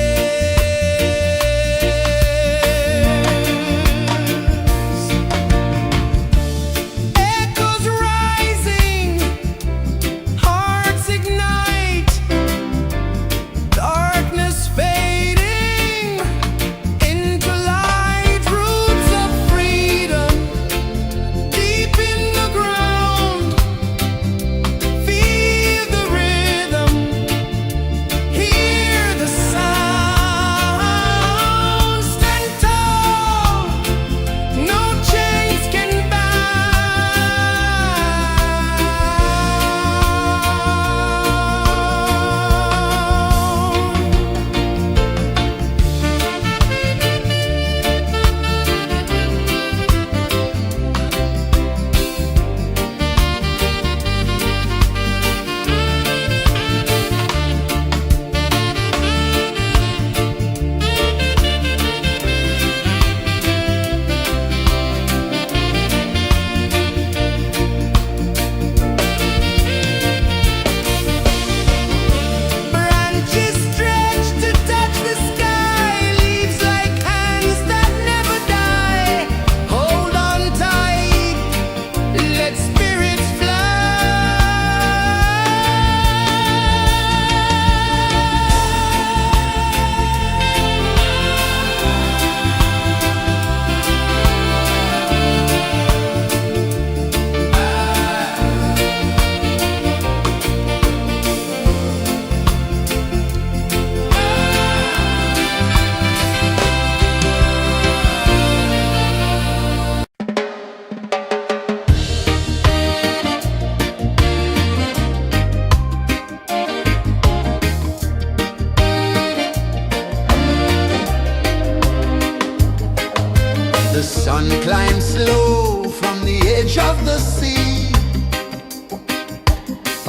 Speaker 1: Echoes rising, hearts ignite.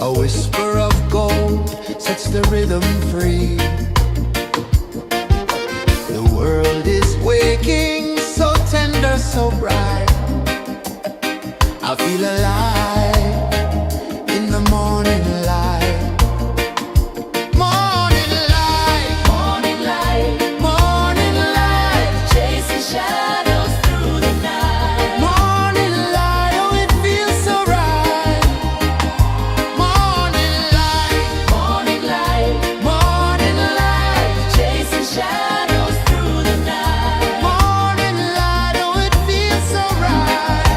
Speaker 1: A whisper of gold sets the rhythm free. The world is waking, so tender, so bright. I feel alive in the morning light. Morning light,
Speaker 2: Morning light,
Speaker 1: morning light,
Speaker 2: chasing shadows through the night.
Speaker 1: morning light, oh it feels so right. Morning light,
Speaker 2: Morning light,
Speaker 1: morning light,
Speaker 2: chasing shadows through the night.
Speaker 1: morning light, oh it feels so right.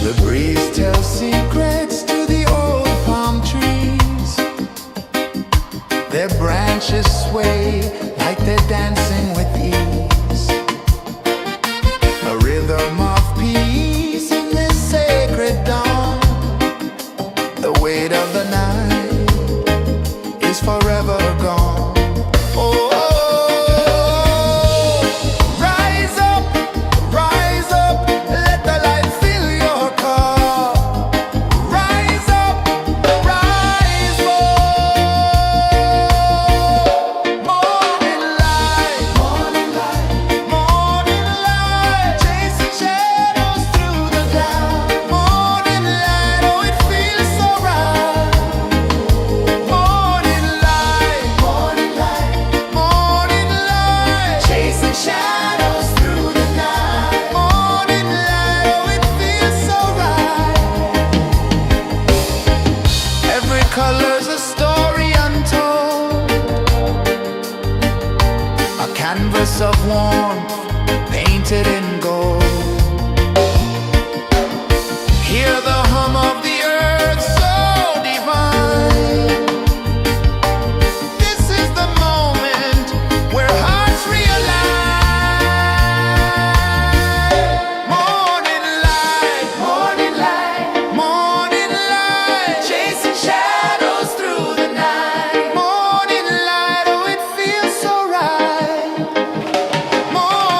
Speaker 1: The breeze tells secrets to the old palm trees. Their branches sway like they're dancing with ease. A rhythm of peace in this sacred dawn. The weight of the night is forever gone. Oh, rise up, let the light fill your cup. Rise up, rise up. Morning light, morning light, morning light, chasing shadows through the cloud. Morning light, oh it feels so right. Morning light, morning light, morning light, chasing shadows through the night. Morning light, oh it feels so right. Every color's a story untold, a canvas of warmth painted in gold. Hear the hum of the earth so divine. This is the moment where hearts realign. Morning light, morning light, morning light, chasing shadows through the night. Morning light, oh it feels so right. Morning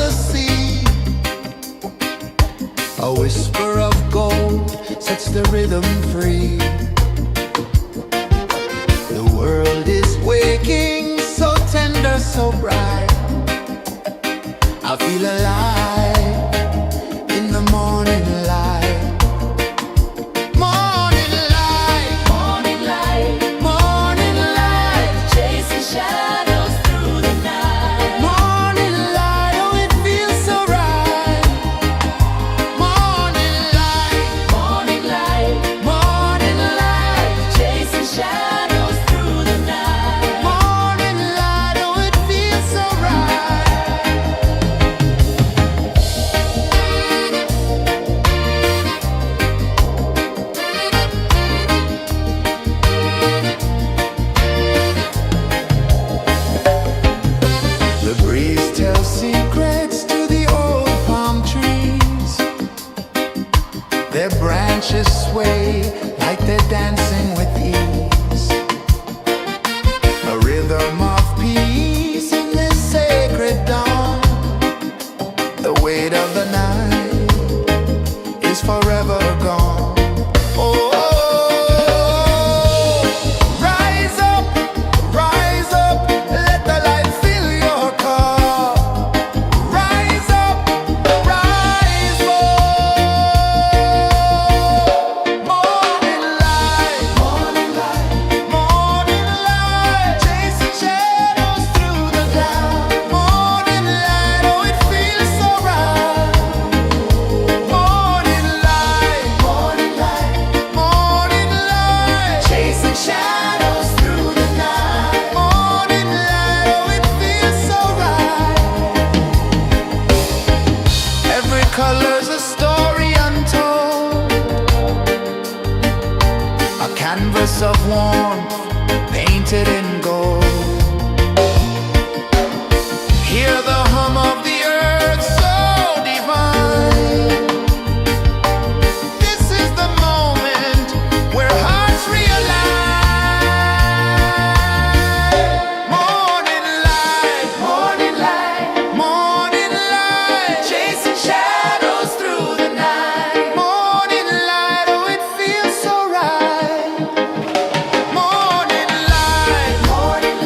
Speaker 1: the sea. A whisper of gold sets the rhythm free. The world is waking, so tender, so bright. I feel alive in the morning light. Morning light,
Speaker 2: Morning light,
Speaker 1: morning light,
Speaker 2: chasing shadows through the night.
Speaker 1: morning light, oh it feels so right. Morning light,
Speaker 2: Morning light,
Speaker 1: morning light,
Speaker 2: chasing shadows through the night.
Speaker 1: morning light, oh it feels so right. The breeze tells secrets to the old palm trees. Their branches sway like they're dancing with ease. A rhythm of peace in this sacred dawn. The weight of the night is forever gone. Oh, rise up, let the light fill your car. Rise up, rise up. Morning light, morning light, morning light, chasing shadows through the cloud. Morning light, oh it feels so right. Morning light, morning light, morning light, chasing shadows through the night. Morning light, oh it feels so right. Every color's a story untold, a canvas of warmth painted in gold. Hear the hum of the earth so divine. This is the moment where hearts realign. Morning light, morning light, morning light, chasing shadows through the night. Morning light, oh it feels so right. Morning light, morning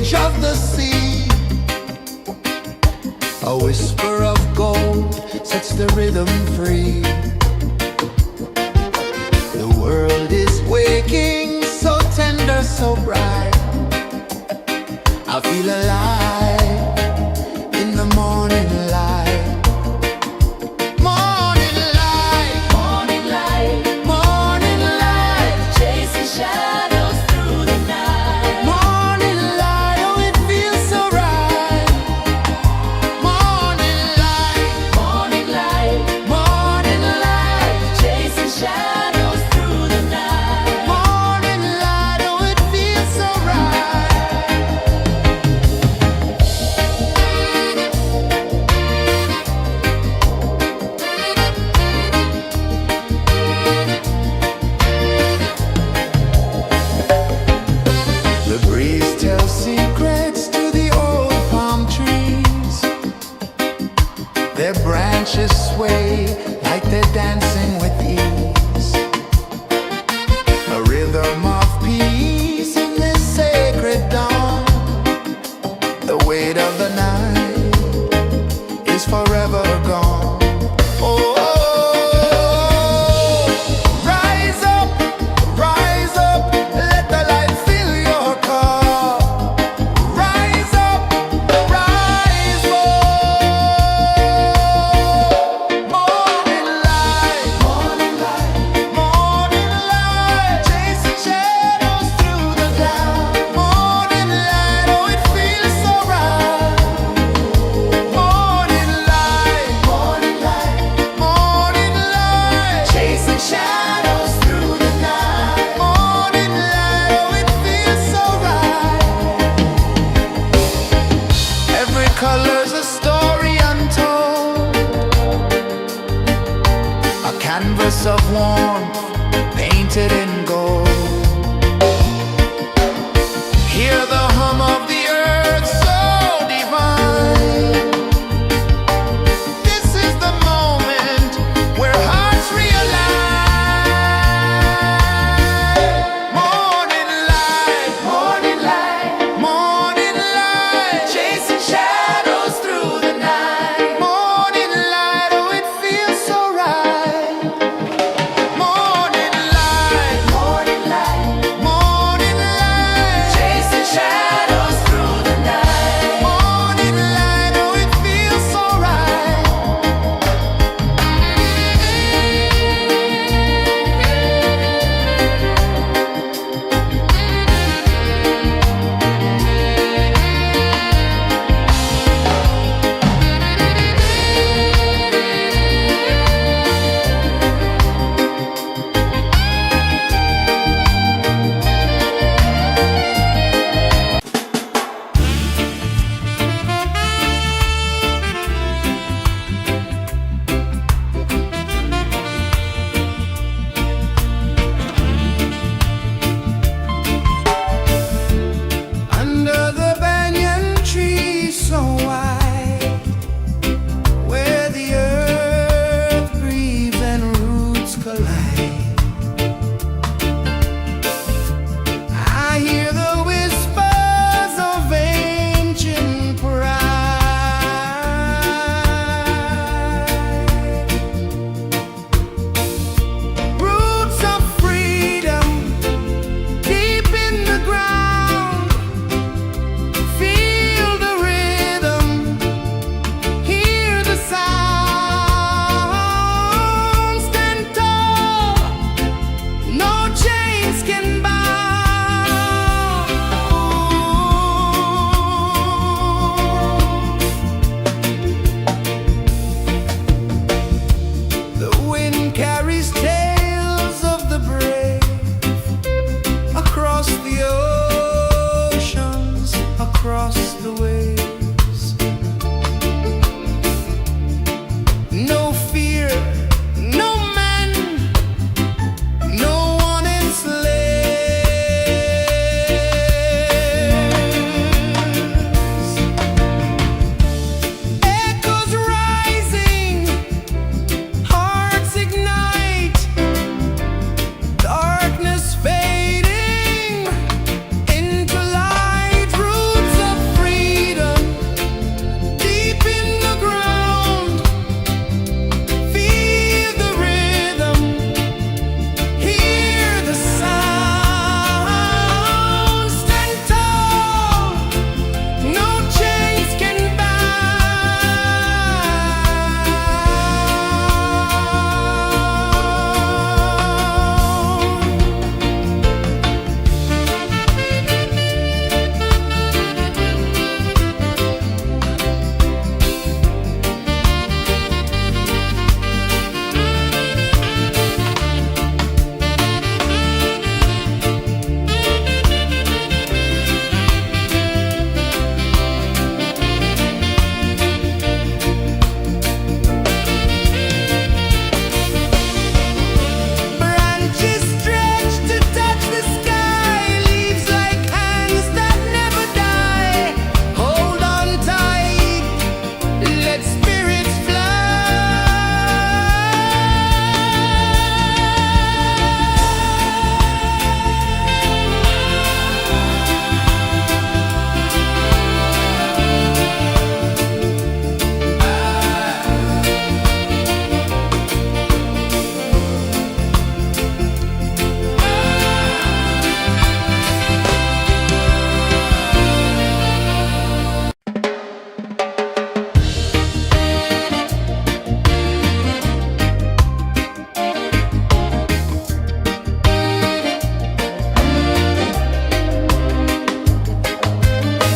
Speaker 1: edge of the sea. A whisper of gold sets the rhythm free. The world is waking, so tender, so bright. I feel alive in the morning light. Morning light,
Speaker 2: Morning light,
Speaker 1: morning light,
Speaker 2: chasing shadows through the night.
Speaker 1: morning light, oh it feels so right. Morning light,
Speaker 2: Morning light,
Speaker 1: morning light,
Speaker 2: chasing shadows through the night.
Speaker 1: morning light, oh it feels so right. The breeze tells secrets to the old palm trees. Their branches sway like they're dancing with ease. A rhythm of peace in this sacred dawn. The weight of the night is forever gone. Oh, rise up, let the light fill your cup. Rise up, rise up. Morning light, morning light, morning light, chasing shadows through the cloud. Morning light, oh it feels so right. Morning light, morning light, morning light, chasing shadows through the night. Morning light, oh it feels so right. Every color's a story untold, a canvas of warmth painted in gold. Hear the hum of the earth so divine. This is the moment where hearts realign. Morning light, morning light, morning light, chasing shadows through the night. Morning light, oh it feels so right. Morning light, morning light, morning light, chasing shadows through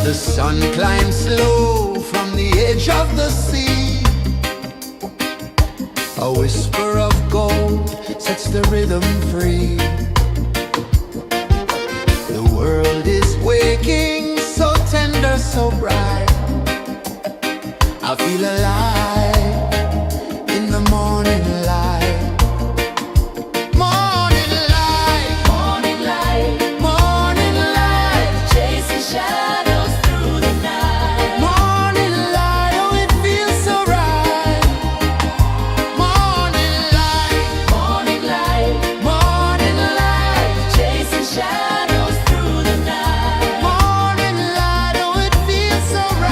Speaker 1: The sun climbs slow from the edge of the sea. A whisper of gold sets the rhythm free. The world is waking, so tender, so bright. I feel alive in the morning light. Morning light,
Speaker 2: Morning light,
Speaker 1: morning light,
Speaker 2: chasing shadows through the night.
Speaker 1: morning light, oh it feels so right. Morning light,
Speaker 2: Morning light,
Speaker 1: morning light,
Speaker 2: chasing shadows through the night.
Speaker 1: morning light, oh it feels so right.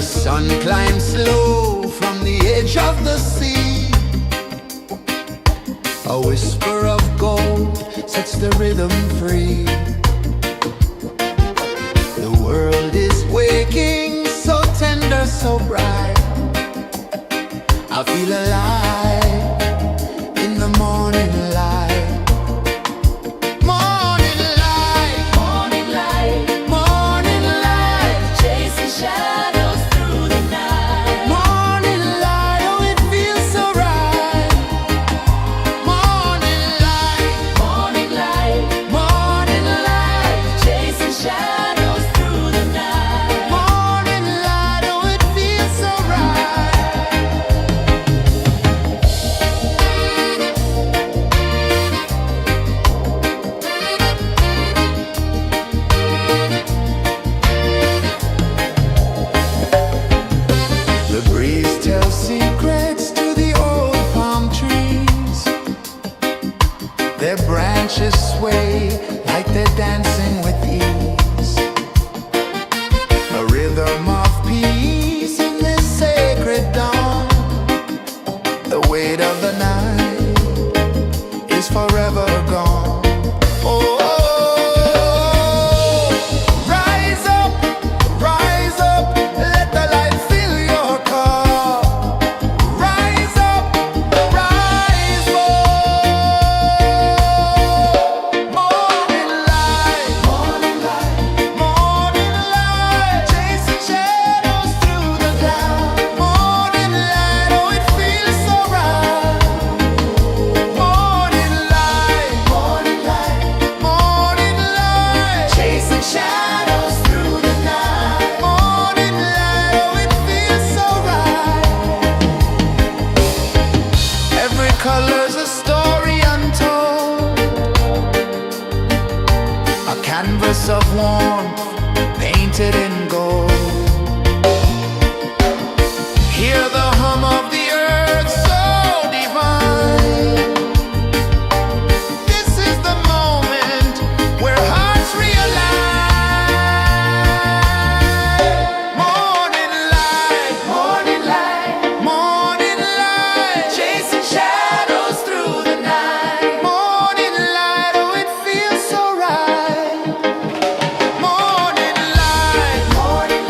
Speaker 1: sun climbs slow from the edge of the sea. A whisper of gold sets the rhythm free. The world is waking, so tender, so bright. I feel alive in the morning light. Morning light,
Speaker 2: Morning light,
Speaker 1: morning light,
Speaker 2: chasing shadows through the night.
Speaker 1: morning light, oh it feels so right. Morning light,
Speaker 2: Morning light,
Speaker 1: morning light,
Speaker 2: chasing shadows through the night.
Speaker 1: morning light, oh it feels so right. The breeze tells secrets to the old palm trees. Their branches sway like they're dancing with ease. A rhythm of peace in this sacred dawn. The weight of the night is forever gone. Oh, rise up, let the light fill your cup. Rise up, rise up. Morning light, morning light, morning light, chasing shadows through the cloud. Morning light, oh it feels so right. Morning light, morning light, morning light, chasing shadows through the night. Morning light, oh it feels so right. Every color's a story untold, a canvas of warmth painted in gold. Hear the hum of the earth so divine. This is the moment where hearts realign. Morning light, morning light, morning light, chasing shadows through the night. Morning light, oh it feels so right. Morning light, morning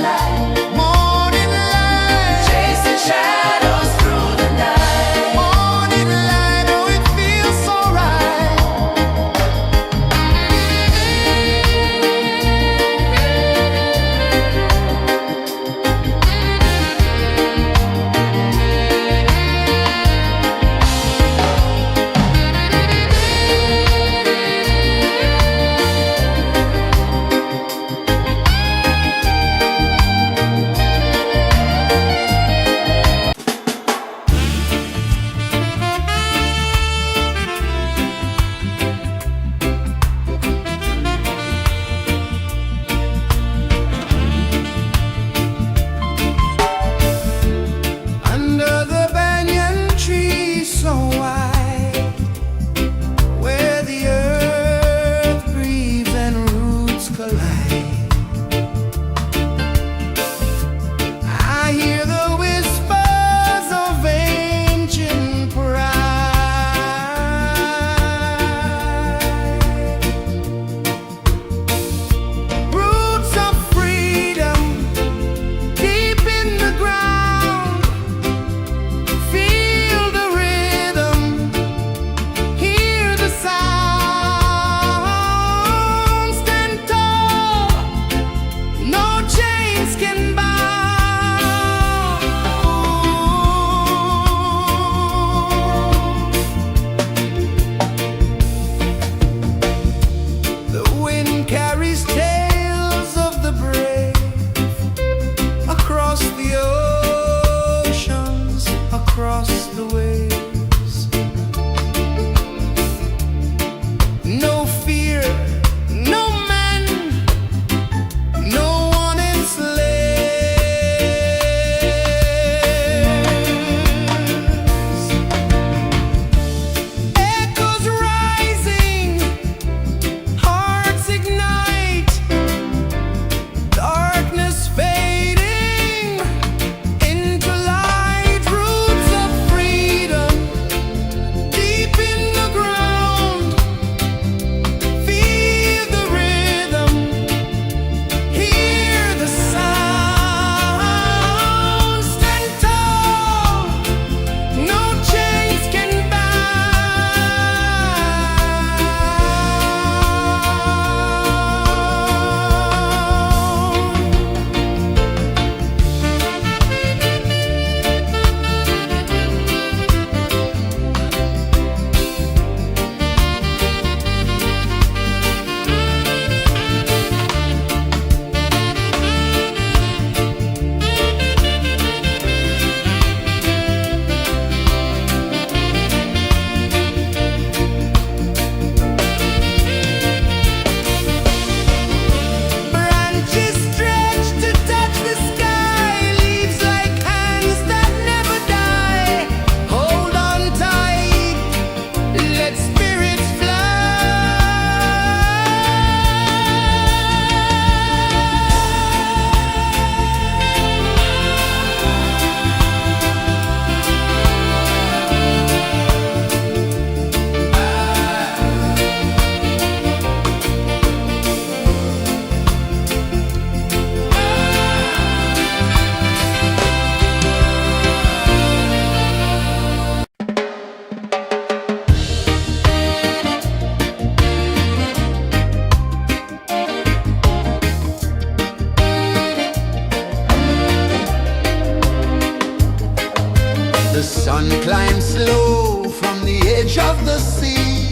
Speaker 1: sun climbs slow from the edge of the sea.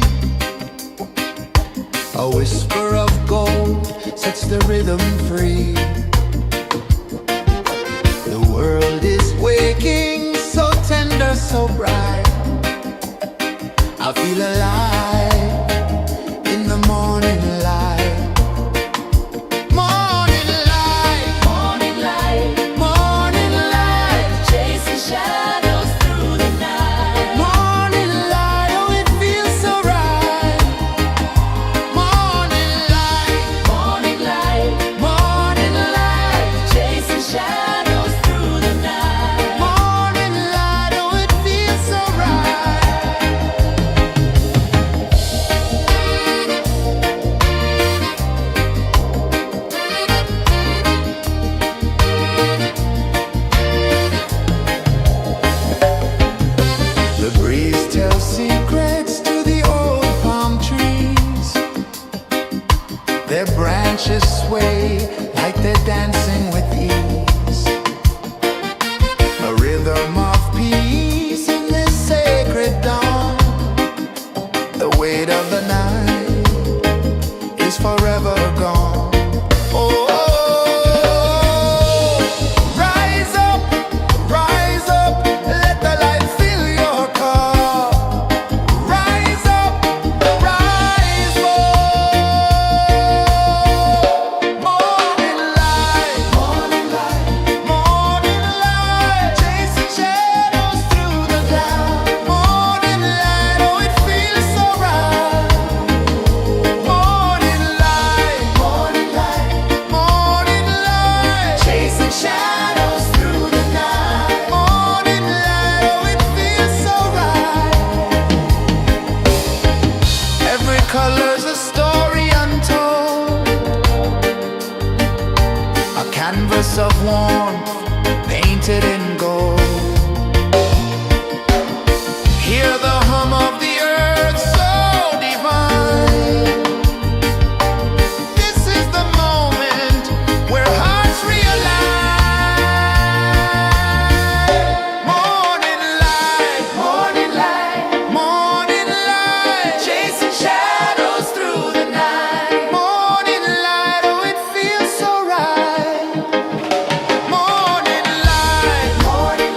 Speaker 1: A whisper of gold sets the rhythm free. The world is waking, so tender, so bright. I feel alive in the morning light. Morning light,
Speaker 2: Morning light,
Speaker 1: morning light,
Speaker 2: chasing shadows through the night.
Speaker 1: morning light, oh it feels so right. Morning light,
Speaker 2: Morning light,
Speaker 1: morning light,
Speaker 2: chasing shadows through the night.
Speaker 1: morning light, oh it feels so right. The breeze tells secrets to the old palm trees. Their branches sway like they're dancing with ease. A rhythm of peace in this sacred dawn. The weight of the night is forever gone. Oh, rise up, let the light fill your cup. Rise up, rise up. Morning light, morning light, morning light, chasing shadows through the cloud. Morning light, oh it feels so right. Morning light, morning light, morning light, chasing shadows through the night. Morning light, oh it feels so right. Every color's a story untold, a canvas of warmth painted in gold. Hear the hum of the earth so divine. This is the moment where hearts realign. Morning light, morning light, morning light, chasing shadows through the night. Morning light, oh it feels so right. Morning light, morning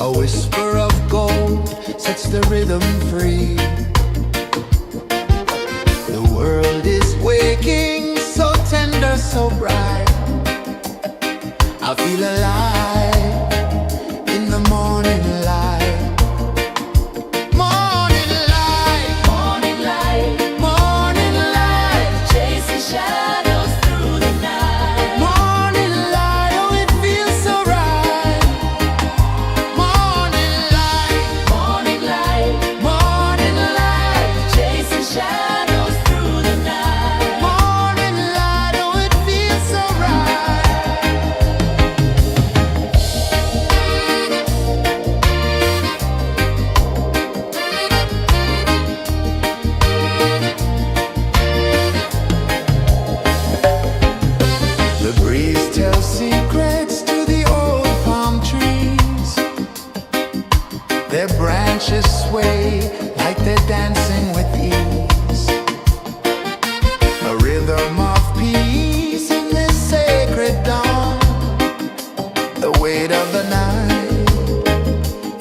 Speaker 1: A whisper of gold sets the rhythm free. The world is waking, so tender, so bright. I feel alive in the morning light. Morning light,
Speaker 2: Morning light,
Speaker 1: morning light,
Speaker 2: chasing shadows through the night.
Speaker 1: morning light. Oh, it feels so right. Morning light,
Speaker 2: Morning light,
Speaker 1: morning light,
Speaker 2: chasing shadows through the night.
Speaker 1: morning light. Oh, it feels so right. The breeze tells secrets to the old palm trees. Their branches sway like they're dancing with ease. A rhythm of peace in this sacred dawn. The weight of the night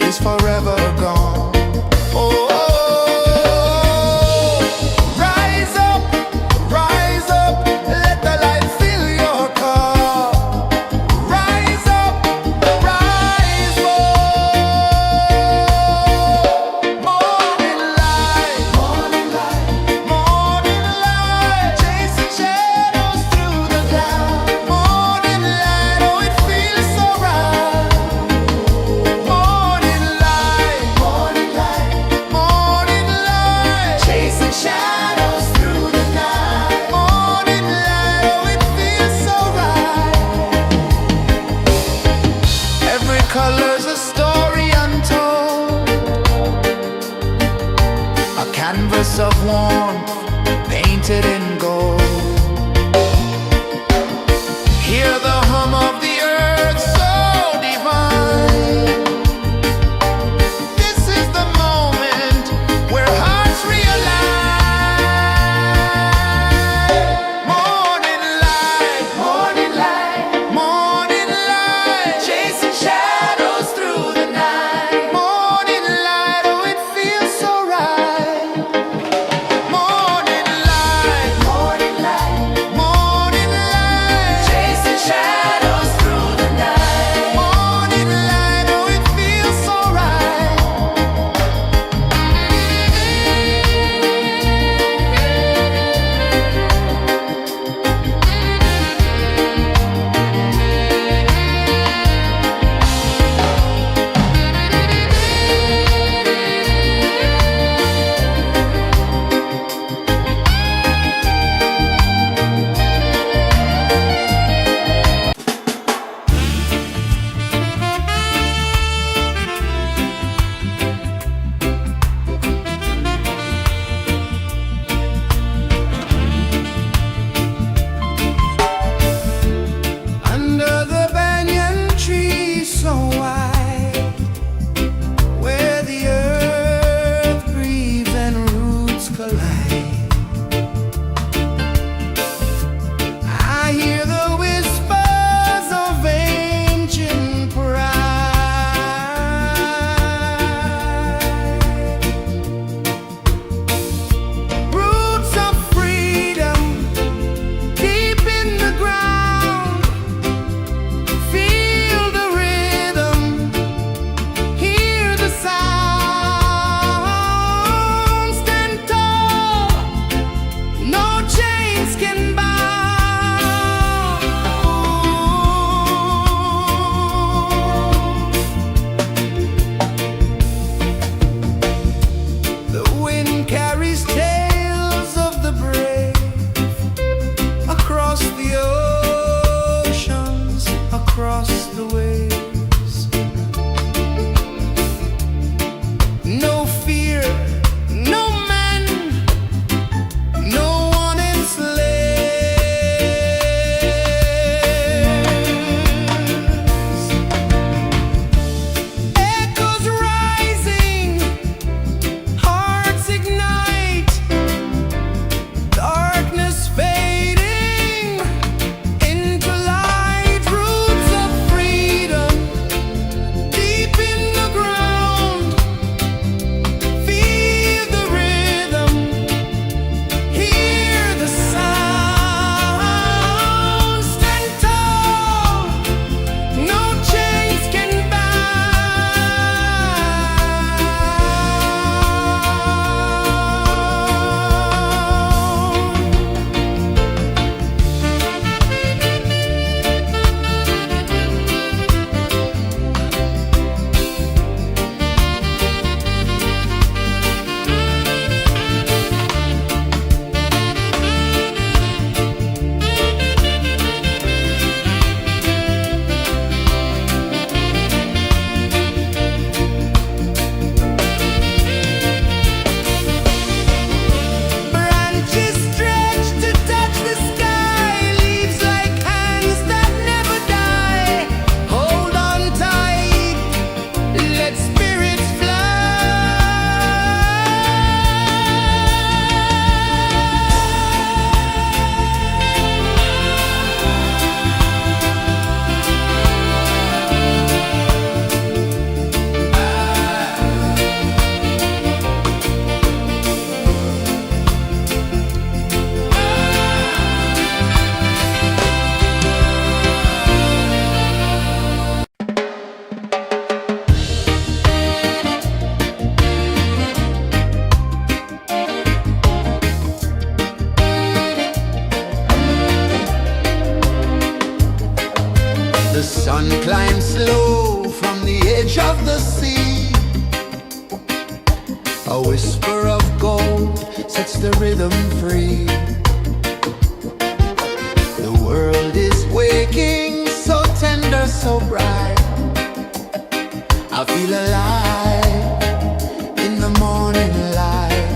Speaker 1: is forever gone. Oh, rise up, let the light fill your cup. Rise up, rise more. Morning light, morning light, morning light, chasing shadows through the cloud. Morning light, oh, it feels so right. Morning light, morning light, morning light, chasing shadows through the night. Morning light, oh, it feels so right. Every color's a story untold, a canvas of warmth painted in gold. Hear the hum of the earth so divine. This is the moment where hearts realize. Morning light, morning light, morning light, chasing shadows through the night. Morning light, oh, it feels so right. Morning A whisper of gold sets the rhythm free. The world is waking, so tender, so bright. I feel alive in the morning light.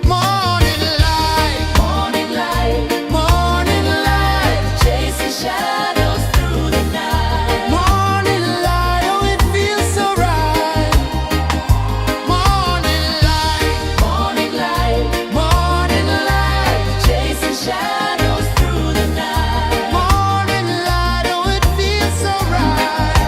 Speaker 1: Morning light,
Speaker 2: Morning light,
Speaker 1: morning light,
Speaker 2: chasing shadows through the night.
Speaker 1: morning light. Oh, it feels so right. Morning light,
Speaker 2: Morning light,
Speaker 1: morning light,
Speaker 2: chasing shadows through the night.
Speaker 1: morning light. Oh, it feels so right.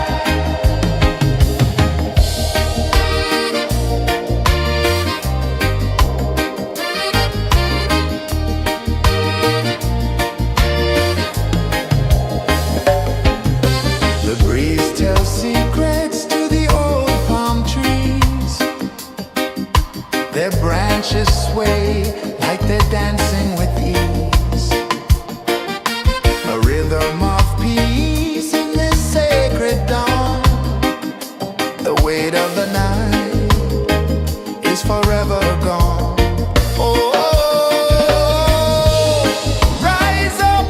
Speaker 1: The breeze tells secrets to the old palm trees. Their branches sway like they're dancing with ease. A rhythm of peace in this sacred dawn. The weight of the night is forever gone. Oh, rise up,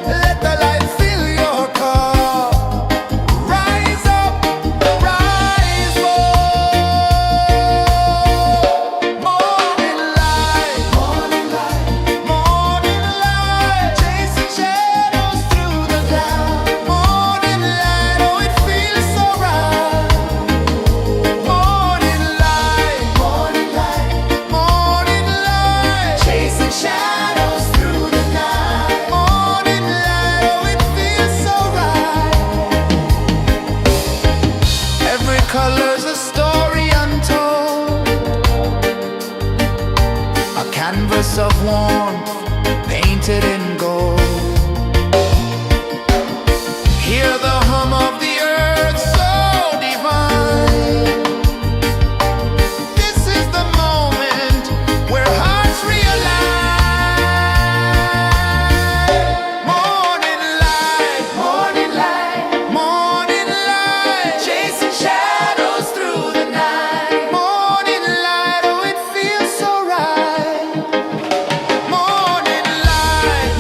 Speaker 1: let the light fill your cup. Rise up, rise more. Morning light, morning light, chasing shadows through the cloud. Morning light, oh, it feels so right. Morning light, morning light, chasing shadows through the night. Morning light, oh, it feels so right. Every color's a story untold, a canvas of warmth painted in gold. Hear the hum of the earth so divine. This is the moment where hearts realign. Morning light, morning light, chasing shadows through the night. Morning light, oh, it feels so right. Morning light,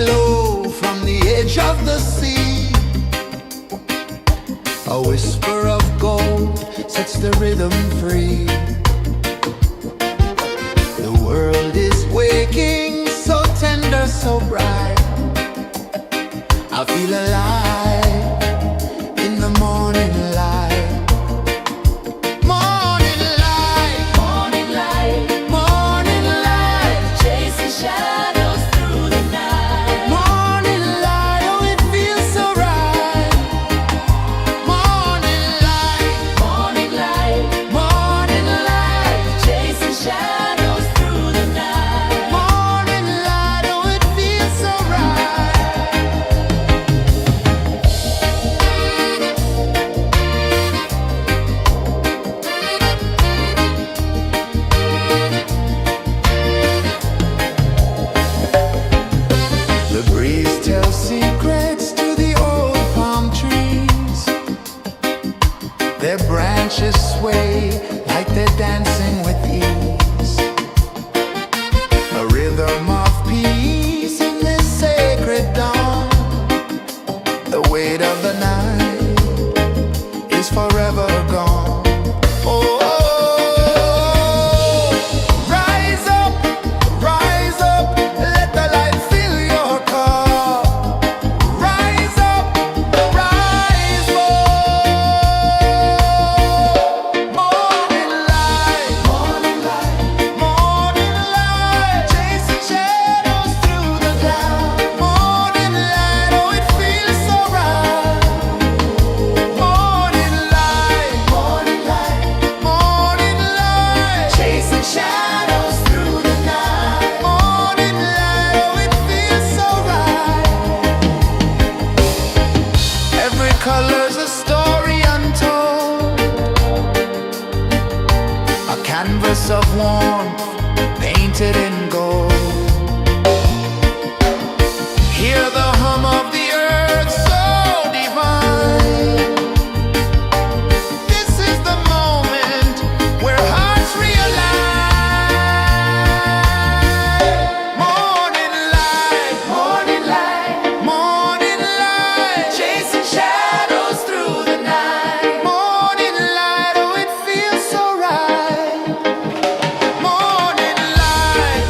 Speaker 1: slow from the edge of the sea. A whisper of gold sets the rhythm free. The world is waking, so tender, so bright. I feel alive in the morning light. Morning light,
Speaker 2: Morning light,
Speaker 1: morning light,
Speaker 2: chasing shadows through the night.
Speaker 1: morning light, oh it feels so right. Morning light,
Speaker 2: Morning light,
Speaker 1: morning light,
Speaker 2: chasing shadows through the night.
Speaker 1: morning light, oh it feels so right. The breeze tells secrets to the old palm trees. Their branches sway like they're dancing with ease. A rhythm of peace in this sacred dawn. The weight of the night is forever gone. Oh, rise up, let the light fill your cup. Rise up, rise up. Morning light, morning light, chasing shadows through the cloud. Morning light, oh it feels so right. Morning light, chasing shadows through the night. Morning light, oh it feels so right. Every color's a story untold, a canvas of warmth painted in gold. Hear the hum of the earth so divine. This is the moment where hearts realign. Morning light, morning light, chasing shadows through the night. Morning light, oh it feels so right. Morning light,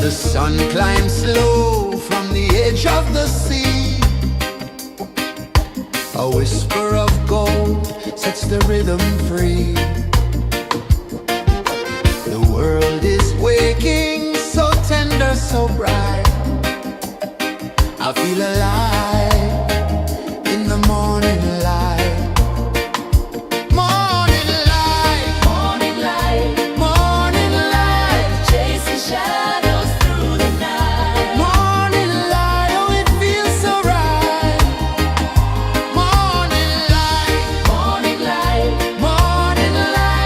Speaker 1: The sun climbs slow from the edge of the sea. A whisper of gold sets the rhythm free. The world is waking, so tender, so bright. I feel alive in the morning light. Morning light,
Speaker 2: Morning light,
Speaker 1: morning light,
Speaker 2: chasing shadows through the night.
Speaker 1: morning light, oh it feels so right. Morning light,
Speaker 2: Morning light,
Speaker 1: morning light.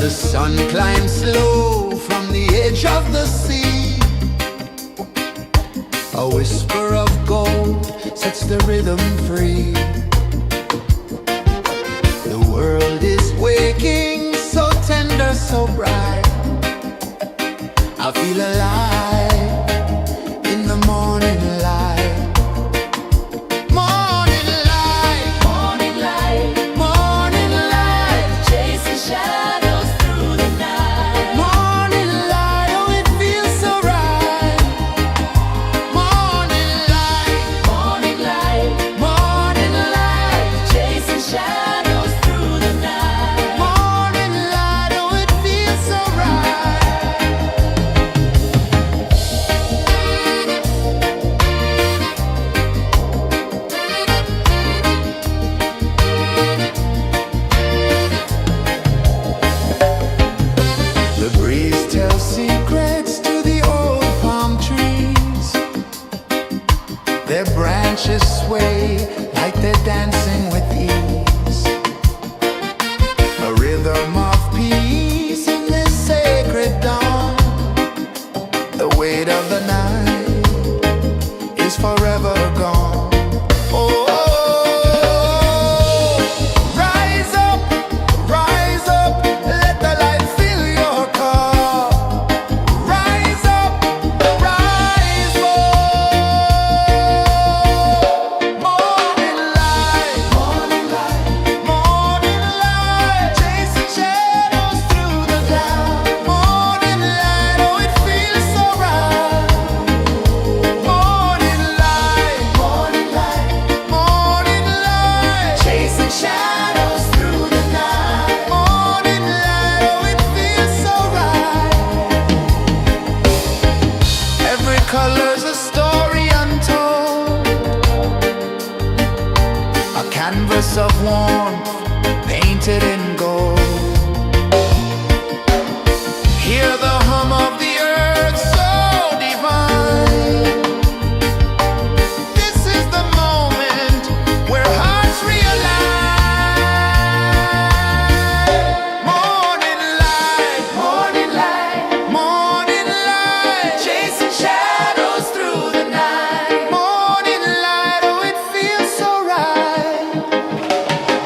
Speaker 1: The sun climbs slow from the edge of the sea. A whisper of gold sets the rhythm free. The world is waking, so tender, so bright. I feel alive in the morning light. Morning light,
Speaker 2: Morning light,
Speaker 1: morning light,
Speaker 2: chasing shadows through the night.
Speaker 1: morning light, oh it feels so right. Morning light,
Speaker 2: Morning light,
Speaker 1: morning light,
Speaker 2: chasing shadows through the night.
Speaker 1: morning light, oh it feels so right. The breeze tells secrets to the old palm trees. Their branches sway like they're dancing with ease. A rhythm of peace in this sacred dawn. The weight of the night is forever gone. Oh, rise up, let the light fill your car. Rise up, rise up. Morning light, morning light, morning light, chasing shadows through the cloud. Morning light, oh it feels so right. Morning light, morning light, morning light, chasing shadows through the night. Morning light, oh it feels so right. Every color's a story untold, a canvas of warmth painted in gold. Hear the hum of the earth so divine. This is the moment where hearts realign. Morning light, morning light, morning light, chasing shadows through the night. Morning light, oh it feels so right.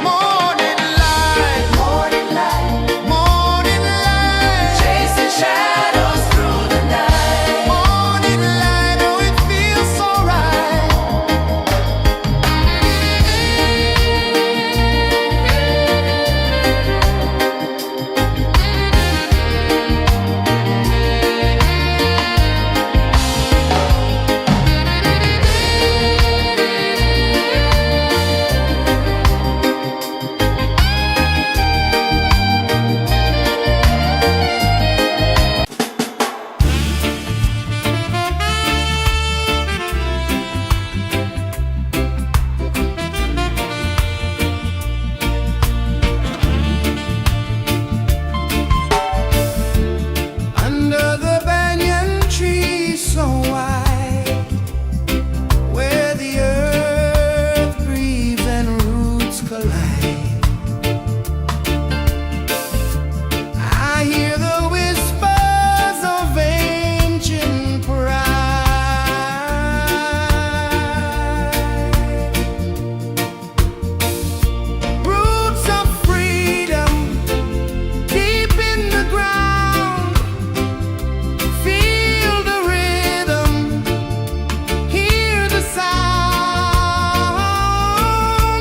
Speaker 1: Morning light, morning light, morning light, chasing shadows through the night. Morning light, oh it feels so right. Under the banyan tree so wide, where the earth breathes and roots collide, I hear the whispers of ancient pride. Roots of freedom deep in the ground. Feel the rhythm, hear the sound.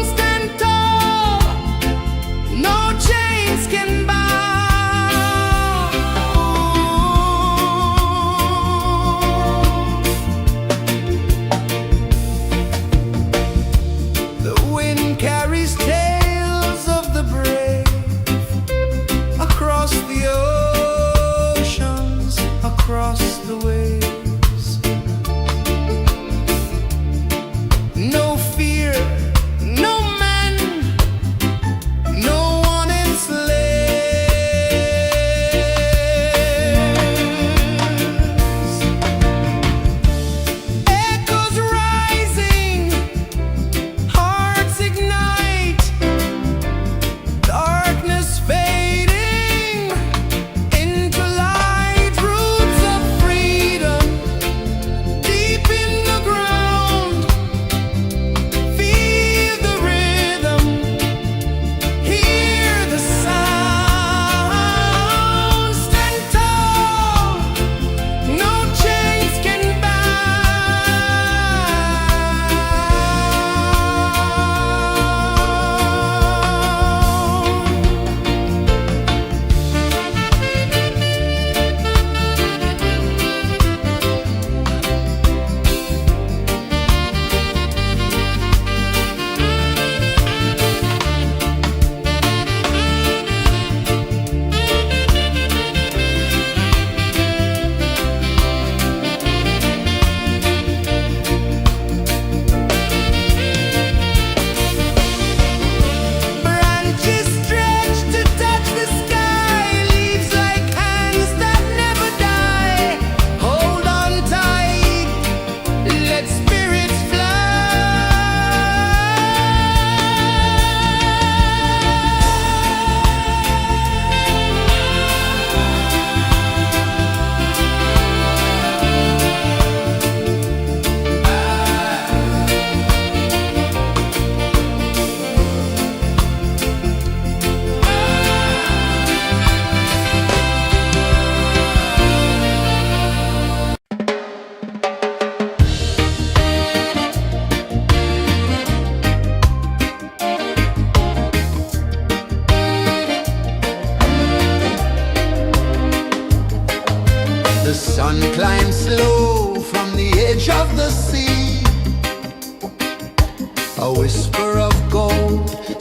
Speaker 1: Stand tall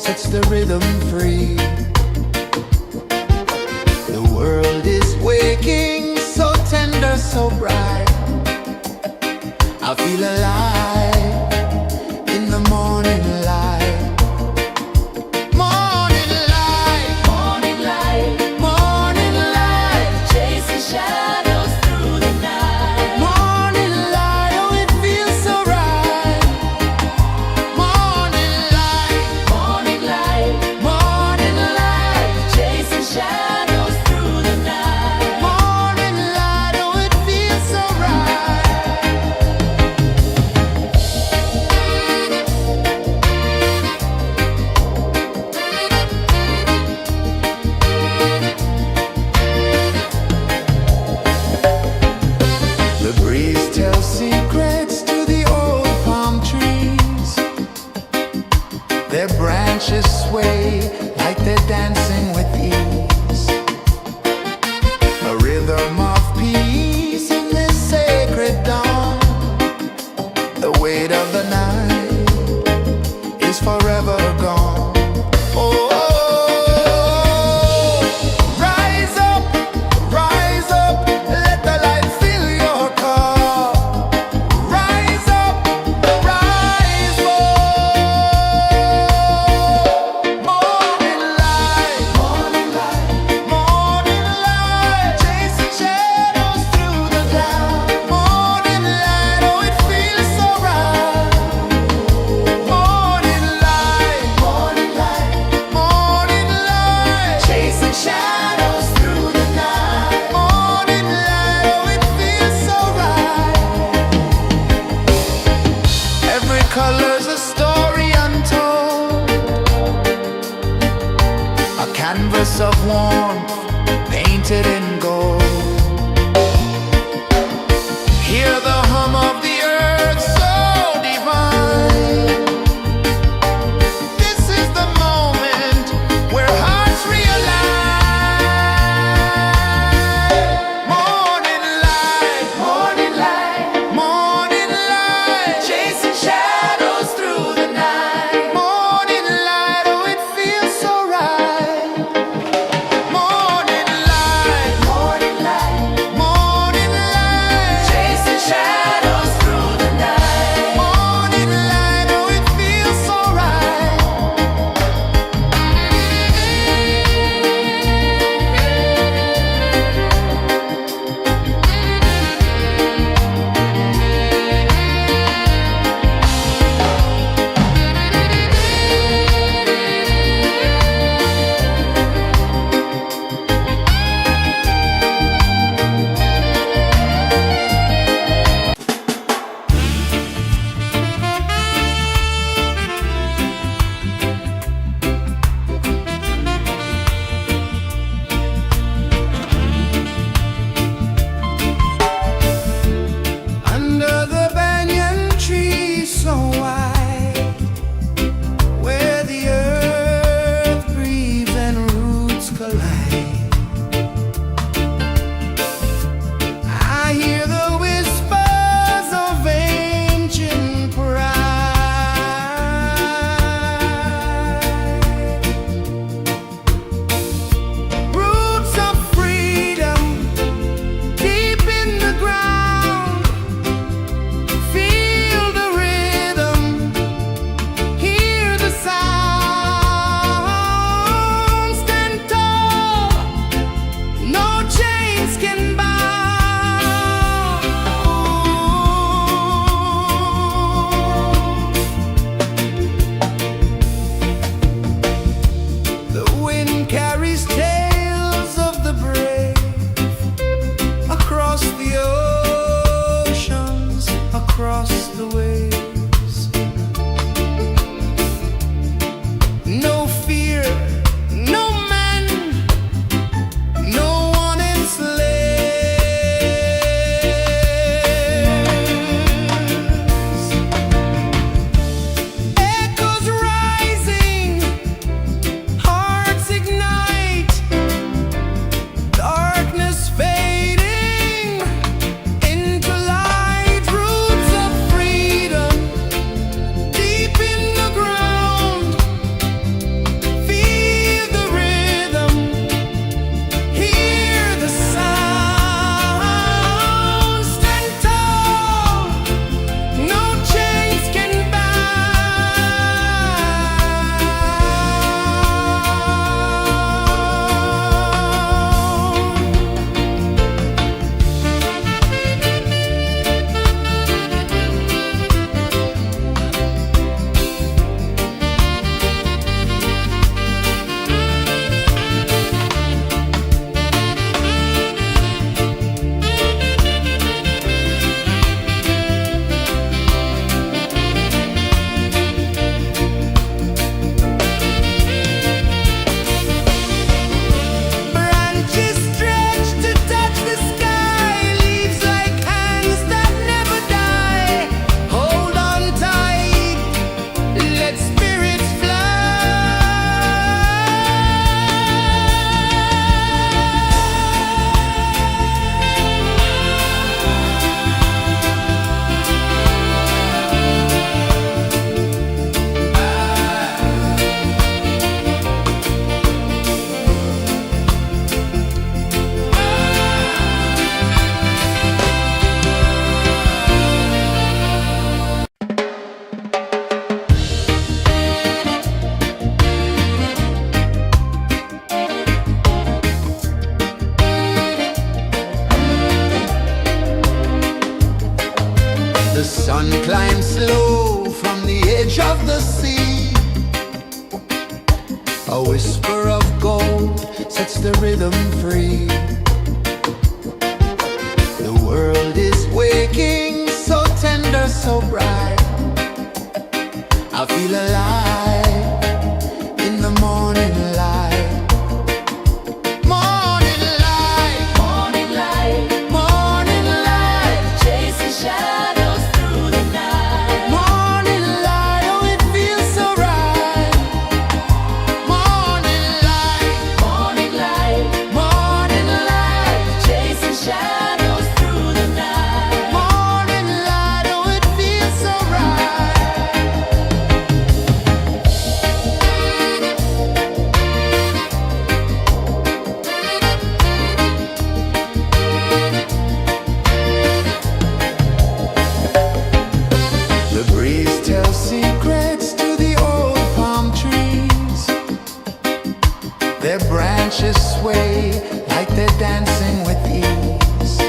Speaker 1: sets the rhythm free. The world is waking, so tender, so bright. I feel alive in the morning light. Morning light,
Speaker 2: Morning light,
Speaker 1: morning light,
Speaker 2: chasing shadows through the night.
Speaker 1: morning light, oh it feels so right. Morning light,
Speaker 2: Morning light,
Speaker 1: morning light,
Speaker 2: chasing shadows through the night.
Speaker 1: morning light, oh it feels so right. The breeze tells secrets to the old palm trees. Their branches sway like they're dancing with ease. A rhythm of peace in this sacred dawn. The weight of the night is forever gone. Oh, rise up, let the light fill your car. Rise up, rise up. Morning light, morning light, morning light, chasing shadows through the cloud. Morning light, oh it feels so right. Morning light, morning light, morning light, chasing shadows through the night. Morning light, oh it feels so right. Every color's a story untold, a canvas of warmth painted in gold. Hear the hum of the earth so divine. This is the moment where hearts realign. Morning light, morning light, morning light, chasing shadows through the night. Morning light, oh it feels so right. Morning light, sun climbs slow from the edge of the sea. A whisper of gold sets the rhythm free. The world is waking, so tender, so bright. I feel alive in the morning light. Morning light,
Speaker 2: Morning light,
Speaker 1: morning light,
Speaker 2: chasing shadows through the night.
Speaker 1: morning light, oh it feels so right. Morning light,
Speaker 2: Morning light,
Speaker 1: morning light,
Speaker 2: chasing shadows through the night.
Speaker 1: morning light, oh it feels so right. The breeze tells secrets to the old palm trees. Their branches sway like they're dancing with ease.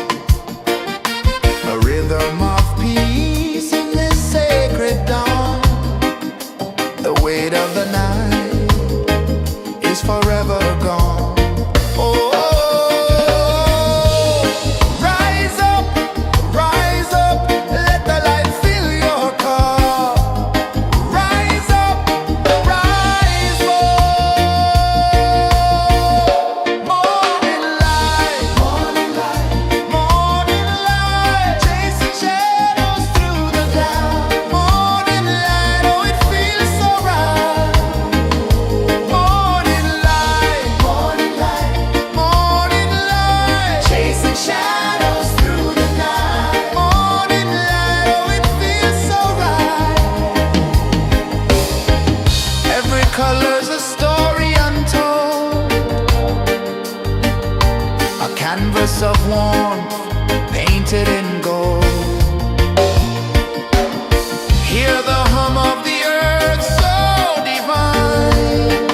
Speaker 1: A rhythm of peace in this sacred dawn. The weight of the night is forever gone. Oh, rise up, let the light fill your cup. Rise up, rise up. Morning light, morning light, morning light, chasing shadows through the cloud. Morning light, oh it feels so right. Morning light, morning light, morning light, chasing shadows through the night. Morning light, oh it feels so right. Every color's a story untold, a canvas of warmth painted in gold. Hear the hum of the earth so divine.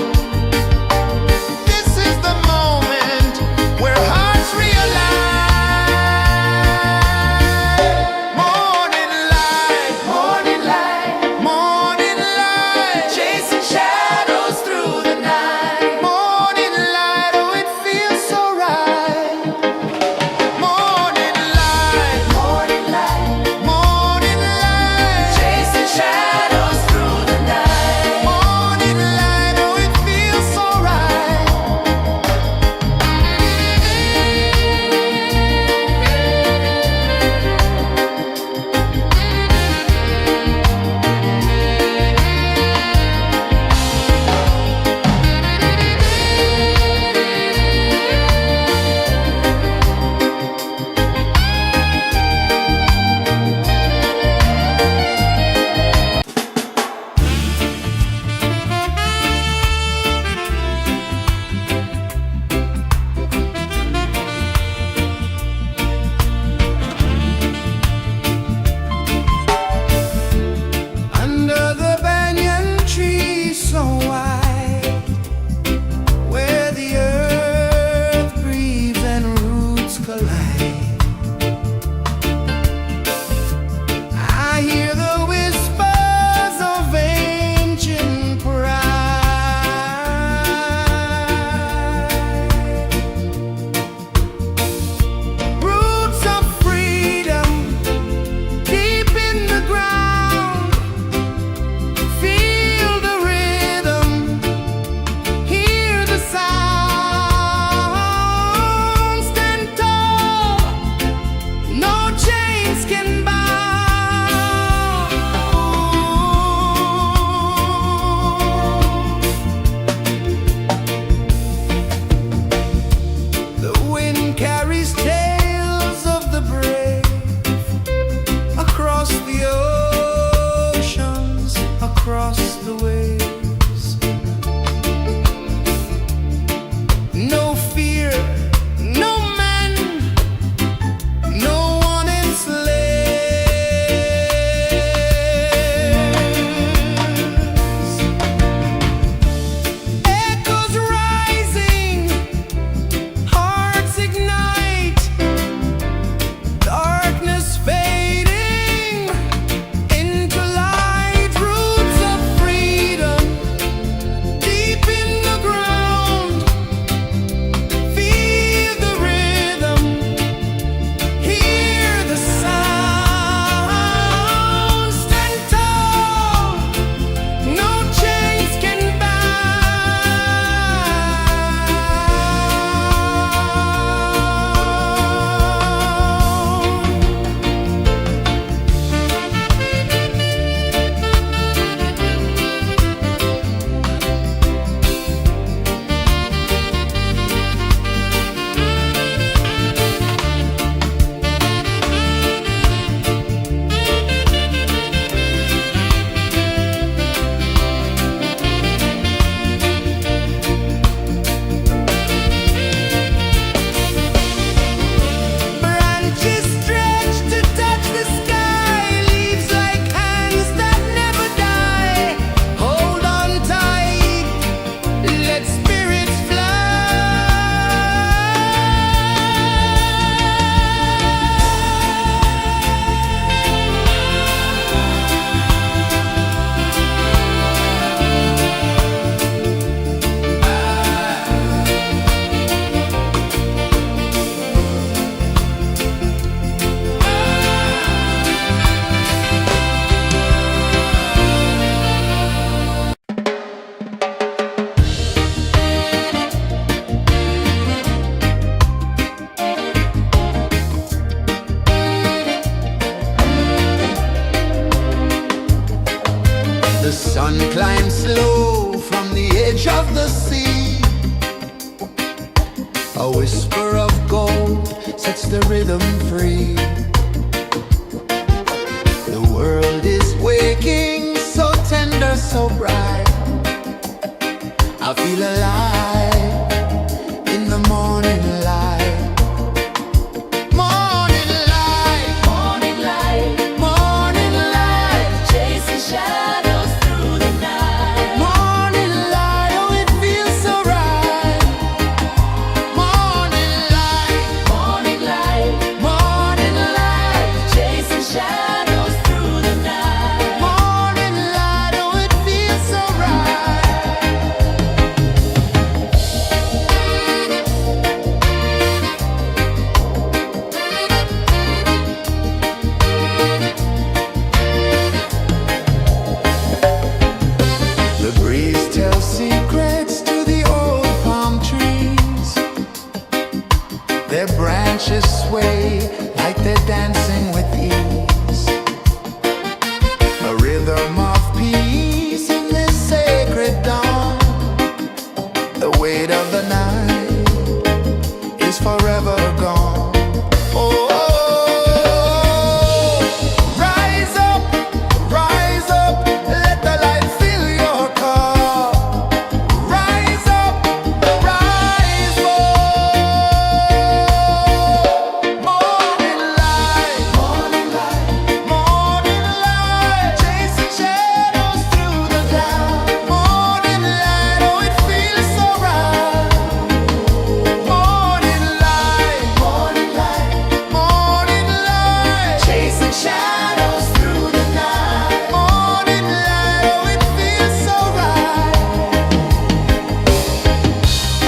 Speaker 1: This is the moment where hearts realign. Morning light, morning light, morning light, chasing shadows through the night. Morning light, oh it feels so right. A whisper of gold sets the rhythm free. The world is waking, so tender, so bright. I feel alive in the morning light. Morning light,
Speaker 2: Morning light,
Speaker 1: morning light,
Speaker 2: chasing shadows through the night.
Speaker 1: morning light, oh it feels so right. Morning light,
Speaker 2: Morning light,
Speaker 1: morning light,
Speaker 2: chasing shadows through the night.
Speaker 1: morning light, oh it feels so right. The breeze tells secrets to the old palm trees. Their branches sway like they're dancing with ease. A rhythm of peace in this sacred dawn. The weight of the night is forever gone. Oh, rise up, let the light fill your cup. Rise up, rise up. Morning light, morning light, morning light, chasing shadows through the cloud. Morning light, oh it feels so right. Morning light, morning light, morning light, chasing shadows through the night. Morning light, oh it feels so right.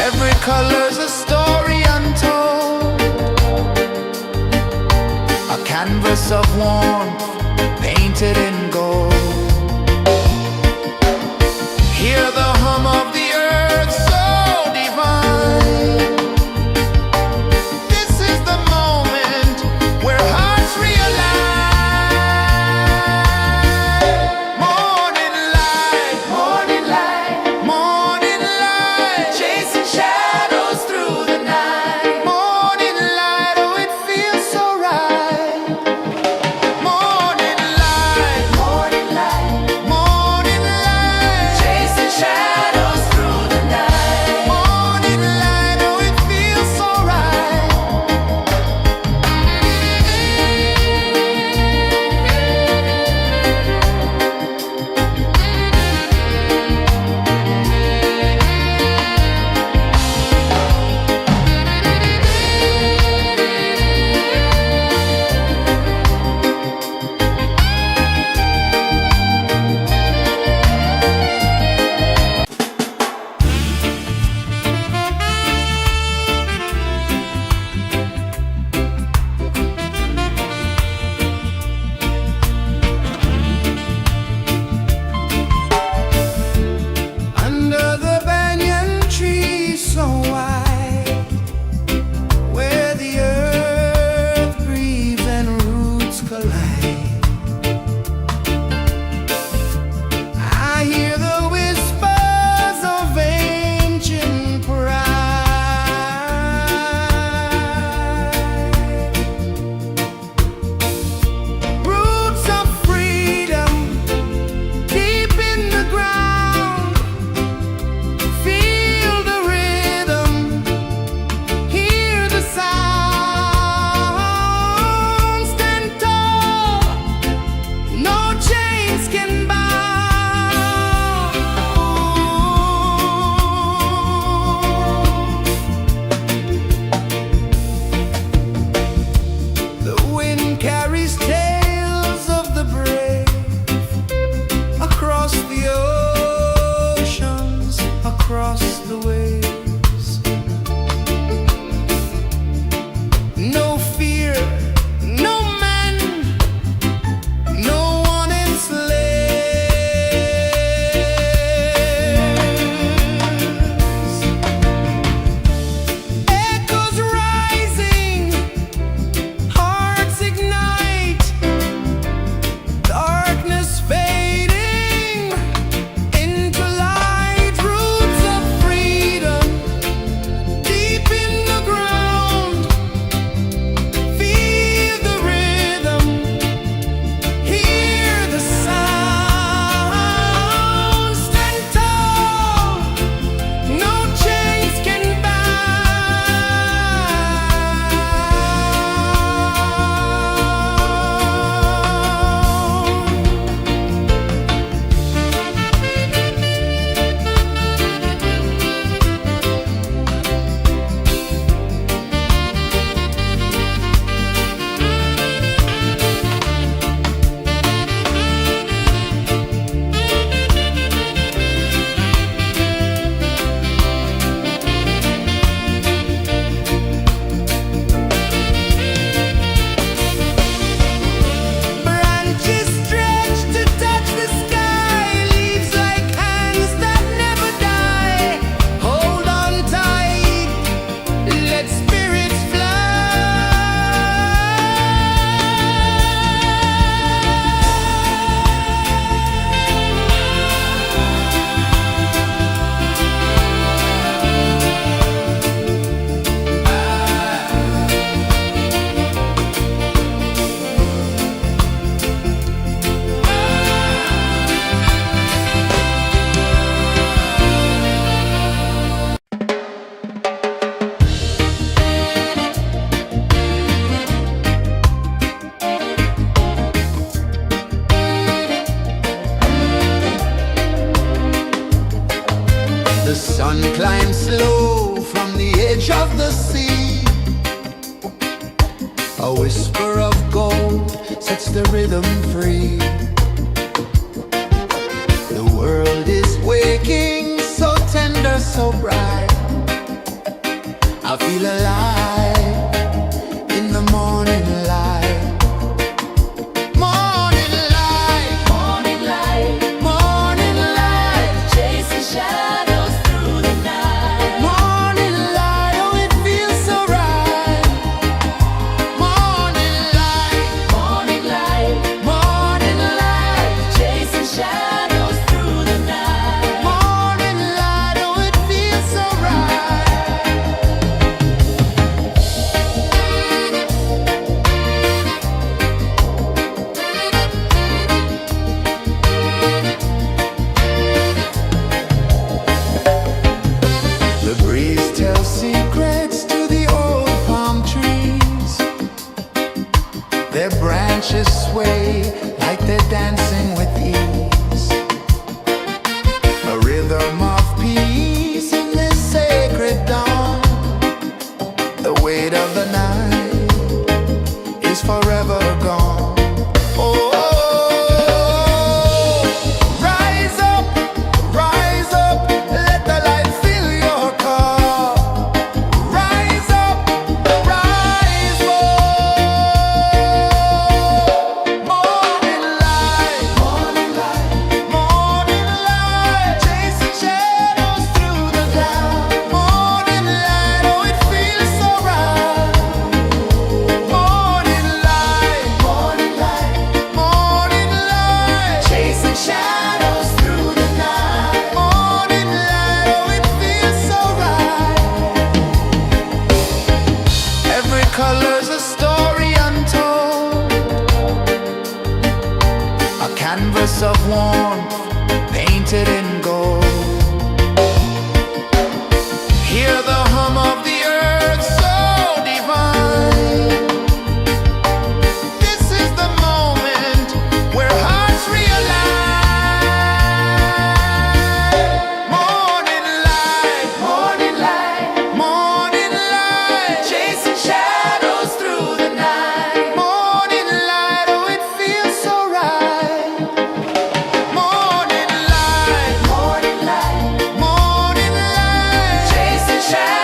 Speaker 1: Every color's a story untold, a canvas of warmth painted in gold. Hear the hum of the earth so divine. This is the moment where hearts realign. Morning light, morning light, morning light, chasing shadows through the night. Morning light, oh it feels so right. Morning light, morning light, morning light, chasing shadows through the night. Morning light, oh it feels so right. Under the banyan tree so wide, where the earth breathes and roots collide, I hear the whispers of ancient pride. Roots of freedom deep in the ground. Feel the rhythm, hear the sound. Stand tall, no chains can bound. The wind carries tales of the brave across the oceans, across the waves. No fear, no man, no one enslaves. Echoes rising, hearts ignite, darkness fading into light. Roots of freedom time slow from the edge of the sea. A whisper of gold sets the rhythm free. The world is waking, so tender, so bright. I feel alive in the morning light. Morning light,
Speaker 2: Morning light,
Speaker 1: morning light,
Speaker 2: chasing shadows through the night.
Speaker 1: morning light, oh it feels so right. Morning light,
Speaker 2: Morning light,
Speaker 1: morning light,
Speaker 2: chasing shadows through the night.
Speaker 1: morning light, oh it feels so right. The breeze tells secrets to the old palm trees. Their branches sway like they're dancing with ease. A rhythm of peace in this sacred dawn. The weight of the night is forever gone. Oh, rise up, let the light fill your cup. Rise up, rise up. Morning light, morning light, morning light, chasing shadows through the cloud. Morning light, oh it feels so right. Morning light, morning light, morning light, chasing shadows through the night. Morning light, oh it feels so right. Every color's a story untold, a canvas of warmth painted in gold. Hear the hum of the earth so divine. This is the moment where hearts realign. Morning light, morning light, morning light, chasing shadows through the night. Morning light, oh it feels so right. Morning light, morning light, morning light, chasing shadows.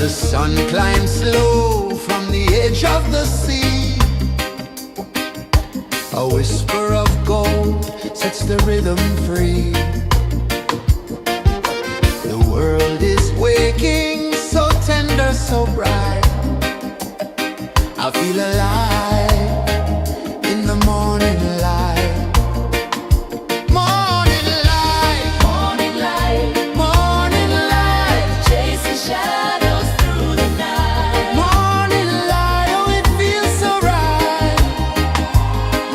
Speaker 1: The sun climbs slow from the edge of the sea. A whisper of gold sets the rhythm free. The world is waking, so tender, so bright. I feel alive in the morning light. Morning light,
Speaker 2: Morning light,
Speaker 1: morning light,
Speaker 2: chasing shadows through the night.
Speaker 1: morning light, oh it feels so right.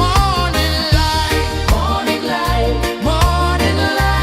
Speaker 1: Morning light,
Speaker 2: Morning light,
Speaker 1: morning light.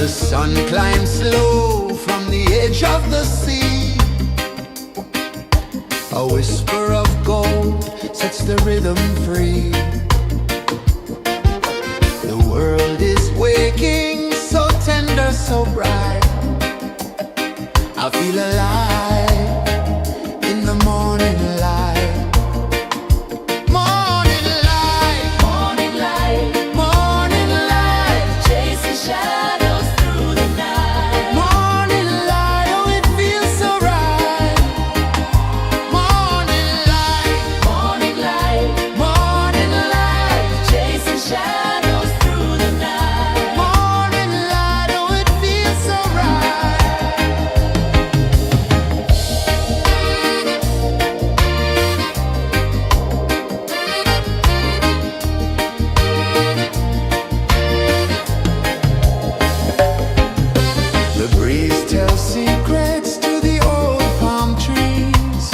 Speaker 1: The sun climbs slow from the edge of the sea. A whisper of gold sets the rhythm free. The world is waking, so tender, so bright. I feel alive in the morning light. Morning light,
Speaker 2: Morning light,
Speaker 1: morning light,
Speaker 2: chasing shadows through the night.
Speaker 1: morning light, oh it feels so right. Morning light,
Speaker 2: Morning light,
Speaker 1: morning light,
Speaker 2: chasing shadows through the night.
Speaker 1: morning light, oh it feels so right. The breeze tells secrets to the old palm trees.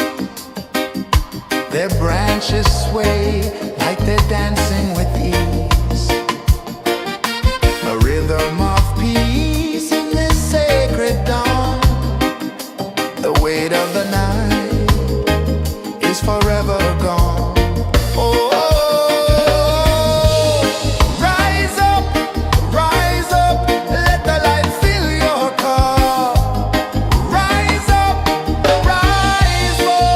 Speaker 1: Their branches sway like they're dancing with ease. A rhythm of peace in this sacred dawn. The weight of the night is forever gone. Oh, rise up, let the light fill your cup. Rise up, rise up.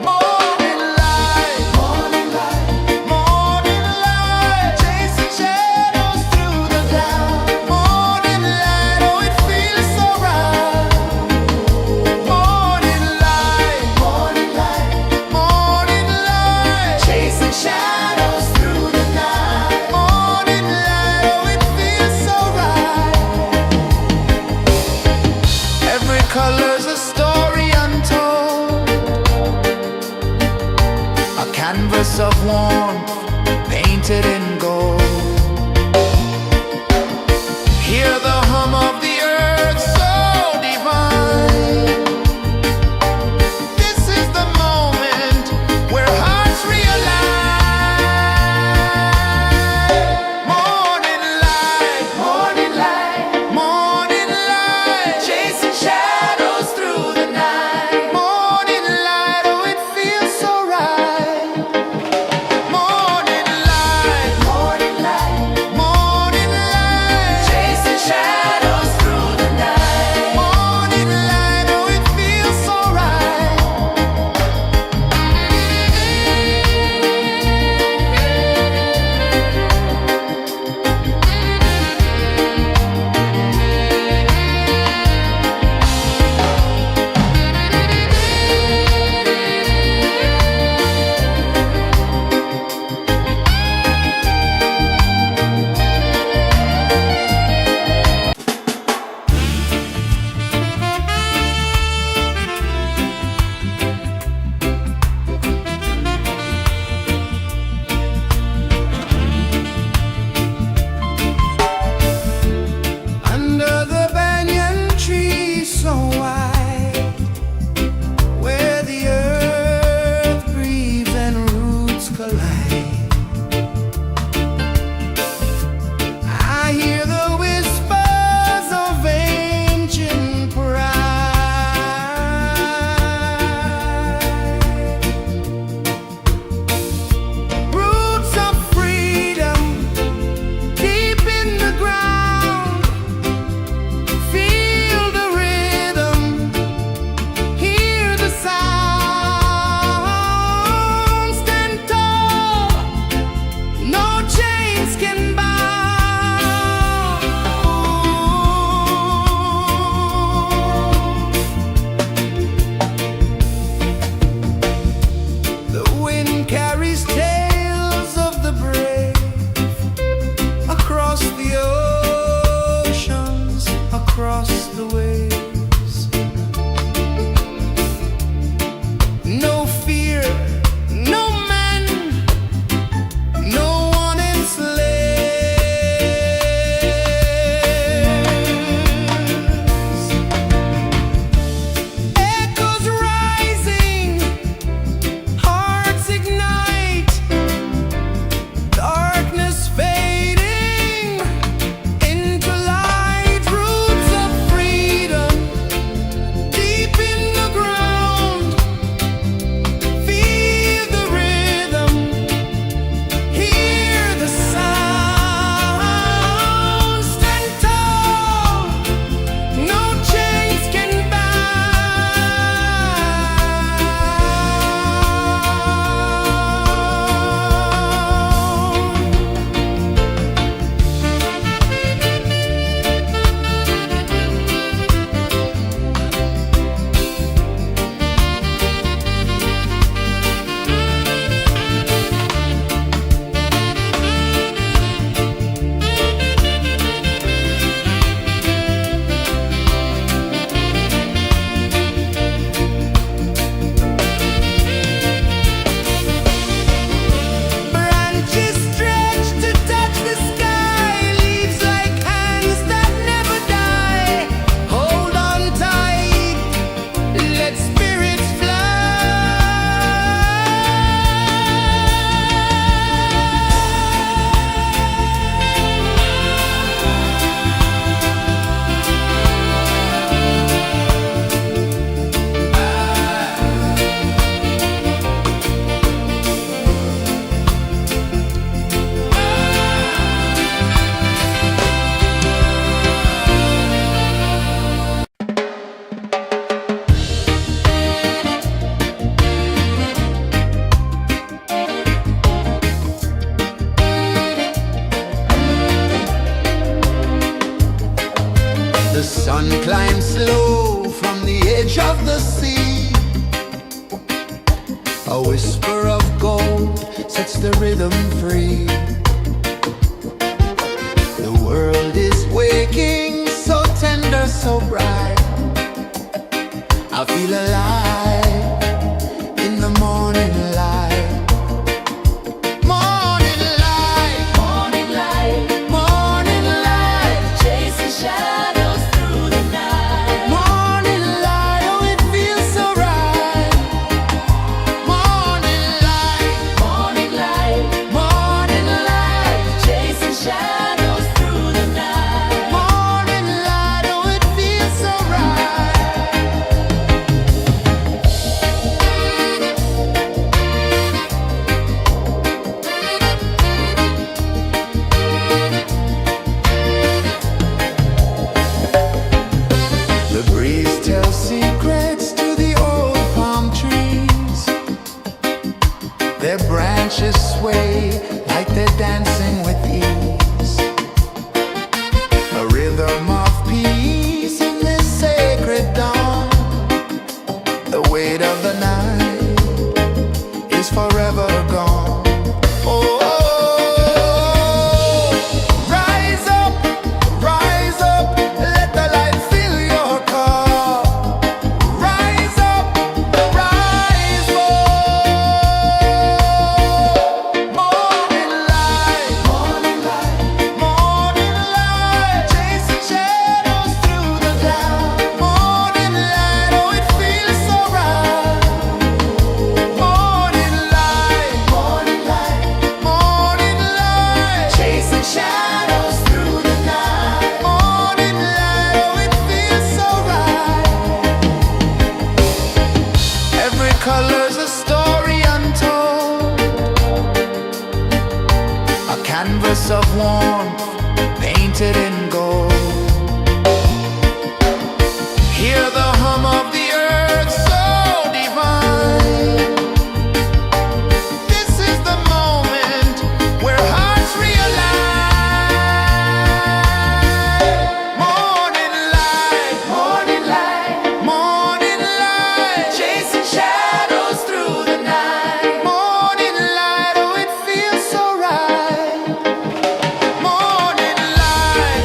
Speaker 1: Morning light, morning light, chasing shadows through the cloud. Morning light, oh it feels so right. Morning light, morning light, chasing shadows through the night. Morning light, oh it feels so right. Every color's a story untold, a canvas of warmth painted in gold. Hear the hum of the earth so divine. This is the moment where hearts realign. Morning light, morning light, chasing shadows through the night. Morning light, oh it feels so right. Morning light, sun climbs slow from the edge of the sea. A whisper of gold sets the rhythm free. The world is waking, so tender, so bright. I feel alive in the morning light. Morning light,
Speaker 2: Morning light,
Speaker 1: morning light,
Speaker 2: chasing shadows through the night.
Speaker 1: morning light, oh it feels so right. Morning light,
Speaker 2: Morning light,
Speaker 1: morning light,
Speaker 2: chasing shadows through the night.
Speaker 1: morning light, oh it feels so right. The breeze tells secrets to the old palm trees. Their branches sway like they're dancing with ease. A rhythm of peace in this sacred dawn. The weight of the night is forever gone. Oh, rise up, let the light fill your cup. Rise up, rise up. Morning light, morning light, chasing shadows through the cloud. Morning light, oh it feels so right. Morning light, chasing shadows through the night. Morning light, oh it feels so right. Every color's a story untold, a canvas of warmth painted in gold. Hear the hum of the earth so divine. This is the moment where hearts realign. Morning light, morning light, chasing shadows through the night. Morning light, oh it feels so right. Morning light,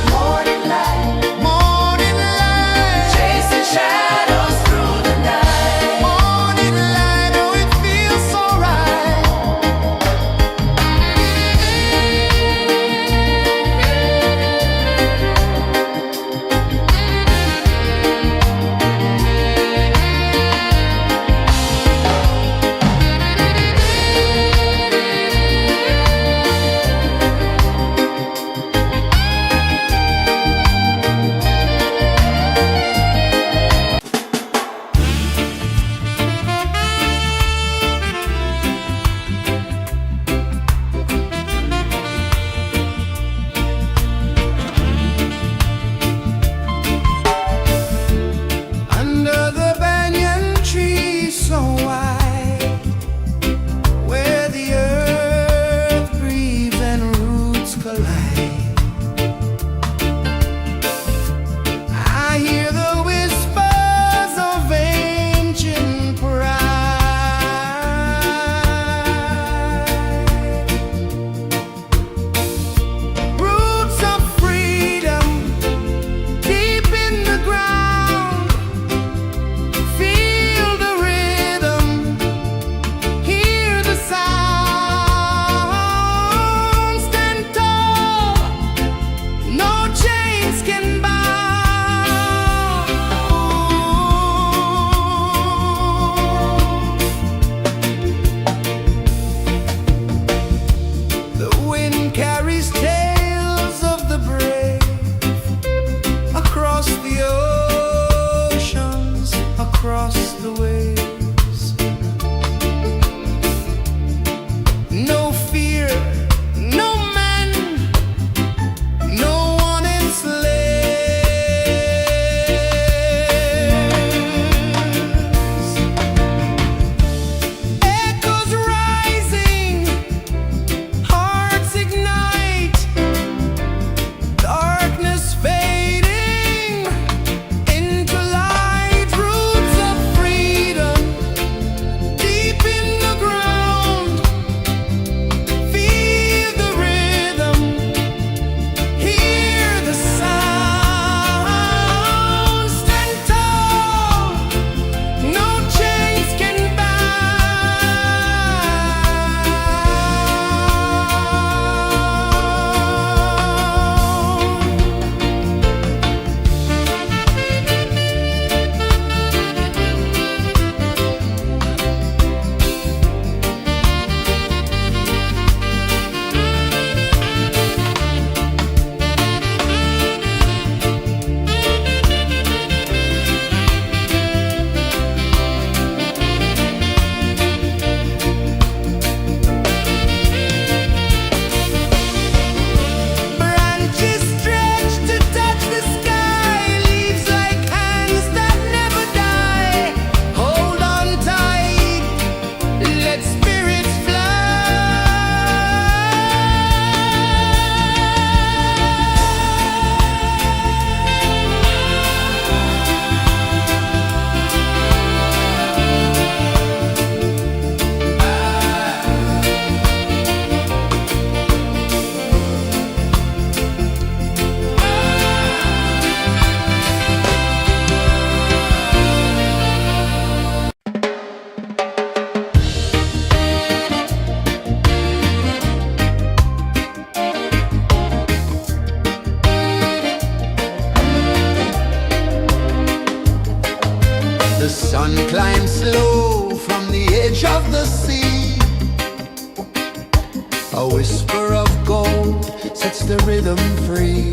Speaker 1: A whisper of gold sets the rhythm free.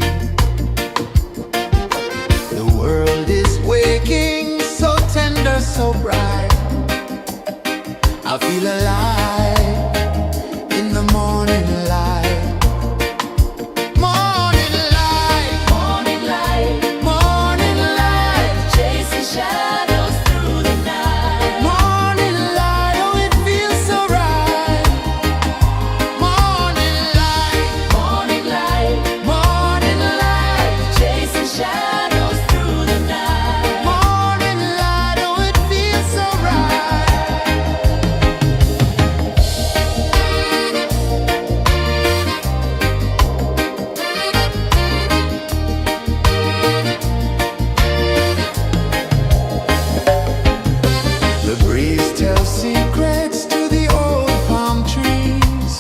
Speaker 1: The world is waking, so tender, so bright. I feel alive in the morning light. Morning light,
Speaker 2: Morning light,
Speaker 1: morning light,
Speaker 2: chasing shadows through the night.
Speaker 1: morning light, oh it feels so right. Morning light,
Speaker 2: Morning light,
Speaker 1: morning light,
Speaker 2: chasing shadows through the night.
Speaker 1: morning light, oh it feels so right. The breeze tells secrets to the old palm trees.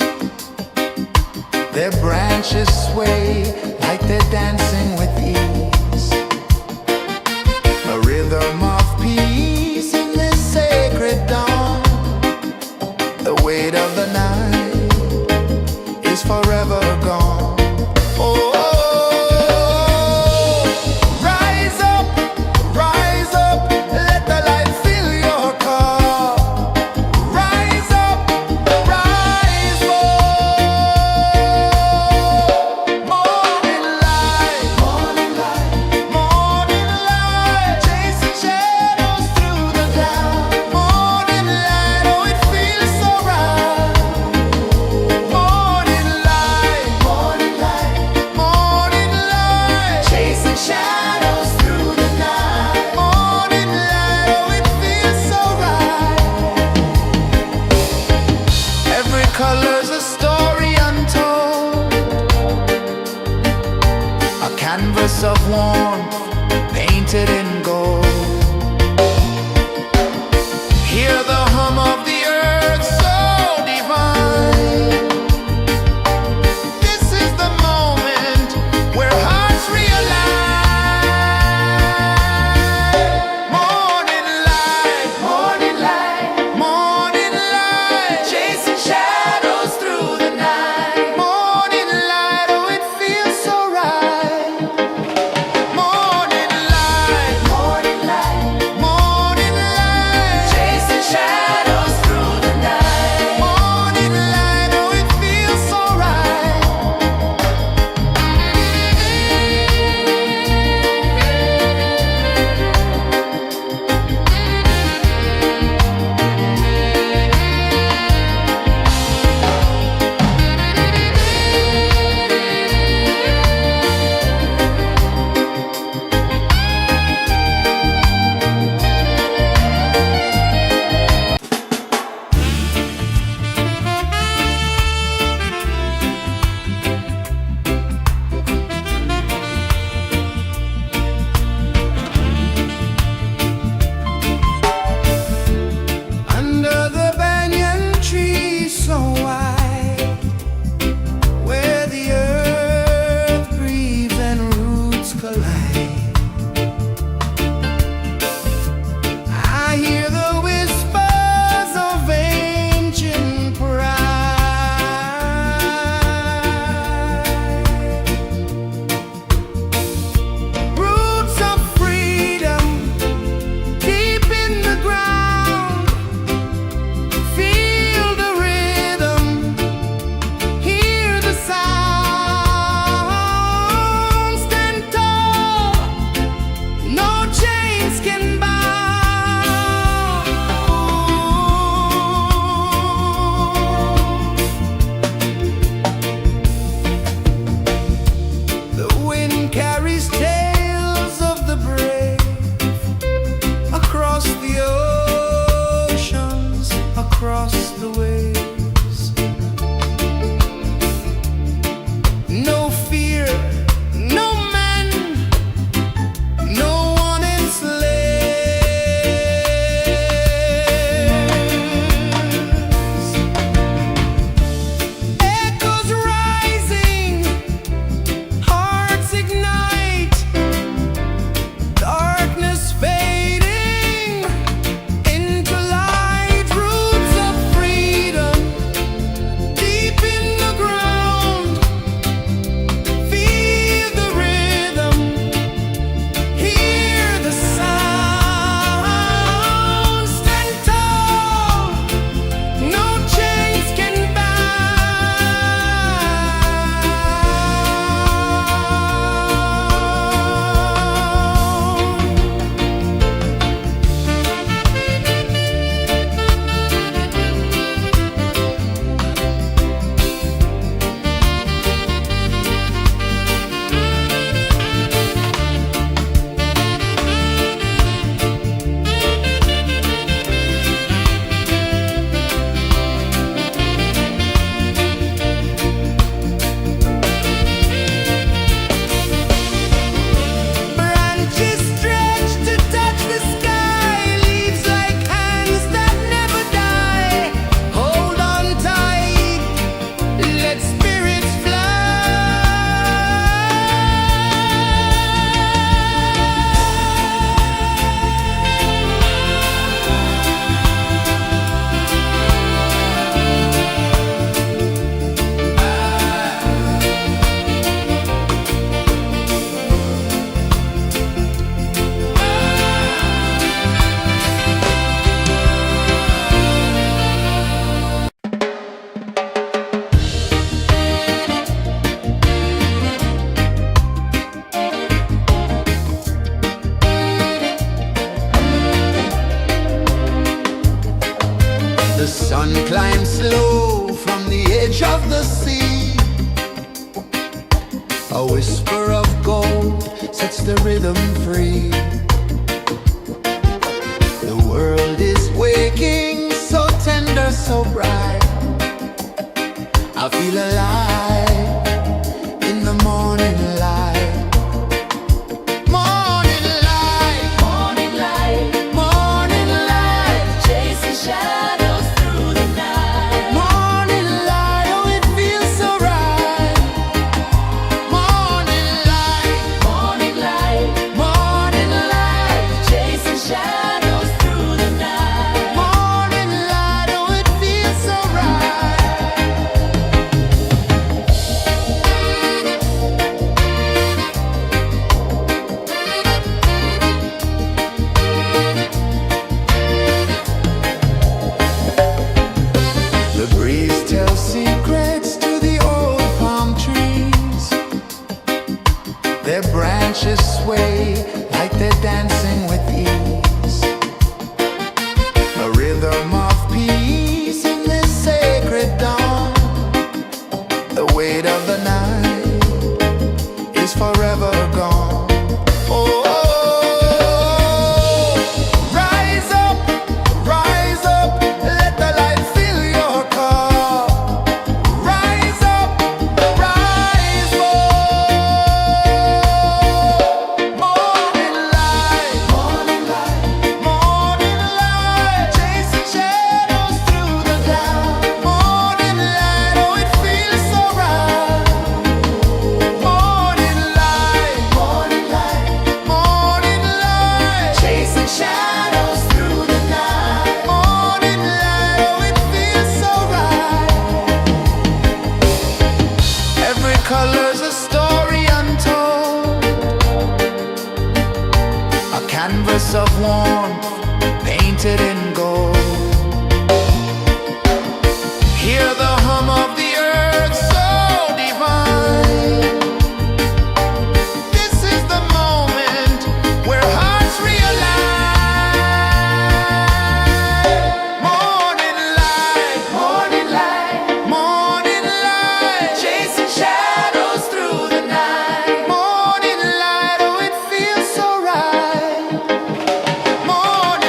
Speaker 1: Their branches sway like they're dancing with ease. A rhythm of peace in this sacred dawn. The weight of the night is forever gone. Oh, rise up, let the light fill your cup. Rise up, rise up. Morning light, morning light, morning light, chasing shadows through the cloud. Morning light, oh it feels so right. Morning light, morning light, morning light, chasing shadows through the night. Morning light, oh it feels so right. Every color's a story untold, a canvas of warmth painted in gold. Hear the hum of the earth so divine. This is the moment where hearts realign. Morning light, morning light, morning light, chasing shadows through the night. Morning light, oh it feels so right. Morning sea. A whisper of gold sets the rhythm free. The world is waking, so tender, so bright. I feel alive in the morning light. Morning light,
Speaker 2: Morning light,
Speaker 1: morning light,
Speaker 2: chasing shadows through the night.
Speaker 1: morning light, oh it feels so right. Morning light,
Speaker 2: Morning light,
Speaker 1: morning light,
Speaker 2: chasing shadows through the night.
Speaker 1: morning light, oh it feels so right. The breeze tells secrets to the old palm trees. Their branches sway like they're dancing with ease. A rhythm of peace in this sacred dawn. The weight of the night is forever gone. Oh, rise up, let the light fill your cup. Rise up, rise up. Morning light, morning light, morning light, chasing shadows through the cloud. Morning light, oh it feels so right. Morning light, morning light, morning light, chasing shadows through the night. Morning light, oh it feels so right. Every color's a story untold, a canvas of warmth painted in gold. Hear the hum of the earth so divine. This is the moment where hearts realign. Morning light, morning light, morning light, chasing shadows through the night. Morning light, oh it feels so right. Morning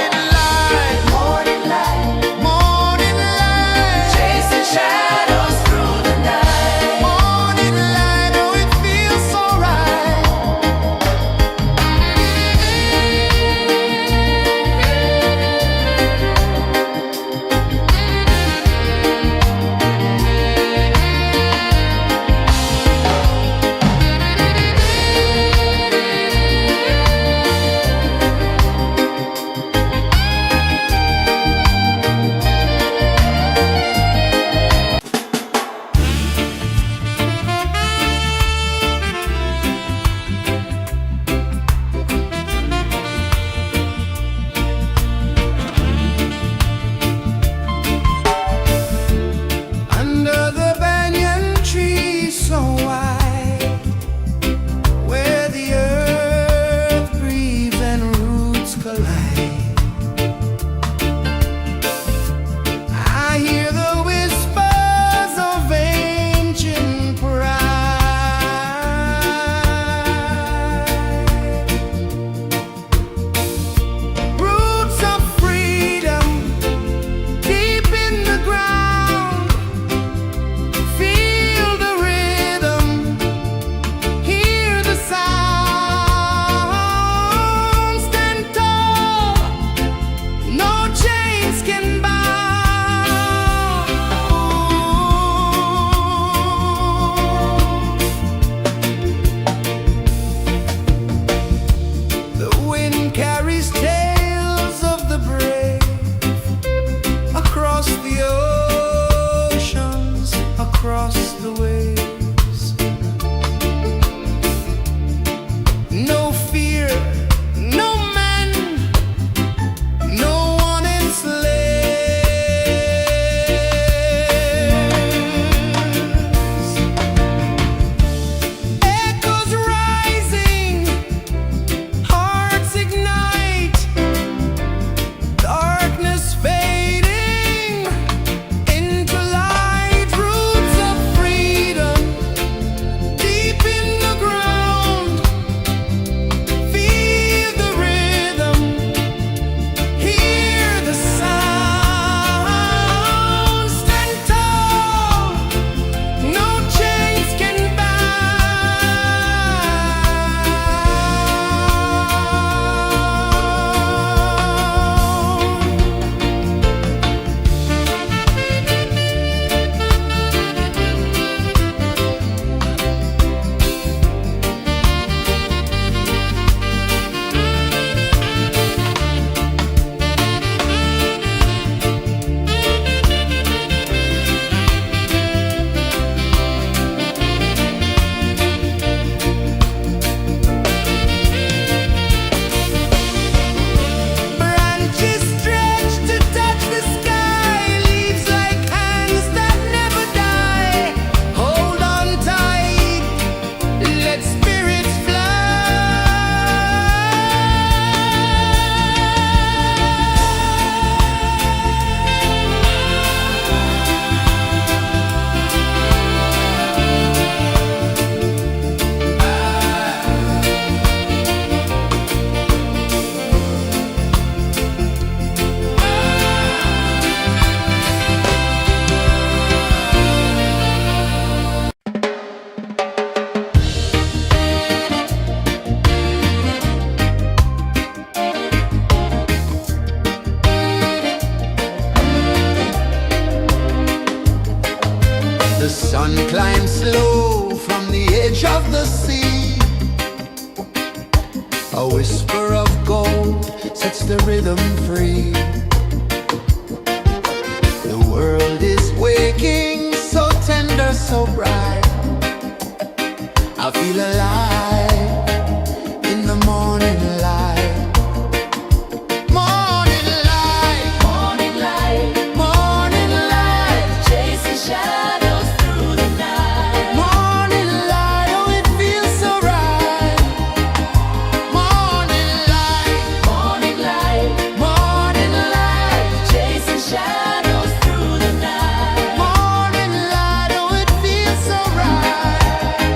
Speaker 1: Sun climbs slow from the edge of the sea. A whisper of gold sets the rhythm free. The world is waking, so tender, so bright. I feel alive in the morning light. Morning light,
Speaker 2: Morning light,
Speaker 1: morning light,
Speaker 2: chasing shadows through the night.
Speaker 1: morning light, oh it feels so right. Morning light,
Speaker 2: Morning light,
Speaker 1: morning light,
Speaker 2: chasing shadows through the night.
Speaker 1: morning light, oh it feels so right.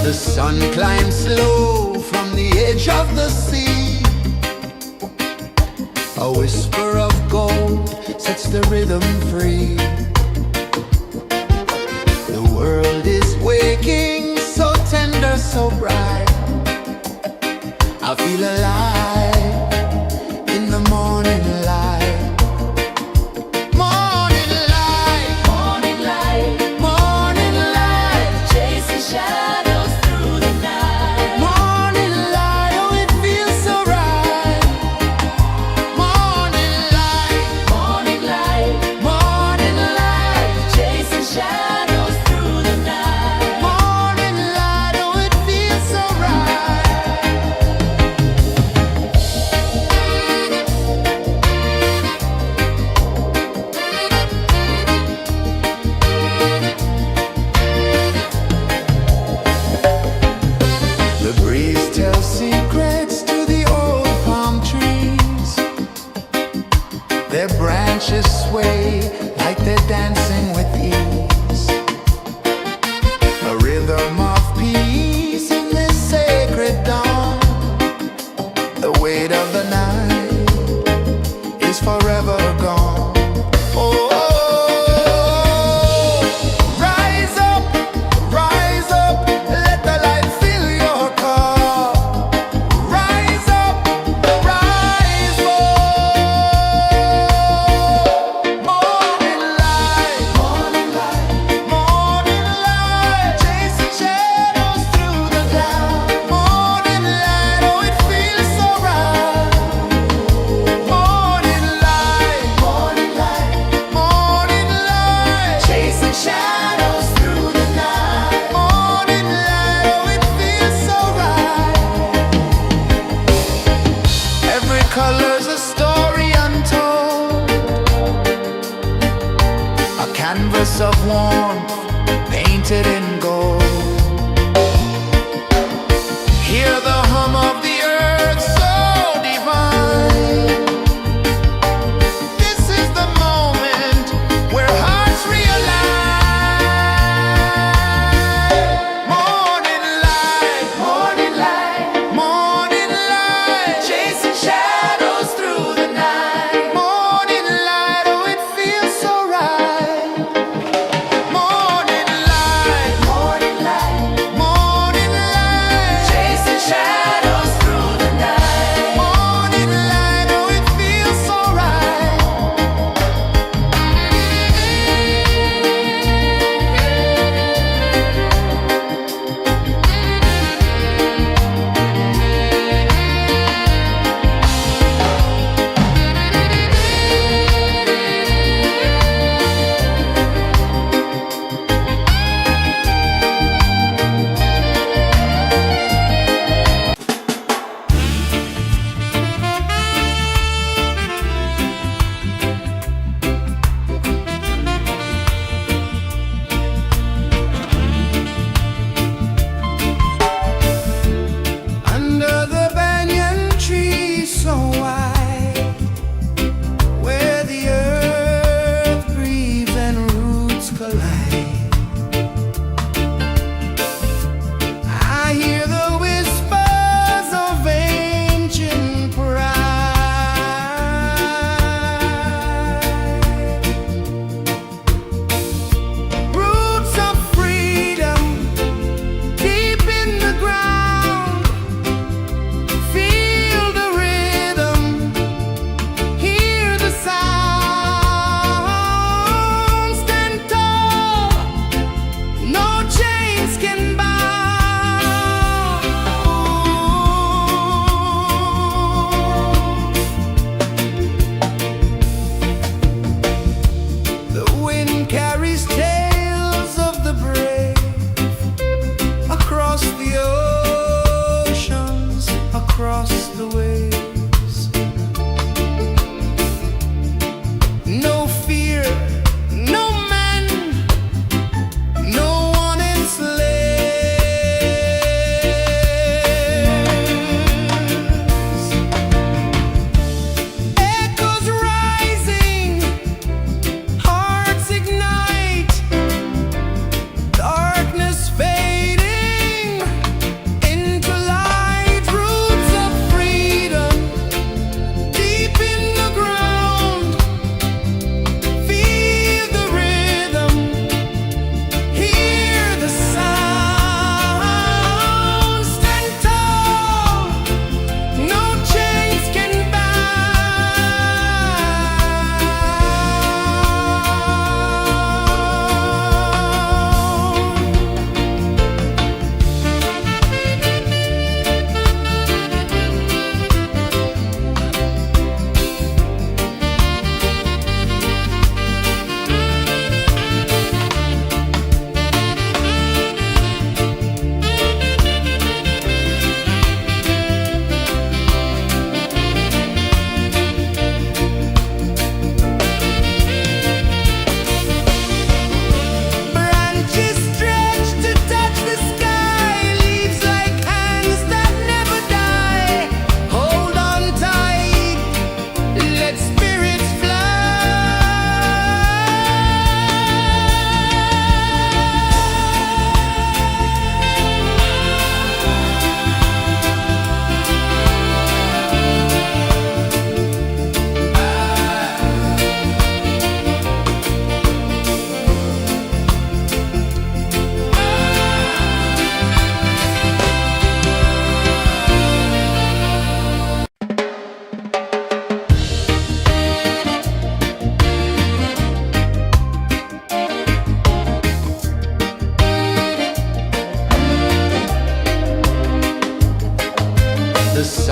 Speaker 1: The sun climbs slow from the edge of the sea. A whisper of gold sets the rhythm free. The world is waking, so tender, so bright. I feel alive in the morning light. Morning light,
Speaker 2: Morning light,
Speaker 1: morning light,
Speaker 2: chasing shadows through the night.
Speaker 1: morning light, oh it feels so right. Morning light,
Speaker 2: Morning light,
Speaker 1: morning light,
Speaker 2: chasing shadows through the night.
Speaker 1: morning light, oh it feels so right. The breeze tells secrets to the old palm trees. Their branches sway like they're dancing with ease. A rhythm of peace in this sacred dawn. The weight of the night is forever gone. Oh, rise up, let the light fill your cup. Rise up, rise up. Morning light, morning light, morning light, chasing shadows through the cloud. Morning light, oh it feels so right. Morning light, morning light, morning light, chasing shadows through the night. Morning light, oh it feels so right. Every color's a story untold, a canvas of warmth painted in gold. Hear the hum of the earth so divine. This is the moment where hearts realign. Morning light, morning light, morning light, chasing shadows through the night. Morning light, oh it feels so right. Morning light,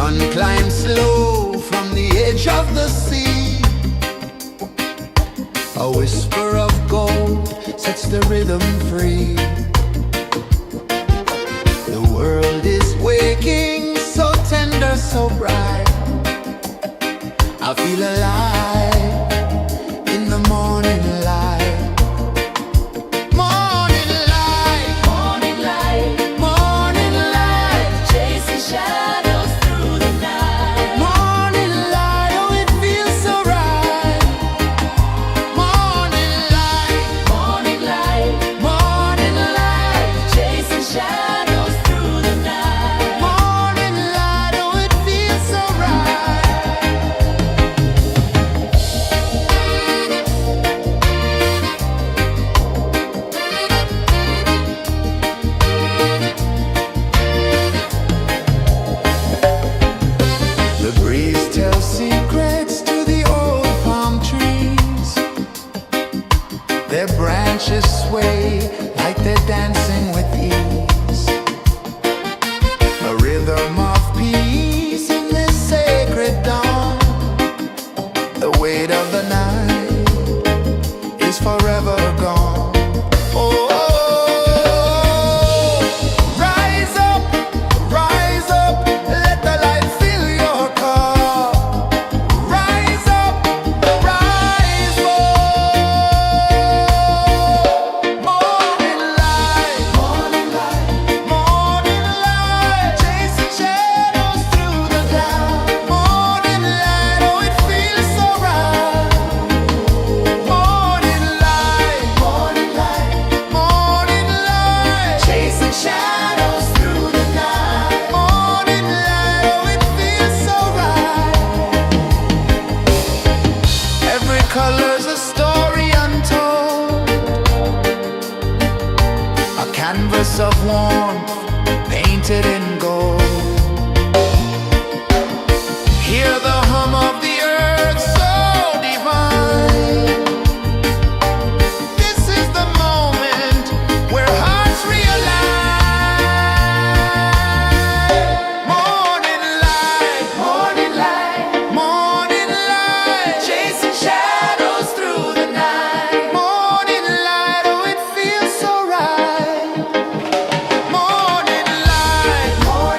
Speaker 1: sun climbs slow from the edge of the sea. A whisper of gold sets the rhythm free. The world is waking, so tender, so bright. I feel alive in the morning light. Morning light,
Speaker 2: Morning light,
Speaker 1: morning light,
Speaker 2: chasing shadows through the night.
Speaker 1: morning light, oh it feels so right. Morning light,
Speaker 2: Morning light,
Speaker 1: morning light,
Speaker 2: chasing shadows through the night.
Speaker 1: morning light, oh it feels so right. The breeze tells secrets to the old palm trees. Their branches sway like they're dancing with ease. A rhythm of peace in this sacred dawn. The weight of the night is forever gone. Oh, rise up, let the light fill your cup. Rise up, rise up. Morning light, morning light, morning light, chasing shadows through the cloud. Morning light, oh it feels so right. Morning light, morning light, morning light, chasing shadows through the night. Morning light, oh it feels so right. Every color's a story untold, a canvas of warmth painted in gold. Hear the hum of the earth so divine. This is the moment where hearts realign. Morning light, morning light, morning light, chasing shadows through the night. Morning light, oh it feels so right. Morning light, morning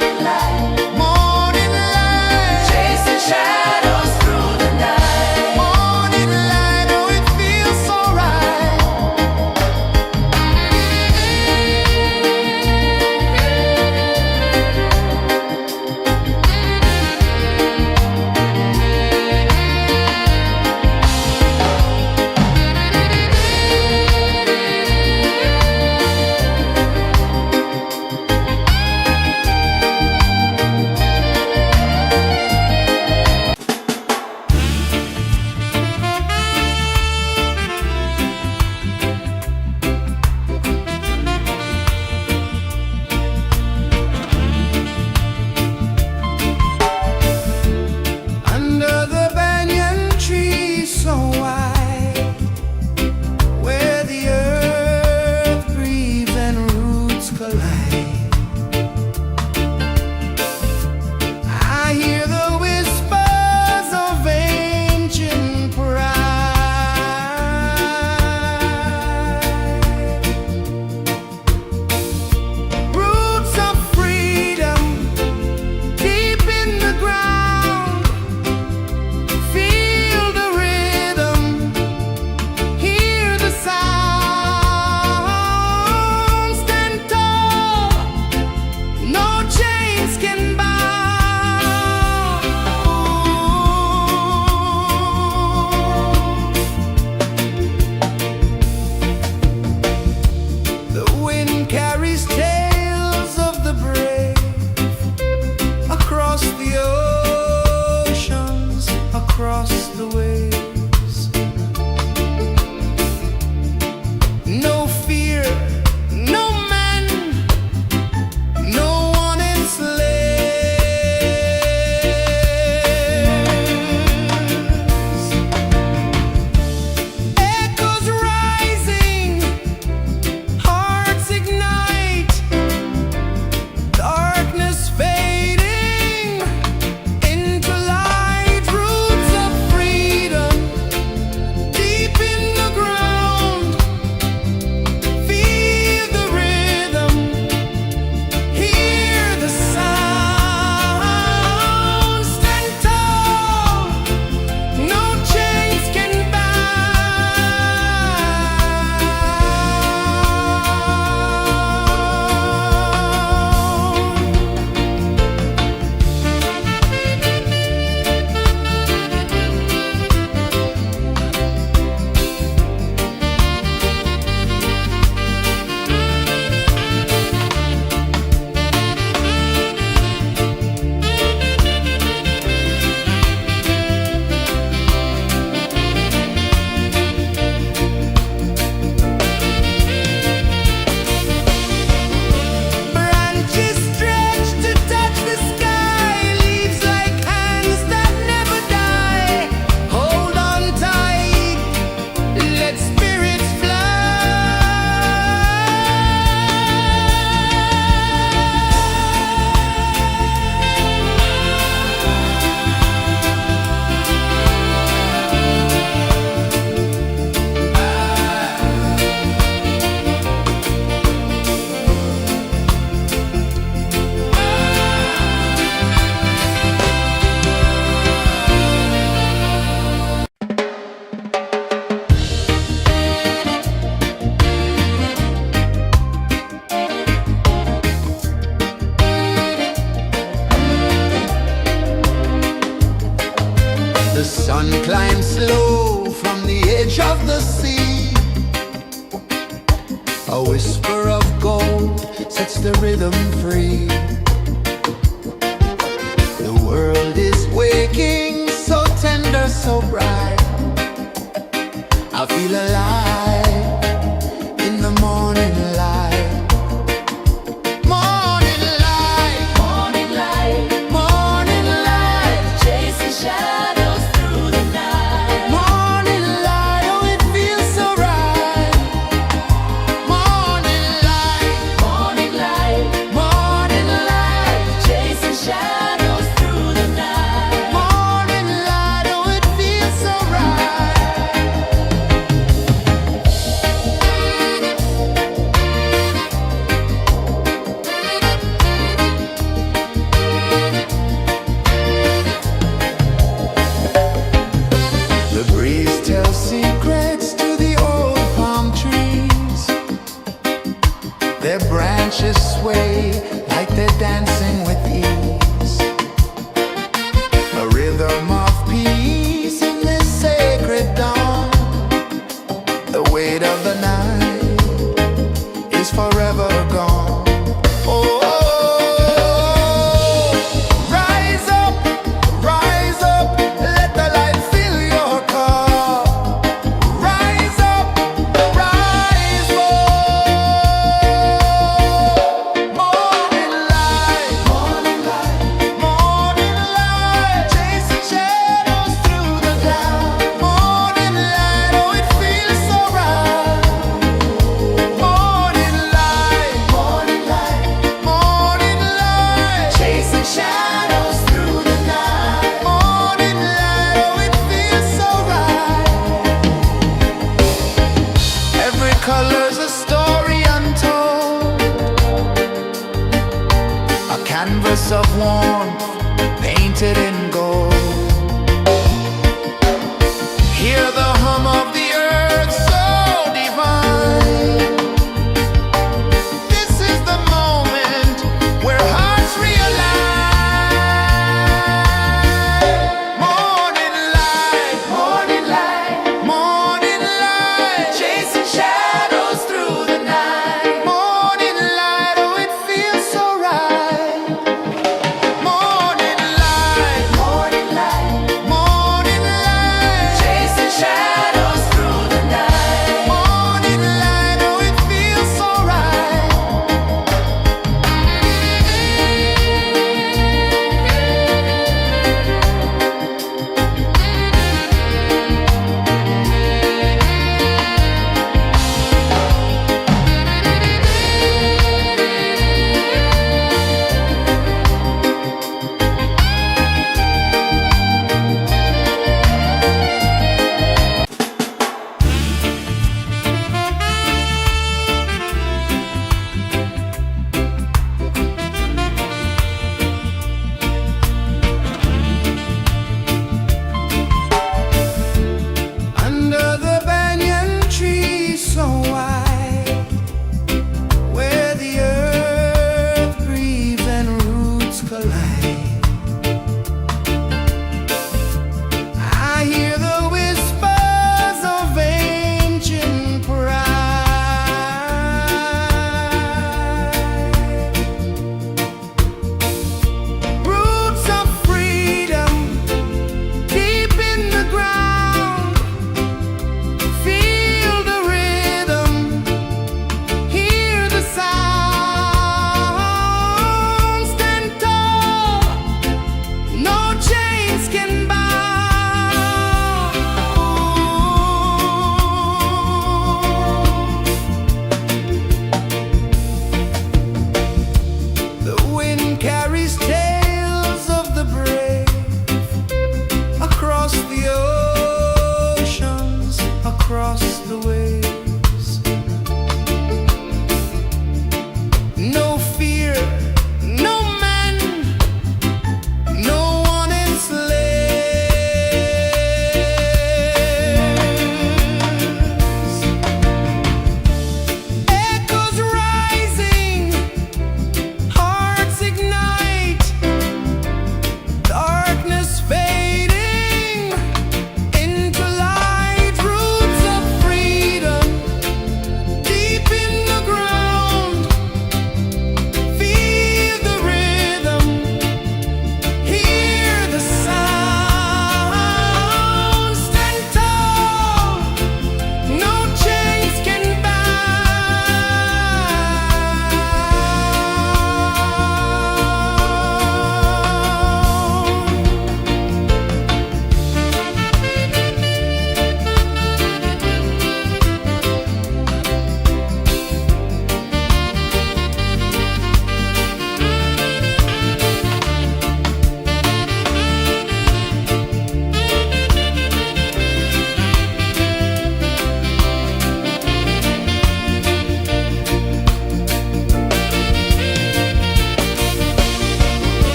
Speaker 1: sun climbs slow from the edge of the sea. A whisper of gold sets the rhythm free. The world is waking, so tender, so bright. I feel alive in the morning light. Morning light,
Speaker 2: Morning light,
Speaker 1: morning light,
Speaker 2: chasing shadows through the night.
Speaker 1: morning light, oh it feels so right. Morning light,
Speaker 2: Morning light,
Speaker 1: morning light,
Speaker 2: chasing shadows through the night.
Speaker 1: morning light, oh it feels so right. The breeze tells secrets to the old palm trees. Their branches sway like they're dancing with ease. A rhythm of peace in this sacred dawn. The weight of the night is forever gone. Oh, rise up, let the light fill your cup. Rise up, rise up. Morning light, morning light, morning light, chasing shadows through the cloud. Morning light, oh it feels so right. Morning light, morning light, morning light, chasing shadows through the night. Morning light, oh it feels so right. Every color's a story untold, a canvas of warmth painted in gold. Hear the hum of the earth so divine. This is the moment where hearts realign. Morning light, morning light, morning light, chasing shadows through the night. Morning light, oh it feels so right. Morning light,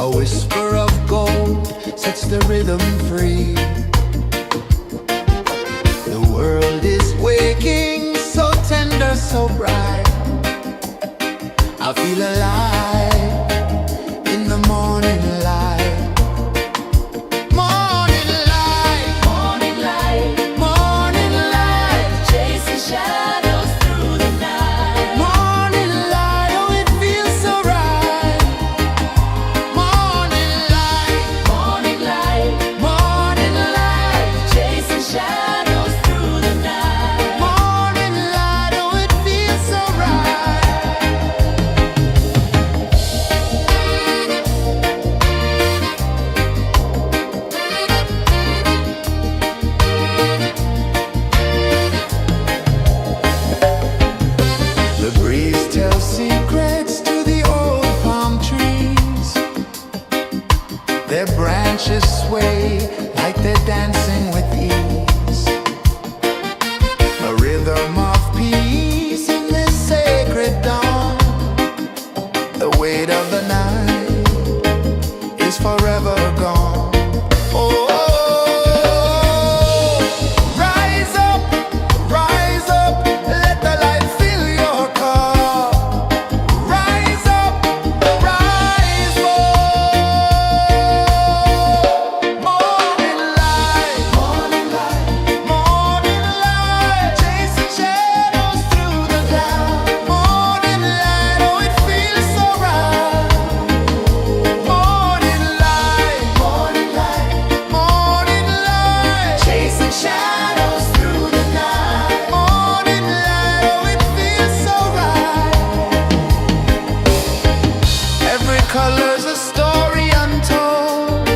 Speaker 1: A whisper of gold sets the rhythm free. The world is waking, so tender, so bright. I feel alive in the morning light. Morning light,
Speaker 2: Morning light,
Speaker 1: morning light,
Speaker 2: chasing shadows through the night.
Speaker 1: morning light, oh it feels so right. Morning light,
Speaker 2: Morning light,
Speaker 1: morning light,
Speaker 2: chasing shadows through the night.
Speaker 1: morning light, oh it feels so right. The breeze tells secrets to the old palm trees. Their branches sway like they're dancing with ease. A rhythm of peace in this sacred dawn. The weight of the night is forever gone. Oh, rise up, let the light fill your cup. Rise up, rise up. Morning light, morning light, morning light, chasing shadows through the cloud. Morning light, oh it feels so right. Morning light, morning light, morning light, chasing shadows through the night. Morning light, oh it feels so right. Every color's a story untold,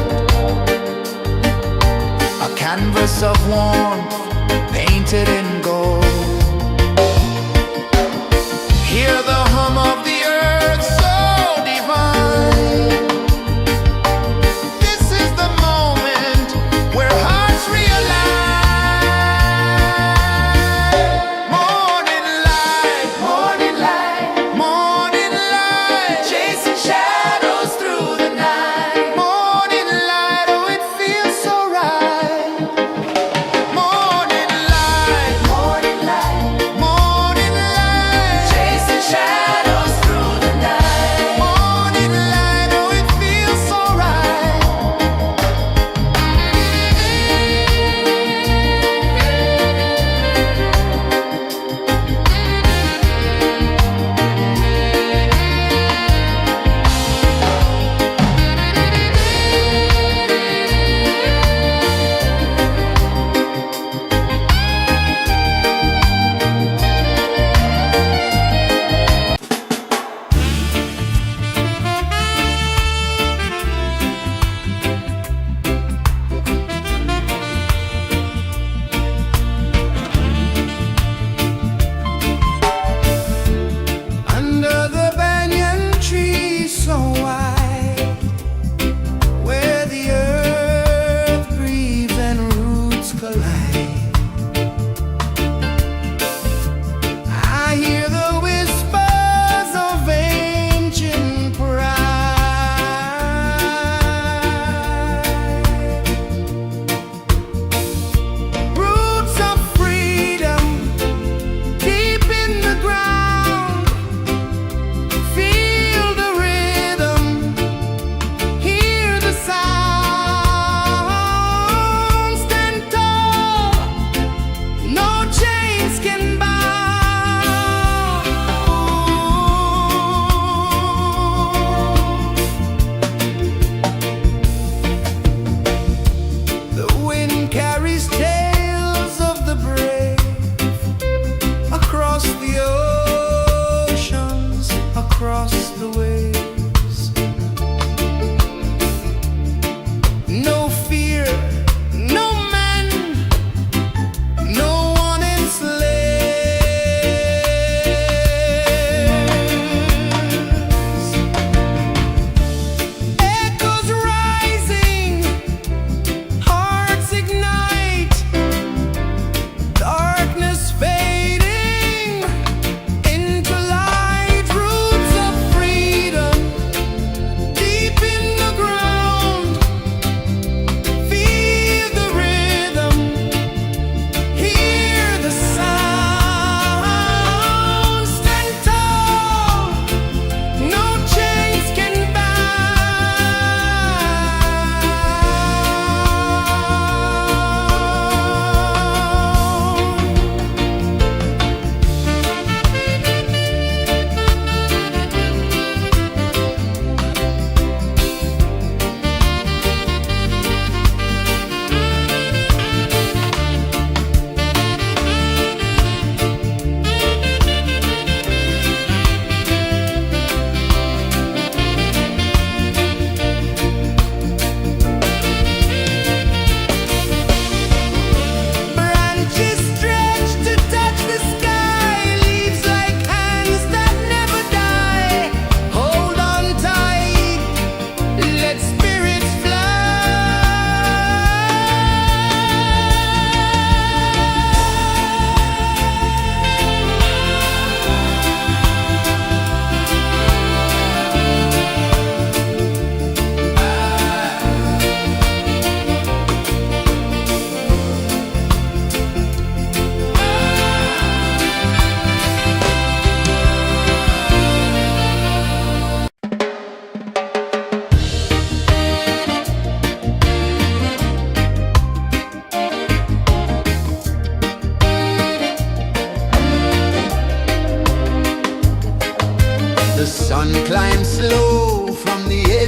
Speaker 1: a canvas of warmth painted in gold. Hear the hum of the earth so divine. This is the moment where hearts realign. Morning light, morning light, morning light, chasing shadows through the night. Morning light, oh it feels so right. Morning light, morning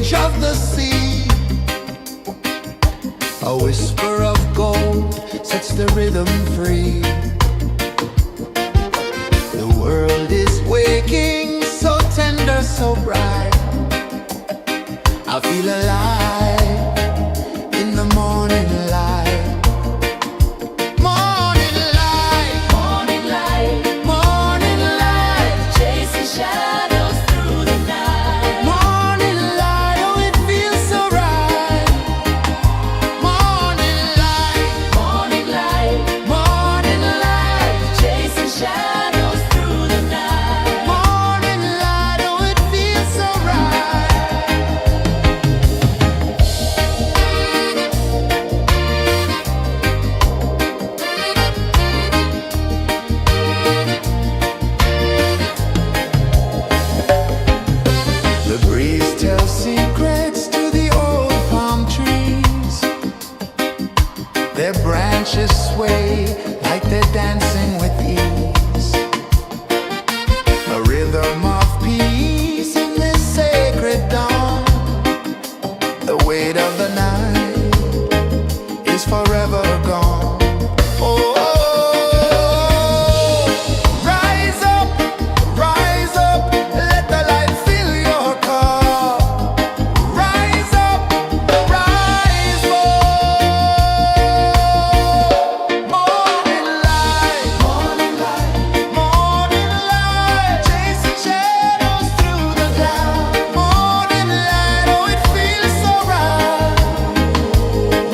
Speaker 1: change of the sea. A whisper of gold sets the rhythm free. The world is waking, so tender, so bright. I feel alive in the morning light. Morning light,
Speaker 2: Morning light,
Speaker 1: morning light,
Speaker 2: chasing shadows through the night.
Speaker 1: morning light, oh it feels so right. Morning light,
Speaker 2: Morning light,
Speaker 1: morning light,
Speaker 2: chasing shadows through the night.
Speaker 1: morning light, oh it feels so right. The breeze tells secrets to the old palm trees. Their branches sway like they're dancing with ease. A rhythm of peace in this sacred dawn. The weight of the night is forever gone. Oh, rise up, let the light fill your cup. Rise up, rise up. Morning light, morning light, morning light, chasing shadows through the cloud. Morning light, oh it feels so right.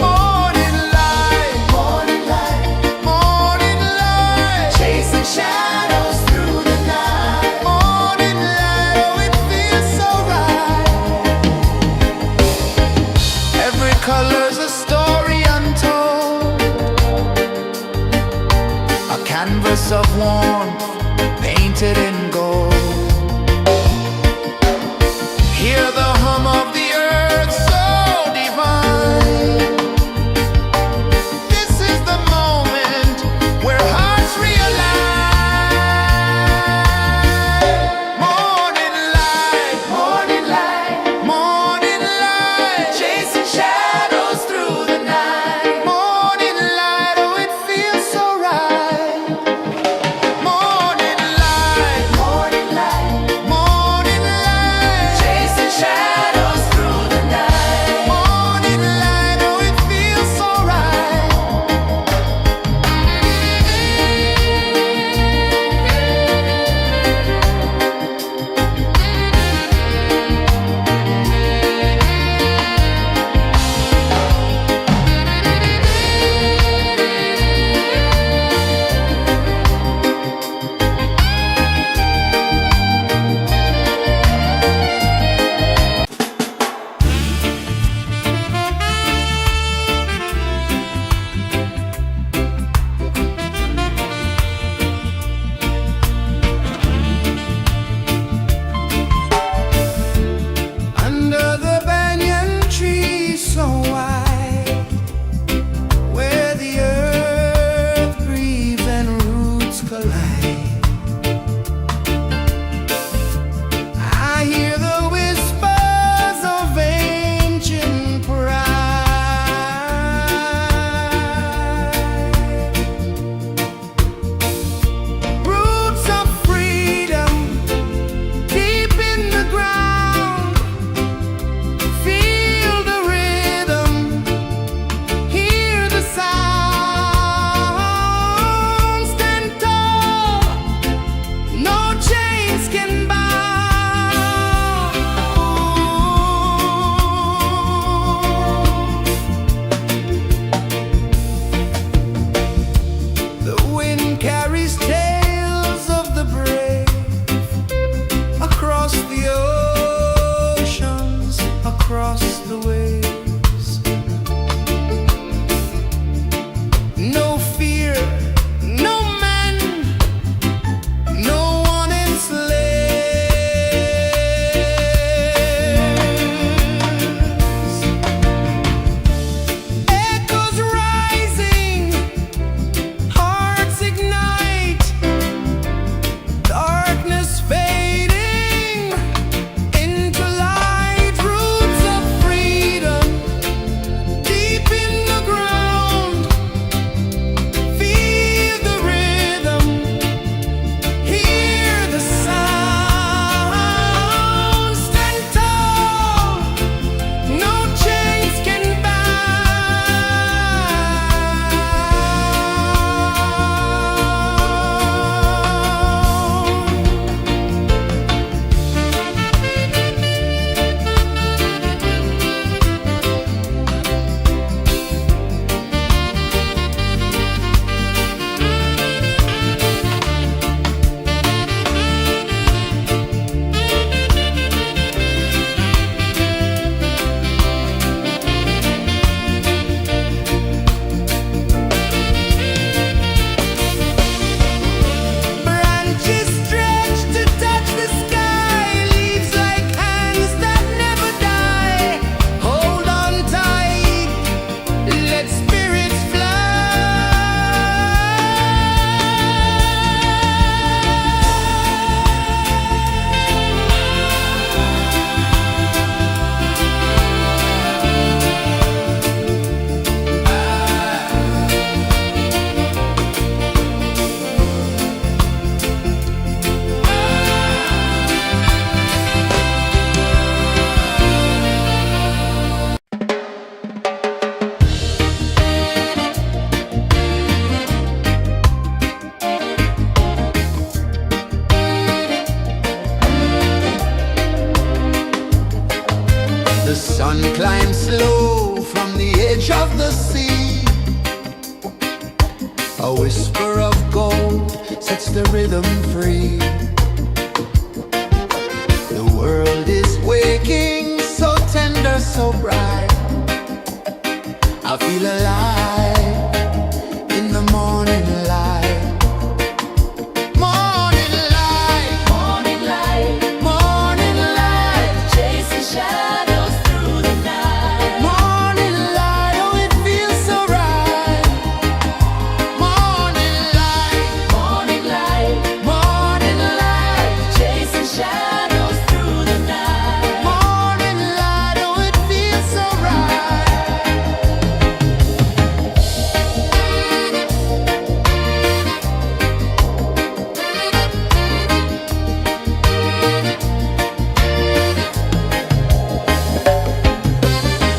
Speaker 1: Morning light, morning light, morning light, chasing shadows through the night. Morning light, oh it feels so right. Every color's a story untold, a canvas of warmth painted in gold. Hear the hum of the earth so divine. This is the moment where hearts realign. Morning light, morning light, morning light, chasing shadows through the night. Morning light, oh it feels so right. Morning light, morning light, morning light, chasing shadows through the night. Morning light, oh it feels so right. Under the banyan tree so wide, where the earth breathes and roots collide, I hear the whispers of ancient pride. Roots of freedom deep in the ground. Feel the rhythm, hear the sound. Stand tall, no chains can bound. The wind carries tales of the brave across the oceans, across the waves. No fear, no man, no one enslaves. Echoes rising, hearts ignite, darkness fading into light. Roots glow from the edge of the sea. A whisper of gold sets the rhythm free. The world is waking, so tender, so bright. I feel alive in the morning light. Morning light,
Speaker 2: Morning light,
Speaker 1: morning light,
Speaker 2: chasing shadows through the night.
Speaker 1: morning light, oh it feels so right. Morning light,
Speaker 2: Morning light,
Speaker 1: morning light,
Speaker 2: chasing shadows through the night.
Speaker 1: morning light, oh it feels so right.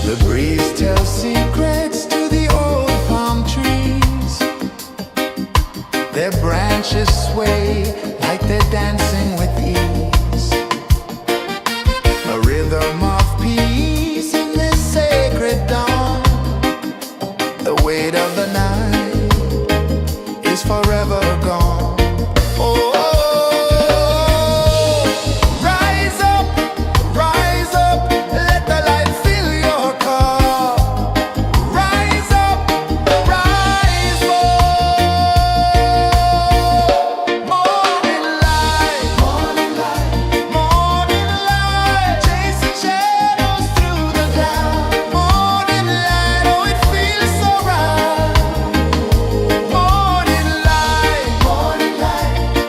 Speaker 1: The breeze tells secrets to the old palm trees. Their branches sway like they're dancing with ease. A rhythm of peace in this sacred dawn. The weight of the night is forever gone. Oh, rise up, let the light fill your cup. Rise up, rise up. Morning light, morning light, chasing shadows through the cloud. Morning light, oh it feels so right. Morning light,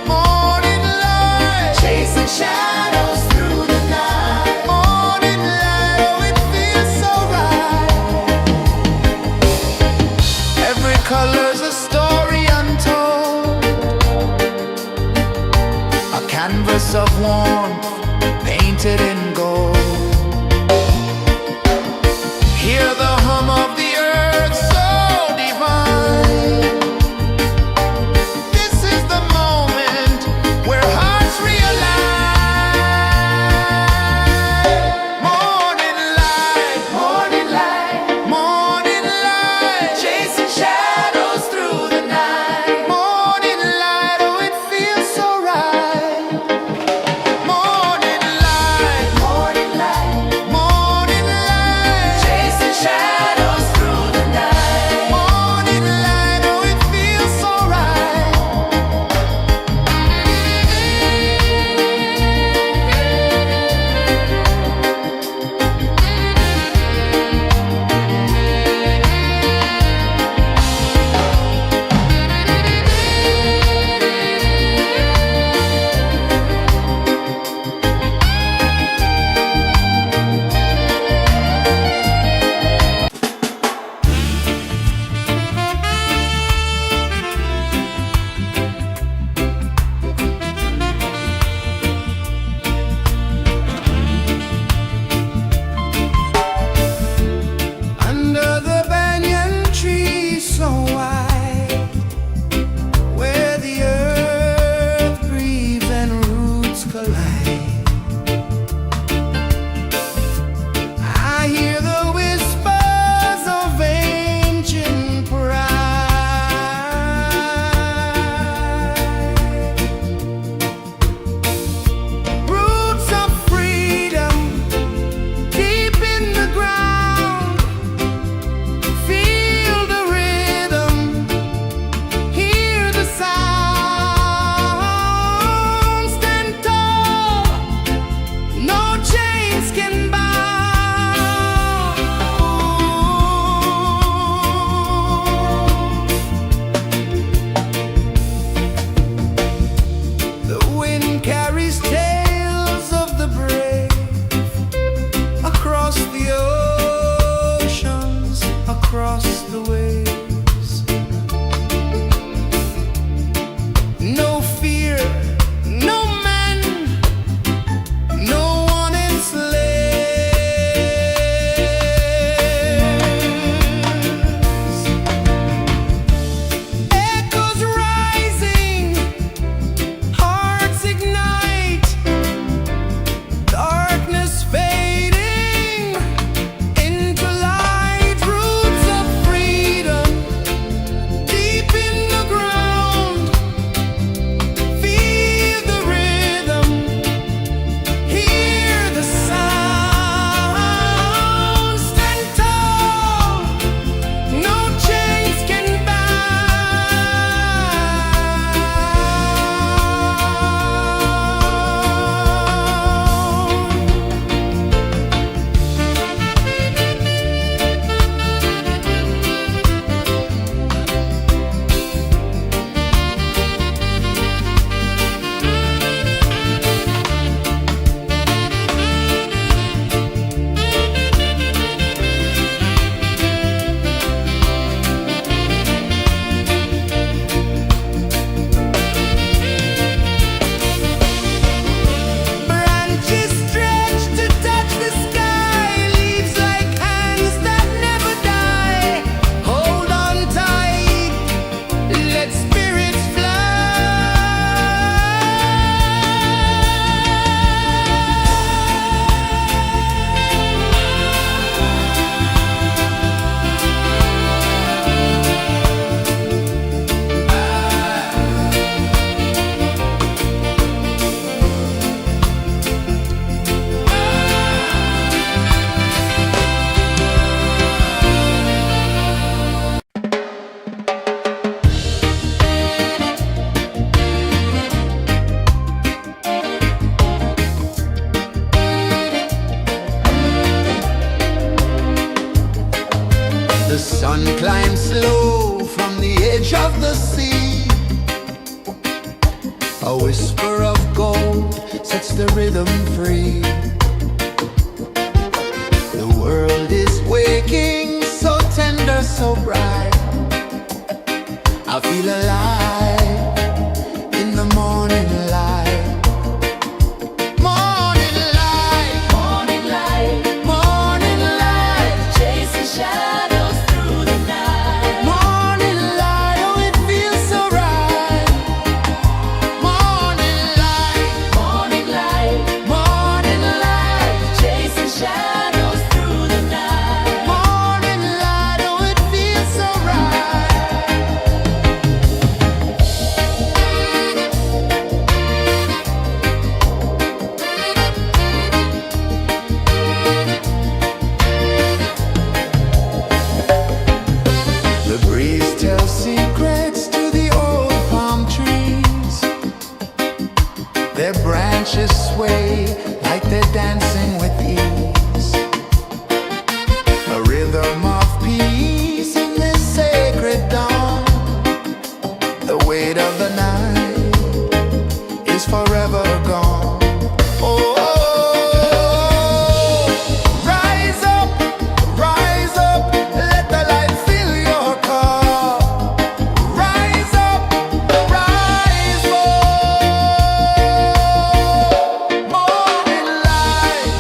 Speaker 1: morning light, chasing shadows through the night. Morning light, oh it feels so right. Every color's a story untold, a canvas of warmth painted in gold. Hear the hum of the earth so divine. This is the moment where hearts realign. Morning light, morning light, chasing shadows through the night. Morning light, oh it feels so right. Morning The sun climbs slow from the edge of the sea. A whisper of gold sets the rhythm free. The world is waking, so tender, so bright. I feel alive in the morning light. Morning light,
Speaker 2: Morning light,
Speaker 1: morning light,
Speaker 2: chasing shadows through the night.
Speaker 1: morning light, oh it feels so right. Morning light,
Speaker 2: Morning light,
Speaker 1: morning light,
Speaker 2: chasing shadows through the night.
Speaker 1: morning light, oh it feels so right. The breeze tells secrets to the old palm trees. Their branches sway like they're dancing with ease. A rhythm of peace in this sacred dawn. The weight of the night is forever gone. Oh, rise up, let the light fill your cup. Rise up, rise up. Morning light,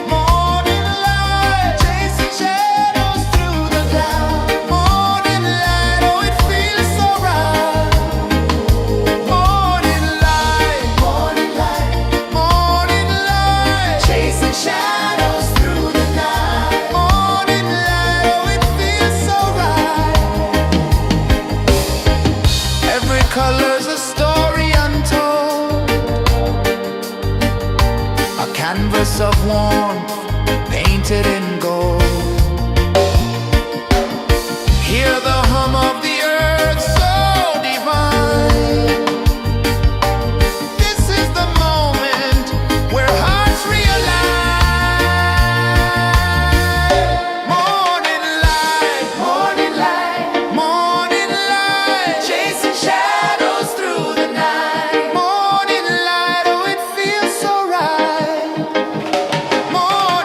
Speaker 1: morning light, chasing shadows through the cloud. Morning light, oh it feels so right. Morning light, chasing shadows through the night. Morning light, oh it feels so right. Every color's a story untold, a canvas of warmth painted in gold. Hear the hum of the earth so divine. This is the moment where hearts realign. Morning light, morning light, chasing shadows through the night. Morning light, oh it feels so right. Morning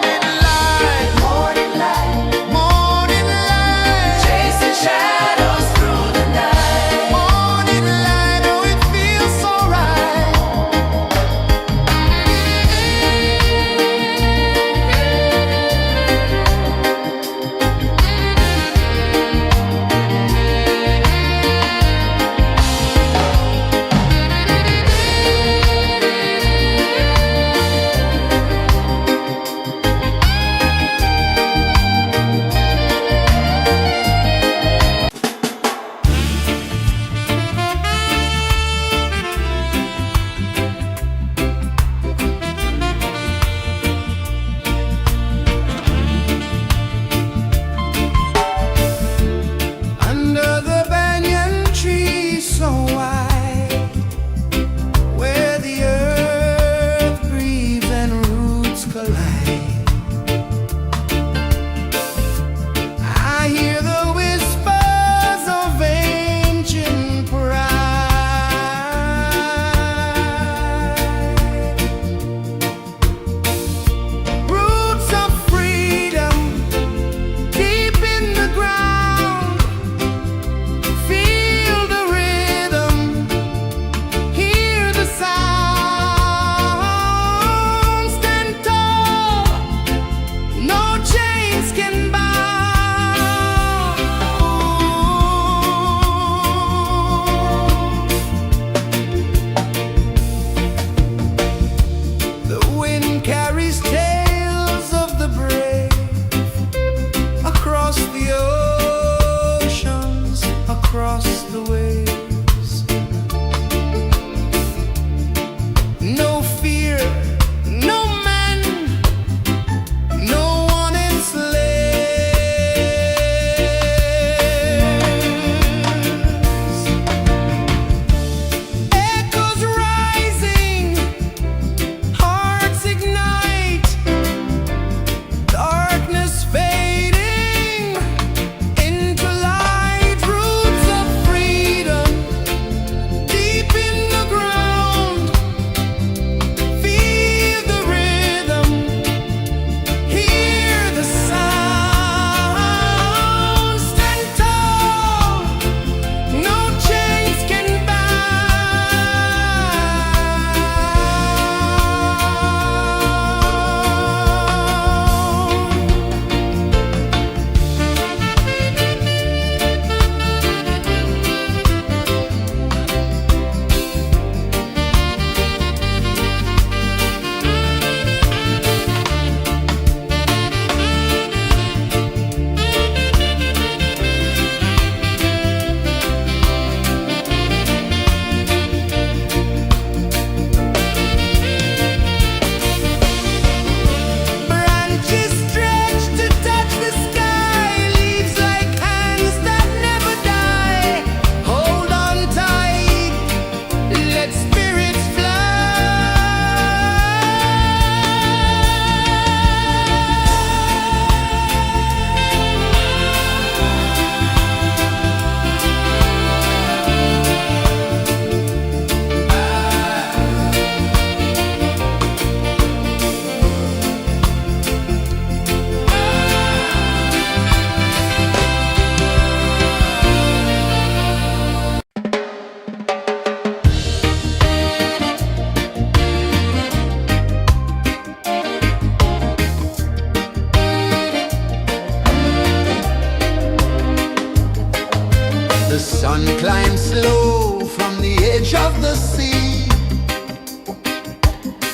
Speaker 1: The sun climbs slow from the edge of the sea.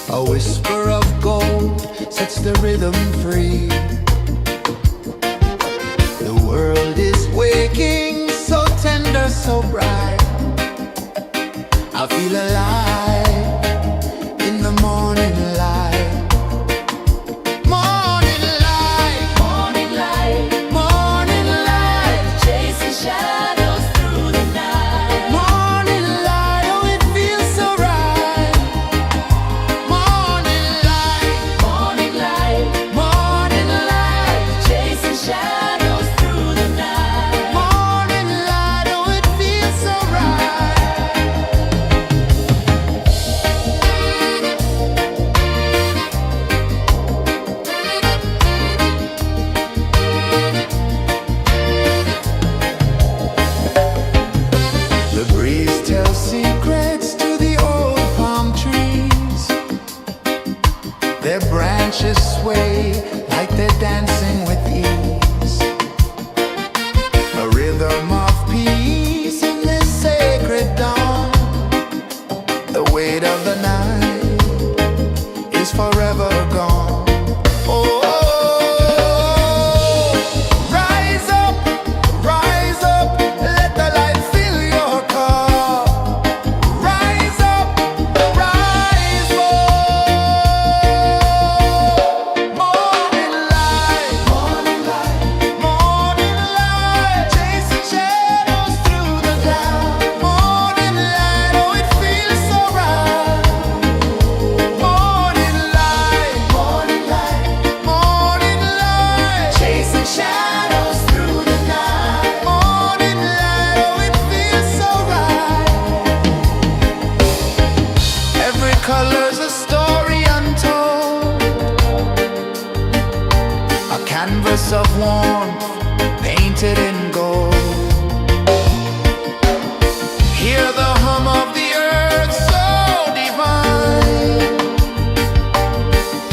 Speaker 1: A whisper of gold sets the rhythm free. The world is waking, so tender, so bright. I feel alive in the morning light. Morning light,
Speaker 2: Morning light,
Speaker 1: morning light,
Speaker 2: chasing shadows through the night.
Speaker 1: morning light, oh it feels so right. Morning light,
Speaker 2: Morning light,
Speaker 1: morning light,
Speaker 2: chasing shadows through the night.
Speaker 1: morning light, oh it feels so right. The breeze tells secrets to the old palm trees. Their branches sway like they're dancing with ease. A rhythm of peace in this sacred dawn. The weight of the night is forever gone. Oh, rise up, let the light fill your car. Rise up, rise up. Morning light, morning light, morning light, chasing shadows through the cloud. Morning light, oh it feels so right. Morning light, morning light, morning light, chasing shadows through the night. Morning light, oh it feels so right. Every color's a story untold, a canvas of warmth painted in gold. Hear the hum of the earth so divine.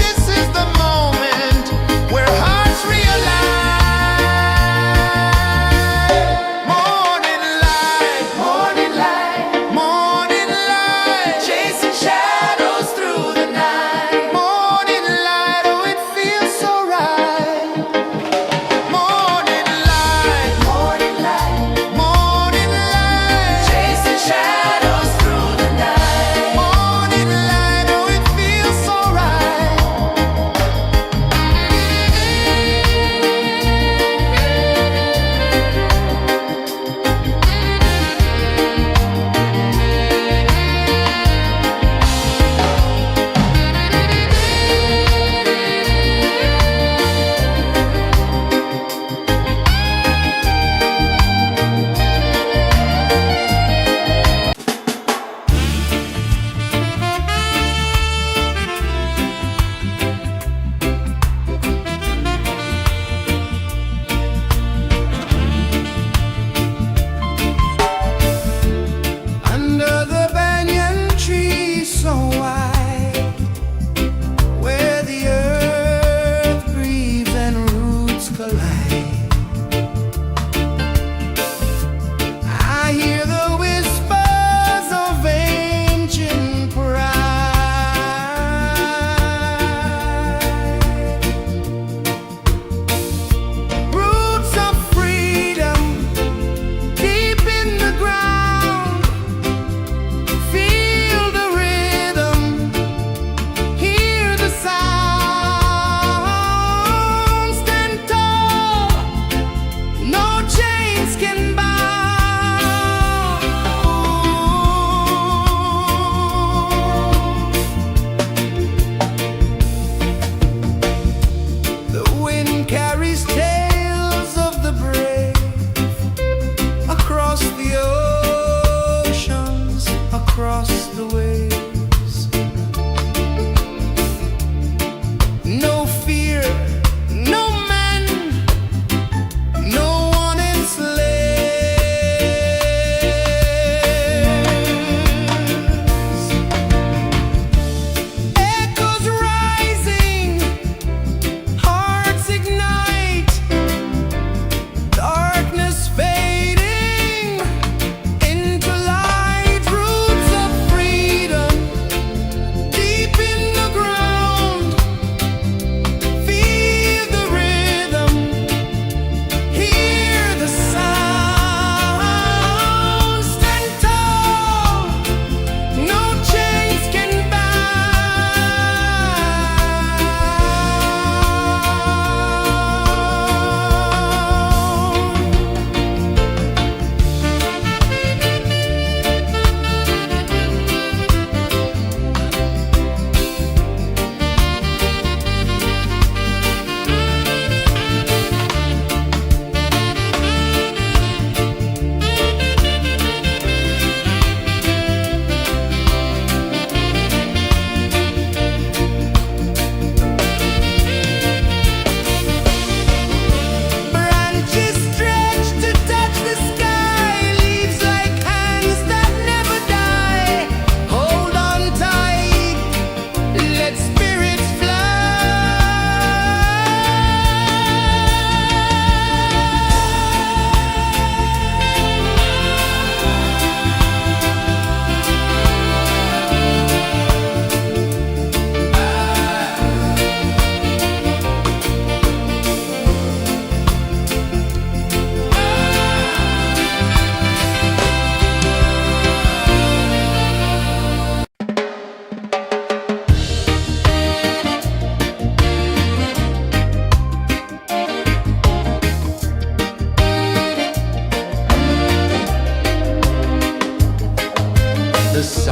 Speaker 1: This is the moment where hearts realign. Morning light, morning light, morning light, chasing shadows through the night. Morning light, oh it feels so right. Morning light, morning light.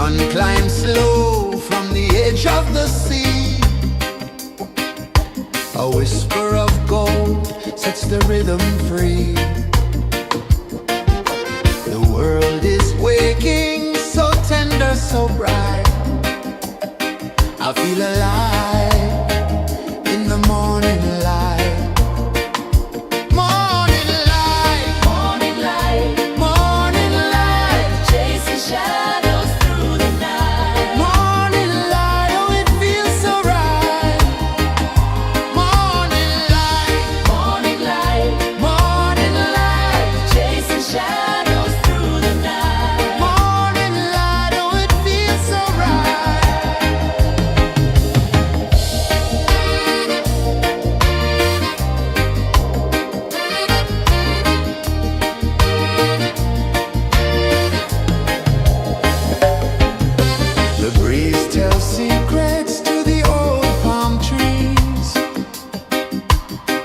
Speaker 1: sun climbs slow from the edge of the sea. A whisper of gold sets the rhythm free. The world is waking, so tender, so bright. I feel alive in the morning light. Morning light,
Speaker 2: Morning light,
Speaker 1: morning light,
Speaker 2: chasing shadows through the night.
Speaker 1: morning light, oh it feels so right. Morning light,
Speaker 2: Morning light,
Speaker 1: morning light,
Speaker 2: chasing shadows through the night.
Speaker 1: morning light, oh it feels so right. The breeze tells secrets to the old palm trees.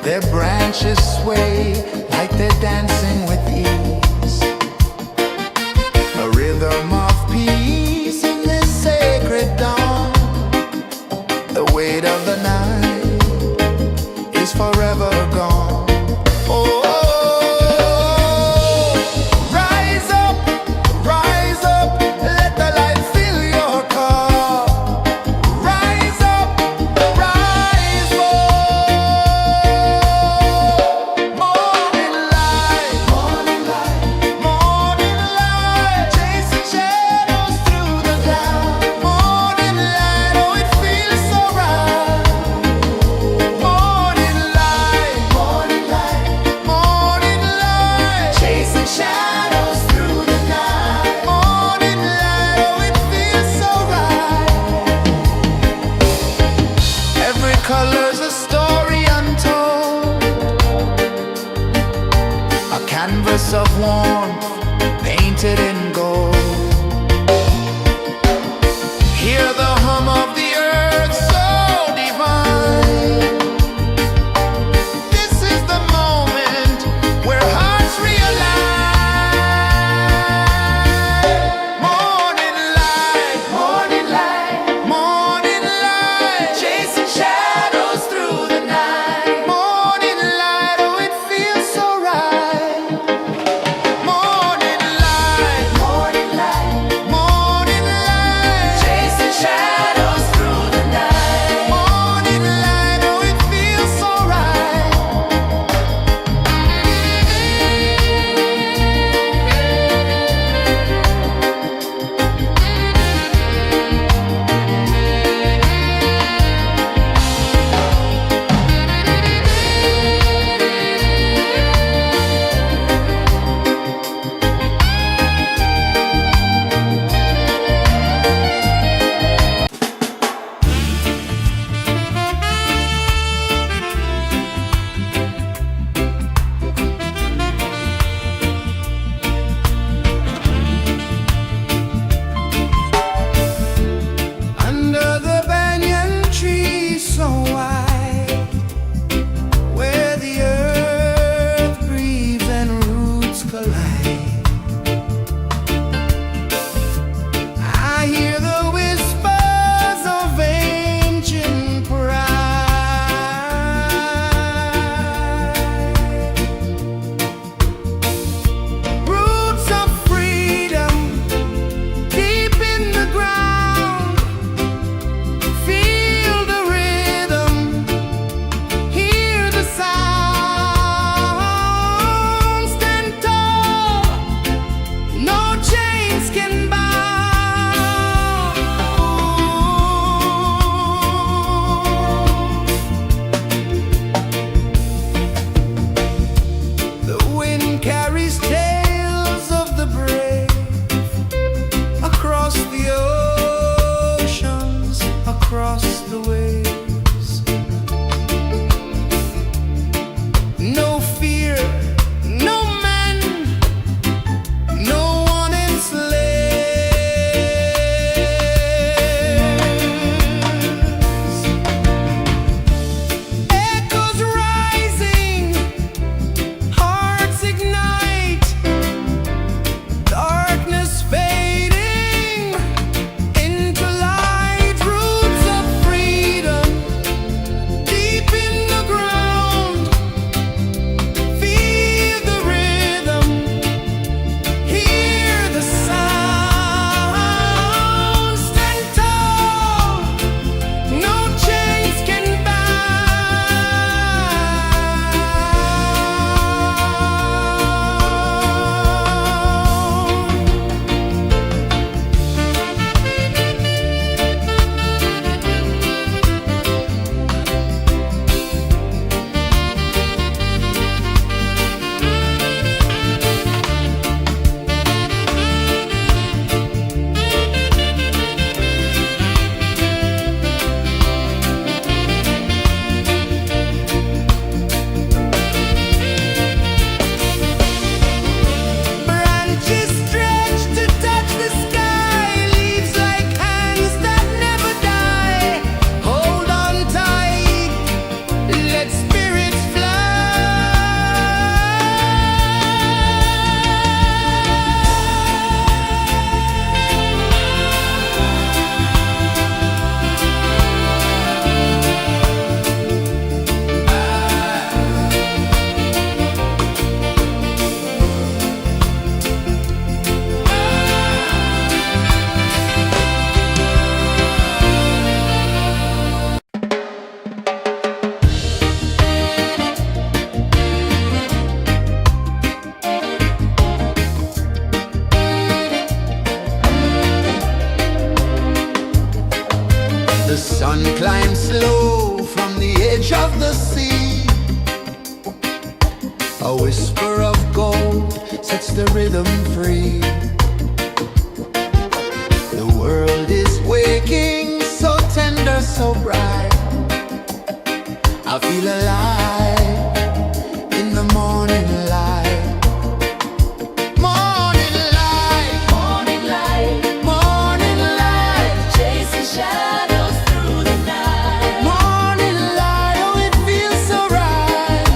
Speaker 1: Their branches sway like they're dancing with ease. A rhythm of peace in this sacred dawn. The weight of the night is forever gone. Oh, rise up, let the light fill your car. Rise up, rise up. Morning light, morning light, morning light, chasing shadows through the cloud. Morning light, oh it feels so right. Morning light, morning light, morning light, chasing shadows through the night. Morning light, oh it feels so right. Every color's a story untold, a canvas of warmth painted in gold. Hear the hum of the earth so divine. This is the moment where hearts realign. Morning light, morning light, morning light, chasing shadows through the night. Morning light, oh it feels so right. Morning light, A whisper of gold sets the rhythm free. The world is waking, so tender, so bright. I feel alive in the morning light. Morning light,
Speaker 2: Morning light,
Speaker 1: morning light,
Speaker 2: chasing shadows through the night.
Speaker 1: morning light, oh it feels so right.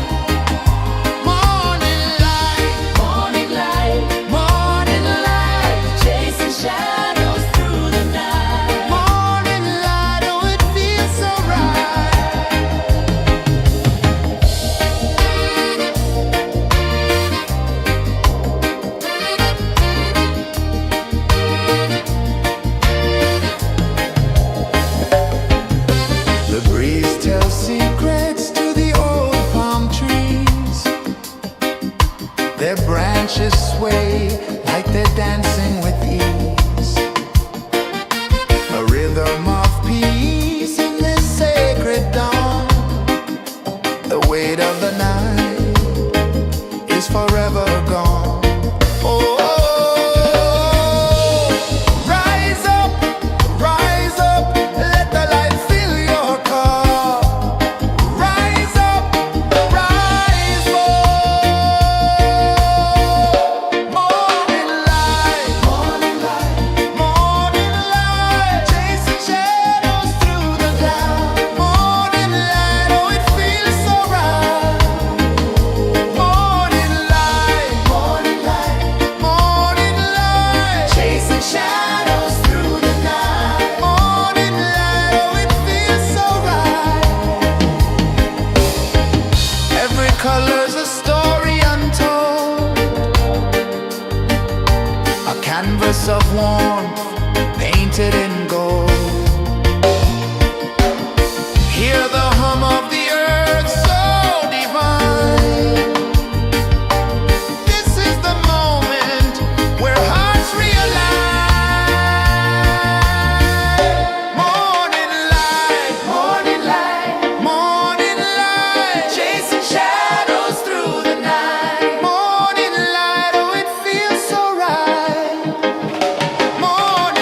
Speaker 1: Morning light,
Speaker 2: Morning light,
Speaker 1: morning light,
Speaker 2: chasing shadows through the night.
Speaker 1: morning light, oh it feels so right. The breeze tells secrets to the old palm trees. Their branches sway like they're dancing with ease. A rhythm of peace in this sacred dawn. The weight of the night is forever gone. Oh, rise up, let the light fill your cup. Rise up, rise up. Morning light, morning light, morning light, chasing shadows through the cloud. Morning light, oh it feels so right. Morning light, morning light, morning light, chasing shadows through the night. Morning light, oh it feels so right. Every color's a story untold, a canvas of warmth painted in gold. Hear the hum of the earth so divine. This is the moment where hearts realign. Morning light, morning light, morning light, chasing shadows through the night. Morning light, oh it feels so right. Morning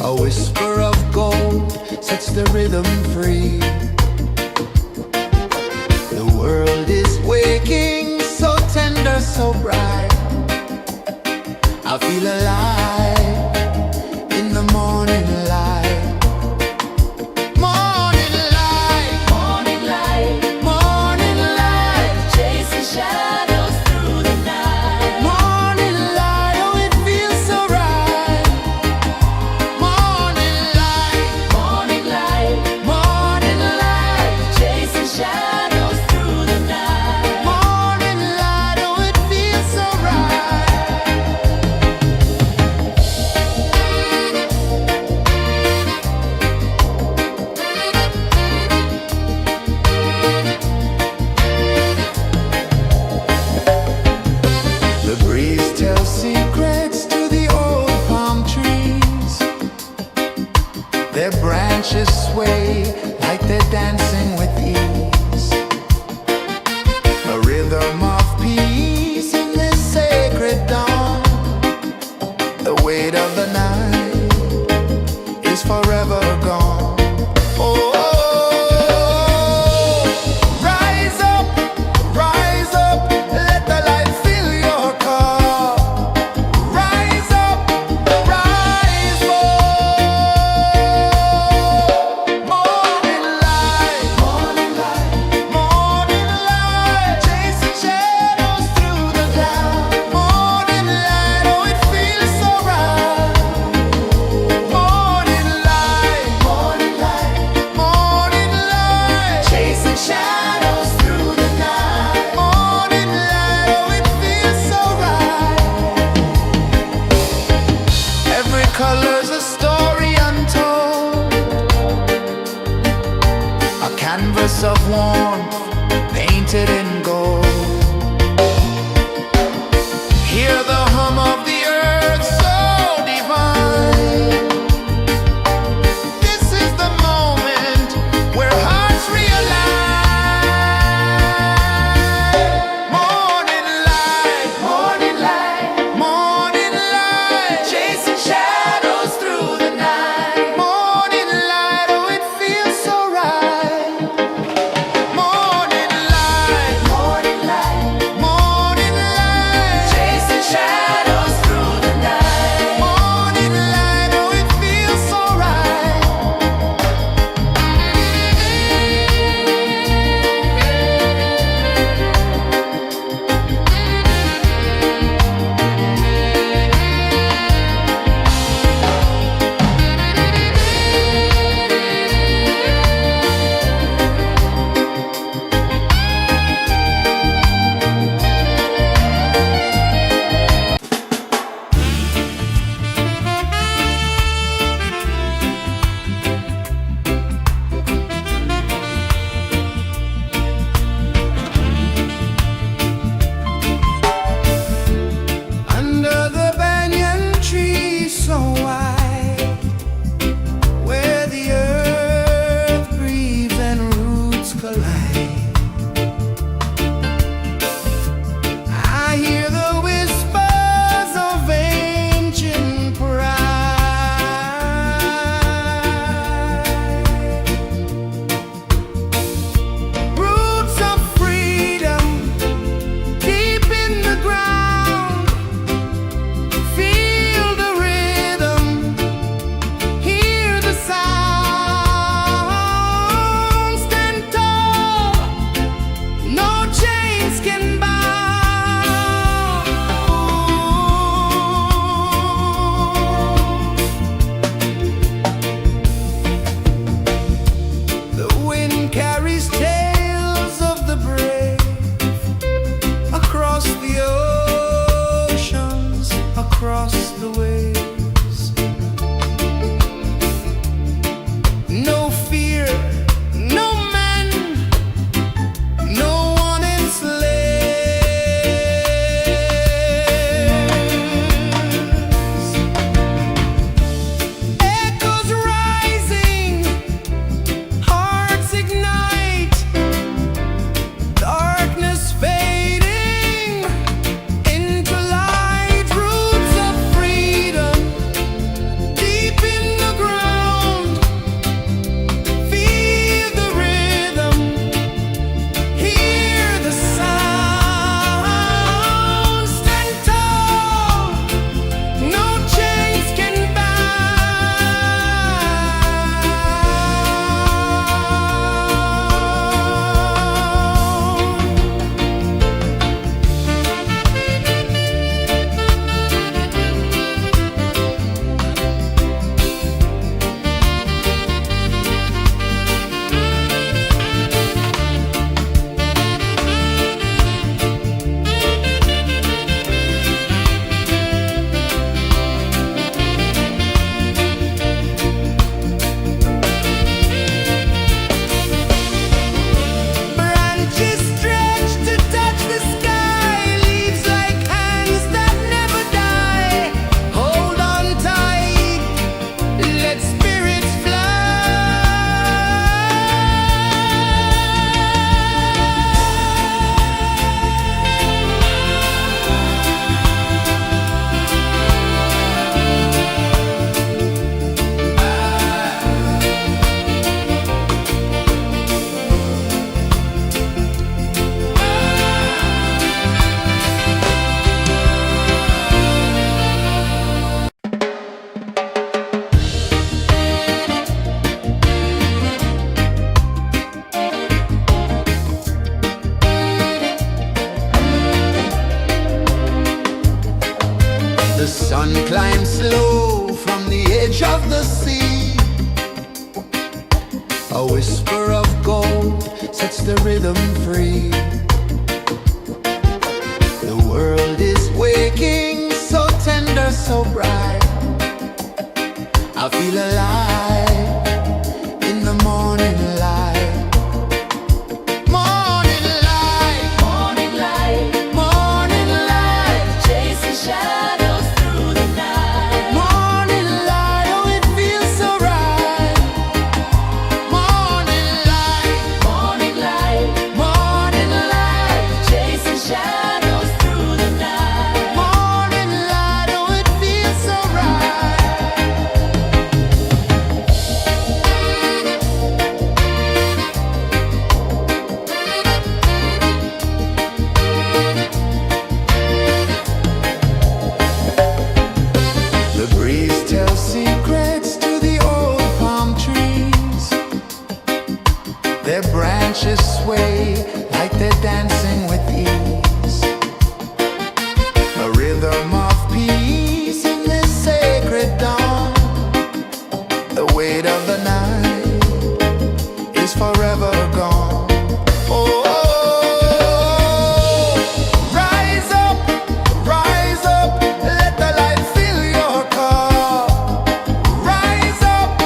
Speaker 1: A whisper of gold sets the rhythm free. The world is waking, so tender, so bright. I feel alive in the morning light. Morning light,
Speaker 2: Morning light,
Speaker 1: morning light,
Speaker 2: chasing shadows through the night.
Speaker 1: morning light, oh it feels so right. Morning light,
Speaker 2: Morning light,
Speaker 1: morning light,
Speaker 2: chasing shadows through the night.
Speaker 1: morning light, oh it feels so right. The breeze tells secrets to the old palm trees. Their branches sway like they're dancing with ease. A rhythm of peace in this sacred dawn. The weight of the night is forever gone. Oh, rise up, let the light fill your cup. Rise up, rise up. Morning light, morning light, morning light, chasing shadows through the cloud. Morning light, oh it feels so right. Morning light, morning light, morning light, chasing shadows through the night. Morning light, oh it feels so right. Every color's a story untold, a canvas of warmth painted in gold. Hear the hum of the earth so divine. This is the moment where hearts realign. Morning light, morning light, morning light, chasing shadows through the night. Morning light, oh it feels so right. Morning light, morning light, morning light, chasing shadows through the night. Morning light, oh it feels so right. Under the banyan tree so wide, where the earth breathes and roots collide, I hear the whispers of ancient pride. Roots of freedom deep in the ground. Feel the rhythm, hear the sound. Stand tall, no chains can bound. The wind carries tales of the brave across the oceans, across the waves. No fear, no man, no one enslaves. Echoes rising, hearts ignite, darkness fading into light. Roots of freedom Rising slow from the edge of the sea, a whisper of gold sets the rhythm free. The world is waking, so tender, so bright. I feel alive in the morning light. Morning light,
Speaker 2: Morning light,
Speaker 1: morning light,
Speaker 2: chasing shadows through the night.
Speaker 1: morning light, oh it feels so right. Morning light,
Speaker 2: Morning light,
Speaker 1: morning light,
Speaker 2: chasing shadows through the night.
Speaker 1: morning light, oh it feels so right. The breeze tells secrets to the old palm trees. Their branches sway like they're dancing with ease. A rhythm of peace in this sacred dawn. The weight of the night is forever gone. Oh, rise up, let the light fill your cup. Rise up,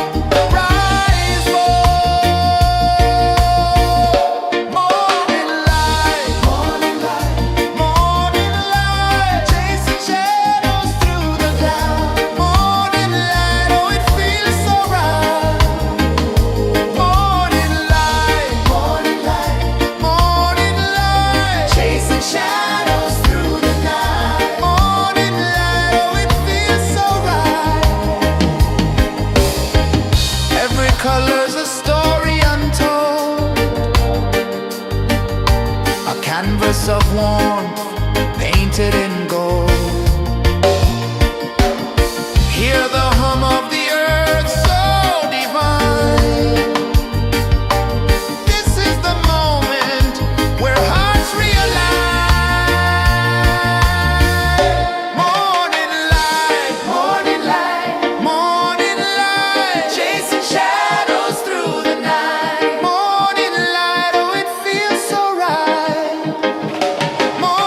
Speaker 1: rise more. Morning light, morning light, morning light, chasing shadows through the cloud. Morning light, oh it feels so right. Morning light, morning light, morning light, chasing shadows through the night. Morning light, oh it feels so right. Every color's a story untold, a canvas of warmth painted in gold. Hear the hum of the earth so divine. This is the moment where hearts realign. Morning light, morning light, morning light, chasing shadows through the night. Morning light, oh it feels so right. Morning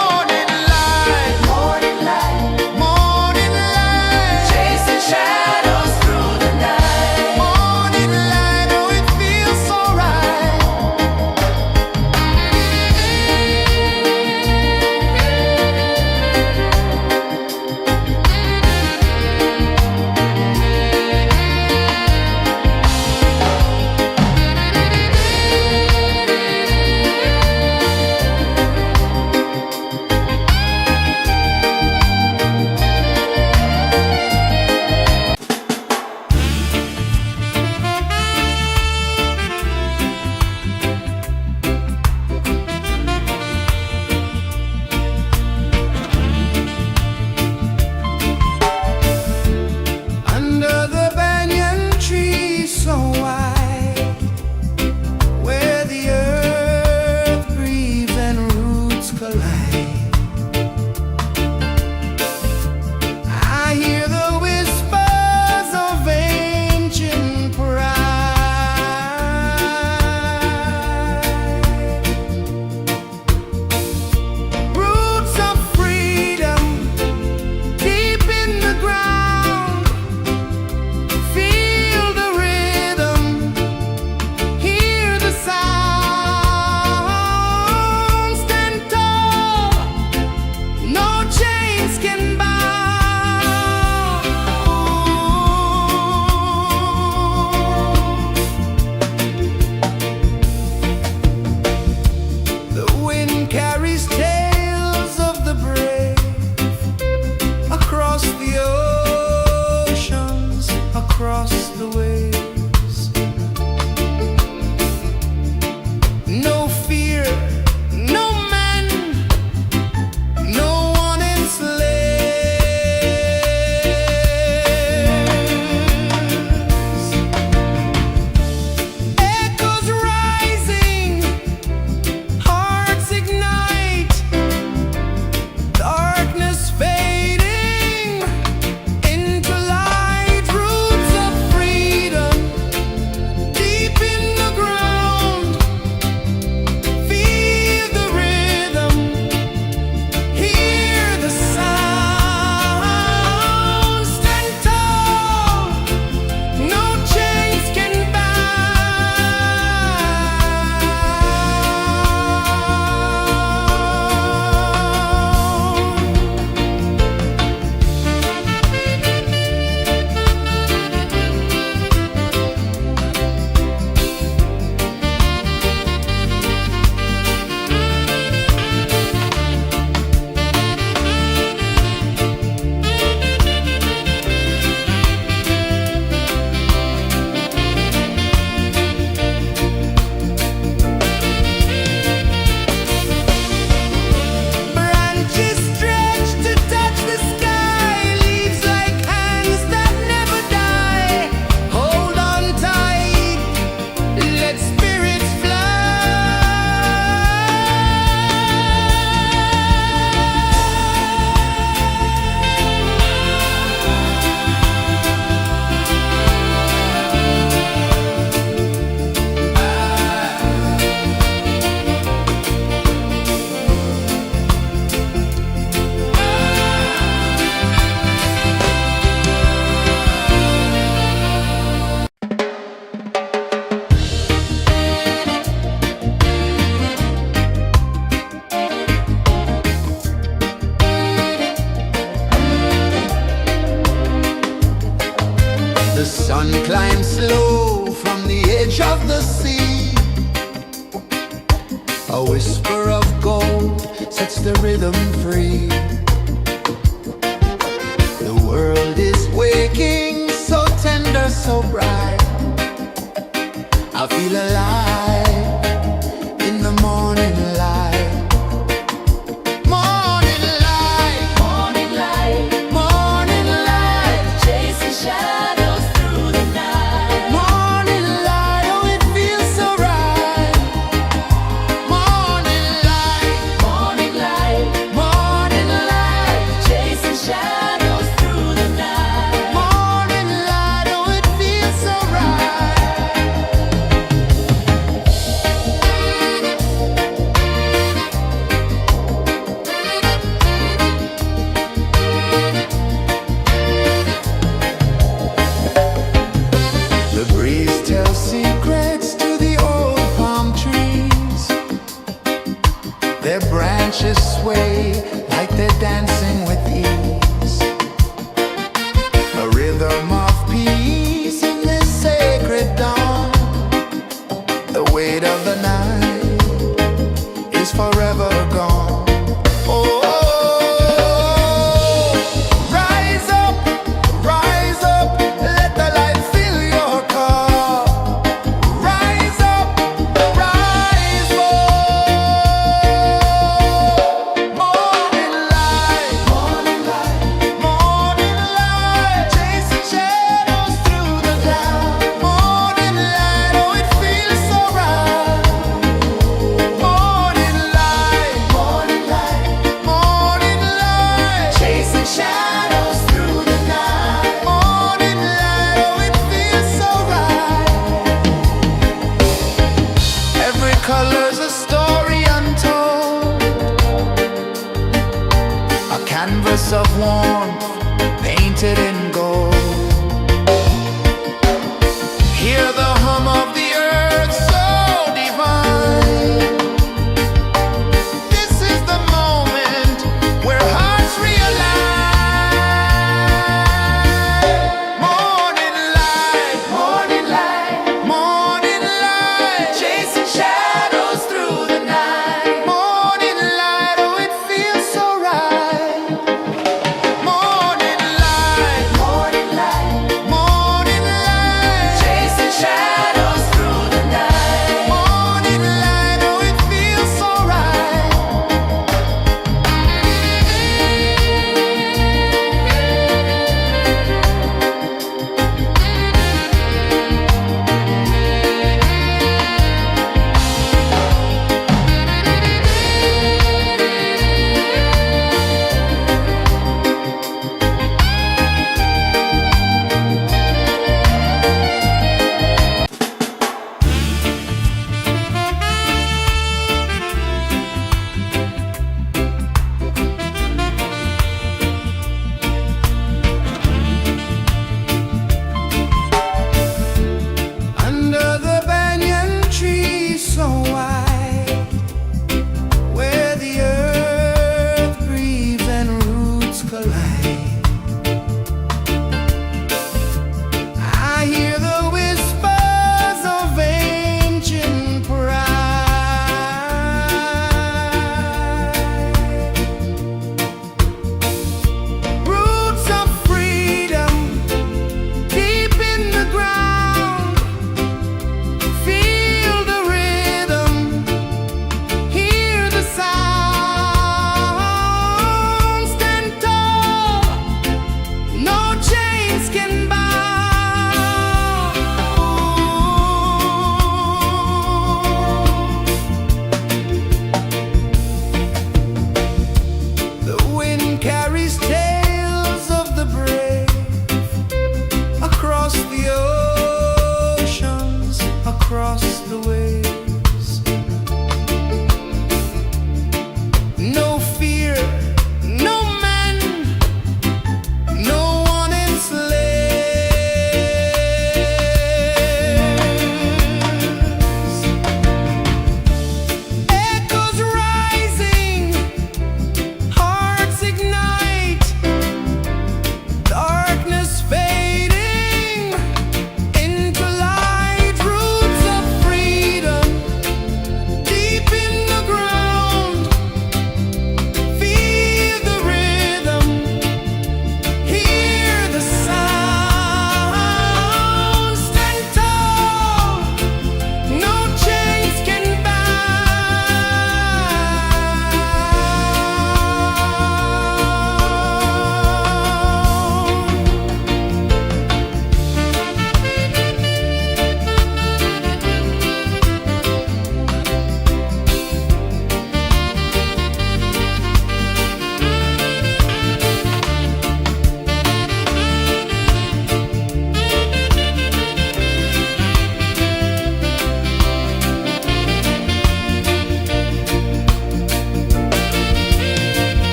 Speaker 1: sun climbs slow from the edge of the sea. A whisper of gold sets the rhythm free. The world is waking, so tender, so bright. I feel alive in the morning light. Morning light,
Speaker 2: Morning light,
Speaker 1: morning light,
Speaker 2: chasing shadows through the night.
Speaker 1: morning light, oh it feels so right. Morning light,
Speaker 2: Morning light,
Speaker 1: morning light,
Speaker 2: chasing shadows through the night.
Speaker 1: morning light, oh it feels so right.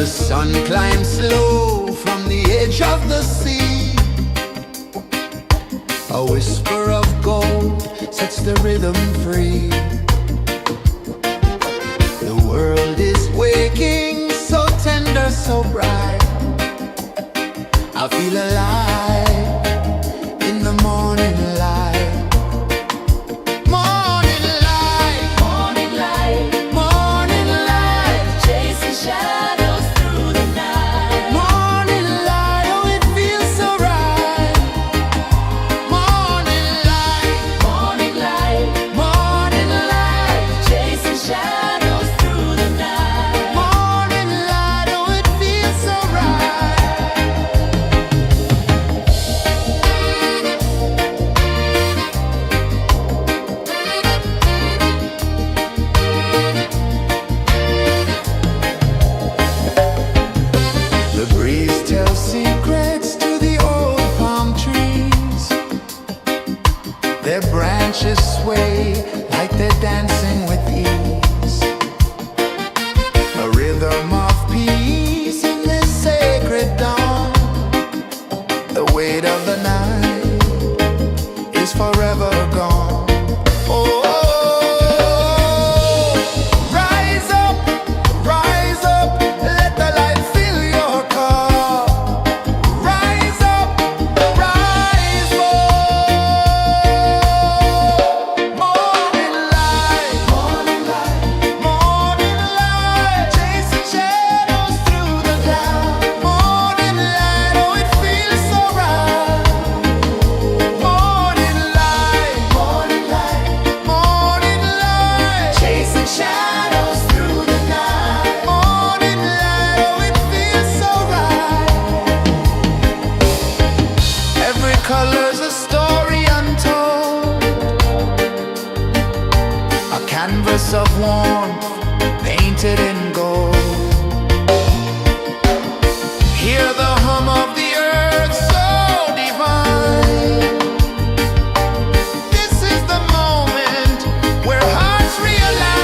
Speaker 1: The sun climbs slow from the edge of the sea. A whisper of gold sets the rhythm free. The world is waking, so tender, so bright. I feel alive in the morning light. Morning light,
Speaker 2: Morning light,
Speaker 1: morning light,
Speaker 2: chasing shadows through the night.
Speaker 1: morning light, oh it feels so right. Morning light,
Speaker 2: Morning light,
Speaker 1: morning light,
Speaker 2: chasing shadows through the night.
Speaker 1: morning light, oh it feels so right. The breeze tells secrets to the old palm trees. Their branches sway like they're dancing with ease. A rhythm of peace in this sacred dawn. The weight of the night is forever gone. Oh, rise up, let the light fill your cup. Rise up, rise up. Morning light, morning light, morning light, chasing shadows through the cloud. Morning light, oh it feels so right. Morning light, morning light, morning light, chasing shadows through the night. Morning light, oh it feels so right. Every color's a story untold, a canvas of warmth painted in gold. Hear the hum of the earth so divine. This is the moment where hearts realign.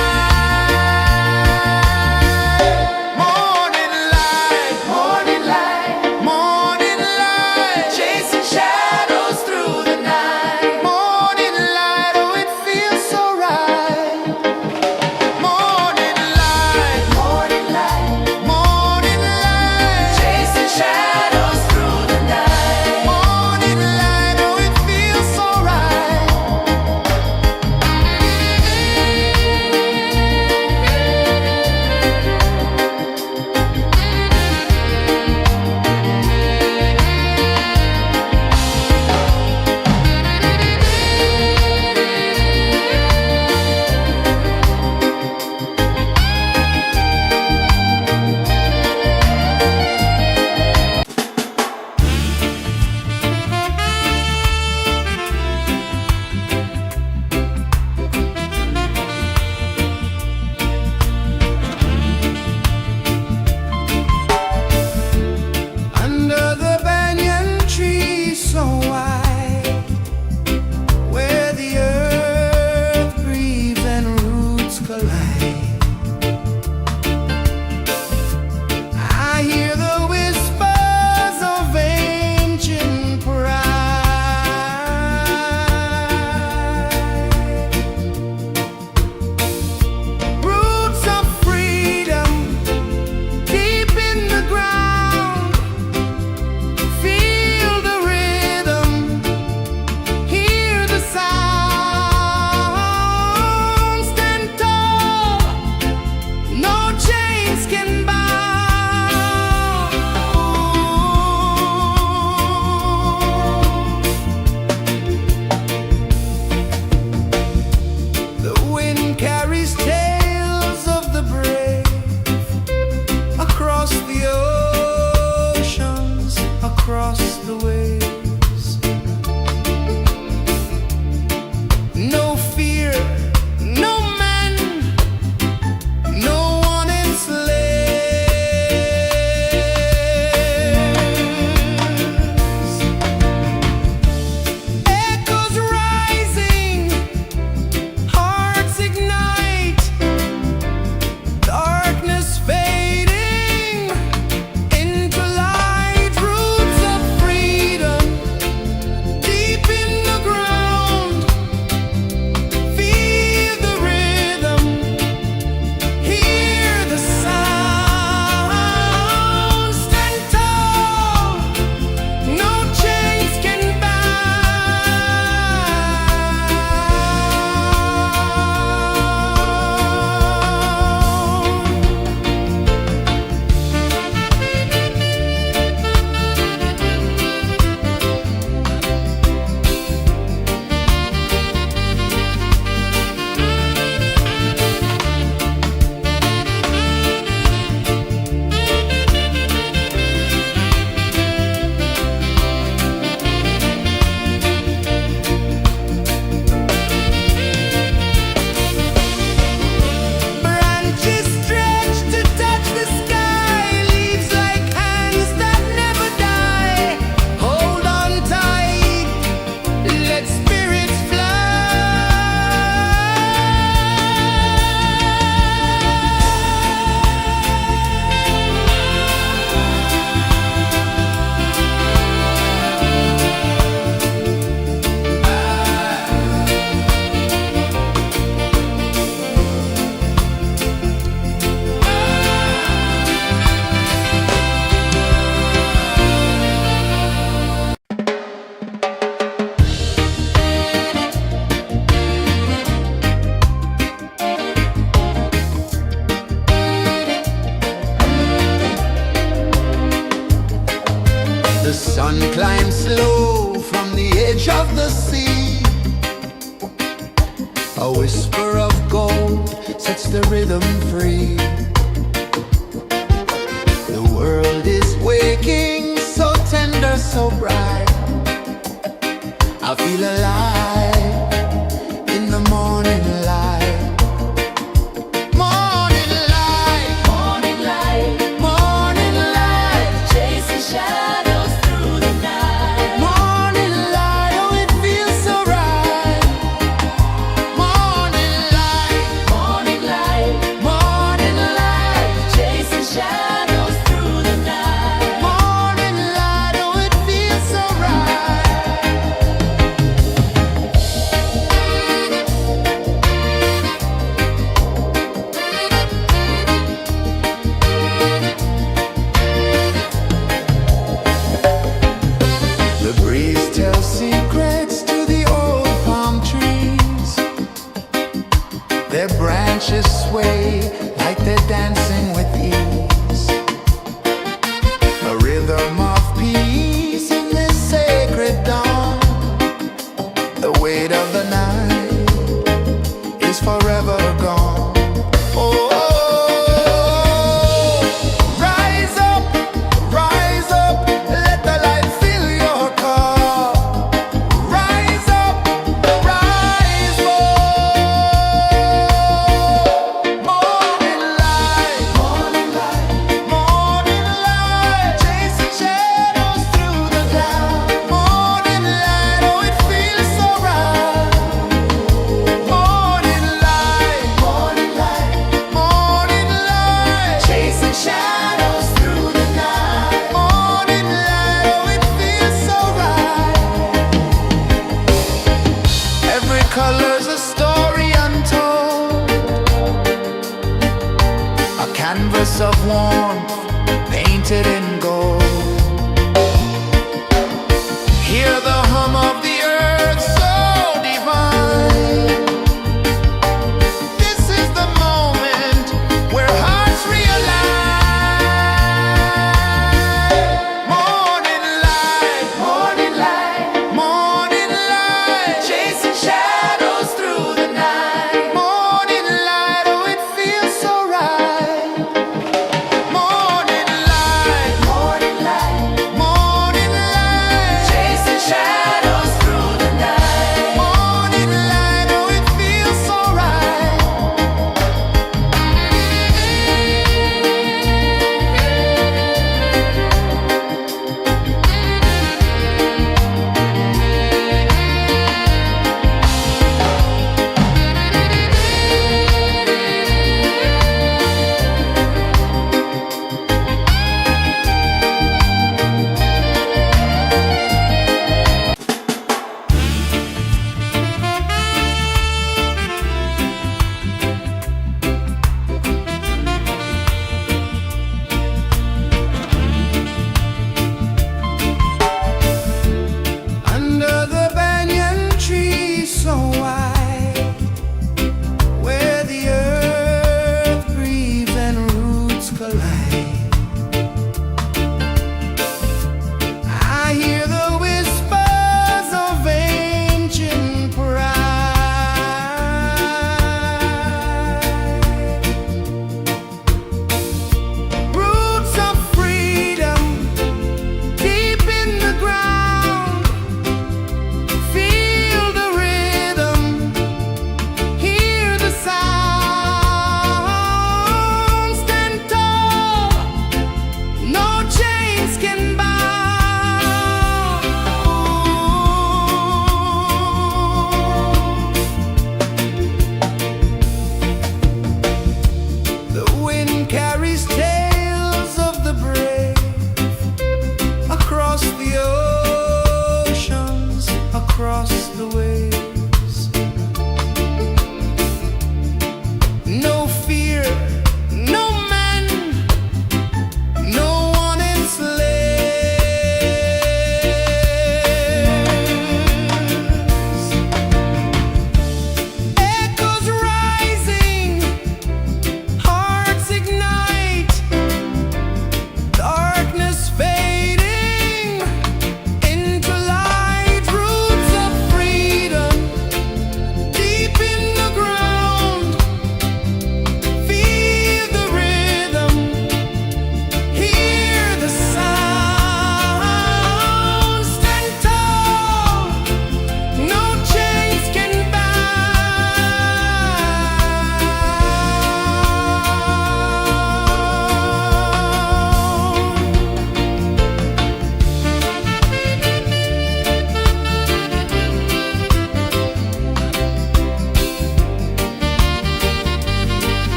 Speaker 1: Morning light, morning light, morning light, chasing shadows through the night. Morning light, oh it feels so right. Morning light, morning light. Sun climbs slow from the edge of the sea. A whisper of gold sets the rhythm free. The world is waking, so tender, so bright. I feel alive in the morning light. Morning light,
Speaker 2: Morning light,
Speaker 1: morning light,
Speaker 2: chasing shadows through the night.
Speaker 1: morning light, oh it feels so right. Morning light,
Speaker 2: Morning light,
Speaker 1: morning light,
Speaker 2: chasing shadows through the night.
Speaker 1: morning light, oh it feels so right. The breeze tells secrets to the old palm trees. Their branches sway like they're dancing with ease. A rhythm of peace in this sacred dawn. The weight of the night is forever gone. Oh, rise up, let the light fill your cup. Rise up, rise up. Morning light, morning light, chasing shadows through the cloud. Morning light, oh it feels so right. Morning light, morning light, chasing shadows through the night. Morning light, oh it feels so right. Every color's a story untold, a canvas of warmth painted in gold. Hear the hum of the earth so divine. This is the moment where hearts realign. Morning light, morning light, chasing shadows through the night. Morning light, oh it feels so right. Morning light,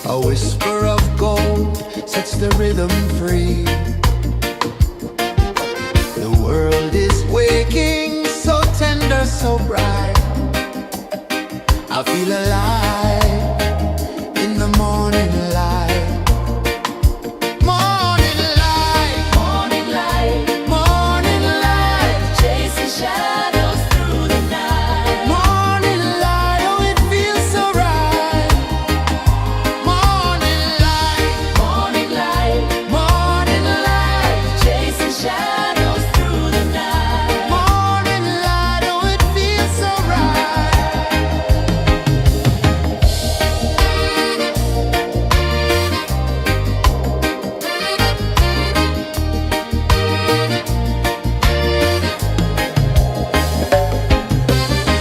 Speaker 1: A whisper of gold sets the rhythm free. The world is waking, so tender, so bright. I feel alive in the morning light. Morning light,
Speaker 2: Morning light,
Speaker 1: morning light,
Speaker 2: chasing shadows through the night.
Speaker 1: morning light. Oh, it feels so right. Morning light,
Speaker 2: Morning light,
Speaker 1: morning light,
Speaker 2: chasing shadows through the night.
Speaker 1: morning light. Oh, it feels so right.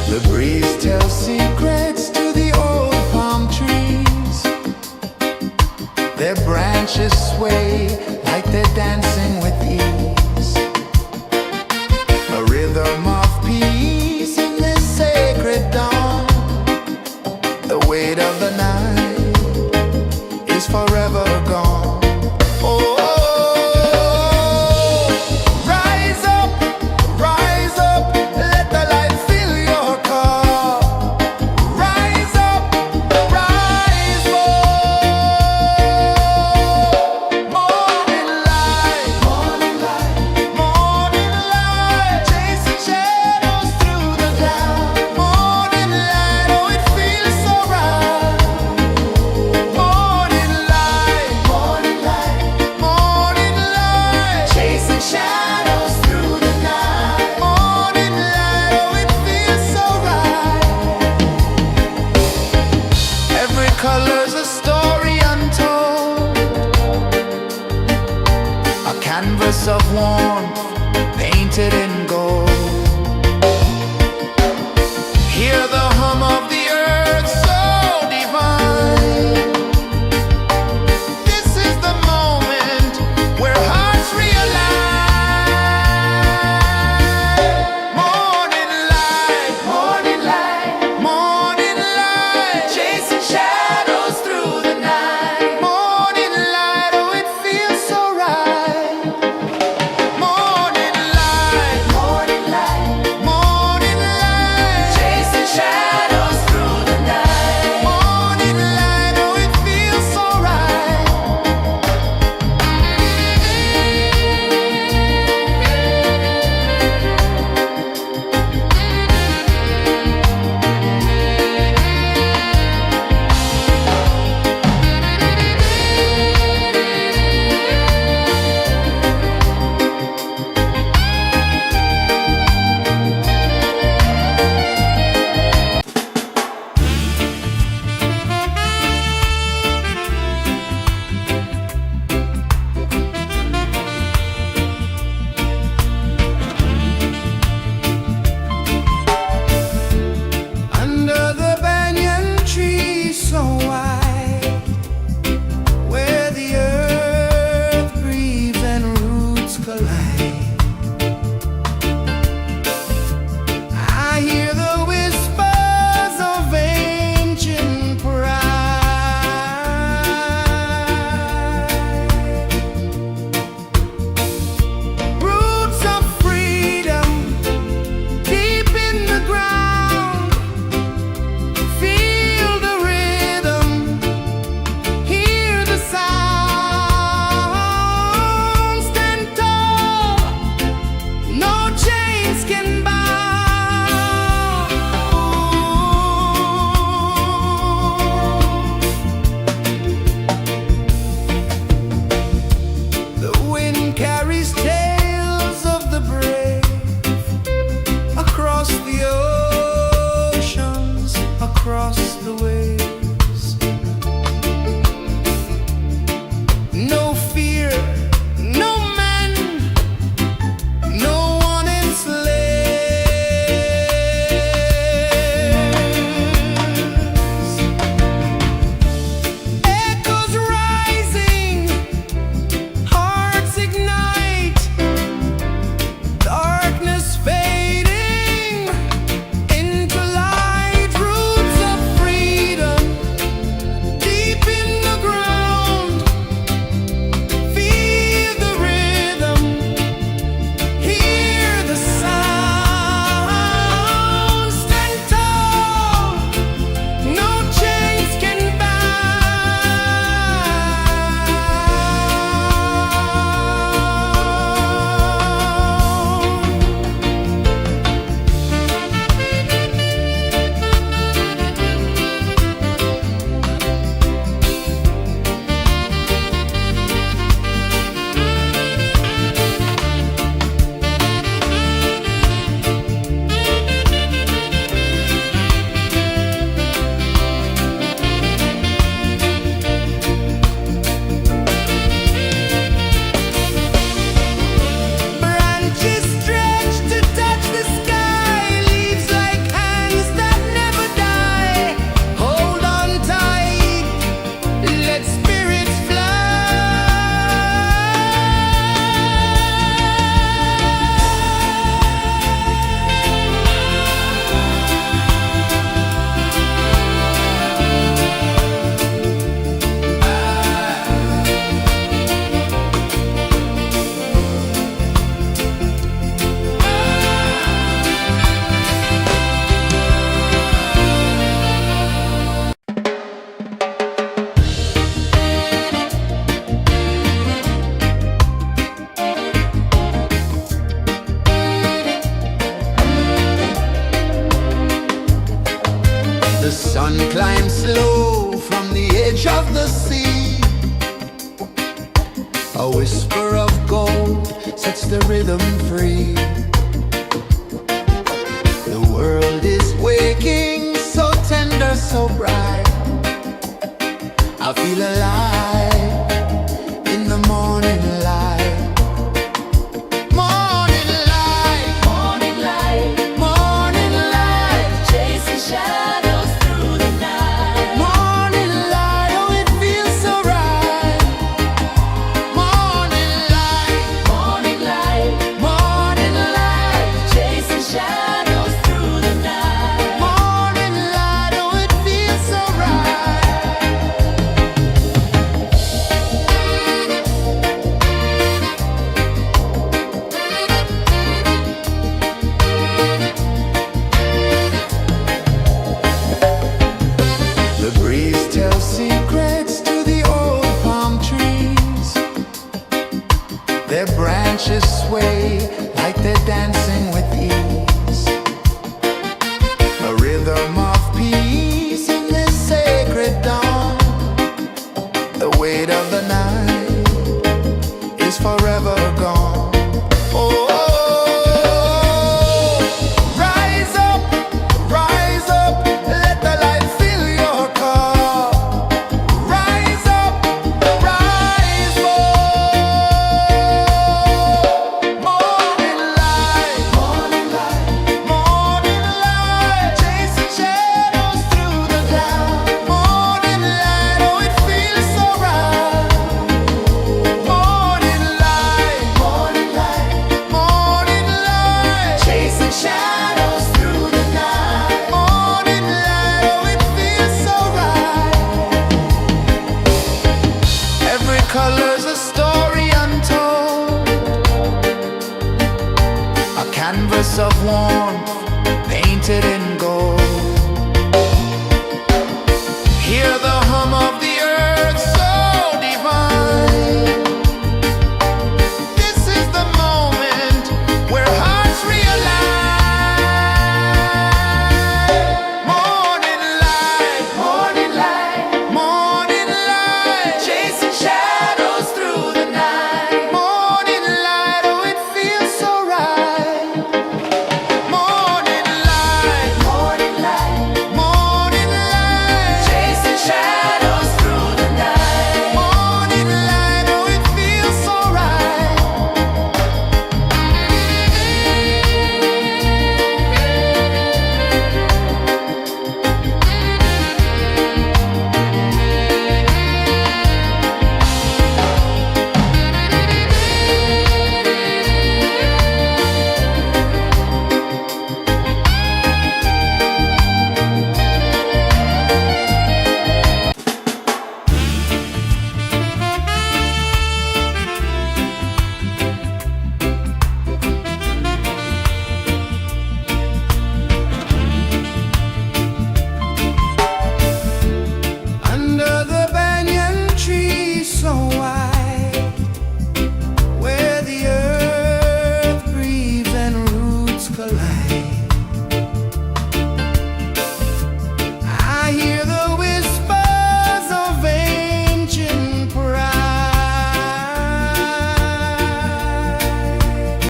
Speaker 1: The breeze tells secrets to the old palm trees. Their branches sway like they're dancing with ease. A rhythm of peace in this sacred dawn. The weight of the night is forever gone. Oh, rise up, let the light fill your cup. Rise up, rise more. Morning light, morning light, chasing shadows through the cloud. Morning light, oh, it feels so right. Morning light, A whisper of gold sets the rhythm free. The world is waking, so tender, so bright. I feel alive in the morning light. Morning light,
Speaker 2: Morning light,
Speaker 1: morning light,
Speaker 2: chasing shadows through the night.
Speaker 1: morning light, oh it feels so right. Morning light,
Speaker 2: Morning light,
Speaker 1: morning light,
Speaker 2: chasing shadows through the night.
Speaker 1: morning light, oh it feels so right. The breeze tells secrets to the old palm trees. Their branches sway like they're dancing with ease. A rhythm of peace in this sacred dawn. The weight of the night is forever gone. Oh, rise up, let the light fill your cup. Rise up, rise up. Morning light, morning light, morning light, chasing shadows through the cloud. Morning light, oh it feels so right. Morning light, morning light, morning light, chasing shadows through the night. Morning light, oh it feels so right. Every color's a story untold, a canvas of warmth painted in